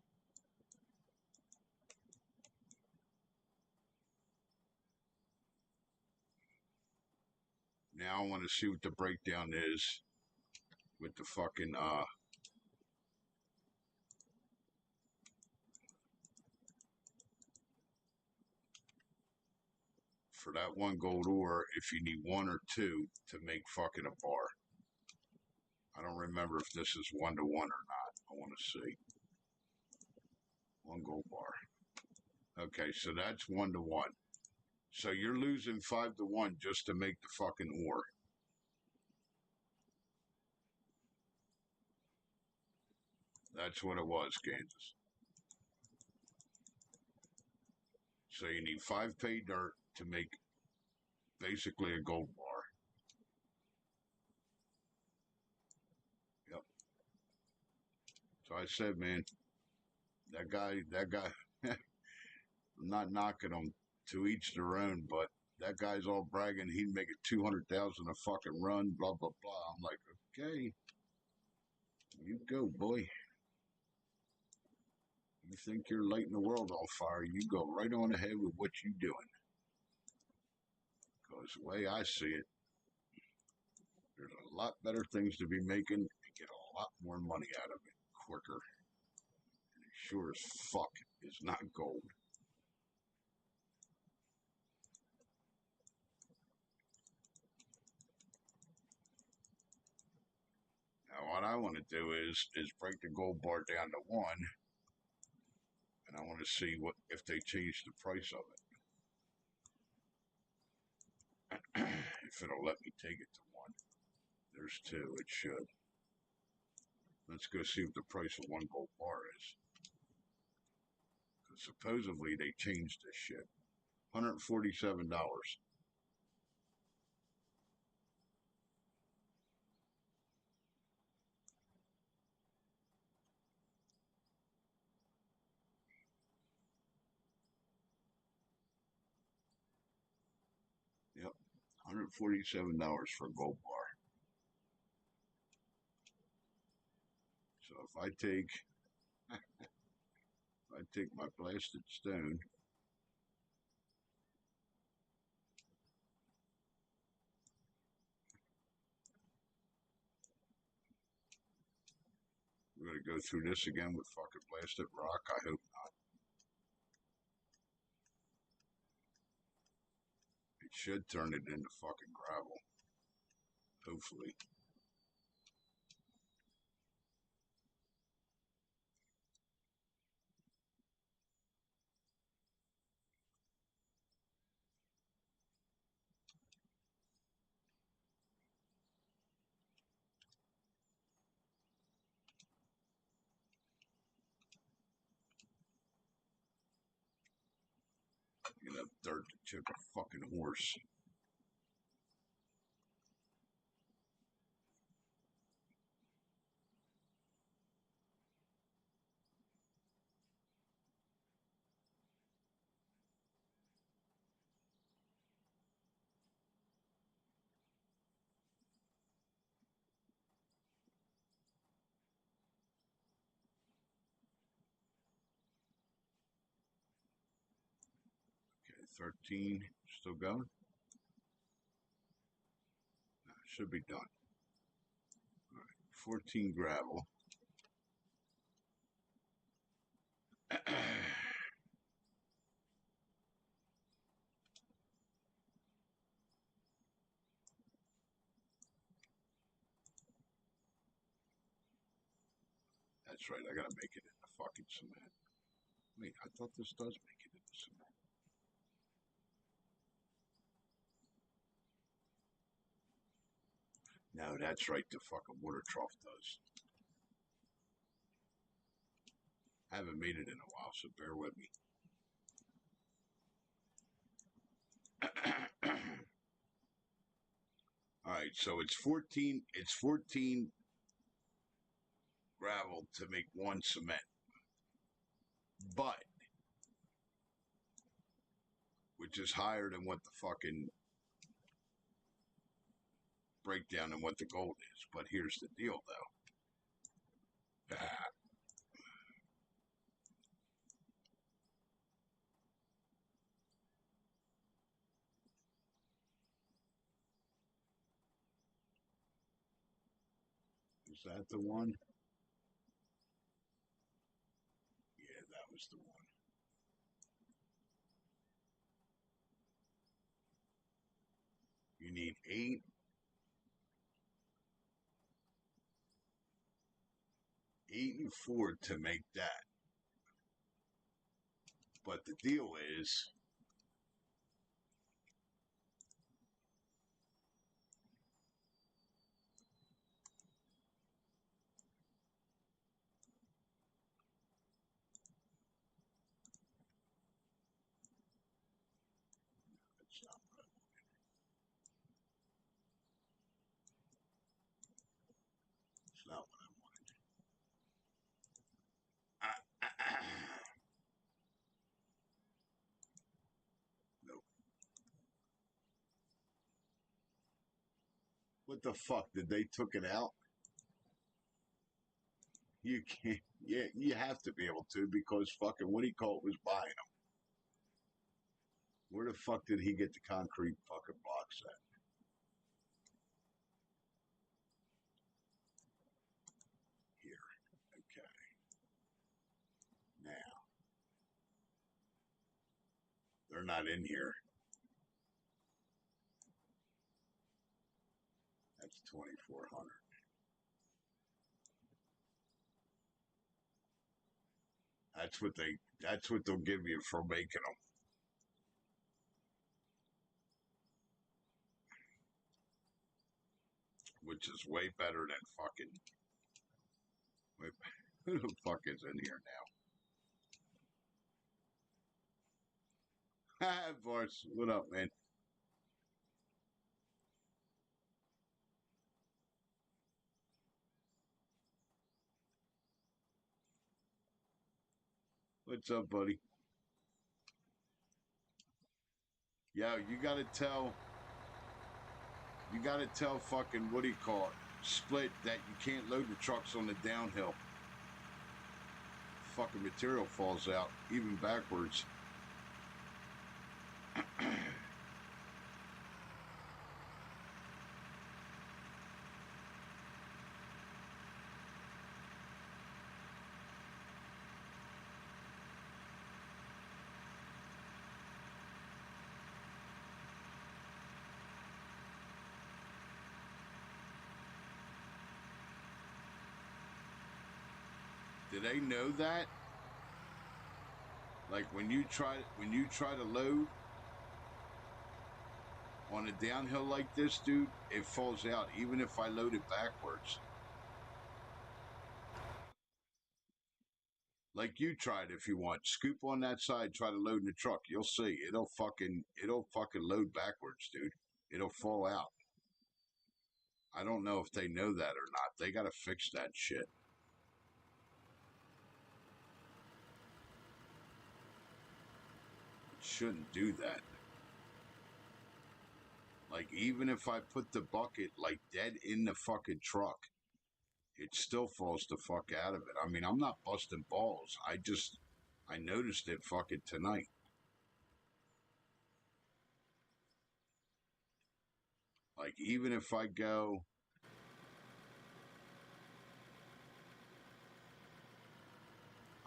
Now I want to see what the breakdown is with the fucking for that one gold ore, if you need 1 or 2 to make fucking a bar. I don't remember if this is 1 to 1 or not. I want to see. 1 gold bar. Okay, so that's 1 to 1. So you're losing 5 to 1 just to make the fucking ore. That's what it was, Kansas. So you need 5 pay dirt to make basically a gold bar. Yep. So I said, man, that guy, I'm not knocking him, to each their own, but that guy's all bragging he'd make it 200,000 a fucking run, blah, blah, blah. I'm like, okay, you go, boy. You think you're lighting the world on fire, you go right on ahead with what you're doing. Because the way I see it, there's a lot better things to be making and get a lot more money out of it quicker. And it sure as fuck is not gold. Now what I want to do is break the gold bar down to 1, And I want to see what if they change the price of it. If it'll let me take it to one. There's two. It should. Let's go see what the price of one gold bar is. Because supposedly they changed this shit. $147. Yep. $147 for a gold bar. So if I take my blasted stone, we're going to go through this again with fucking blasted rock. I hope not. It should turn it into fucking gravel. Hopefully. Enough dirt to chip a fucking horse. Okay, 13. Still going? No, should be done. All right, 14 gravel. That's right, I gotta make it into fucking cement. Wait, I thought this does make it into cement. No, that's right, the fucking water trough does. I haven't made it in a while, so bear with me. Alright, so it's 14 gravel to make one cement. But which is higher than what the fucking breakdown and what the gold is. But here's the deal though. Is that the one? Yeah, that was the one. You need 8 and 4 to make that. But the deal is, it's not what I wanted. It's not what I wanted. Nope. What the fuck? Did they took it out? You can't. Yeah, you have to be able to because fucking what he called was buying them. Where the fuck did he get the concrete fucking blocks at? Here. Okay. Now they're not in here. That's 2,400. That's what they'll give you for making them. Which is way better than fucking. Wait, who the fuck is in here now? Boss, what up, man? What's up, buddy? Yo, you gotta tell fucking, what do you call it? Split that you can't load the trucks on the downhill. Fucking material falls out, even backwards. Do they know that? Like when you try to load on a downhill like this, dude, it falls out even if I load it backwards. Like you tried, if you want, scoop on that side, try to load in the truck. You'll see, it'll fucking load backwards, dude. It'll fall out. I don't know if they know that or not. They got to fix that shit. It shouldn't do that. Like even if I put the bucket like dead in the fucking truck, it still falls the fuck out of it. I mean, I'm not busting balls. I noticed it fucking tonight. Like even if I go,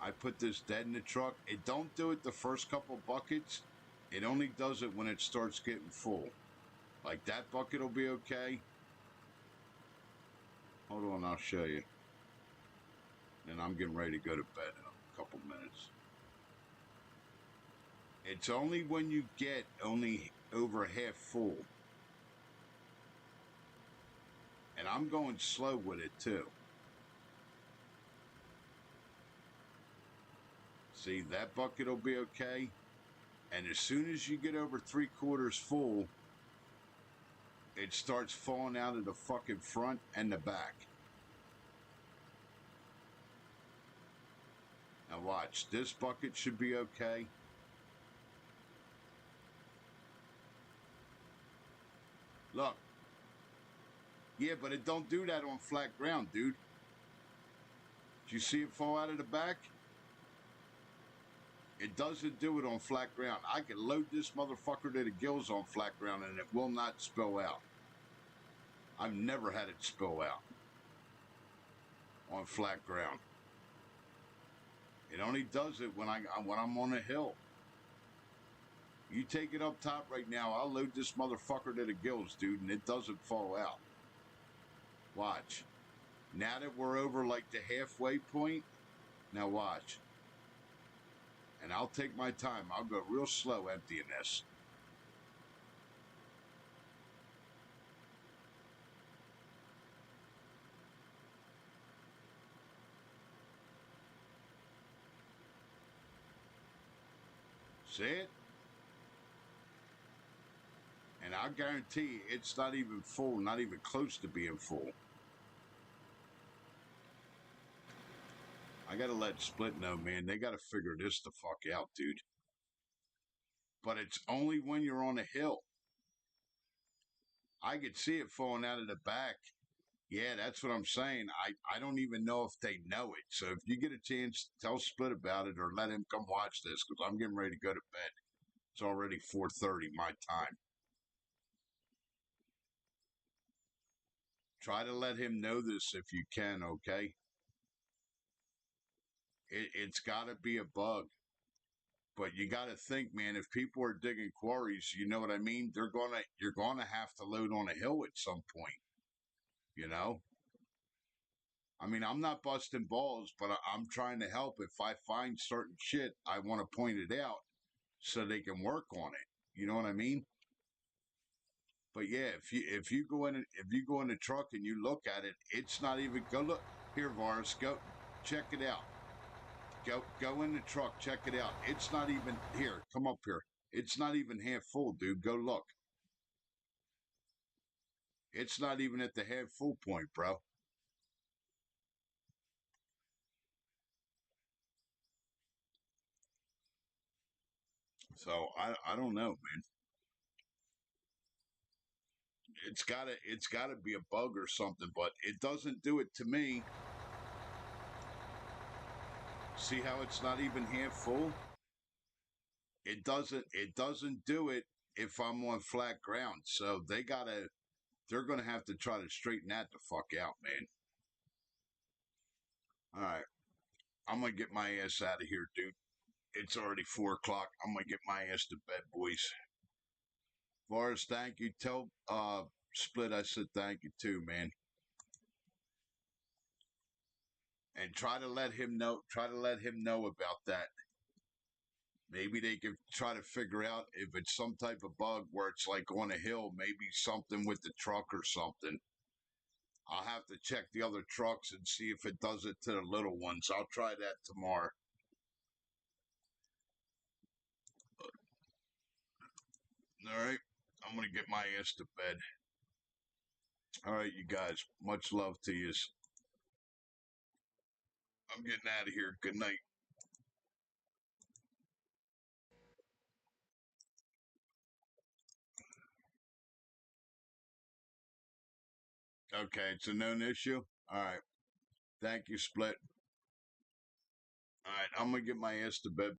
I put this dead in the truck. It don't do it the first couple buckets. It only does it when it starts getting full. Like that bucket will be okay. Hold on, I'll show you. And I'm getting ready to go to bed in a couple minutes. It's only when you get only over half full. And I'm going slow with it too. See, that bucket will be okay. And as soon as you get over 3/4 full, it starts falling out of the fucking front and the back. Now watch, this bucket should be okay. Look. Yeah, but it don't do that on flat ground, dude. Did you see it fall out of the back? It doesn't do it on flat ground. I can load this motherfucker to the gills on flat ground and it will not spill out. I've never had it spill out on flat ground. It only does it when I'm on a hill. You take it up top right now, I'll load this motherfucker to the gills, dude, and it doesn't fall out. Watch. Now that we're over like the halfway point, now watch. And I'll take my time. I'll go real slow emptying this. See it? And I'll guarantee it's not even full, not even close to being full. I gotta let Split know, man. They gotta figure this the fuck out, dude. But it's only when you're on a hill. I could see it falling out of the back. Yeah, that's what I'm saying. I don't even know if they know it. So if you get a chance, tell Split about it or let him come watch this because I'm getting ready to go to bed. It's already 4:30 my time. Try to let him know this if you can, okay? It's got to be a bug. But you got to think, man, if people are digging quarries, you know what I mean? You're gonna have to load on a hill at some point, you know? I mean, I'm not busting balls, but I'm trying to help. If I find certain shit, I want to point it out so they can work on it. You know what I mean? But yeah, if you go in the truck and you look at it, it's not even go look here, Vars. Go check it out. Go in the truck, check it out. It's not even here. Come up here. It's not even half full, dude. Go look. It's not even at the half full point, bro. So I don't know, man. It's gotta be a bug or something, but it doesn't do it to me. See how it's not even half full? It doesn't do it if I'm on flat ground. So they're gonna have to try to straighten that the fuck out, man. All right. I'm gonna get my ass out of here, dude. It's already 4 o'clock. I'm gonna get my ass to bed, boys. Forrest, thank you. Tell Split I said thank you too, man. And try to let him know. Try to let him know about that. Maybe they can try to figure out if it's some type of bug where it's like on a hill. Maybe something with the truck or something. I'll have to check the other trucks and see if it does it to the little ones. I'll try that tomorrow. All right. I'm going to get my ass to bed. All right, you guys. Much love to you. I'm getting out of here. Good night. Okay, it's a known issue. All right. Thank you, Split. All right. I'm going to get my ass to bed.